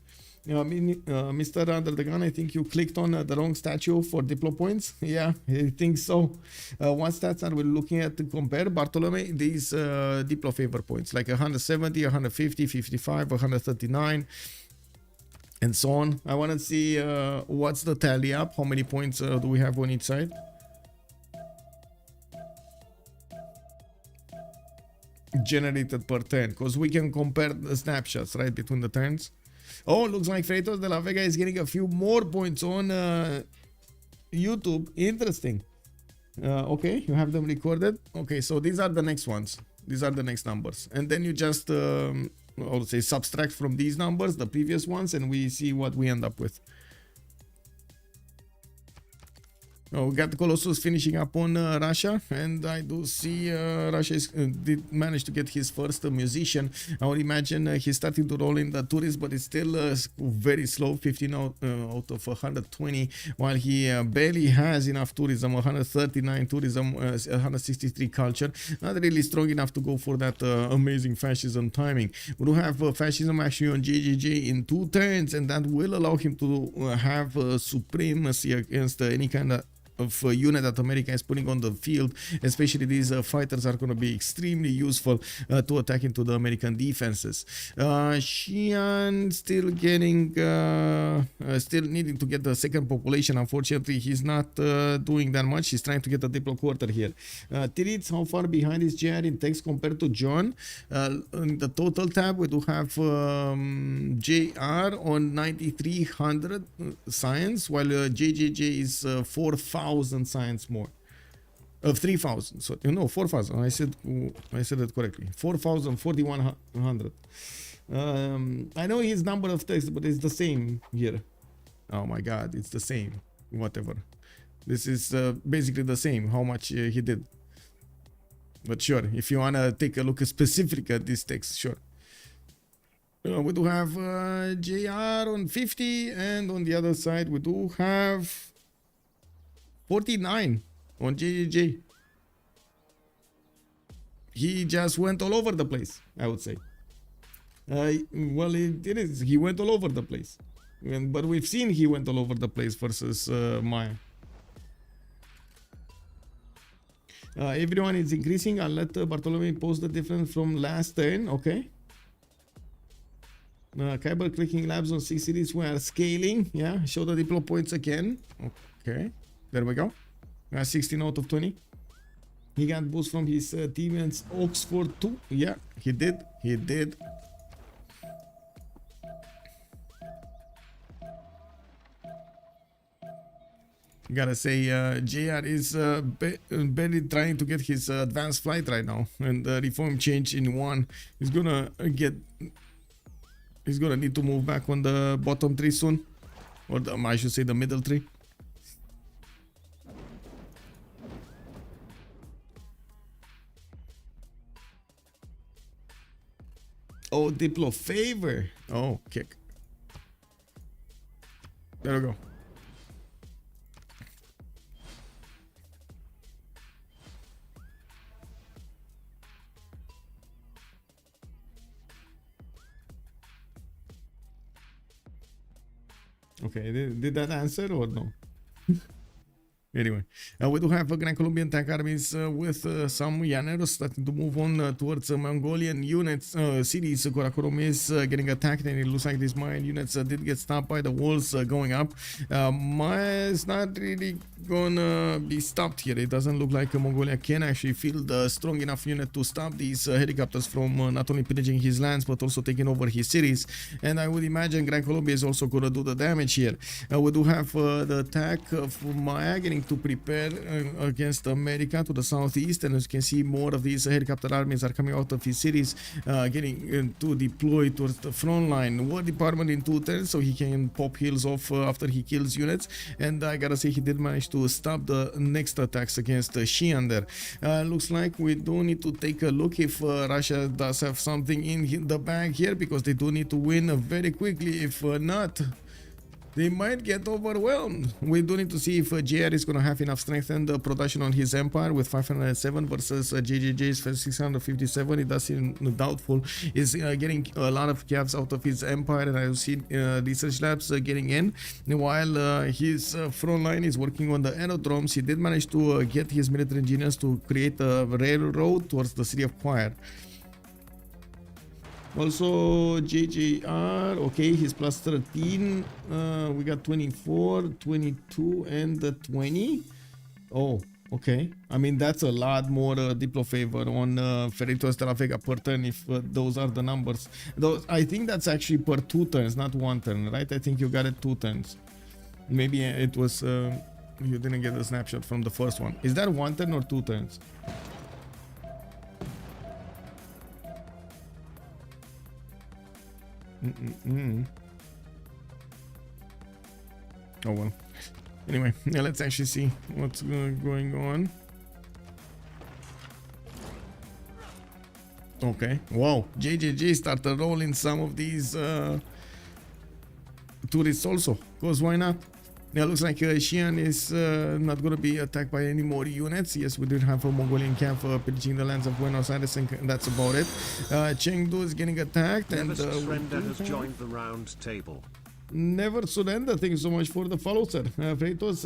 Mr. UnderTheGun, I think you clicked on the wrong statue for Diplo points. Yeah, I think so. What stats are we looking at to compare? Bartolome, these Diplo favor points, like 170, 150, 55, 139, and so on. I want to see what's the tally up. How many points do we have on each side? Generated per turn, because we can compare the snapshots, right, between the turns. Oh, looks like Freritos de la Vega is getting a few more points on YouTube. Interesting. Okay, you have them recorded. Okay, so these are the next ones. These are the next numbers. And then you just, I would say, subtract from these numbers the previous ones, and we see what we end up with. Oh, we got Colossus finishing up on Russia, and I do see Russia did manage to get his first musician. I would imagine he's starting to roll in the tourists, but it's still very slow, 15 out of 120, while he barely has enough tourism, 139 tourism, 163 culture. Not really strong enough to go for that amazing fascism timing. We do have fascism actually on JJJ in 2 turns, and that will allow him to have supremacy against any kind of unit that America is putting on the field. Especially these fighters are going to be extremely useful to attack into the American defenses. Xian still getting still needing to get the second population. Unfortunately, he's not doing that much. He's trying to get a Diplo quarter here. Tirits, how far behind is JR in text compared to John? In the total tab, we do have JR on 9300 science, while JJJ is 4000 science more. 3000, so no, 4000. I said it correctly. 4000, 4100. I know his number of text, but it's the same here. Oh my god, it's the same. Whatever. This is basically the same. How much he did. But sure, if you wanna take a look specifically at this text, sure. We do have JR on 50, and on the other side we do have 49 on JJJ. He just went all over the place, I would say. Well, it is. He went all over the place. But we've seen he went all over the place versus Maya. Everyone is increasing. I'll let Bartolome post the difference from last turn. Okay. Kiber clicking labs on 6 cities. We are scaling. Yeah. Show the diplo points again. Okay. There we go. 16 out of 20. He got boost from his teammates Oxford too. Yeah, he did. He did. Gotta say, JR is barely trying to get his advanced flight right now, and reform change in 1. He's gonna need to move back on the bottom 3 soon, or I should say the middle 3. Oh, Diplo favor. Oh, kick. There we go. Okay, did that answer or no? Anyway, we do have Gran Colombian tank armies with some llaneros starting to move on towards Mongolian units. Cities, Karakorum is getting attacked, and it looks like these Mayan units did get stopped by the walls going up. Maya is not really gonna be stopped here. It doesn't look like Mongolia can actually field a strong enough unit to stop these helicopters from not only pillaging his lands but also taking over his cities. And I would imagine Gran Colombia is also gonna do the damage here. We do have the attack of Maya getting to prepare against America to the southeast, and as you can see, more of these helicopter armies are coming out of his cities, getting to deploy towards the front line. War department in 2 turns, so he can pop heals off after he kills units, and I gotta say he did manage to stop the next attacks against Xi'an there. Looks like we do need to take a look if Russia does have something in the bag here, because they do need to win very quickly. If not, they might get overwhelmed. We do need to see if JR is going to have enough strength and production on his empire with 507 versus JJJ's 657. It does seem doubtful. He's getting a lot of calves out of his empire, and I see research labs getting in. While his front line is working on the aerodromes, he did manage to get his military engineers to create a railroad towards the city of Choir. Also JJR, okay, he's plus 13. We got 24, 22, and 20. Oh, okay. I mean, that's a lot more diplo favor on Freritos de la Vega per turn, if those are the numbers. Those, I think that's actually per 2 turns, not 1 turn, right? I think you got it 2 turns. Maybe it was you didn't get a snapshot from the first one. Is that 1 turn or 2 turns? Oh well. Anyway, yeah, let's actually see what's going on. Okay. Wow. JJJ started rolling some of these tourists also. Because why not? Yeah, looks like Xi'an is not going to be attacked by any more units. Yes, we did have a Mongolian camp pillaging the lands of Buenos Aires, and that's about it. Chengdu is getting attacked, and Surrender has joined the round table. Never surrender. Thank you so much for the follow, sir. Freritos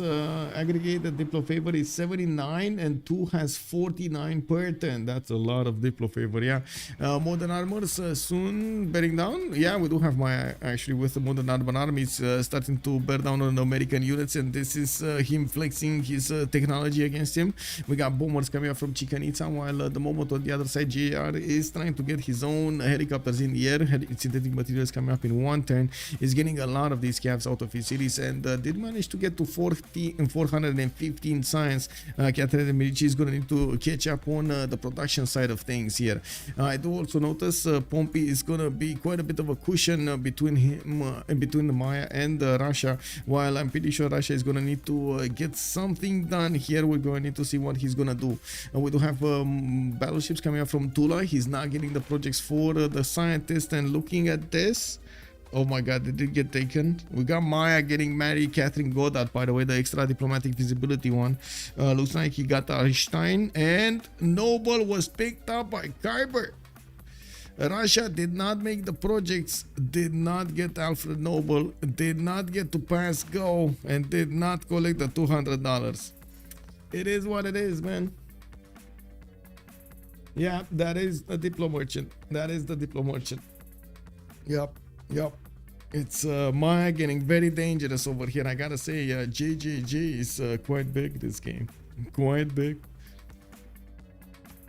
aggregated diplo favor is 79, and 2 has 49 per turn. That's a lot of diplo favor, yeah. Modern armors soon bearing down. Yeah, we do have my actually with the modern urban armies starting to bear down on American units, and this is him flexing his technology against him. We got bombers coming up from Chichen Itza, while the moment on the other side, JR is trying to get his own helicopters in the air. Synthetic materials coming up in 1 turn. Is getting a lot of these calves out of his cities, and did manage to get to 415 science. Catherine Medici is going to need to catch up on the production side of things here. I do also notice Pompi is going to be quite a bit of a cushion between him between the Maya and Russia, while I'm pretty sure Russia is going to need to get something done here. We're going to need to see what he's going to do. We do have battleships coming up from Tula. He's not getting the projects for the scientist, and looking at this, oh my god, they did get taken. We got Maya getting married, Catherine Goddard, by the way, the extra diplomatic visibility one. Looks like he got Einstein, and Noble was picked up by Kiber. Russia did not make the projects, did not get Alfred Nobel, did not get to pass go, and did not collect the $200. It is what it is, man. Yeah, that is the Diplo merchant. That is the Diplo merchant. Yep. It's Maya getting very dangerous over here. I gotta say, JJJ is quite big this game. Quite big.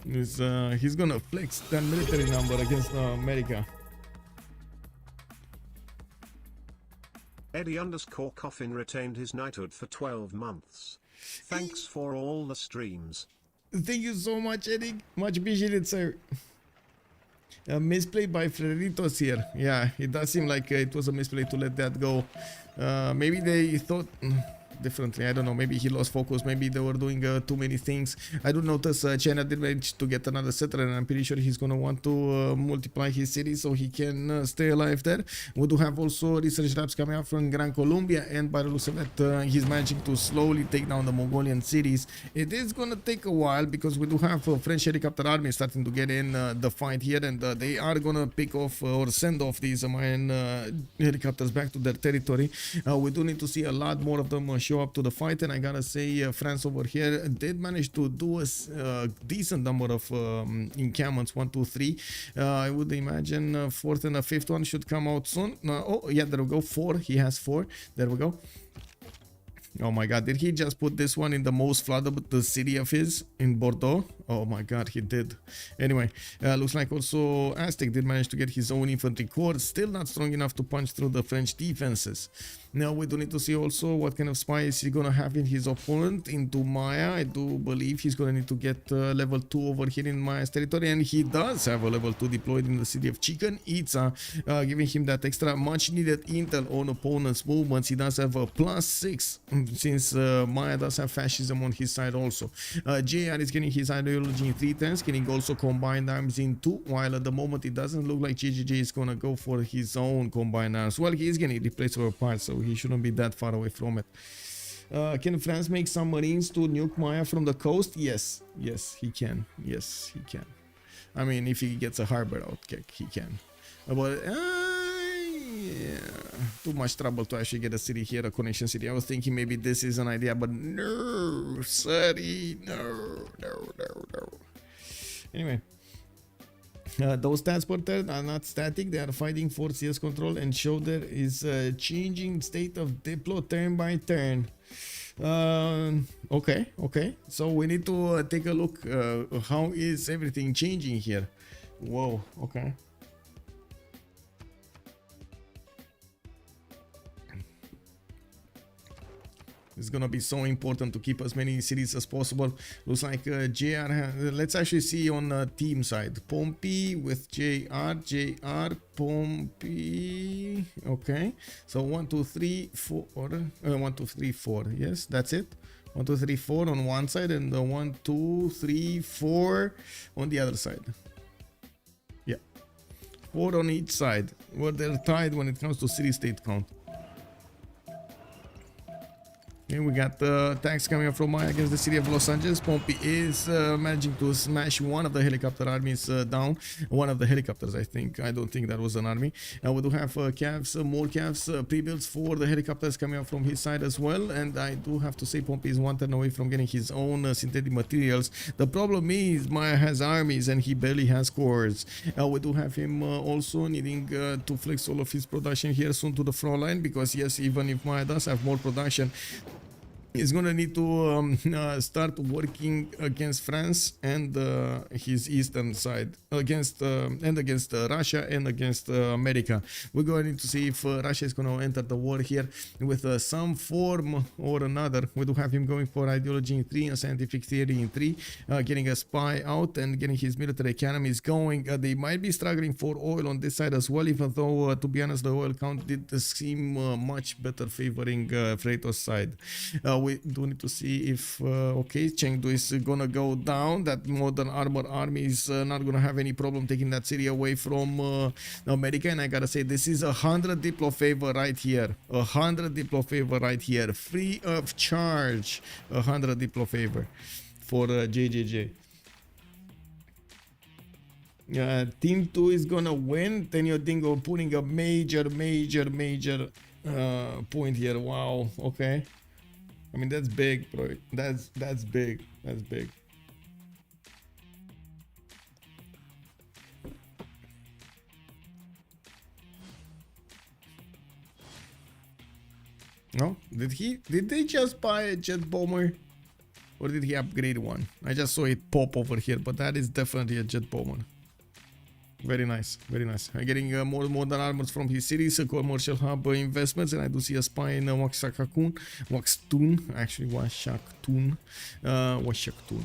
He's gonna flex that military number against America. Eddie_Coffin retained his knighthood for 12 months. Thanks for all the streams. Thank you so much, Eddie. Much appreciated, sir. Misplay by Freritos here. Yeah, it does seem like it was a misplay to let that go. Maybe they thought differently. I don't know. Maybe he lost focus. Maybe they were doing too many things. I do notice China did manage to get another settler, and I'm pretty sure he's going to want to multiply his cities so he can stay alive there. We do have also research labs coming out from Gran, Colombia, and by the looks of it, he's managing to slowly take down the Mongolian cities. It is going to take a while because we do have French helicopter army starting to get in the fight here, and they are going to pick off or send off these Mayan helicopters back to their territory. We do need to see a lot more of them show up to the fight, and I gotta say France over here did manage to do a decent number of encampments. 1, 2, 3. I would imagine fourth and a fifth one should come out soon. Oh yeah, there we go. 4. He has 4. There we go. Oh my god, did he just put this one in the most flooded city of his in Bordeaux? Oh my god, he did. Anyway, looks like also Aztec did manage to get his own infantry corps, still not strong enough to punch through the French defenses. Now we do need to see also what kind of spy is he gonna have in his opponent into Maya. I do believe he's gonna need to get level 2 over here in Maya's territory, and he does have a level 2 deployed in the city of Chichen Itza, giving him that extra much needed intel on opponent's movements. He does have a +6 since Maya does have fascism on his side also. JR is getting his ideology in 3 turns, getting also combined arms in 2, while at the moment it doesn't look like JJJ is gonna go for his own combined arms. Well, he is getting replaceable parts, so he shouldn't be that far away from it. Can France make submarines to nuke Maya from the coast? Yes, he can. Yes, he can. I mean, if he gets a harbor out, he can. But yeah, too much trouble to actually get a city here, a connection city. I was thinking maybe this is an idea, but no, sorry, no. Anyway. Those transporters are not static, they are fighting for CS control, and show there is a changing state of Diplo turn by turn. Okay, so we need to take a look how is everything changing here. Whoa, okay. It's gonna be so important to keep as many cities as possible. Looks like JR. Let's actually see on team side. Pompi with JR, Pompi. Okay, so 1, 2, 3, 4. 1, 2, 3, 4. Yes, that's it. 1, 2, 3, 4 on one side, and 1, 2, 3, 4 on the other side. Yeah, 4 on each side. Well, they're tied when it comes to city-state count. Okay, we got the attacks coming up from Maya against the city of Los Angeles. Pompi is managing to smash one of the helicopter armies down. One of the helicopters, I think. I don't think that was an army. We do have calves, more calves, pre-builds for the helicopters coming up from his side as well. And I do have to say Pompi is 1 turn away from getting his own synthetic materials. The problem is Maya has armies and he barely has cores. We do have him also needing to flex all of his production here soon to the front line, because yes, even if Maya does have more production, He's gonna need to start working against France and his eastern side, against Russia and against America. We're going to see if Russia is gonna enter the war here with some form or another. We do have him going for ideology in 3 and scientific theory in 3, getting a spy out and getting his military economies going. They might be struggling for oil on this side as well, even though to be honest the oil count did seem much better favoring Freritos side. We do need to see if okay, Chengdu is gonna go down. That modern armor army is not gonna have any problem taking that city away from America, and I gotta say this is 100 Diplo favor right here, 100 Diplo favor right here, free of charge, 100 Diplo favor for JJJ. Team 2 is gonna win. Tenyo Dingo putting a major point here. Wow, okay. I mean, that's big, bro. That's big. That's big. No? Did they just buy a jet bomber? Or did he upgrade one? I just saw it pop over here, but that is definitely a jet bomber. Very nice, very nice. Getting more modern armors from his cities, commercial hub investments, and I do see a spy in Waxtun, actually Washaktun,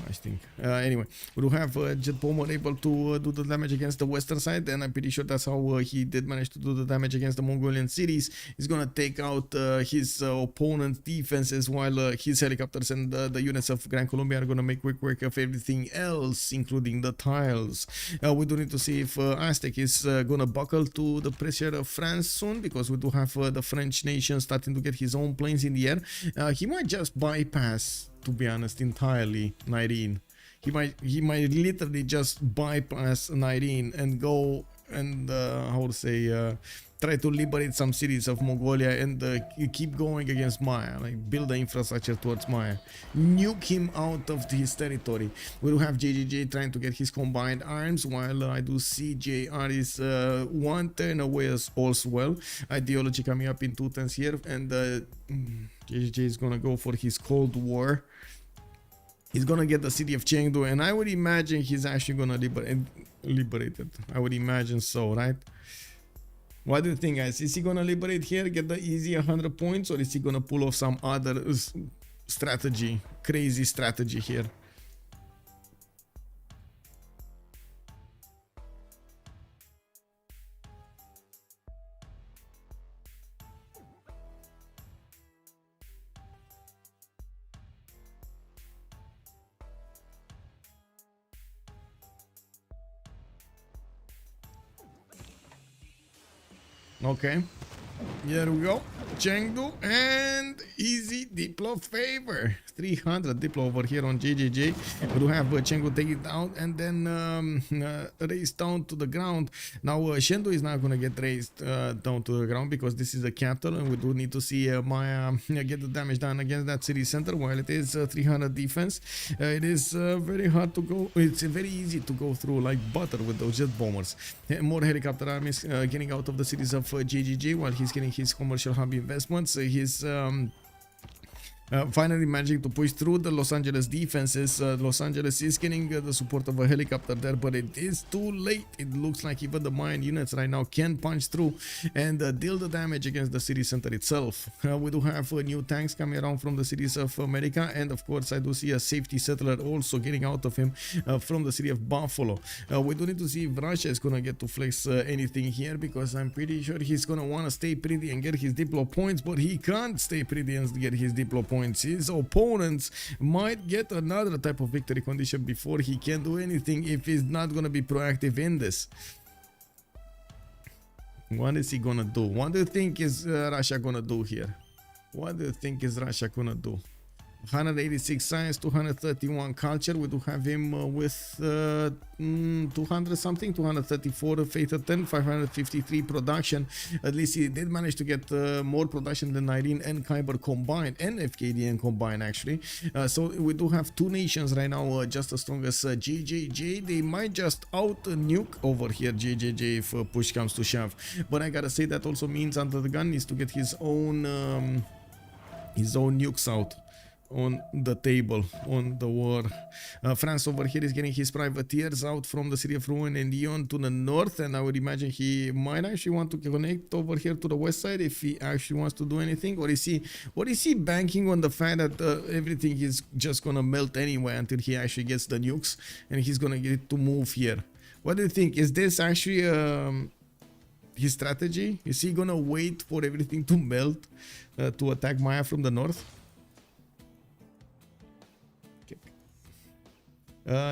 I think. Anyway, we do have Jet Bomber able to do the damage against the western side, and I'm pretty sure that's how he did manage to do the damage against the Mongolian cities. He's gonna take out his opponent's defenses, while his helicopters and the units of Gran Colombia are gonna make quick work of everything else, including the tiles. We do need to see if Aztec is gonna buckle to the pressure of France soon, because we do have the French nation starting to get his own planes in the air. He might just bypass, to be honest, entirely Nyreen. He might literally just bypass Nyreen and go and how to say try to liberate some cities of Mongolia and keep going against Maya, like build the infrastructure towards Maya, nuke him out of his territory. We do have JJJ trying to get his combined arms, while I do see JR is one turn away as well. Ideology coming up in 2 turns here, and JJJ is gonna go for his Cold War. He's gonna get the city of Chengdu, and I would imagine he's actually gonna liberate it. I would imagine so, right? What do you think, guys? Is he gonna liberate here, get the easy 100 points, or is he gonna pull off some other strategy, crazy strategy here? Okay, here we go. Chengdu and easy Diplo favor. 300 Diplo over here on JJJ. We do have Chengdu take it down and then raised down to the ground. Now Shendu is not going to get raised down to the ground, because this is the capital, and we do need to see Maya get the damage done against that city center. While it is 300 defense, it is very hard to go. It's very easy to go through like butter with those jet bombers. More helicopter armies getting out of the cities of JJJ, while he's getting his commercial hub investments. He's finally managing to push through the Los Angeles defenses. Los Angeles is getting the support of a helicopter there, but it is too late. It looks like even the Mayan units right now can punch through and deal the damage against the city center itself. We do have new tanks coming around from the cities of America, and of course I do see a safety settler also getting out of him from the city of Buffalo. We do need to see if Russia is gonna get to flex anything here, because I'm pretty sure he's gonna want to stay pretty and get his Diplo points, but he can't stay pretty and get his Diplo points. His opponents might get another type of victory condition before he can do anything if he's not gonna be proactive in this. What is he gonna do? What do you think is Russia gonna do here? What do you think is Russia gonna do? 186 science, 231 culture. We do have him with 200 something, 234 faith attempt, 553 production. At least he did manage to get more production than Nyreen and Kiber combined, and Fkdn combined actually. So we do have 2 nations right now just as strong as JJJ. They might just out nuke over here JJJ if push comes to shove. But I gotta say that also means UnderTheGun needs to get his own nukes out. on the table, on the war. France over here is getting his privateers out from the city of Rouen and Lyon to the north, and I would imagine he might actually want to connect over here to the west side if he actually wants to do anything, or is he banking on the fact that everything is just gonna melt anyway until he actually gets the nukes and he's gonna get to move here? What do you think? Is this actually his strategy? Is he gonna wait for everything to melt to attack Maya from the north?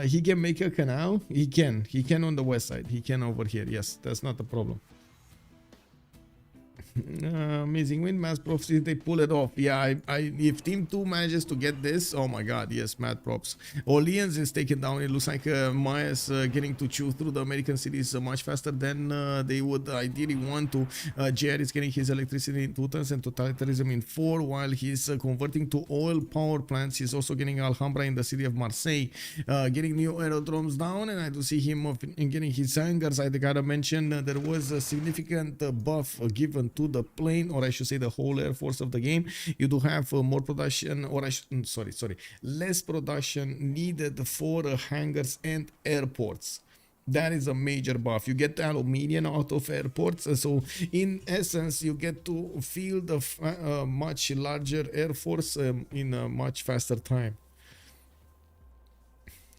He can make a canal. He can on the west side. He can over here. Yes, that's not a problem. Amazing win, mass props. They pull it off. Yeah, if team 2 manages to get this, oh my god, yes, mad props. Orleans is taken down. It looks like Maya's getting to chew through the American cities much faster than they would ideally want to. JR is getting his electricity in 2 turns and totalitarianism in 4, while he's converting to oil power plants. He's also getting Alhambra in the city of Marseille, getting new aerodromes down, and I do see him getting his hangars. I gotta mention there was a significant buff given to the plane, or I should say the whole air force of the game. You do have more production, or less production needed for hangars and airports. That is a major buff. You get aluminium out of airports, so in essence you get to field a much larger air force in a much faster time.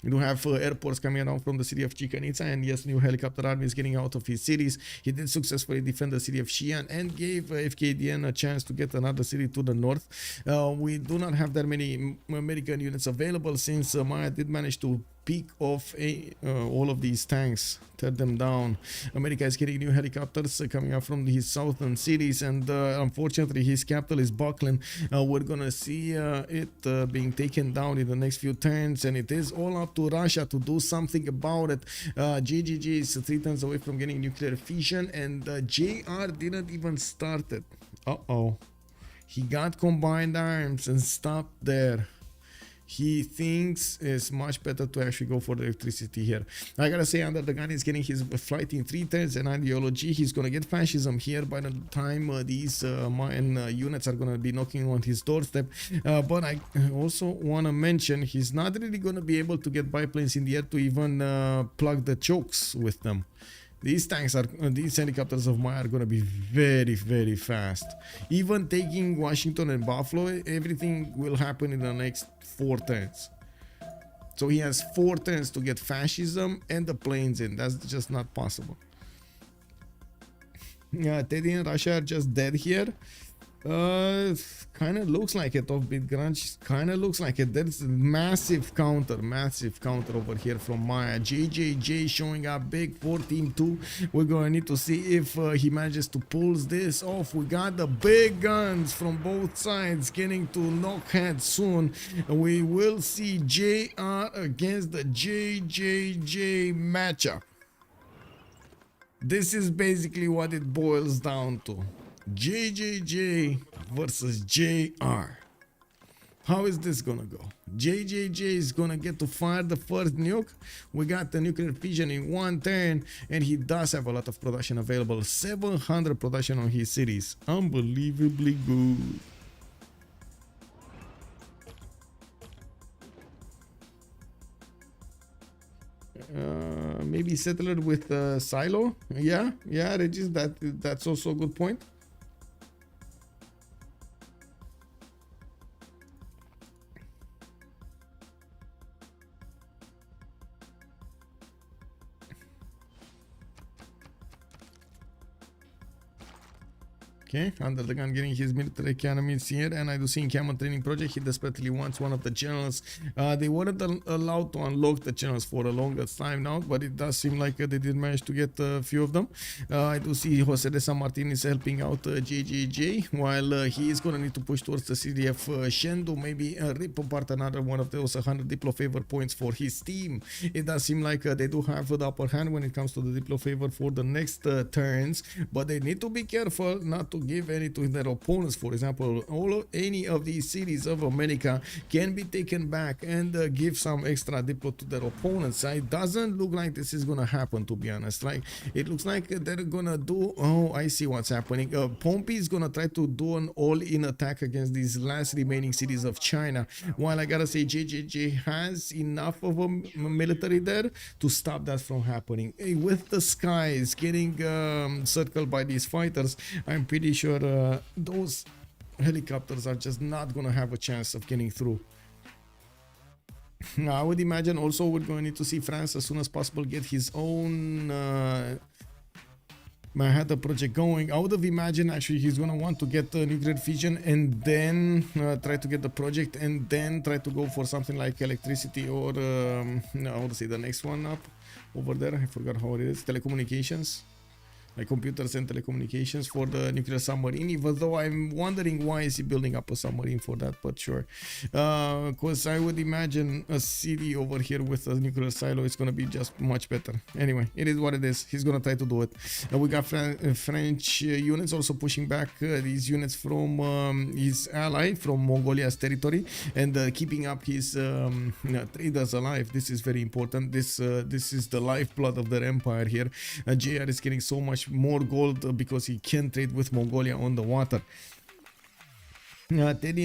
You do have airports coming around from the city of Chichen Itza, and yes, new helicopter army is getting out of his cities. He did successfully defend the city of Xi'an and gave Fkdn a chance to get another city to the north. We do not have that many American units available, since Maya did manage to pick off all of these tanks, tear them down. America is getting new helicopters coming up from his southern cities, and unfortunately his capital is buckling. We're gonna see it being taken down in the next few turns, and it is all up to Russia to do something about it. GGG is 3 turns away from getting nuclear fission, and JR didn't even start it. He got combined arms and stopped there. He thinks it's much better to actually go for the electricity here. I gotta say, UnderTheGun is getting his flight in 3 turns and ideology. He's gonna get fascism here by the time these Mayan units are gonna be knocking on his doorstep. But I also wanna mention he's not really gonna be able to get biplanes in the air to even plug the chokes with them. These helicopters of Maya are gonna be very, very fast. Even taking Washington and Buffalo, everything will happen in the next 4 turns. So he has 4 turns to get fascism and the planes in. That's just not possible. Teddy and Russia are just dead here. Kind of looks like it. Offbeat Grunge kind of looks like it. There's massive counter over here from Maya. JJJ showing up big for team 2. We're gonna need to see if he manages to pull this off. We got the big guns from both sides getting to knock heads soon. We will see JR against the JJJ matchup. This is basically what it boils down to. JJJ versus JR. How is this gonna go? JJJ is gonna get to fire the first nuke. We got the nuclear fission in 1 turn, and he does have a lot of production available. 700 production on his cities. Unbelievably good. Maybe settler with silo. Yeah, Regis, that's also a good point. Okay, UnderTheGun getting his military academies here, and I do see in Camel Training Project he desperately wants one of the channels. They weren't allowed to unlock the channels for the longest time now, but it does seem like they did manage to get a few of them. I do see Jose de San Martin is helping out JJJ, while he is going to need to push towards the city of Shendu, maybe rip apart another one of those 100 Diplo favor points for his team. It does seem like they do have the upper hand when it comes to the Diplo favor for the next turns, but they need to be careful not to to give any to their opponents. For example, any of these cities of America can be taken back and give some extra diplo to their opponents. It doesn't look like this is gonna happen, to be honest. Like, it looks like they're gonna do, oh, I see what's happening. Pompi is gonna try to do an all-in attack against these last remaining cities of China, while I gotta say JJJ has enough of a military there to stop that from happening. With the skies getting circled by these fighters, I'm pretty sure those helicopters are just not gonna have a chance of getting through. Now, I would imagine also we're going to need to see France as soon as possible get his own Manhattan project going. I would have imagined actually he's gonna want to get nuclear fission and then try to get the project and then try to go for something like electricity or no, I would say the next one up over there. I forgot how it is. Telecommunications. Like computers and telecommunications for the nuclear submarine, even though I'm wondering why is he building up a submarine for that, but sure. Because I would imagine a city over here with a nuclear silo is going to be just much better. Anyway, it is what it is. He's going to try to do it. We got French units also pushing back these units from his ally from Mongolia's territory and keeping up his traders alive. This is very important. This is the lifeblood of their empire here. JR is getting so much more gold because he can trade with Mongolia on the water. I did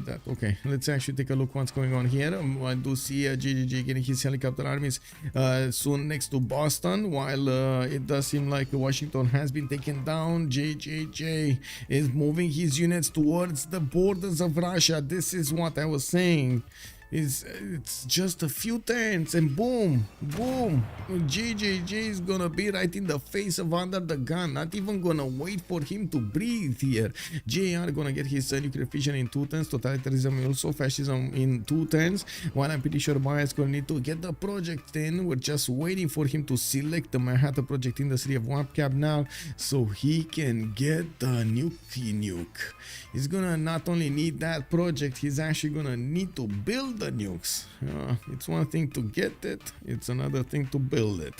that. Okay, let's actually take a look what's going on here. I do see JJJ getting his helicopter armies soon next to Boston, while it does seem like Washington has been taken down. JJJ is moving his units towards the borders of Russia. This is what I was saying. It's just a few turns and boom, boom. JJJ is gonna be right in the face of UnderTheGun. Not even gonna wait for him to breathe here. JR gonna get his nuclear fission in 2 turns, totalitarianism also, fascism in 2 turns. While I'm pretty sure Maya is gonna need to get the project in. We're just waiting for him to select the Manhattan project in the city of Wapcap now, so he can get the nuke. He's gonna not only need that project, he's actually gonna need to build the nukes. It's one thing to get it, it's another thing to build it.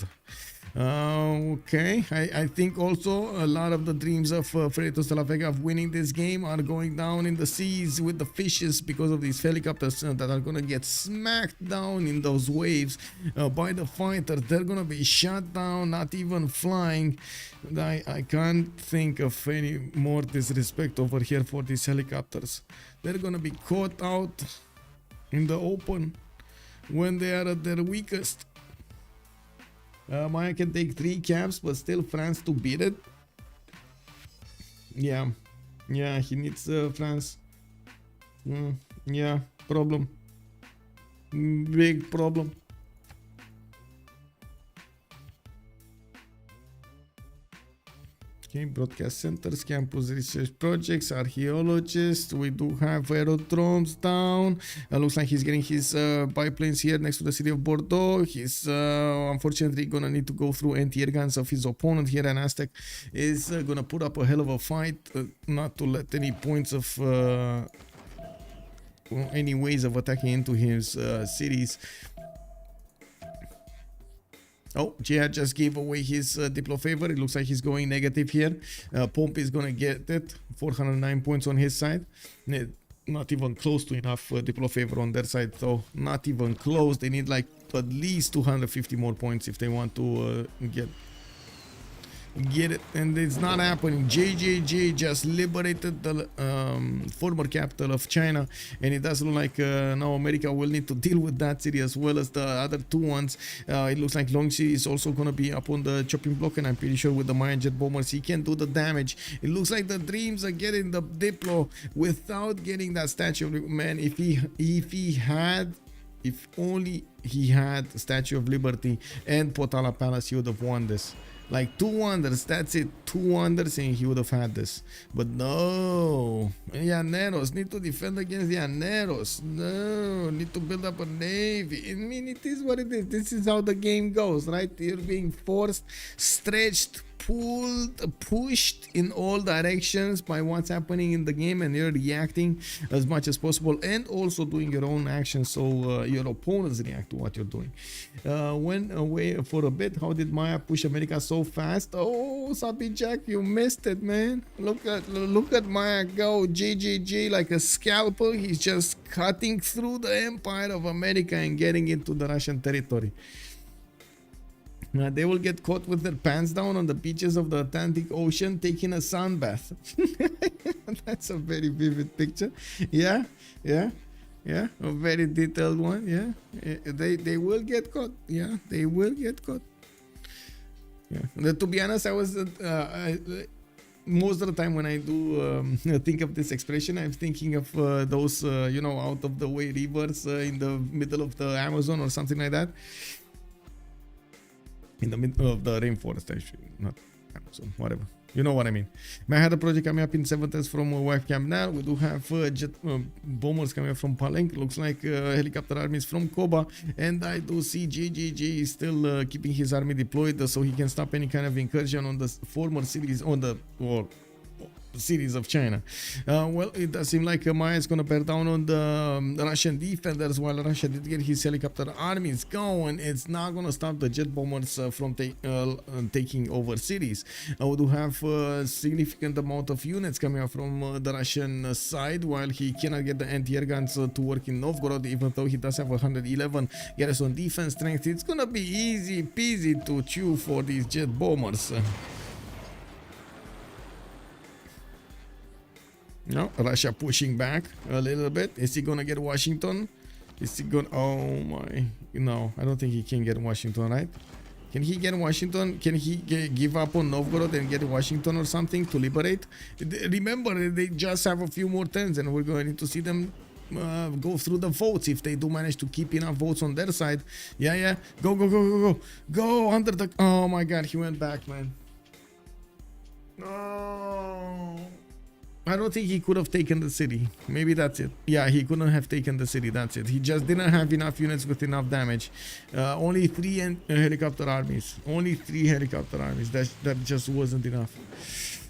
Okay, I think also a lot of the dreams of Freritos de la Vega of winning this game are going down in the seas with the fishes because of these helicopters that are gonna get smacked down in those waves by the fighter. They're gonna be shot down, not even flying. I can't think of any more disrespect over here for these helicopters. They're gonna be caught out in the open when they are at their weakest. Maya can take 3 caps, but still France to beat it. Yeah, he needs France. Yeah, problem. Big problem. Okay, broadcast centers, campus research projects, archaeologists. We do have aerodromes down. Looks like he's getting his biplanes here next to the city of Bordeaux. He's unfortunately gonna need to go through anti-air guns of his opponent here, and Aztec is gonna put up a hell of a fight not to let any points of any ways of attacking into his cities. Oh, Jihad just gave away his Diplo favor. It looks like he's going negative here. Pompi is going to get it. 409 points on his side. Not even close to enough Diplo favor on their side, though. Not even close. They need like at least 250 more points if they want to get it, and it's not happening. JJJ just liberated the former capital of China, and it does look like now America will need to deal with that city as well as the other 2 ones. It looks like Long City is also going to be up on the chopping block, and I'm pretty sure with the Mayan jet bombers he can do the damage. It looks like the dreams are getting the Diplo without getting that Statue of Liberty. Man, if only he had Statue of Liberty and Potala Palace, he would have won this. Like 2 wonders, that's it, 2 wonders, and he would have had this. But no, Llaneros need to defend against the Llaneros. No, need to build up a navy. I mean, it is what it is. This is how the game goes, right? You're being forced, stretched, pushed in all directions by what's happening in the game, and you're reacting as much as possible and also doing your own actions so your opponents react to what you're doing. Went away for a bit. How did Maya push America so fast? Oh, Sabi Jack, you missed it, man. Look at Maya go. GGG like a scalpel. He's just cutting through the empire of America and getting into the Russian territory. They will get caught with their pants down on the beaches of the Atlantic Ocean taking a sun bath. That's a very vivid picture. Yeah, a very detailed one. Yeah, they will get caught. Yeah, they will get caught. Yeah, to be honest, I was most of the time when I do think of this expression, I'm thinking of those out of the way rivers in the middle of the Amazon or something like that. In the middle of the rainforest, actually, not Amazon, whatever. You know what I mean. I had a project coming up in 7th from Wife Camp now. We do have jet bombers coming up from Palenque. Looks like helicopter armies from Koba. And I do see GGG is still keeping his army deployed so he can stop any kind of incursion on the former cities, on the cities of China. Well, it does seem like Maya is going to bear down on the Russian defenders while Russia did get his helicopter armies going. It's not going to stop the jet bombers from taking over cities. We do have a significant amount of units coming up from the Russian side, while he cannot get the anti-air guns to work in Novgorod, even though he does have 111 garrison defense strength. It's going to be easy peasy to chew for these jet bombers. No, Russia pushing back a little bit. Is he gonna get Washington? Is he gonna? Oh my! No, I don't think he can get Washington, right? Can he get Washington? Can he give up on Novgorod and get Washington or something to liberate? Remember, they just have a few more turns, and we're going to see them go through the votes if they do manage to keep enough votes on their side. Yeah. Go under the. Oh my God, he went back, man. No. I don't think he could have taken the city. Maybe that's it. Yeah, he couldn't have taken the city. That's it. He just didn't have enough units with enough damage. Only 3 helicopter armies. Only 3 helicopter armies. That just wasn't enough.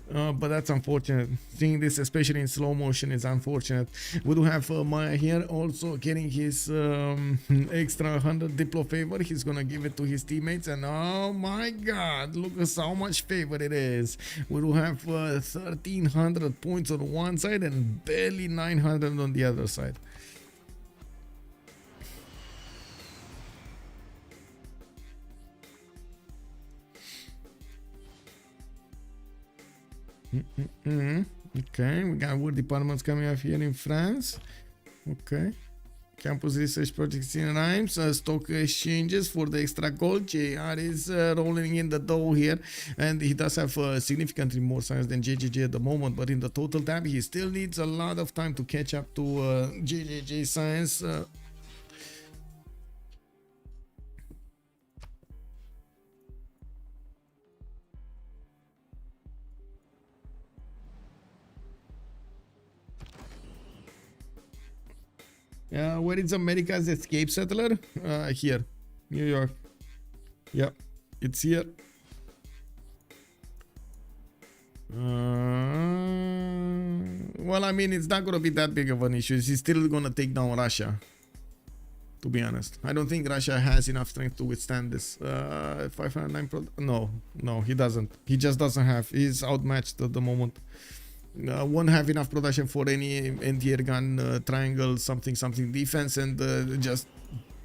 But that's unfortunate. Seeing this, especially in slow motion, is unfortunate. We do have Maya here also getting his extra 100 Diplo favor. He's gonna give it to his teammates, and oh my God, look at how much favor it is. We do have 1300 points on one side and barely 900 on the other side. Okay, we got war departments coming up here in France. Okay, campus research projects in Rhymes, stock exchanges for the extra gold. JR is rolling in the dough here, and he does have significantly more science than JJJ at the moment, but in the total tab he still needs a lot of time to catch up to JJJ science. Where is America's escape settler? Here, New York. Yep, it's here. Well, I mean, it's not going to be that big of an issue. He's still going to take down Russia, to be honest. I don't think Russia has enough strength to withstand this. 509 no, he doesn't. He just doesn't have. He's outmatched at the moment. Won't have enough production for any anti-air gun triangle something defense, and just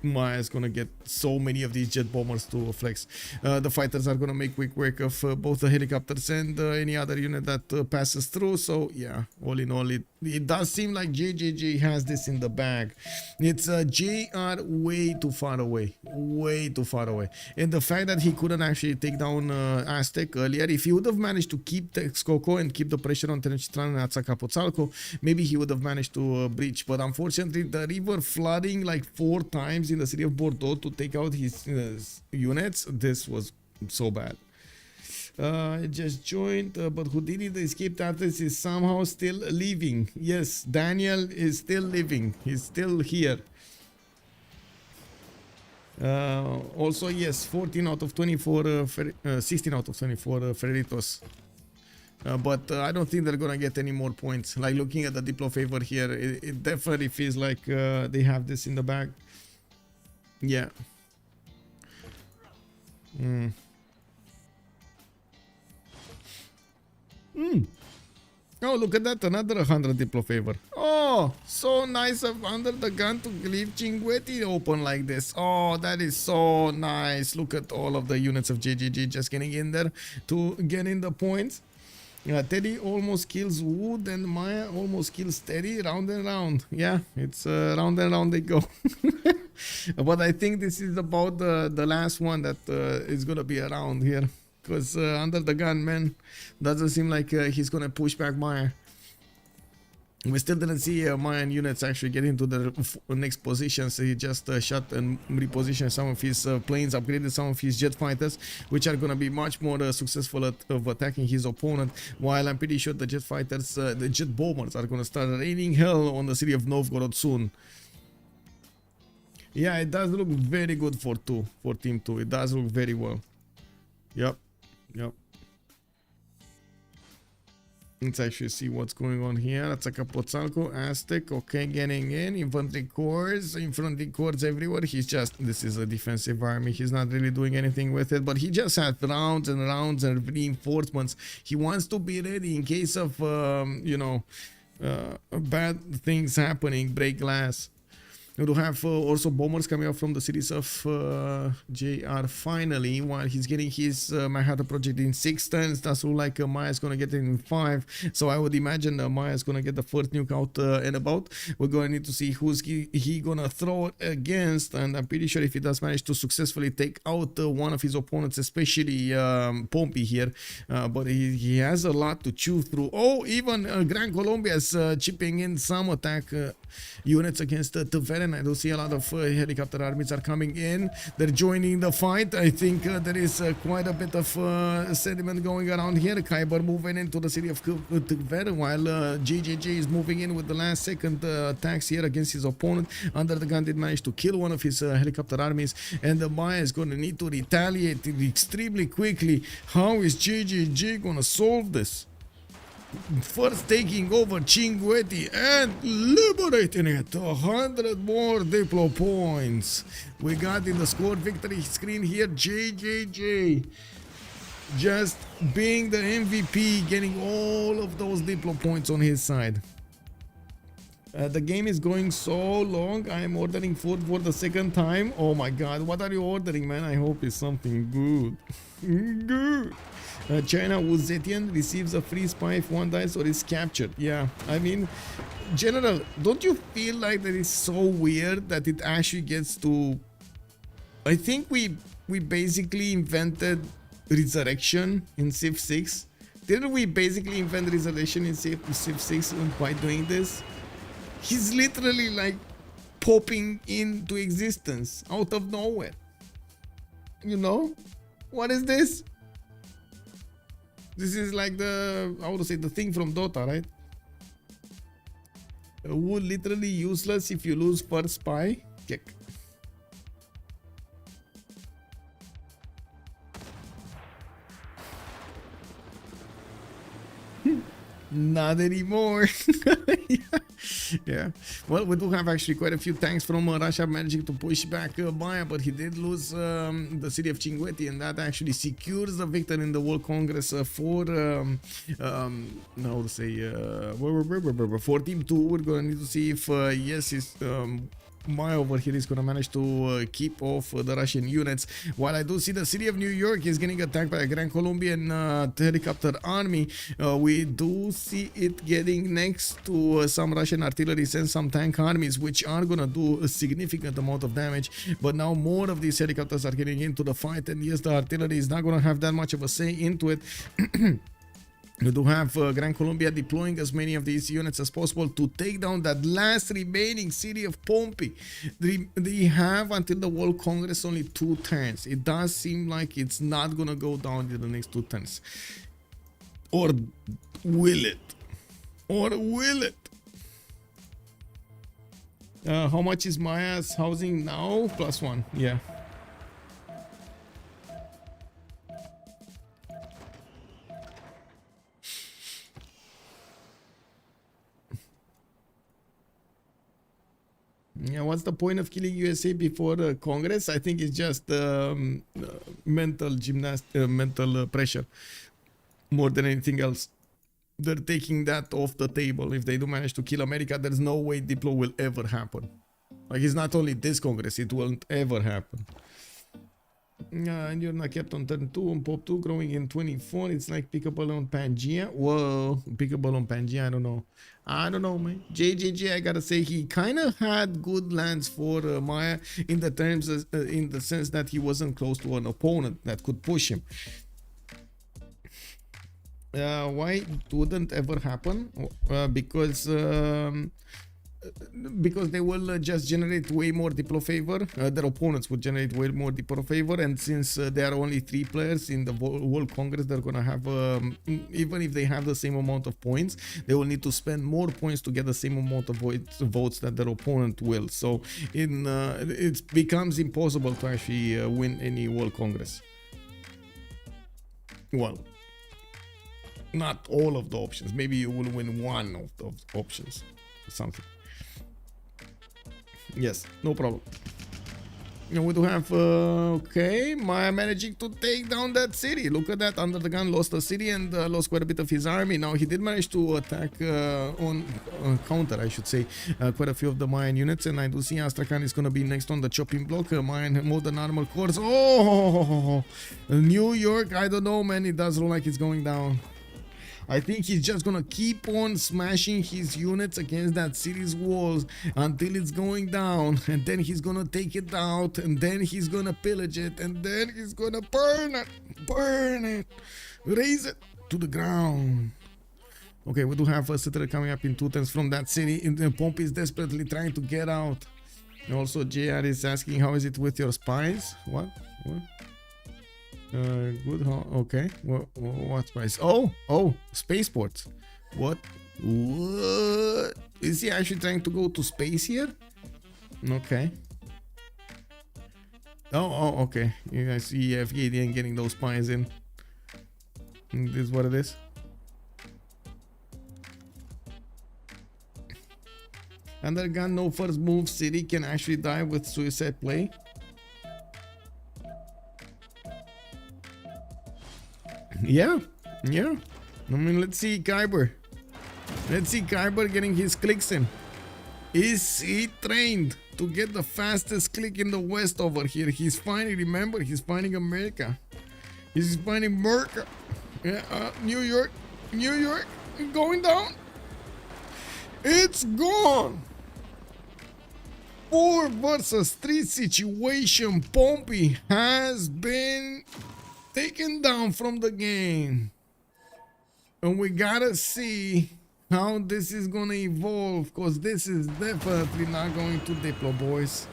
Maya's gonna get so many of these jet bombers to flex. The fighters are gonna make quick work of both the helicopters and any other unit that passes through. So yeah, all in all, it does seem like JJJ has this in the bag. It's JR way too far away, and the fact that he couldn't actually take down Aztec earlier, if he would have managed to keep Texcoco and keep the pressure on Tenochtitlan and Azcapotzalco, maybe he would have managed to breach. But unfortunately, the river flooding like 4 times in the city of Bordeaux to take out his units, this was so bad. I just joined, but Houdini, the escaped artist, is somehow still living. Yes, Daniel is still living. He's still here. Also, yes, 14 out of 24, 16 out of 24 Freritos. But I don't think they're gonna get any more points. Like looking at the Diplo favor here, it definitely feels like they have this in the bag. Yeah. Oh, look at that, another 100 Diplo favor. Oh, so nice of UnderTheGun to leave Cinguetti open like this. Oh, that is so nice. Look at all of the units of JGG just getting in there to get in the points. Teddy almost kills Wood and Maya almost kills Teddy. Round and round. Yeah, it's round and round they go. But I think this is about the last one that is going to be around here. Because UnderTheGun, man, doesn't seem like he's going to push back Maya. We still didn't see Mayan units actually get into the next positions. He just shot and repositioned some of his planes, upgraded some of his jet fighters, which are going to be much more successful at attacking his opponent. While I'm pretty sure the jet fighters, the jet bombers are going to start raining hell on the city of Novgorod soon. Yeah, it does look very good for Team 2. It does look very well. Yep. Let's actually see what's going on here. That's a Capozzalco, Aztec, okay, getting in. Infantry corps everywhere. This is a defensive army. He's not really doing anything with it, but he just had rounds and rounds and reinforcements. He wants to be ready in case of, bad things happening, break glass. We do have also bombers coming up from the cities of JR finally, while he's getting his Manhattan project in 6 turns. That's look like Maya's gonna get it in 5. So I would imagine Maya's gonna get the first nuke out and about. We're going to need to see who's he gonna throw it against, and I'm pretty sure if he does manage to successfully take out one of his opponents, especially Pompi here, but he has a lot to chew through. Oh, even Gran Colombia is chipping in some attack units against Tverin. I do see a lot of helicopter armies are coming in. They're joining the fight. I think there is quite a bit of sentiment going around here. Kiber moving into the city of Tverin, while JJJ is moving in with the last second attacks here against his opponent. UnderTheGun did manage to kill one of his helicopter armies, and the Maya is going to need to retaliate extremely quickly. How is JJJ going to solve this? First taking over Cinguetti and liberating it. 100 more Diplo points. We got in the score victory screen here JJJ just being the MVP, getting all of those Diplo points on his side. The game is going so long. I am ordering food for the second time. Oh my god, what are you ordering, man? I hope it's something good. Good. China with Zetian receives a free spy if one dies or is captured. Yeah, I mean, General, don't you feel like that is so weird that it actually gets to... I think we basically invented resurrection in Civ6. Didn't we basically invent resurrection in Civ6 by doing this? He's literally like popping into existence out of nowhere. You know? What is this? This is like the, I would say, the thing from Dota, right? Would literally useless if you lose first spy. Kick. Not anymore. Yeah. Well, we do have actually quite a few tanks from Russia managing to push back Maya, but he did lose the city of Cinguetti, and that actually secures the victory in the World Congress for for Team 2. We're gonna need to see if yes, is Maya over here is gonna manage to keep off the Russian units. While I do see the city of New York is getting attacked by a Grand Colombian helicopter army, we do see it getting next to some Russian artillery and some tank armies, which are gonna do a significant amount of damage. But now more of these helicopters are getting into the fight, and yes, the artillery is not gonna have that much of a say into it. You do have Gran Colombia deploying as many of these units as possible to take down that last remaining city of Pompi. They have until the World Congress only 2 turns. It does seem like it's not gonna go down in the next 2 turns. Or will it? Or will it? How much is Maya's housing now? +1. Yeah. Yeah, what's the point of killing USA before Congress? I think it's just mental mental pressure more than anything else. They're taking that off the table. If they do manage to kill America, there's no way Diplo will ever happen. Like, it's not only this Congress, it won't ever happen. And you're not kept on turn 2 on Pop 2, growing in 24. It's like pickable on Pangea. Whoa, pickable on Pangea. I don't know, man. JJJ, I gotta say, he kind of had good lands for Maya in the terms, in the sense that he wasn't close to an opponent that could push him. Why it wouldn't ever happen? Because they will just generate way more Diplo favor. Their opponents would generate way more Diplo favor, and since there are only 3 players in the World Congress, they're gonna have even if they have the same amount of points, they will need to spend more points to get the same amount of votes that their opponent will. So it becomes impossible to actually win any World Congress. Well, not all of the options. Maybe you will win one of the options or something. Yes, no problem. And we do have, okay, Maya managing to take down that city. Look at that, UnderTheGun lost a city and lost quite a bit of his army. Now, he did manage to attack, on counter, I should say, quite a few of the Mayan units. And I do see Astrakhan is going to be next on the chopping block. Mayan modern armor cores. Oh, New York, I don't know, man. It does look like it's going down. I think he's just gonna keep on smashing his units against that city's walls until it's going down, and then he's gonna take it out, and then he's gonna pillage it, and then he's gonna burn it, raise it to the ground. Okay, we do have a settler coming up in 2 turns from that city, and Pompi is desperately trying to get out. And also, JR is asking, how is it with your spies? What? Good. Okay. What spice? Oh, spaceports. What? Is he actually trying to go to space here? Okay. Oh, okay. You guys see Fkdn getting those spies in. This is what it is. UnderTheGun, no first move city can actually die with suicide play. Yeah. I mean, let's see Kiber. Let's see Kiber getting his clicks in. Is he trained to get the fastest click in the West over here? He's finding, remember, he's finding America. He's finding America. Yeah, New York, going down. It's gone. 4 versus 3 situation. Pompi has been taken down from the game, and we gotta see how this is gonna evolve, because this is definitely not going to Diplo, boys.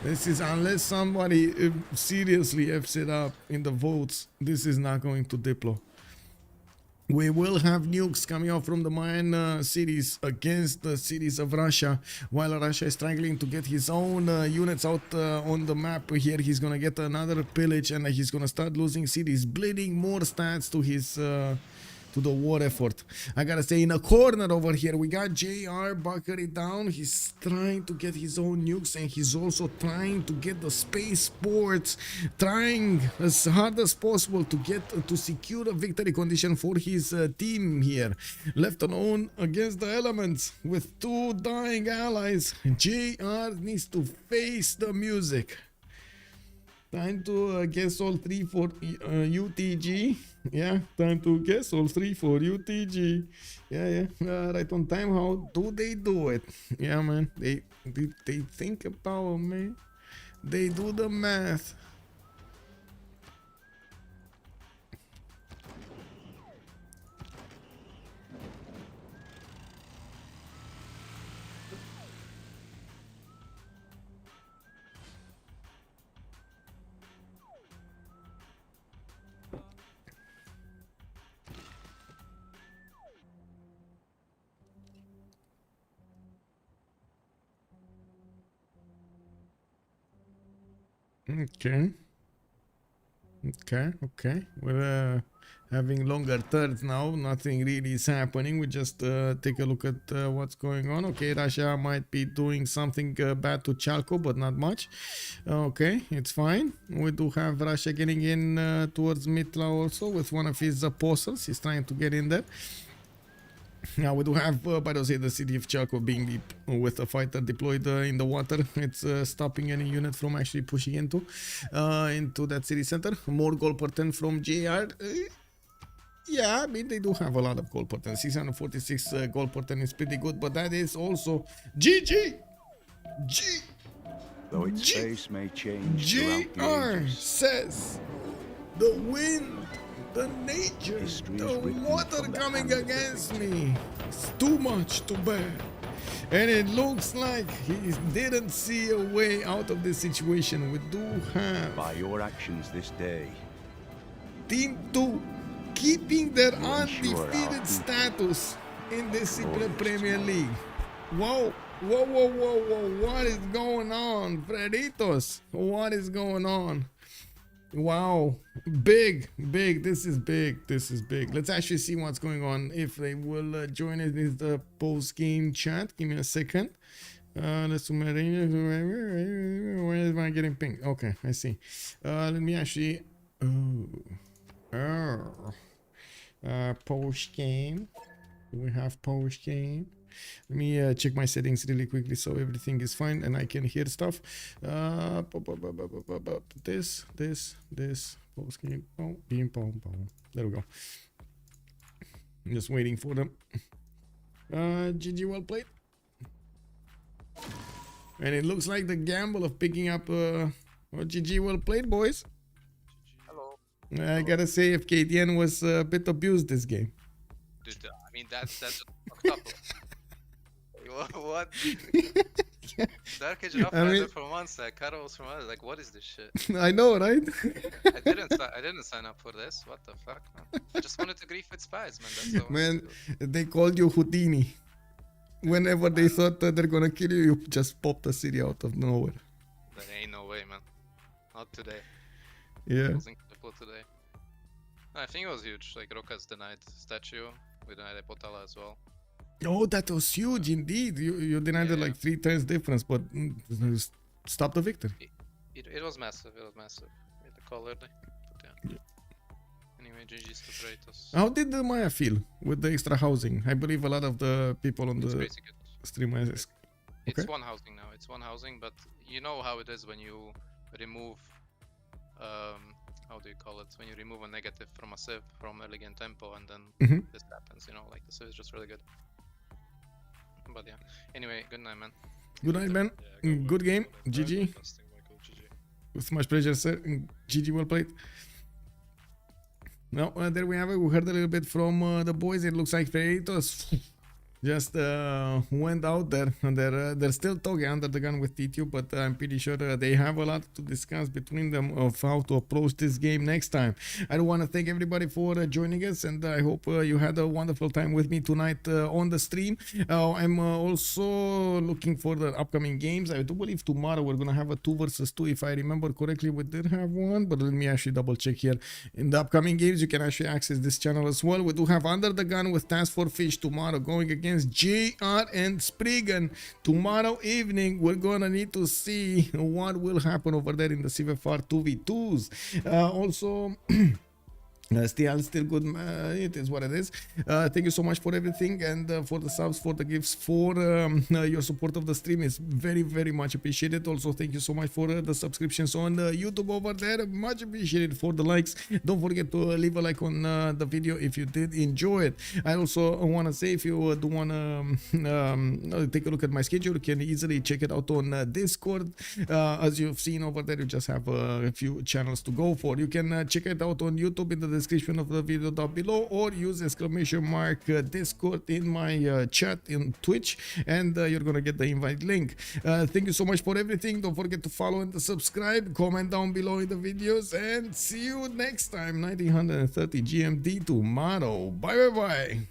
This is, unless somebody seriously F's it up in the votes, this is not going to Diplo. We will have nukes coming out from the Mayan cities against the cities of Russia, while Russia is struggling to get his own units out on the map. Here he's gonna get another pillage, and he's gonna start losing cities, bleeding more stats to his to the war effort. I gotta say, in a corner over here, we got JR buckering down. He's trying to get his own nukes, and he's also trying to get the space ports, trying as hard as possible to get to secure a victory condition for his team here. Left alone against the elements with 2 dying allies. JR needs to face the music. Time to guess all 3 for UTG. Yeah, time to guess all 3 for UTG. Yeah. Right on time. How do they do it? Yeah, man. They think about it, man. They do the math. Okay. Okay. We're having longer thirds now. Nothing really is happening. We just take a look at what's going on. Okay, Russia might be doing something bad to Chalco, but not much. Okay, it's fine. We do have Russia getting in towards Mitla also with one of his apostles. He's trying to get in there. Now we do have, by the way, the city of Chalco being with a fighter deployed in the water. It's stopping any unit from actually pushing into that city center. More goal per 10 from JR. Yeah, I mean, they do have a lot of goal per 10. 646 goal per 10 is pretty good, but that is also GG! Though its face may change throughout the JR ages, says the wind, the nature, History is the written water from the coming hand of the against victor. me. It's too much to bear. And it looks like he didn't see a way out of this situation. We do have by your actions this day, Team 2 keeping their You ensure our undefeated future. status in the CPL Glorious Premier tomorrow. League. Whoa, what is going on? Freritos, what is going on? Wow, big, this is big. Let's actually see what's going on. If they will join us in the post-game chat. Give me a second. Let's where is my getting ping? Okay, I see. Let me actually post game. We have post game. Let me check my settings really quickly so everything is fine and I can hear stuff. This post game. Oh, beam pom. There we go. I'm just waiting for them. GG, well played. And it looks like the gamble of picking up GG, well played, boys. Hello. I gotta say, Fkdn was a bit abused this game. Dude, I mean, that's fucked up. What? Dark Age Rough I mean- Rider from one side, Carols from other. Like, what is this shit? I know, right? I didn't sign up for this. What the fuck, man? I just wanted to grief with spies, man. That's all. I Man, wanted to do. they called you Houdini. Whenever they thought that they're gonna kill you, you just popped the city out of nowhere. There ain't no way, man. Not today. Yeah. It was incredible today. I think it was huge. Like, Rokas denied statue. We denied Epotala as well. Oh, that was huge indeed. You denied it Yeah. like 3 times difference, but stop the victor. It was massive. It was massive. We had the call early. But yeah. Anyway, GG's to Freritos. How did the Maya feel with the extra housing? I believe a lot of the people on It's the crazy good. stream is. It's Okay. one housing now. It's one housing, but you know how it is when you remove, how do you call it? When you remove a negative from a Civ, from early game tempo, and then Mhm. this happens. You know, like the Civ is just really good. But yeah. Anyway, good night, man. Good night, man. Good game. GG. With much pleasure, sir. GG, well played. Now, there we have it. We heard a little bit from the boys. It looks like Freritos just went out there, and they're still talking under the gun with Tidube, but I'm pretty sure they have a lot to discuss between them of how to approach this game next time. I do want to thank everybody for joining us, and I hope you had a wonderful time with me tonight on the stream. I'm also looking for the upcoming games. I do believe tomorrow we're gonna have a 2 versus 2. If I remember correctly, we did have one, but let me actually double check here. In the upcoming games, you can actually access this channel as well. We do have Under the Gun with Task for Fish tomorrow going against JR and Spriggan. Tomorrow evening, we're gonna need to see what will happen over there in the CFR 2v2s. Also, still good. It is what it is. Thank you so much for everything, and for the subs, for the gifts, for your support of the stream is very much appreciated. Also, thank you so much for the subscriptions on YouTube over there. Much appreciated. For the likes, don't forget to leave a like on the video if you did enjoy it. I also want to say, if you do want to take a look at my schedule, you can easily check it out on Discord. As you've seen over there, you just have a few channels to go for. You can check it out on YouTube in the description of the video down below, or use !Discord in my chat in Twitch, and you're gonna get the invite link. Thank you so much for everything. Don't forget to follow and to subscribe, comment down below in the videos, and see you next time, 1930 GMT tomorrow. Bye.